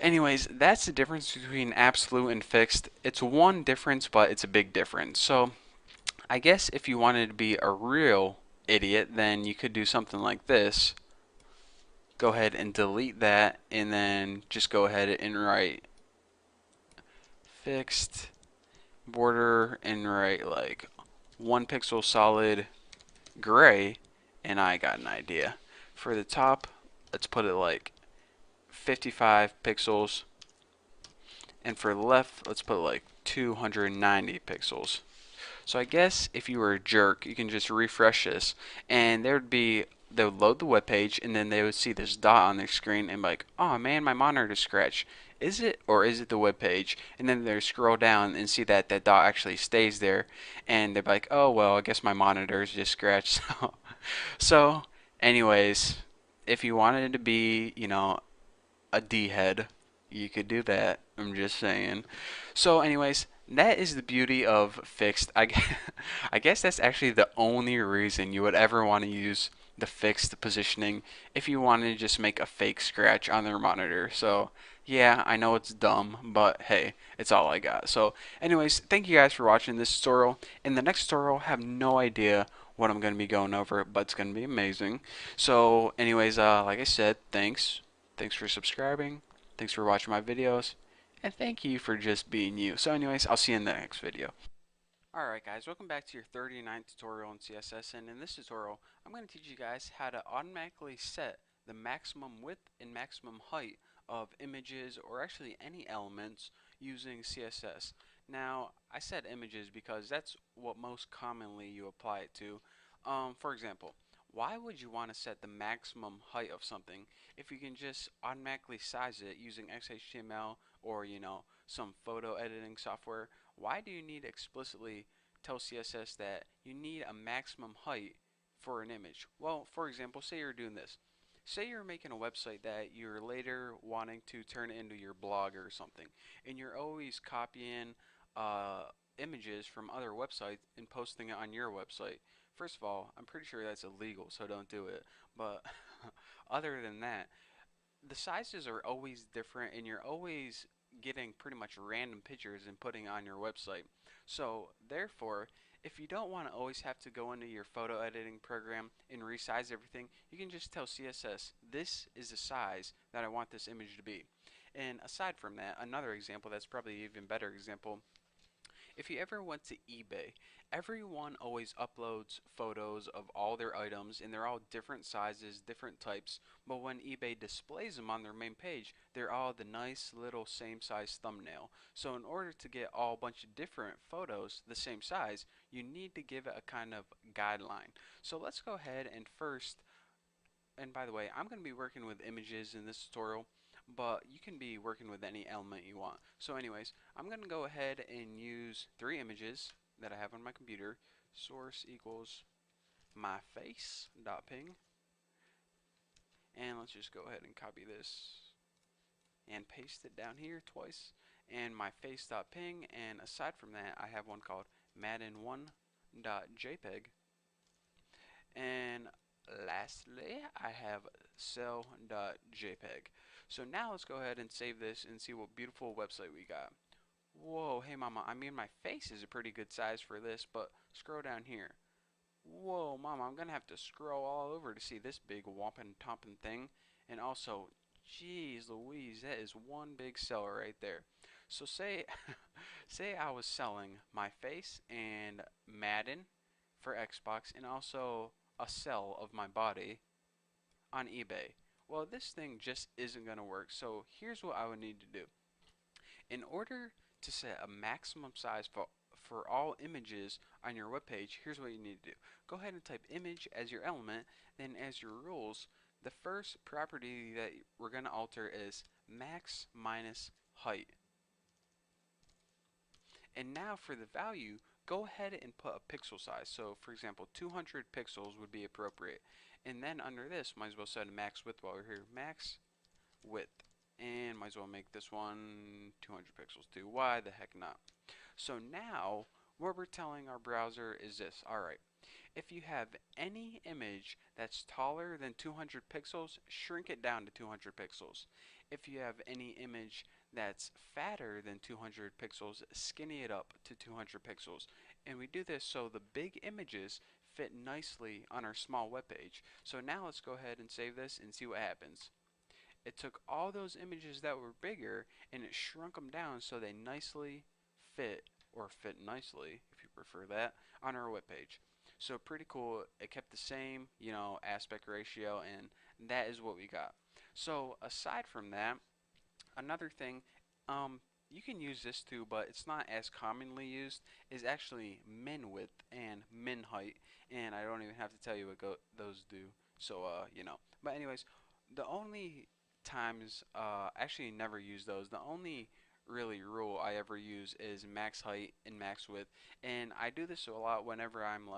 [SPEAKER 1] anyways, that's the difference between absolute and fixed. It's one difference, but it's a big difference. So I guess if you wanted to be a real idiot, then you could do something like this. Go ahead and delete that, and then just go ahead and write fixed border and write like 1 pixel solid gray, and I got an idea. For the top, let's put it like 55 pixels, and for the left, let's put like 290 pixels. So I guess if you were a jerk, you can just refresh this, and they would load the web page, and then they would see this dot on their screen and be like, oh man, my monitor scratched. Is it, or is it the web page? And then they scroll down and see that that dot actually stays there, and they're like, oh well, I guess my monitor is just scratched. So, anyways, if you wanted to be, a D head, you could do that. I'm just saying. So, anyways, that is the beauty of fixed. I guess that's actually the only reason you would ever want to use the fixed positioning if you wanted to just make a fake scratch on their monitor. So, yeah, I know it's dumb, but hey, it's all I got. So, anyways, thank you guys for watching this tutorial. In the next tutorial, I have no idea what I'm going to be going over, but it's going to be amazing. So, anyways, like I said, thanks. Thanks for subscribing. Thanks for watching my videos. And thank you for just being you. So anyways, I'll see you in the next video. Alright guys, welcome back to your 39th tutorial in CSS, and in this tutorial, I'm going to teach you guys how to automatically set the maximum width and maximum height of images, or actually any elements, using CSS. Now, I said images because that's what most commonly you apply it to. For example, why would you want to set the maximum height of something if you can just automatically size it using XHTML or, some photo editing software? Why do you need to explicitly tell CSS that you need a maximum height for an image? Well, for example, say you're doing this. Say you're making a website that you're later wanting to turn into your blog or something, and you're always copying images from other websites and posting it on your website. First of all, I'm pretty sure that's illegal, so don't do it. But other than that, the sizes are always different, and you're always getting pretty much random pictures and putting on your website. So therefore, if you don't want to always have to go into your photo editing program and resize everything, you can just tell CSS, this is the size that I want this image to be. And aside from that, another example that's probably an even better example, if you ever went to eBay, everyone always uploads photos of all their items, and they're all different sizes, different types, but when eBay displays them on their main page, they're all the nice little same size thumbnail. So in order to get all a bunch of different photos the same size, you need to give it a kind of guideline. So let's go ahead and first, and by the way, I'm going to be working with images in this tutorial, but you can be working with any element you want. So anyways, I'm going to go ahead and use 3 images that I have on my computer. Source equals my face dot ping, and let's just go ahead and copy this and paste it down here twice, and my face dot ping. And aside from that, I have one called Madden1.jpg, and lastly, I have cell.jpg. So now let's go ahead and save this and see what beautiful website we got. Whoa, hey mama, I mean my face is a pretty good size for this, but scroll down here. Whoa, mama, I'm gonna have to scroll all over to see this big whopping topping thing. And also, geez Louise, that is one big cell right there. So say say I was selling my face and Madden for Xbox, and also a cell of my body on eBay. Well, this thing just isn't going to work. So here's what I would need to do. In order to set a maximum size for all images on your web page, here's what you need to do. Go ahead and type image as your element, then as your rules, the first property that we're going to alter is max minus height. And now for the value, go ahead and put a pixel size. So for example, 200 pixels would be appropriate. And then under this, might as well set a max width while we're here. Max width. And might as well make this one 200 pixels too. Why the heck not? So now, what we're telling our browser is this. Alright, if you have any image that's taller than 200 pixels, shrink it down to 200 pixels. If you have any image that's fatter than 200 pixels, skinny it up to 200 pixels. And we do this so the big images fit nicely on our small web page. So now let's go ahead and save this and see what happens. It took all those images that were bigger and it shrunk them down so they nicely fit, or fit nicely if you prefer that, on our web page. So pretty cool. It kept the same, aspect ratio, and that is what we got. So aside from that, another thing, you can use this too, but it's not as commonly used, is actually min width and min height, and I don't even have to tell you what those do. So you know. But anyways, the only times actually never use those. The only really rule I ever use is max height and max width, and I do this a lot whenever I'm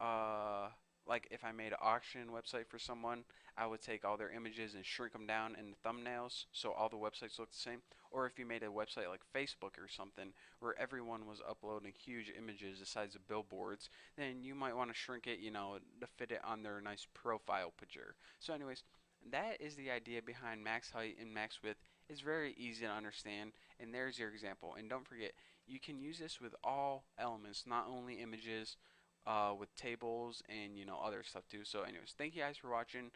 [SPEAKER 1] uh, like if I made an auction website for someone, I would take all their images and shrink them down in the thumbnails so all the websites look the same. Or if you made a website like Facebook or something where everyone was uploading huge images the size of billboards, then you might want to shrink it, you know, to fit it on their nice profile picture. So anyways, that is the idea behind max height and max width. It's very easy to understand, and there's your example. And don't forget, you can use this with all elements, not only images, with tables and you know other stuff too. So anyways, thank you guys for watching.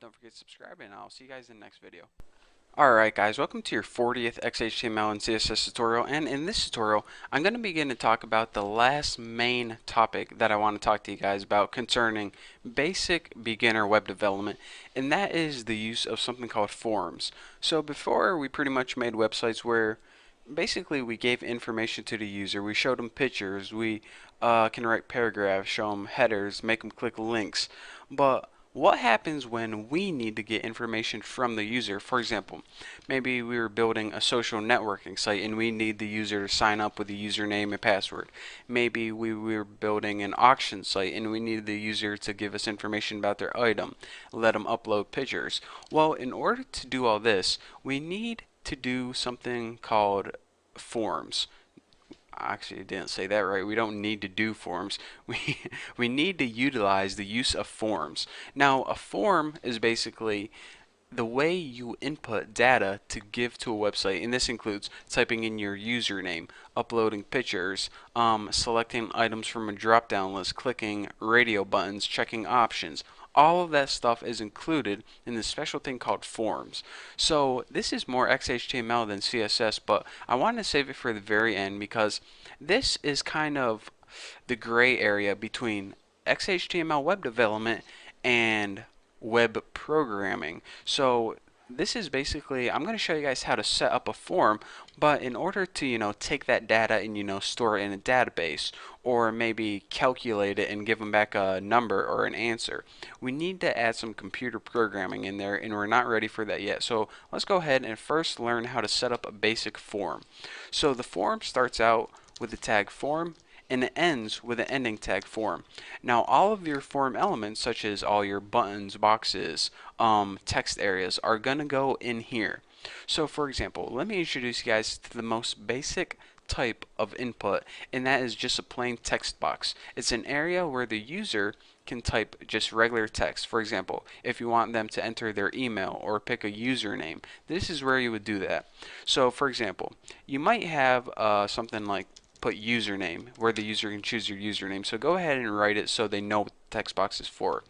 [SPEAKER 1] Don't forget to subscribe, and I'll see you guys in the next video. Alright guys, welcome to your 40th XHTML and CSS tutorial, and in this tutorial I'm going to begin to talk about the last main topic that I want to talk to you guys about concerning basic beginner web development, and that is the use of something called forms. So before, we pretty much made websites where basically we gave information to the user. We showed them pictures, we can write paragraphs, show them headers, make them click links. But what happens when we need to get information from the user? For example, maybe we were building a social networking site and we need the user to sign up with a username and password. Maybe we were building an auction site and we needed the user to give us information about their item, let them upload pictures. Well, in order to do all this, we need to do something called forms. Actually, I didn't say that right. We don't need to do forms. We need to utilize the use of forms. Now, a form is basically the way you input data to give to a website, and this includes typing in your username, uploading pictures, selecting items from a drop-down list, clicking radio buttons, checking options. All of that stuff is included in this special thing called forms. So this is more XHTML than CSS, but I want to save it for the very end because this is kind of the gray area between XHTML web development and web programming. So this is basically, I'm going to show you guys how to set up a form, but in order to, you know, take that data and, you know, store it in a database, or maybe calculate it and give them back a number or an answer, we need to add some computer programming in there, and we're not ready for that yet. So let's go ahead and first learn how to set up a basic form. So the form starts out with the tag form, and it ends with an ending tag form. Now all of your form elements, such as all your buttons, boxes, text areas, are going to go in here. So for example, let me introduce you guys to the most basic type of input, and that is just a plain text box. It's an area where the user can type just regular text. For example, if you want them to enter their email or pick a username, this is where you would do that. So for example, you might have something like put username, where the user can choose your username. So go ahead and write it so they know what the text box is for.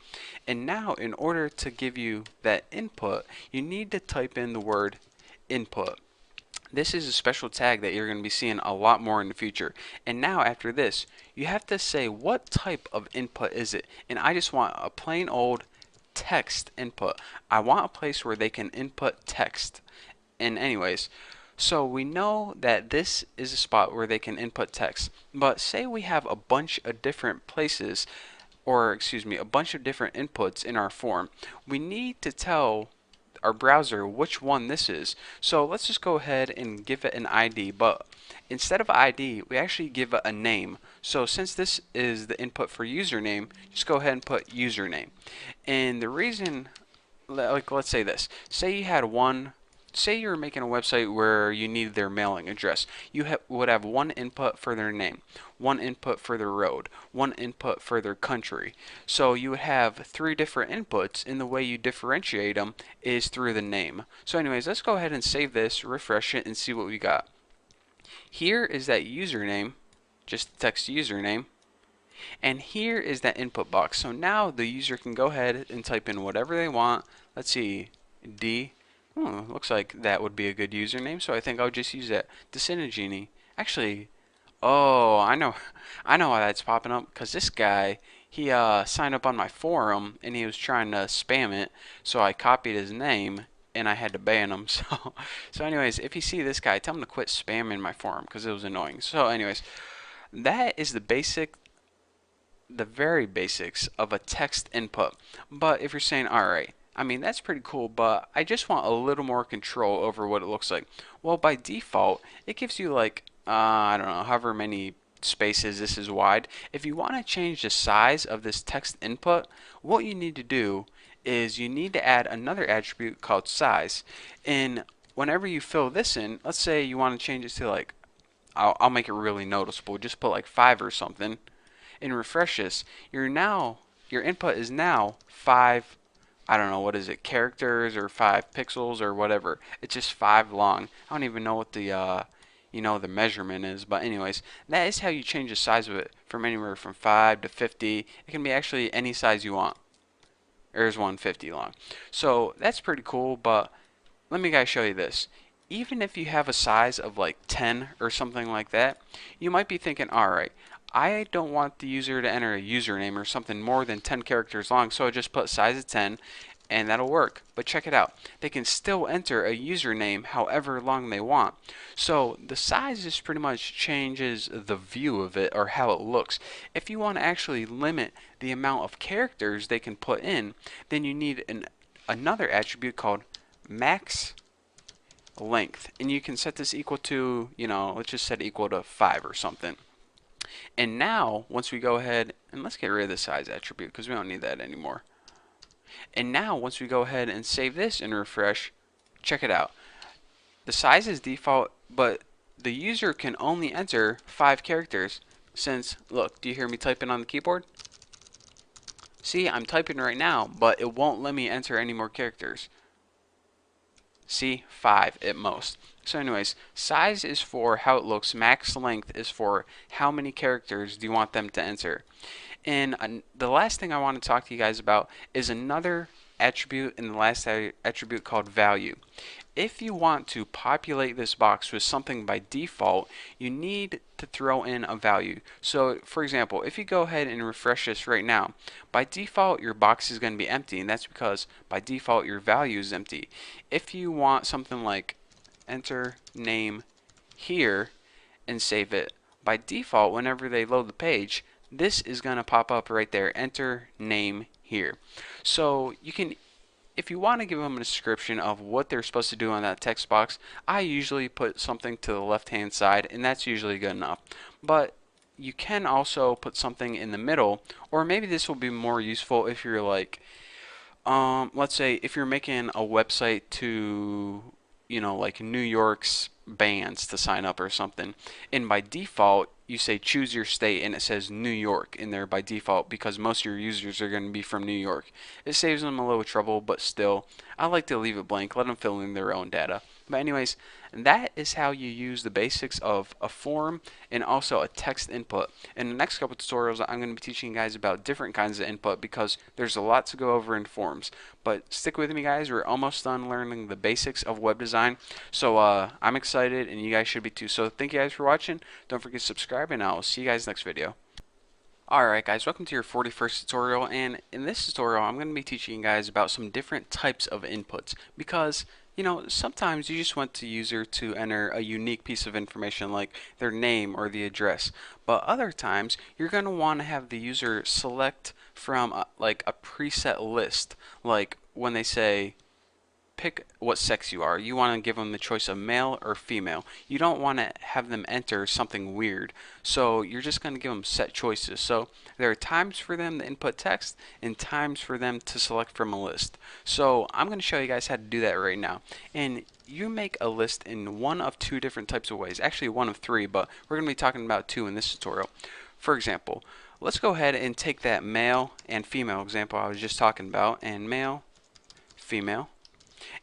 [SPEAKER 1] And now, in order to give you that input, you need to type in the word input. This is a special tag that you're going to be seeing a lot more in the future. And now after this, you have to say what type of input is it. And I just want a plain old text input. I want a place where they can input text. And anyways, so we know that this is a spot where they can input text. But say we have a bunch of different places, or excuse me, a bunch of different inputs in our form. We need to tell our browser which one this is. So let's just go ahead and give it an ID, but instead of ID, we actually give it a name. So since this is the input for username, just go ahead and put username. And the reason, like let's say this, say you had one, say you were making a website where you needed their mailing address. You would have one input for their name, one input for their road, one input for their country. So you would have 3 different inputs, and the way you differentiate them is through the name. So anyways, let's go ahead and save this, refresh it, and see what we got. Here is that username, just text username. And here is that input box. So now the user can go ahead and type in whatever they want. Let's see, D. Looks like that would be a good username, so I think I'll just use that. Genie. Actually, oh, I know why that's popping up, because this guy, he signed up on my forum and he was trying to spam it, so I copied his name and I had to ban him. So anyways, if you see this guy, tell him to quit spamming my forum because it was annoying. So anyways, that is the very basics of a text input. But if you're saying, alright, I mean, that's pretty cool, but I just want a little more control over what it looks like. Well, by default, it gives you like, I don't know, however many spaces this is wide. If you want to change the size of this text input, what you need to do is you need to add another attribute called size. And whenever you fill this in, let's say you want to change it to like, I'll make it really noticeable, just put like 5 or something, and refresh this, your input is now 5, I don't know, what is it, characters or 5 pixels or whatever. It's just 5 long. I don't even know what the the measurement is, but anyways, that is how you change the size of it from anywhere from 5 to 50. It can be actually any size you want. There's 150 long. So that's pretty cool, but let me guys show you this. Even if you have a size of like 10 or something like that, you might be thinking, alright, I don't want the user to enter a username or something more than 10 characters long, so I just put size of 10 and that'll work. But check it out. They can still enter a username however long they want. So the size just pretty much changes the view of it or how it looks. If you want to actually limit the amount of characters they can put in, then you need another attribute called max length. And you can set this equal to, let's just set equal to 5 or something. And now, once we go ahead, and let's get rid of the size attribute because we don't need that anymore. And now, once we go ahead and save this and refresh, check it out. The size is default, but the user can only enter 5 characters since, look, do you hear me typing on the keyboard? See, I'm typing right now, but it won't let me enter any more characters. See, 5 at most. So anyways, size is for how it looks, max length is for how many characters do you want them to enter. And the last thing I want to talk to you guys about is another attribute in the last attribute called value. If you want to populate this box with something by default, you need to throw in a value. So for example, if you go ahead and refresh this right now, by default your box is going to be empty, and that's because by default your value is empty. If you want something like enter name here and save it, by default whenever they load the page, this is going to pop up right there, enter name here. So you can, if you want to give them a description of what they're supposed to do on that text box, I usually put something to the left hand side, and that's usually good enough. But you can also put something in the middle, or maybe this will be more useful if you're like, let's say if you're making a website to, like New York's bands to sign up or something, and by default you say choose your state and it says New York in there by default because most of your users are going to be from New York. It saves them a little trouble, but still I like to leave it blank, let them fill in their own data. But anyways, that is how you use the basics of a form and also a text input. In the next couple tutorials I'm going to be teaching you guys about different kinds of input because there's a lot to go over in forms. But stick with me guys, we're almost done learning the basics of web design. So I'm excited and you guys should be too. So thank you guys for watching. Don't forget to subscribe and I'll see you guys next video. Alright guys, welcome to your 41st tutorial, and in this tutorial I'm going to be teaching you guys about some different types of inputs because sometimes you just want the user to enter a unique piece of information like their name or the address, but other times you're going to want to have the user select from like a preset list, like when they say pick what sex you are. You want to give them the choice of male or female. You don't want to have them enter something weird. So you're just going to give them set choices. So there are times for them to input text and times for them to select from a list. So I'm going to show you guys how to do that right now. And you make a list in one of 2 different types of ways. Actually one of 3, but we're going to be talking about 2 in this tutorial. For example, let's go ahead and take that male and female example I was just talking about, and male, female.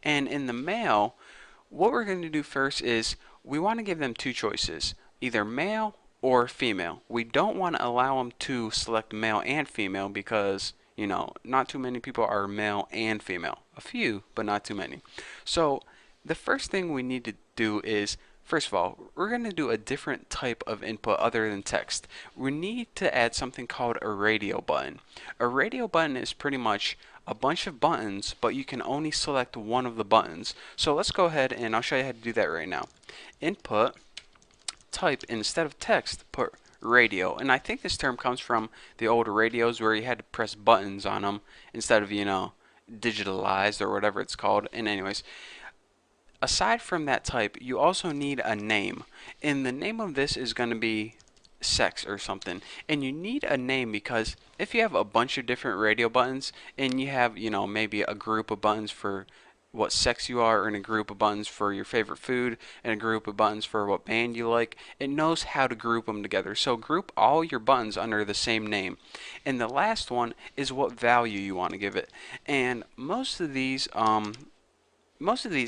[SPEAKER 1] And in the male, what we're going to do first is we want to give them 2 choices, either male or female. We don't want to allow them to select male and female because, not too many people are male and female. A few, but not too many. So the first thing we need to do is First of all, we're going to do a different type of input other than text. We need to add something called a radio button. A radio button is pretty much a bunch of buttons, but you can only select one of the buttons. So let's go ahead and I'll show you how to do that right now. Input, type, instead of text, put radio. And I think this term comes from the old radios where you had to press buttons on them instead of, you know, digitalized or whatever it's called. And anyways, aside from that type, you also need a name. And the name of this is going to be sex or something. And you need a name because if you have a bunch of different radio buttons and you have, you know, maybe a group of buttons for what sex you are, and a group of buttons for your favorite food, and a group of buttons for what band you like, it knows how to group them together. So group all your buttons under the same name. And the last one is what value you want to give it. And most of these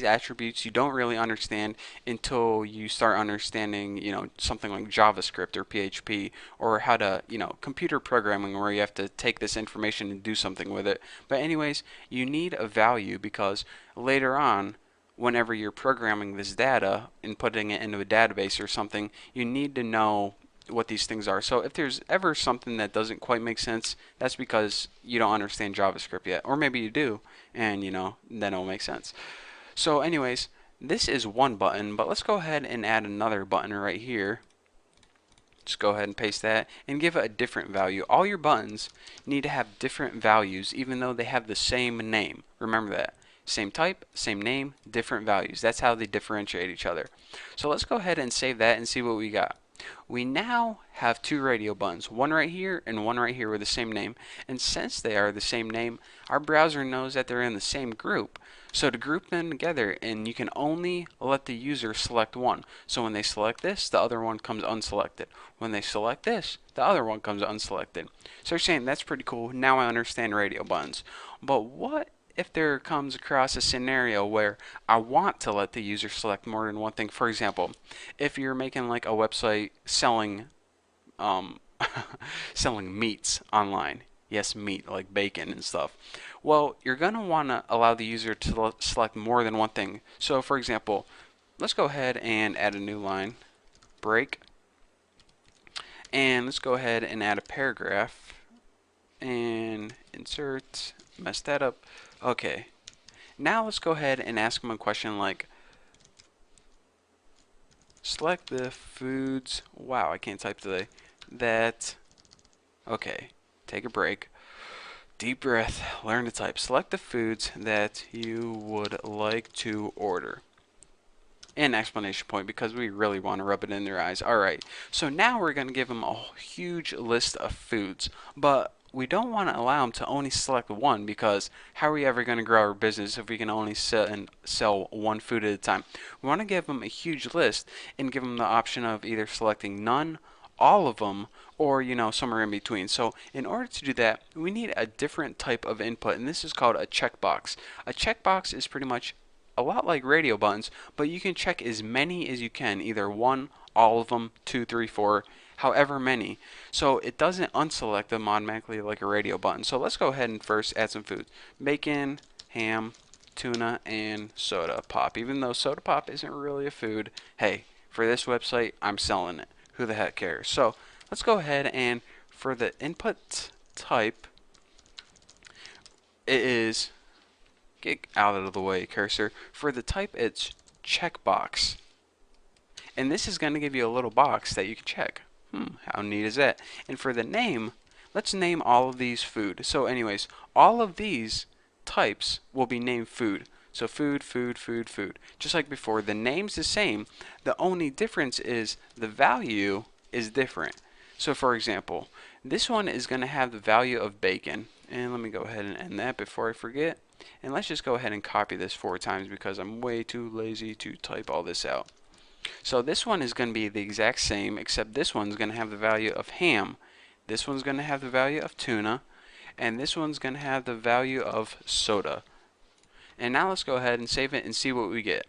[SPEAKER 1] attributes you don't really understand until you start understanding, you know, something like JavaScript or PHP, or how to, you know, computer programming, where you have to take this information and do something with it. But anyways, you need a value because later on, whenever you're programming this data and putting it into a database or something, you need to know what these things are. So if there's ever something that doesn't quite make sense, that's because you don't understand JavaScript yet. Or maybe you do, and, you know, then it'll make sense. So anyways, this is one button, but let's go ahead and add another button right here. Just go ahead and paste that and give it a different value. All your buttons need to have different values even though they have the same name. Remember that. Same type, same name, different values. That's how they differentiate each other. So let's go ahead and save that and see what we got. We now have two radio buttons, one right here and one right here with the same name. And since they are the same name, our browser knows that they're in the same group. So to group them together, and you can only let the user select one. So when they select this, the other one comes unselected. When they select this, the other one comes unselected. So you're saying that's pretty cool. Now I understand radio buttons. But what if there comes across a scenario where I want to let the user select more than one thing? For example, if you're making like a website selling selling meats online. Yes, meat, like bacon and stuff. Well, you're going to want to allow the user to select more than one thing. So for example, let's go ahead and add a new line, break, and let's go ahead and add a paragraph, and insert, mess that up. Okay, now let's go ahead and ask them a question like, select the foods, wow, I can't type today, that, okay, take a break, deep breath, learn to type, select the foods that you would like to order. An exclamation point because we really want to rub it in their eyes. Alright, so now we're going to give them a huge list of foods, but we don't want to allow them to only select one because how are we ever going to grow our business if we can only sell one food at a time? We want to give them a huge list and give them the option of either selecting none, all of them, or, you know, somewhere in between. So in order to do that, we need a different type of input, and this is called a checkbox. A checkbox is pretty much a lot like radio buttons, but you can check as many as you can, either one, all of them, 2, 3, 4, however many. So it doesn't unselect them automatically like a radio button. So let's go ahead and first add some food. Bacon, ham, tuna, and soda pop. Even though soda pop isn't really a food, hey, for this website, I'm selling it. Who the heck cares? So let's go ahead and for the input type, it is, get out of the way, cursor. For the type, it's checkbox. And this is going to give you a little box that you can check. How neat is that? And for the name, let's name all of these food. So anyways, all of these types will be named food. So food, food, food, food. Just like before, the name's the same. The only difference is the value is different. So for example, this one is going to have the value of bacon. And let me go ahead and end that before I forget. And let's just go ahead and copy this 4 times because I'm way too lazy to type all this out. So this one is going to be the exact same, except this one's going to have the value of ham. This one's going to have the value of tuna. And this one's going to have the value of soda. And now let's go ahead and save it and see what we get.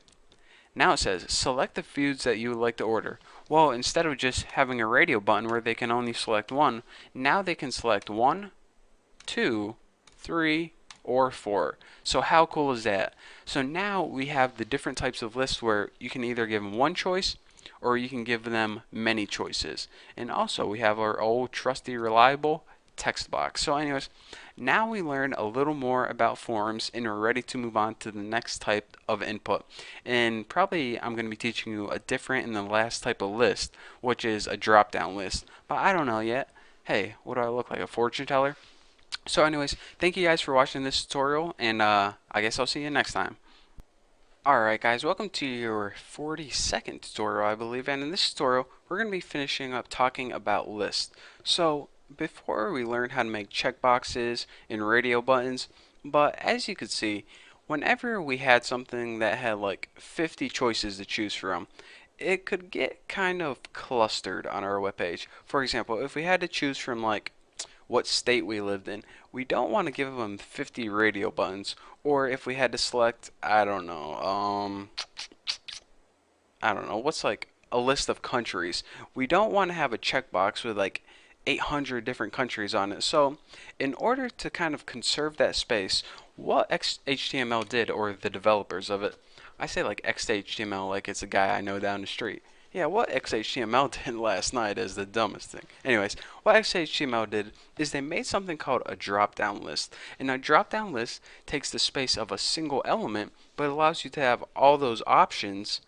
[SPEAKER 1] Now it says, select the foods that you would like to order. Well, instead of just having a radio button where they can only select one, now they can select 1, 2, 3, or 4. So how cool is that? So now we have the different types of lists where you can either give them one choice or you can give them many choices. And also we have our old trusty reliable text box. So anyways, now we learn a little more about forms and we're ready to move on to the next type of input. And probably I'm going to be teaching you a different and the last type of list, which is a drop down list. But I don't know yet. Hey, what do I look like, a fortune teller? So anyways, thank you guys for watching this tutorial, and I guess I'll see you next time. Alright guys, welcome to your 42nd tutorial, I believe, and in this tutorial we're going to be finishing up talking about lists. So before we learn how to make checkboxes and radio buttons, but as you could see, whenever we had something that had like 50 choices to choose from, it could get kind of clustered on our webpage. For example, if we had to choose from like what state we lived in, we don't want to give them 50 radio buttons. Or if we had to select, I don't know, what's like a list of countries, we don't want to have a checkbox with like 800 different countries on it. So in order to kind of conserve that space, what HTML did, or the developers of it, I say like XHTML like it's a guy I know down the street. Yeah, what XHTML did last night is the dumbest thing. Anyways, what XHTML did is they made something called a drop-down list. And a drop-down list takes the space of a single element, but allows you to have all those options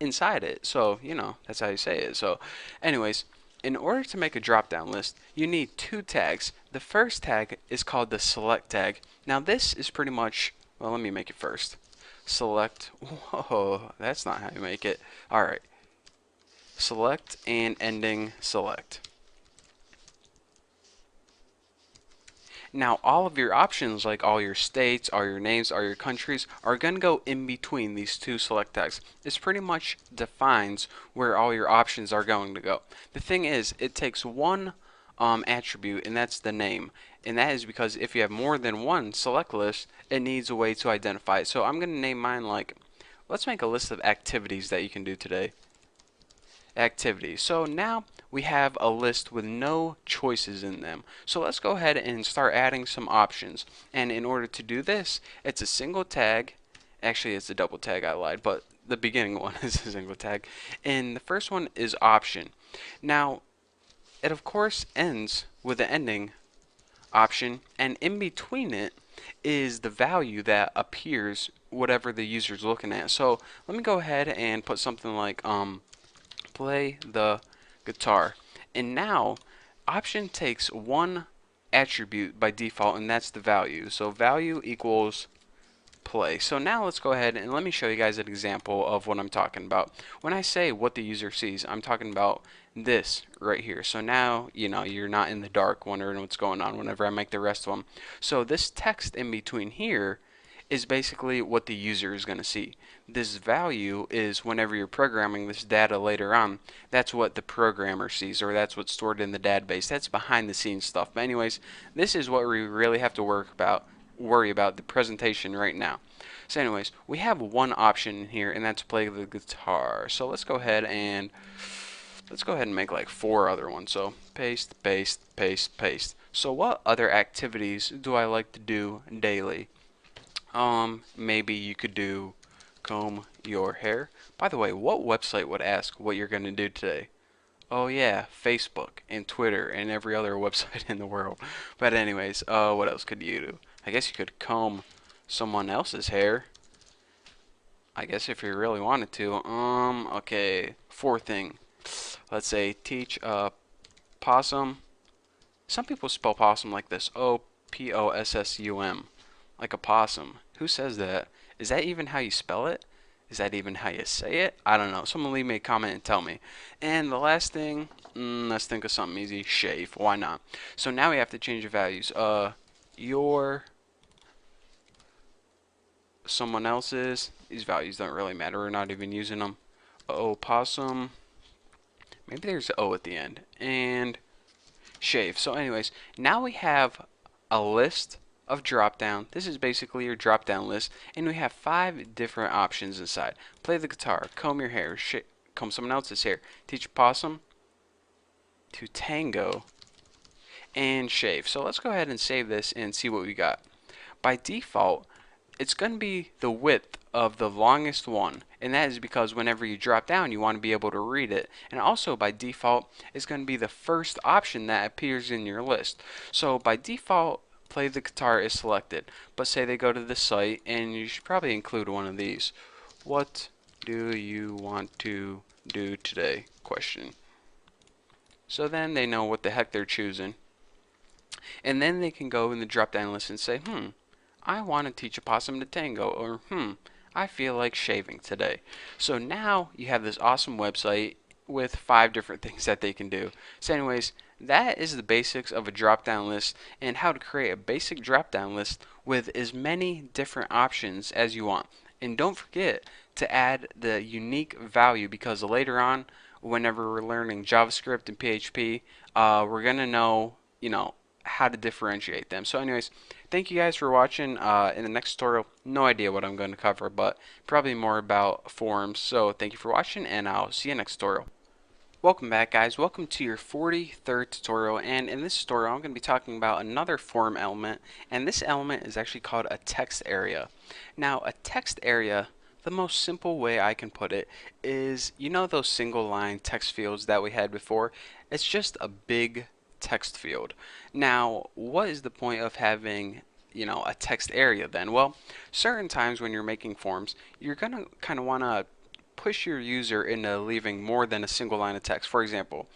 [SPEAKER 1] inside it. So, you know, that's how you say it. So, anyways, in order to make a drop-down list, you need two tags. The first tag is called the select tag. Now, this is pretty much, well, let me make it first. Select, whoa, that's not how you make it. Alright. Select and ending select. Now all of your options, like all your states, all your names, all your countries, are going to go in between these two select tags. This pretty much defines where all your options are going to go. The thing is, it takes one attribute, and that's the name. And that is because if you have more than one select list, it needs a way to identify it. So I'm going to name mine like, let's make a list of activities that you can do today. Activities. So now we have a list with no choices in them. So let's go ahead and start adding some options. And in order to do this, it's a single tag. Actually, it's a double tag, I lied, but the beginning one is a single tag. And the first one is option. Now, it of course ends with the ending option, and in between it is the value that appears whatever the user's looking at. So let me go ahead and put something like play the guitar. And now option takes one attribute by default, and that's the value. So value equals play. So now let's go ahead and let me show you guys an example of what I'm talking about. When I say what the user sees, I'm talking about this right here. So now, you know, you're not in the dark wondering what's going on whenever I make the rest of them. So this text in between here is basically what the user is going to see. This value is whenever you're programming this data later on, that's what the programmer sees, or that's what's stored in the database. That's behind the scenes stuff. But anyways, this is what we really have to worry about the presentation right now. So anyways, we have one option here, and that's play the guitar. So let's go ahead and make like 4 other ones. So paste, paste, paste, paste. So what other activities do I like to do daily? Maybe you could do comb your hair. By the way, what website would ask what you're going to do today? Oh yeah, Facebook and Twitter and every other website in the world. But anyways, what else could you do? I guess you could comb someone else's hair. I guess if you really wanted to. Okay, 4th thing. Let's say teach a possum. Some people spell possum like this. O-P-O-S-S-U-M. Like a possum. Who says that? Is that even how you spell it? Is that even how you say it? I don't know. Someone leave me a comment and tell me. And the last thing, let's think of something easy. Shave. Why not? So now we have to change the values. Your, someone else's. These values don't really matter. We're not even using them. Possum. Maybe there's an O at the end. And shave. So anyways, now we have a list of drop down. This is basically your drop down list, and we have 5 different options inside. Play the guitar, comb your hair, comb someone else's hair, teach a possum to tango, and shave. So let's go ahead and save this and see what we got. by default, it's going to be the width of the longest one, and that is because whenever you drop down you want to be able to read it. And also by default, it's going to be the first option that appears in your list. So by default, play the guitar is selected, but say they go to the site, and you should probably include one of these. What do you want to do today? Question. So then they know what the heck they're choosing, and then they can go in the drop down list and say, I want to teach a possum to tango, or I feel like shaving today. So now you have this awesome website with 5 different things that they can do. So anyways, that is the basics of a drop down list and how to create a basic drop down list with as many different options as you want. And don't forget to add the unique value, because later on, whenever we're learning JavaScript and PHP, we're going to know, how to differentiate them. So anyways, thank you guys for watching. In the next tutorial, no idea what I'm going to cover, but probably more about forms. So thank you for watching, and I'll see you next tutorial. Welcome back, guys. Welcome to your 43rd tutorial, and in this tutorial I'm going to be talking about another form element, and this element is actually called a text area. Now, a text area, the most simple way I can put it is, those single line text fields that we had before? It's just a big text field. Now, what is the point of having a text area then? Well, certain times when you're making forms, you're going to kind of want to push your user into leaving more than a single line of text. For example,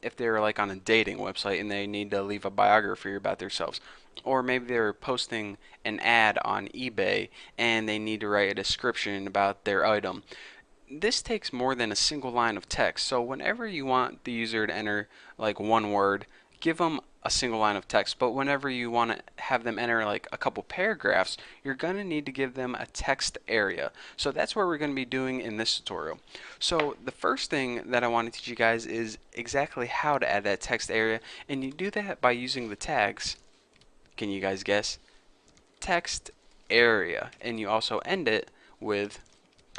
[SPEAKER 1] if they're like on a dating website and they need to leave a biography about themselves, or maybe they're posting an ad on eBay and they need to write a description about their item. This takes more than a single line of text. So whenever you want the user to enter like one word, give them a single line of text. But whenever you want to have them enter like a couple paragraphs, you're going to need to give them a text area. So that's what we're going to be doing in this tutorial. So the first thing that I want to teach you guys is exactly how to add that text area, and you do that by using the tags. Can you guys guess? Text area. And you also end it with,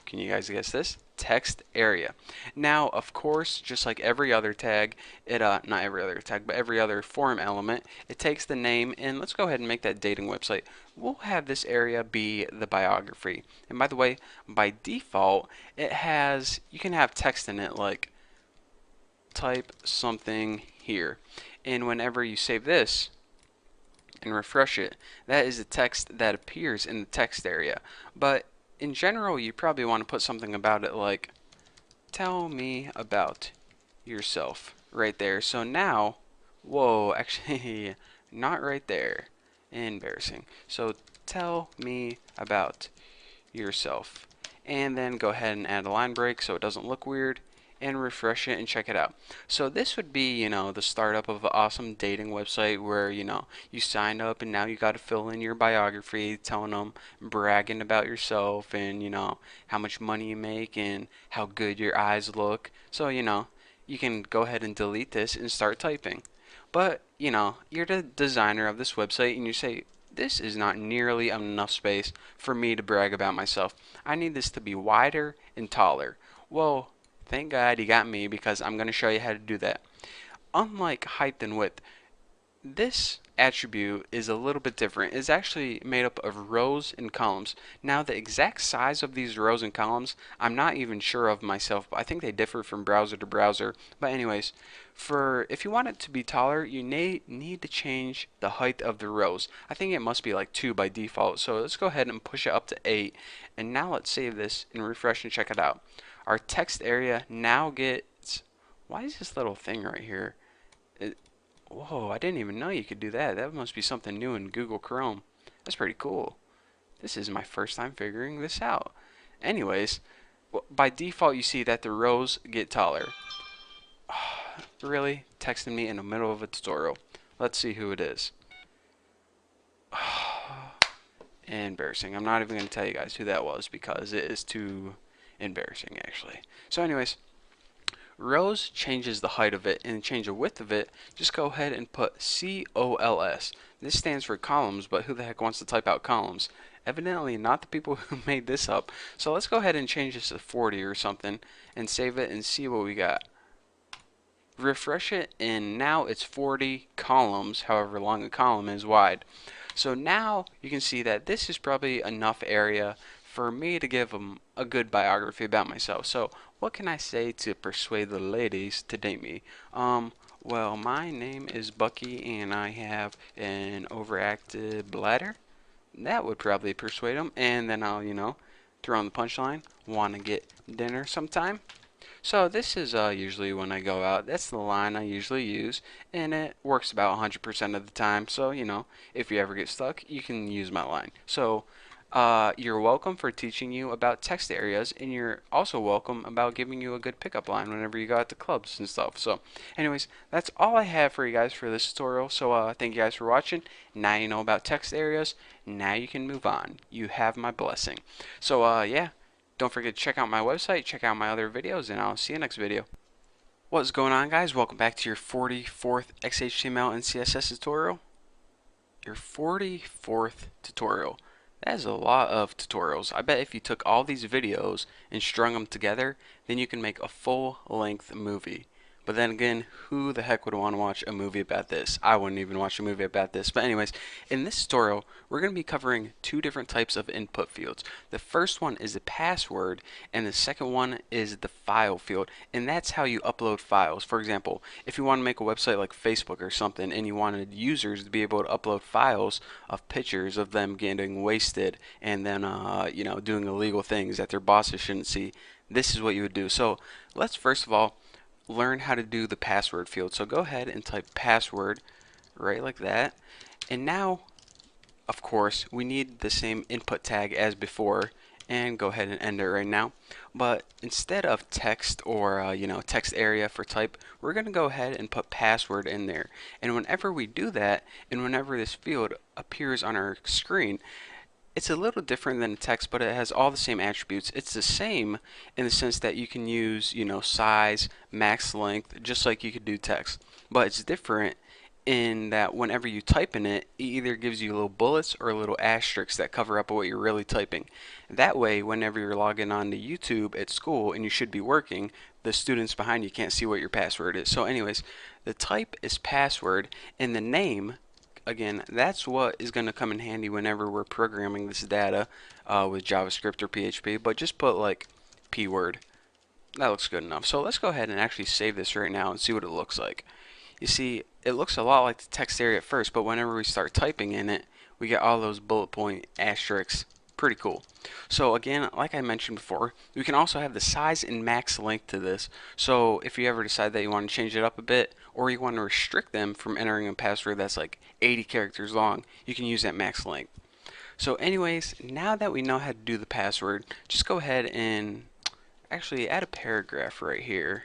[SPEAKER 1] can you guys guess this? Text area. Now, of course, just like every other tag, not every other tag, but every other form element, it takes the name, and let's go ahead and make that dating website. We'll have this area be the biography. And by the way, by default, it has, you can have text in it like type something here. And whenever you save this and refresh it, that is the text that appears in the text area. But in general, you probably want to put something about it like, tell me about yourself, right there. So now, whoa, actually, not right there. Embarrassing. So tell me about yourself. And then go ahead and add a line break so it doesn't look weird, and refresh it and check it out. So this would be, the startup of an awesome dating website where, you signed up and now you got to fill in your biography, telling them, bragging about yourself, and, how much money you make and how good your eyes look. So, you can go ahead and delete this and start typing. But, you're the designer of this website and you say, this is not nearly enough space for me to brag about myself. I need this to be wider and taller. Well, thank God you got me, because I'm going to show you how to do that. Unlike height and width, this attribute is a little bit different. It's actually made up of rows and columns. Now, the exact size of these rows and columns, I'm not even sure of myself, but I think they differ from browser to browser. But anyways, if you want it to be taller, you need to change the height of the rows. I think it must be like 2 by default. So let's go ahead and push it up to 8. And now let's save this and refresh and check it out. Our text area now gets, why is this little thing right here? Whoa, I didn't even know you could do that. That must be something new in Google Chrome. That's pretty cool. This is my first time figuring this out. Anyways, by default you see that the rows get taller. Really? Texting me in the middle of a tutorial. Let's see who it is. Embarrassing. I'm not even going to tell you guys who that was because it is too embarrassing actually. So anyways, rows changes the height of it, and change the width of it, just go ahead and put COLS. This stands for columns, but who the heck wants to type out columns? Evidently not the people who made this up. So let's go ahead and change this to 40 or something and save it and see what we got. Refresh it, and now it's 40 columns, however long a column is wide. So now you can see that this is probably enough area for me to give them a good biography about myself. So what can I say to persuade the ladies to date me? Well, my name is Bucky and I have an overactive bladder. That would probably persuade them. And then I'll, throw in the punchline. Want to get dinner sometime? So this is usually when I go out. That's the line I usually use, and it works about 100% of the time. So, if you ever get stuck, you can use my line. So, you're welcome for teaching you about text areas, and you're also welcome about giving you a good pickup line whenever you go out to clubs and stuff. So, anyways, that's all I have for you guys for this tutorial. So, thank you guys for watching. Now you know about text areas. Now you can move on. You have my blessing. So, yeah. Don't forget to check out my website, check out my other videos, and I'll see you next video. What's going on, guys? Welcome back to your 44th XHTML and CSS tutorial. Your 44th tutorial. That is a lot of tutorials. I bet if you took all these videos and strung them together, then you can make a full-length movie. But then again, who the heck would want to watch a movie about this? I wouldn't even watch a movie about this. But anyways, in this tutorial, we're going to be covering two different types of input fields. The first one is the password, and the second one is the file field. And that's how you upload files. For example, if you want to make a website like Facebook or something, and you wanted users to be able to upload files of pictures of them getting wasted, and then, doing illegal things that their bosses shouldn't see, this is what you would do. So let's first of all learn how to do the password field. So go ahead and type password right like that, and now of course we need the same input tag as before, and go ahead and end it right now. But instead of text or text area for type, we're going to go ahead and put password in there. And whenever we do that, and whenever this field appears on our screen, it's a little different than text, but it has all the same attributes. It's the same in the sense that you can use, size, max length, just like you could do text. But it's different in that whenever you type in it, it either gives you little bullets or little asterisks that cover up what you're really typing. That way, whenever you're logging on to YouTube at school and you should be working, the students behind you can't see what your password is. So anyways, the type is password, and the name, again, that's what is going to come in handy whenever we're programming this data with JavaScript or PHP, but just put like P word. That looks good enough. So let's go ahead and actually save this right now and see what it looks like. You see, it looks a lot like the text area at first, but whenever we start typing in it, we get all those bullet point asterisks. Pretty cool. So again, like I mentioned before, we can also have the size and max length to this. So if you ever decide that you want to change it up a bit, or you want to restrict them from entering a password that's like 80 characters long, you can use that max length. So anyways, now that we know how to do the password, just go ahead and actually add a paragraph right here.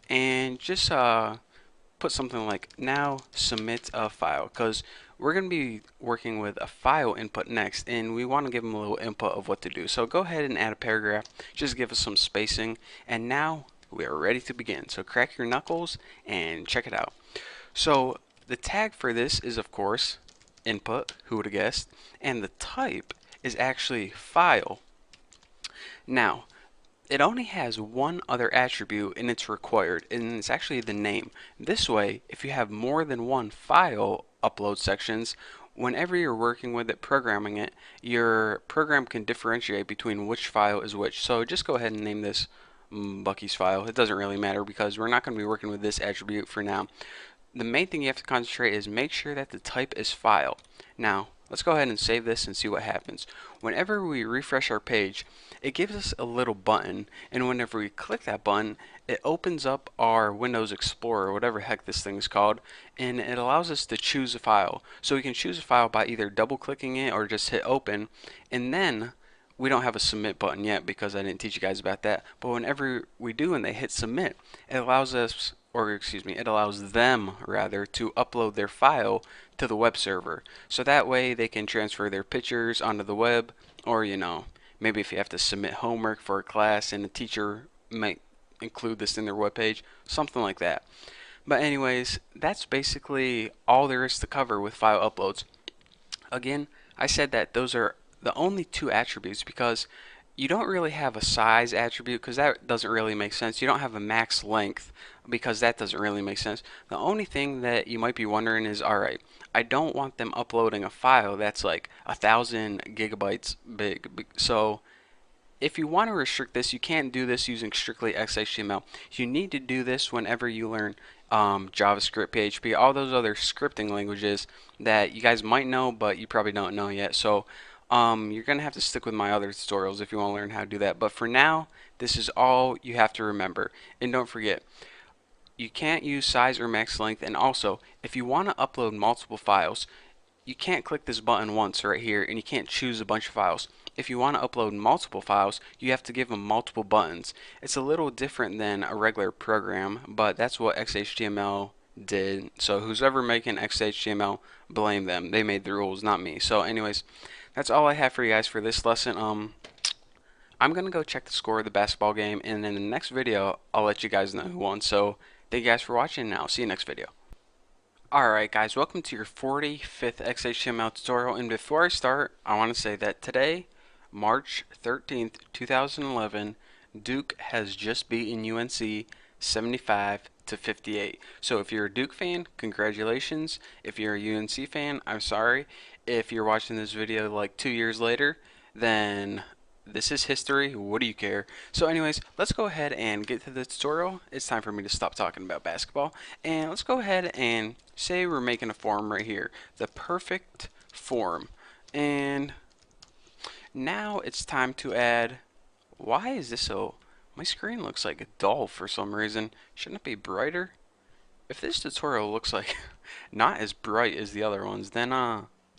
[SPEAKER 1] And just put something like, now submit a file, because we're going to be working with a file input next, and we want to give them a little input of what to do. So go ahead and add a paragraph, just give us some spacing, and now we are ready to begin. So crack your knuckles and check it out. So the tag for this is, of course, input, who would have guessed, and the type is actually file. Now, it only has one other attribute, and it's required, and it's actually the name. This way, if you have more than one file upload sections, whenever you're working with it, programming it, your program can differentiate between which file is which. So just go ahead and name this Bucky's file. It doesn't really matter because we're not going to be working with this attribute for now. The main thing you have to concentrate is make sure that the type is file. Now, let's go ahead and save this and see what happens. Whenever we refresh our page, it gives us a little button, and whenever we click that button, it opens up our Windows Explorer, whatever heck this thing is called, and it allows us to choose a file. So we can choose a file by either double clicking it or just hit open, and then we don't have a submit button yet because I didn't teach you guys about that, but whenever we do and they hit submit, it allows us, or excuse me, it allows them rather to upload their file to the web server. So that way they can transfer their pictures onto the web, or maybe if you have to submit homework for a class and the teacher might include this in their web page, something like that. But anyways, that's basically all there is to cover with file uploads. Again, I said that those are the only two attributes because you don't really have a size attribute because that doesn't really make sense. You don't have a max length, because that doesn't really make sense. The only thing that you might be wondering is, alright, I don't want them uploading a file that's like 1,000 gigabytes big. So if you want to restrict this, you can't do this using strictly XHTML. You need to do this whenever you learn JavaScript, PHP, all those other scripting languages that you guys might know, but you probably don't know yet. So you're going to have to stick with my other tutorials if you want to learn how to do that. But for now, this is all you have to remember. And don't forget, you can't use size or max length. And also, if you want to upload multiple files, you can't click this button once right here, and you can't choose a bunch of files. If you want to upload multiple files, you have to give them multiple buttons. It's a little different than a regular program, but that's what XHTML did. So who's ever making XHTML, blame them. They made the rules, not me. So anyways, that's all I have for you guys for this lesson. I'm gonna go check the score of the basketball game, and in the next video, I'll let you guys know who won. So thank you guys for watching, and I'll see you next video. Alright guys, welcome to your 45th XHTML tutorial, and before I start, I want to say that today, March 13th, 2011, Duke has just beaten UNC 75-58. So if you're a Duke fan, congratulations. If you're a UNC fan, I'm sorry. If you're watching this video like 2 years later, then this is history. What do you care? So anyways, let's go ahead and get to the tutorial. It's time for me to stop talking about basketball, and let's go ahead and say we're making a form right here, the perfect form. And now it's time to add, why is this so, my screen looks like a dull for some reason. Shouldn't it be brighter? If this tutorial looks like not as bright as the other ones, then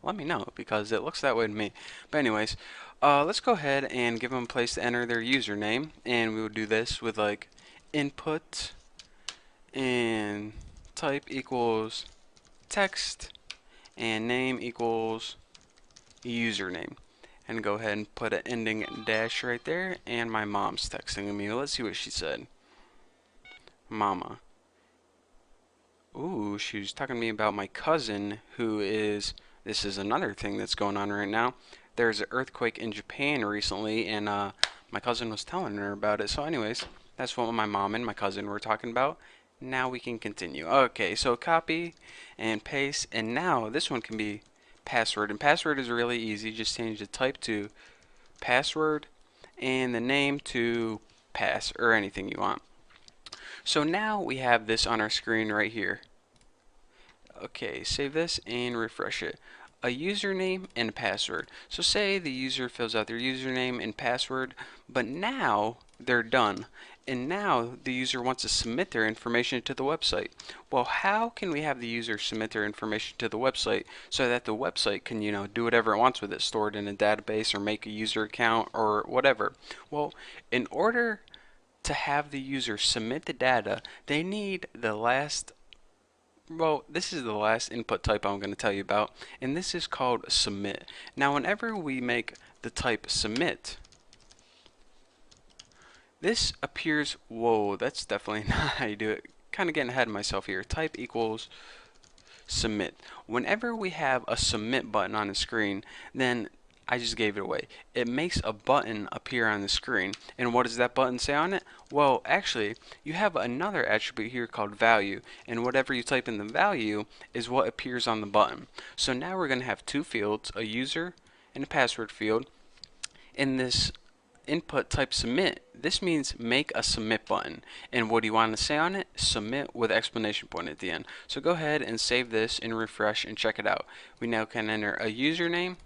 [SPEAKER 1] let me know, because it looks that way to me. But anyways, let's go ahead and give them a place to enter their username, and we will do this with like input and type equals text and name equals username, and go ahead and put an ending dash right there. And my mom's texting me. Let's see what she said. Mama. Ooh, she was talking to me about my cousin, who is, this is another thing that's going on right now. There's an earthquake in Japan recently, and my cousin was telling her about it. So anyways, that's what my mom and my cousin were talking about. Now we can continue. Okay, so copy and paste, and now this one can be password, and password is really easy. Just change the type to password and the name to pass, or anything you want. So now we have this on our screen right here. Okay, save this and refresh it. A username and a password. So say the user fills out their username and password, but now they're done, and now the user wants to submit their information to the website. Well, how can we have the user submit their information to the website so that the website can, you know, do whatever it wants with it, store it in a database or make a user account or whatever? Well, in order to have the user submit the data, they need the last, well, this is the last input type I'm going to tell you about, and this is called submit. Now whenever we make the type submit, this appears, whoa, that's definitely not how you do it. Kind of getting ahead of myself here. Type equals submit. Whenever we have a submit button on the screen, then I just gave it away. It makes a button appear on the screen. And what does that button say on it? Well, actually, you have another attribute here called value, and whatever you type in the value is what appears on the button. So now we're going to have two fields, a user and a password field. In this input type submit, this means make a submit button, and what do you want to say on it? Submit with exclamation point at the end. So go ahead and save this and refresh and check it out. We now can enter a username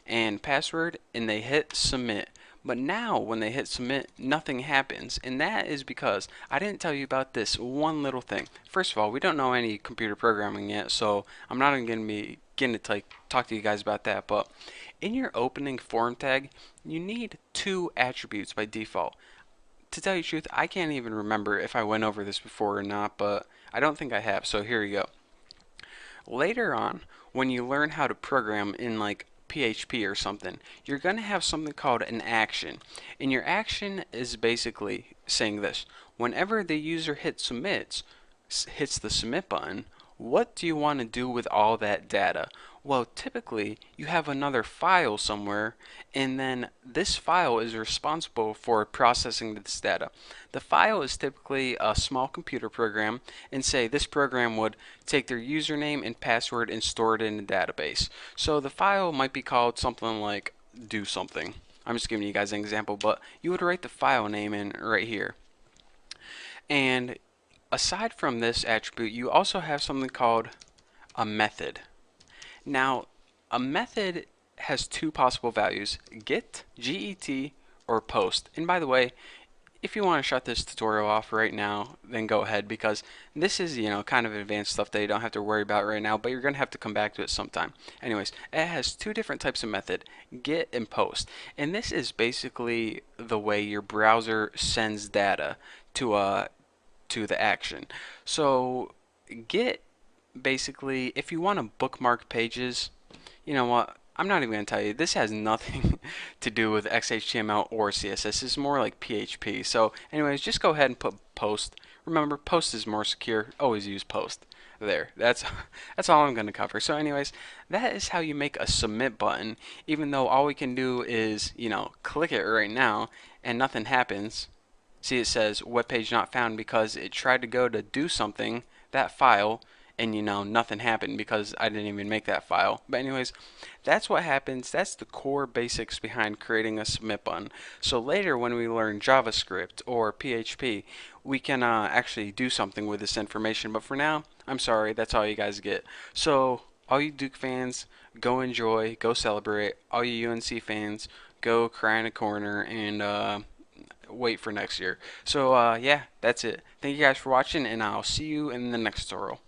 [SPEAKER 1] and password, and they hit submit. But now when they hit submit, nothing happens, and that is because I didn't tell you about this one little thing. First of all, we don't know any computer programming yet, so I'm not even going to be getting to talk to you guys about that. But in your opening form tag, you need two attributes by default. To tell you the truth, I can't even remember if I went over this before or not, but I don't think I have, so here you go. Later on, when you learn how to program in like PHP or something, you're going to have something called an action, and your action is basically saying this: whenever the user hits the submit button, what do you want to do with all that data? Well, typically you have another file somewhere, and then this file is responsible for processing this data. The file is typically a small computer program, and say this program would take their username and password and store it in a database. So the file might be called something like do something. I'm just giving you guys an example, but you would write the file name in right here. And aside from this attribute, you also have something called a method. Now, a method has two possible values, get, G-E-T, or post. And by the way, if you want to shut this tutorial off right now, then go ahead, because this is, kind of advanced stuff that you don't have to worry about right now, but you're going to have to come back to it sometime. Anyways, it has two different types of method, get and post. And this is basically the way your browser sends data to the action. So, get, basically, if you want to bookmark pages, you know what, I'm not even going to tell you, this has nothing to do with XHTML or CSS. It's more like PHP. So anyways, just go ahead and put post. Remember, post is more secure. Always use post. There, that's all I'm going to cover. So anyways, that is how you make a submit button, even though all we can do is, click it right now and nothing happens. See, it says web page not found because it tried to go to do something, that file, and nothing happened because I didn't even make that file. But anyways, that's what happens. That's the core basics behind creating a submit button. So later when we learn JavaScript or PHP, we can actually do something with this information. But for now, I'm sorry, that's all you guys get. So all you Duke fans, go enjoy, go celebrate. All you UNC fans, go cry in a corner and wait for next year. So yeah, that's it. Thank you guys for watching, and I'll see you in the next tutorial.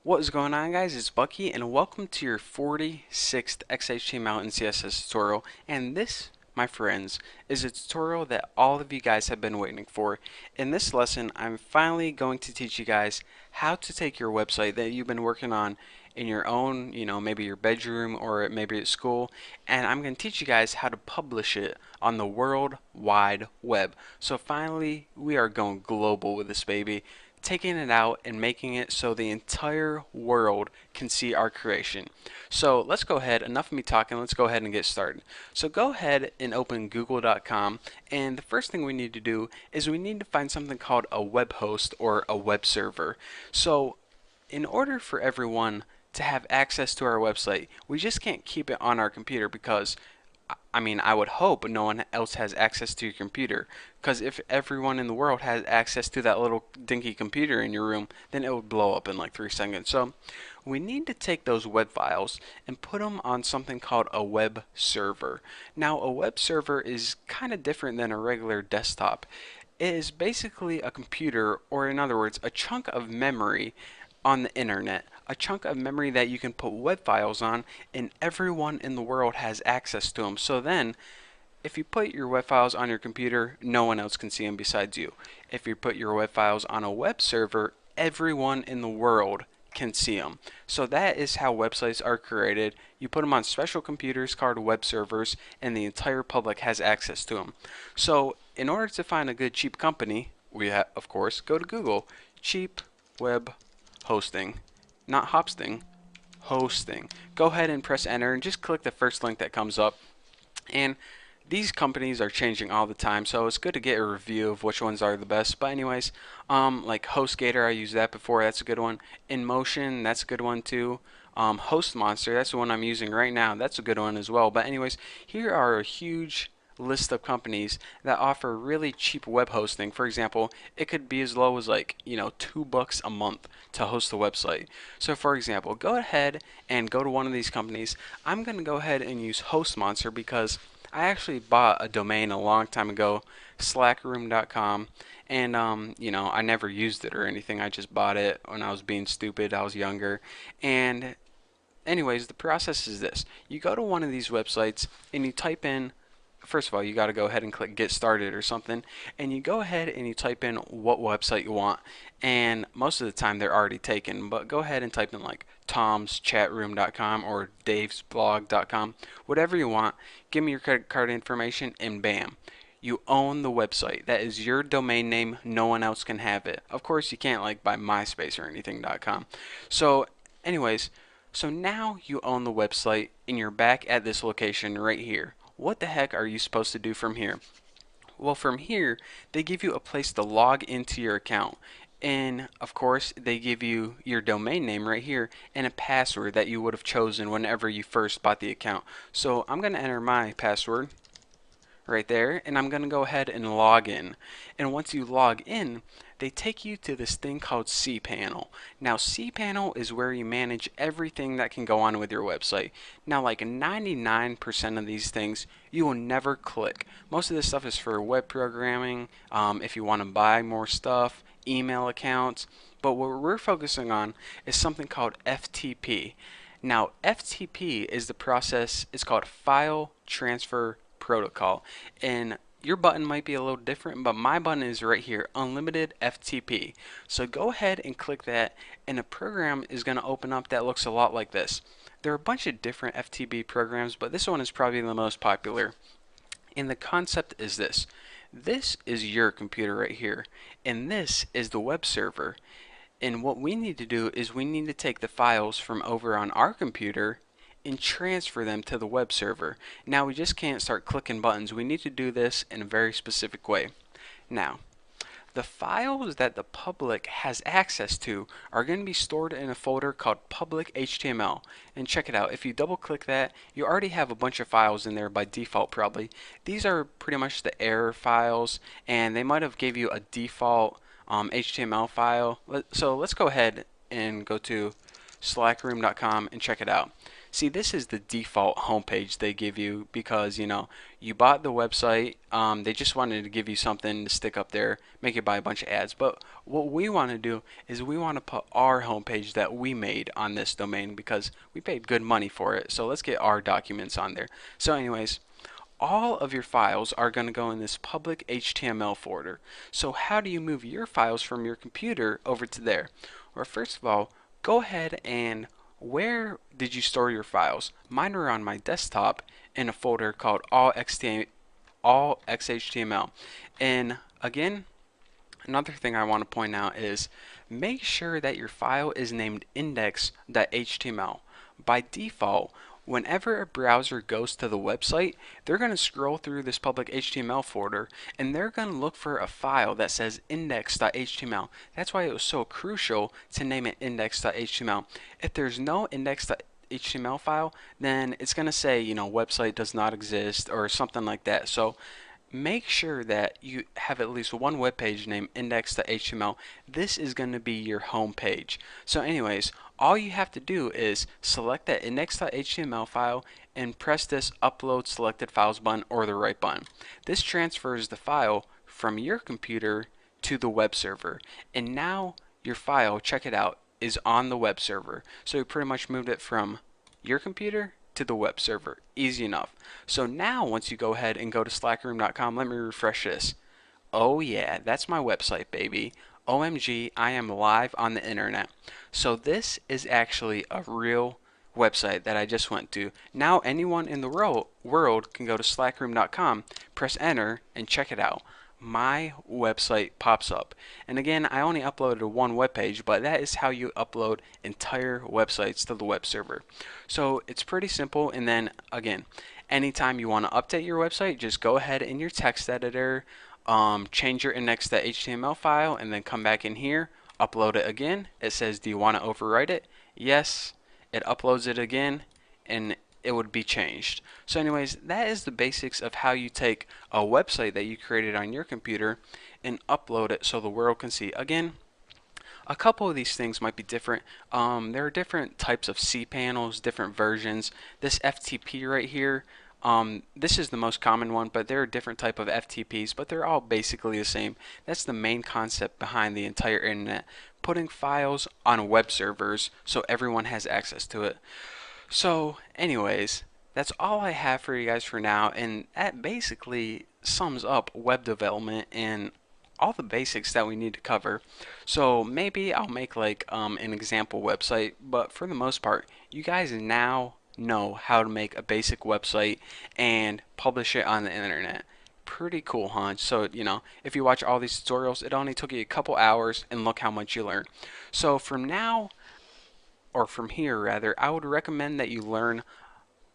[SPEAKER 1] What is going on, guys? It's Bucky, and welcome to your 46th XHTML and CSS tutorial. And this, my friends, is a tutorial that all of you guys have been waiting for. In this lesson, I'm finally going to teach you guys how to take your website that you've been working on in your own, maybe your bedroom or maybe at school, and I'm going to teach you guys how to publish it on the World Wide Web. So finally, we are going global with this baby, taking it out and making it so the entire world can see our creation. So let's go ahead, enough of me talking, let's go ahead and get started. So go ahead and open google.com, and the first thing we need to do is we need to find something called a web host or a web server. So in order for everyone to have access to our website, we just can't keep it on our computer, because I would hope no one else has access to your computer, because if everyone in the world has access to that little dinky computer in your room, then it would blow up in like 3 seconds. So we need to take those web files and put them on something called a web server. Now, a web server is kind of different than a regular desktop. It is basically a computer, or in other words, a chunk of memory on the internet, a chunk of memory that you can put web files on, and everyone in the world has access to them. So then, if you put your web files on your computer, no one else can see them besides you. If you put your web files on a web server, everyone in the world can see them. So that is how websites are created. You put them on special computers called web servers, and the entire public has access to them. So in order to find a good cheap company, we of course go to Google. Cheap web hosting, not hosting, hosting. Go ahead and press enter and just click the first link that comes up. And these companies are changing all the time, so it's good to get a review of which ones are the best. But anyways, like HostGator, I used that before, that's a good one. InMotion, that's a good one too. HostMonster, that's the one I'm using right now, that's a good one as well. But anyways, here are a huge list of companies that offer really cheap web hosting. For example, it could be as low as like $2 a month to host a website. So for example, go ahead and go to one of these companies. I'm going to go ahead and use HostMonster because I actually bought a domain a long time ago, slackroom.com, and I never used it or anything. I just bought it when I was being stupid. I was younger. And anyways, the process is this: you go to one of these websites and you type in, first of all, you got to go ahead and click get started or something, and you go ahead and you type in what website you want, and most of the time they're already taken, but go ahead and type in like tomschatroom.com or davesblog.com, whatever you want. Give me your credit card information, and bam, you own the website. That is your domain name. No one else can have it. Of course, you can't like buy MySpace or anything.com. So anyways, So now you own the website and you're back at this location right here. What the heck are you supposed to do from here? Well, from here, they give you a place to log into your account. And of course, they give you your domain name right here and a password that you would have chosen whenever you first bought the account. So I'm going to enter my password right there, and I'm going to go ahead and log in. And once you log in, they take you to this thing called cPanel. Now cPanel is where you manage everything that can go on with your website. Now like 99% of these things you will never click. Most of this stuff is for web programming, if you want to buy more stuff, email accounts, but what we're focusing on is something called FTP. Now FTP is the process, it's called File Transfer Protocol, and your button might be a little different, but my button is right here, Unlimited FTP. So go ahead and click that, and a program is going to open up that looks a lot like this. There are a bunch of different FTP programs, but this one is probably the most popular. And the concept is this. This is your computer right here, and this is the web server. And what we need to do is we need to take the files from over on our computer and transfer them to the web server. Now we just can't start clicking buttons. We need to do this in a very specific way. Now, the files that the public has access to are going to be stored in a folder called public HTML. And check it out, if you double click that, you already have a bunch of files in there by default probably. These are pretty much the error files, and they might have gave you a default HTML file. So let's go ahead and go to slackroom.com and check it out. See, this is the default homepage they give you because, you know, you bought the website. They just wanted to give you something to stick up there, make you buy a bunch of ads. But what we want to do is we want to put our homepage that we made on this domain because we paid good money for it. So let's get our documents on there. So anyways, all of your files are going to go in this public HTML folder. So how do you move your files from your computer over to there? Well, first of all, go ahead and where did you store your files? Mine are on my desktop in a folder called all XHTML. And again, another thing I want to point out is make sure that your file is named index.html. By default, whenever a browser goes to the website, they're going to scroll through this public HTML folder and they're going to look for a file that says index.html. That's why it was so crucial to name it index.html. If there's no index.html file, then it's going to say, you know, website does not exist or something like that. So make sure that you have at least one web page named index.html. This is going to be your home page. So anyways, all you have to do is select that index.html file and press this upload selected files button or the right button. This transfers the file from your computer to the web server, and now your file, check it out, is on the web server. So you pretty much moved it from your computer to the web server. Easy enough. So now once you go ahead and go to slackroom.com, let me refresh this. Oh yeah, that's my website, baby. OMG, I am live on the internet. So this is actually a real website that I just went to. Now anyone in the world can go to slackroom.com, press enter, and check it out. My website pops up. And again, I only uploaded one web page, but that is how you upload entire websites to the web server. So it's pretty simple. And then again, anytime you want to update your website, just go ahead in your text editor, change your index.html file, and then come back in here, upload it again. It says, do you want to overwrite it? Yes. It uploads it again, and it would be changed. So anyways, that is the basics of how you take a website that you created on your computer and upload it so the world can see. Again, a couple of these things might be different. There are different types of cPanels, different versions. This FTP right here, this is the most common one, but there are different type of FTPs, but they're all basically the same. That's the main concept behind the entire internet, putting files on web servers so everyone has access to it. So anyways, that's all I have for you guys for now, and that basically sums up web development and all the basics that we need to cover. So maybe I'll make like an example website, but for the most part, you guys now know how to make a basic website and publish it on the internet. Pretty cool, huh? So, you know, if you watch all these tutorials, it only took you a couple hours, and look how much you learned. So from now, or from here rather, I would recommend that you learn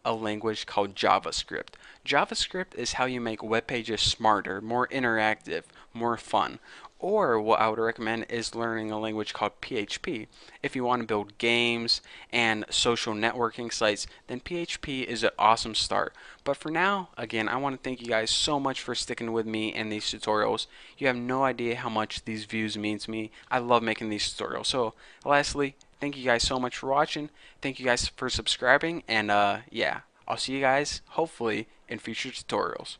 [SPEAKER 1] a language called JavaScript. JavaScript is how you make web pages smarter, more interactive, more fun. Or what I would recommend is learning a language called PHP. If you want to build games and social networking sites, then PHP is an awesome start. But for now, again, I want to thank you guys so much for sticking with me in these tutorials. You have no idea how much these views mean to me. I love making these tutorials. So lastly, thank you guys so much for watching. Thank you guys for subscribing, and yeah, I'll see you guys hopefully in future tutorials.